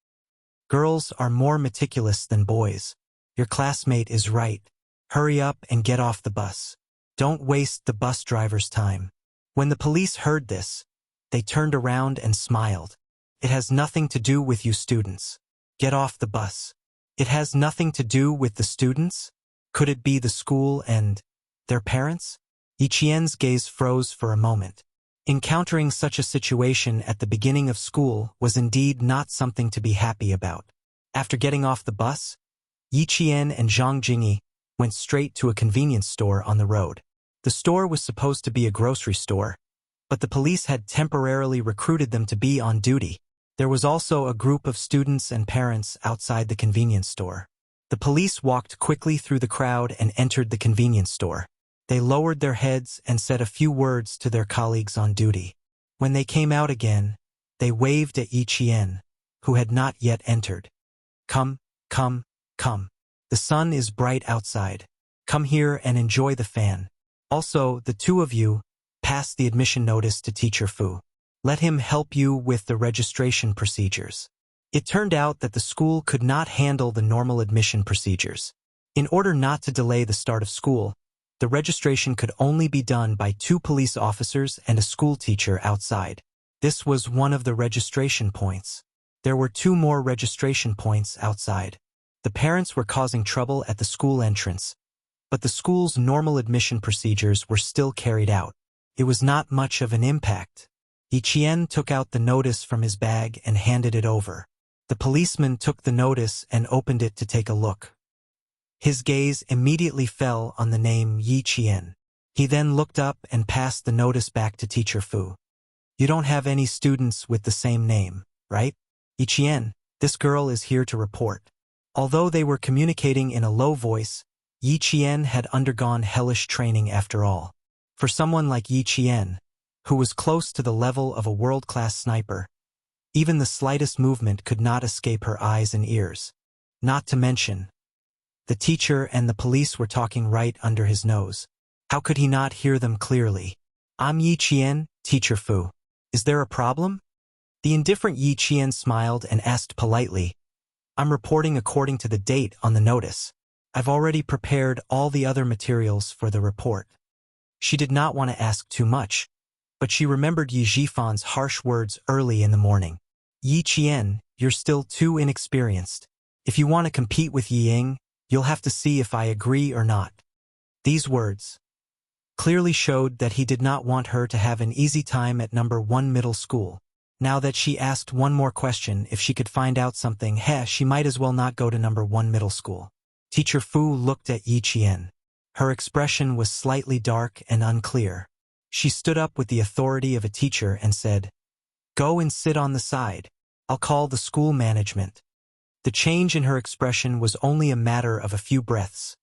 Girls are more meticulous than boys. Your classmate is right. Hurry up and get off the bus. Don't waste the bus driver's time. When the police heard this, they turned around and smiled. It has nothing to do with you students. Get off the bus. It has nothing to do with the students? Could it be the school and their parents? Yi Qian's gaze froze for a moment. Encountering such a situation at the beginning of school was indeed not something to be happy about. After getting off the bus, Yi Qian and Zhang Jingyi went straight to a convenience store on the road. The store was supposed to be a grocery store, but the police had temporarily recruited them to be on duty. There was also a group of students and parents outside the convenience store. The police walked quickly through the crowd and entered the convenience store. They lowered their heads and said a few words to their colleagues on duty. When they came out again, they waved at Yi Qian, who had not yet entered. Come. The sun is bright outside. Come here and enjoy the fan. Also, the two of you, pass the admission notice to Teacher Fu. Let him help you with the registration procedures. It turned out that the school could not handle the normal admission procedures. In order not to delay the start of school, the registration could only be done by 2 police officers and a school teacher outside. This was one of the registration points. There were 2 more registration points outside. The parents were causing trouble at the school entrance, but the school's normal admission procedures were still carried out. It was not much of an impact. Yi Qian took out the notice from his bag and handed it over. The policeman took the notice and opened it to take a look. His gaze immediately fell on the name Yi Qian. He then looked up and passed the notice back to Teacher Fu. You don't have any students with the same name, right? Yi Qian, this girl is here to report. Although they were communicating in a low voice, Yi Qian had undergone hellish training after all. For someone like Yi Qian, who was close to the level of a world-class sniper, even the slightest movement could not escape her eyes and ears. Not to mention, the teacher and the police were talking right under his nose. How could he not hear them clearly? I'm Yi Qian, Teacher Fu. Is there a problem? The indifferent Yi Qian smiled and asked politely, I'm reporting according to the date on the notice. I've already prepared all the other materials for the report. She did not want to ask too much, but she remembered Yi Zhifan's harsh words early in the morning. Yi Qian, you're still too inexperienced. If you want to compete with Yi Ying, you'll have to see if I agree or not. These words clearly showed that he did not want her to have an easy time at number 1 middle school. Now that she asked one more question, if she could find out something, she might as well not go to number 1 middle school. Teacher Fu looked at Yi Qian. Her expression was slightly dark and unclear. She stood up with the authority of a teacher and said, Go and sit on the side. I'll call the school management. The change in her expression was only a matter of a few breaths,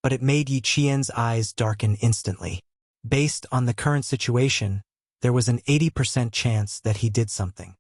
but it made Yi Qian's eyes darken instantly. Based on the current situation, there was an 80% chance that he did something.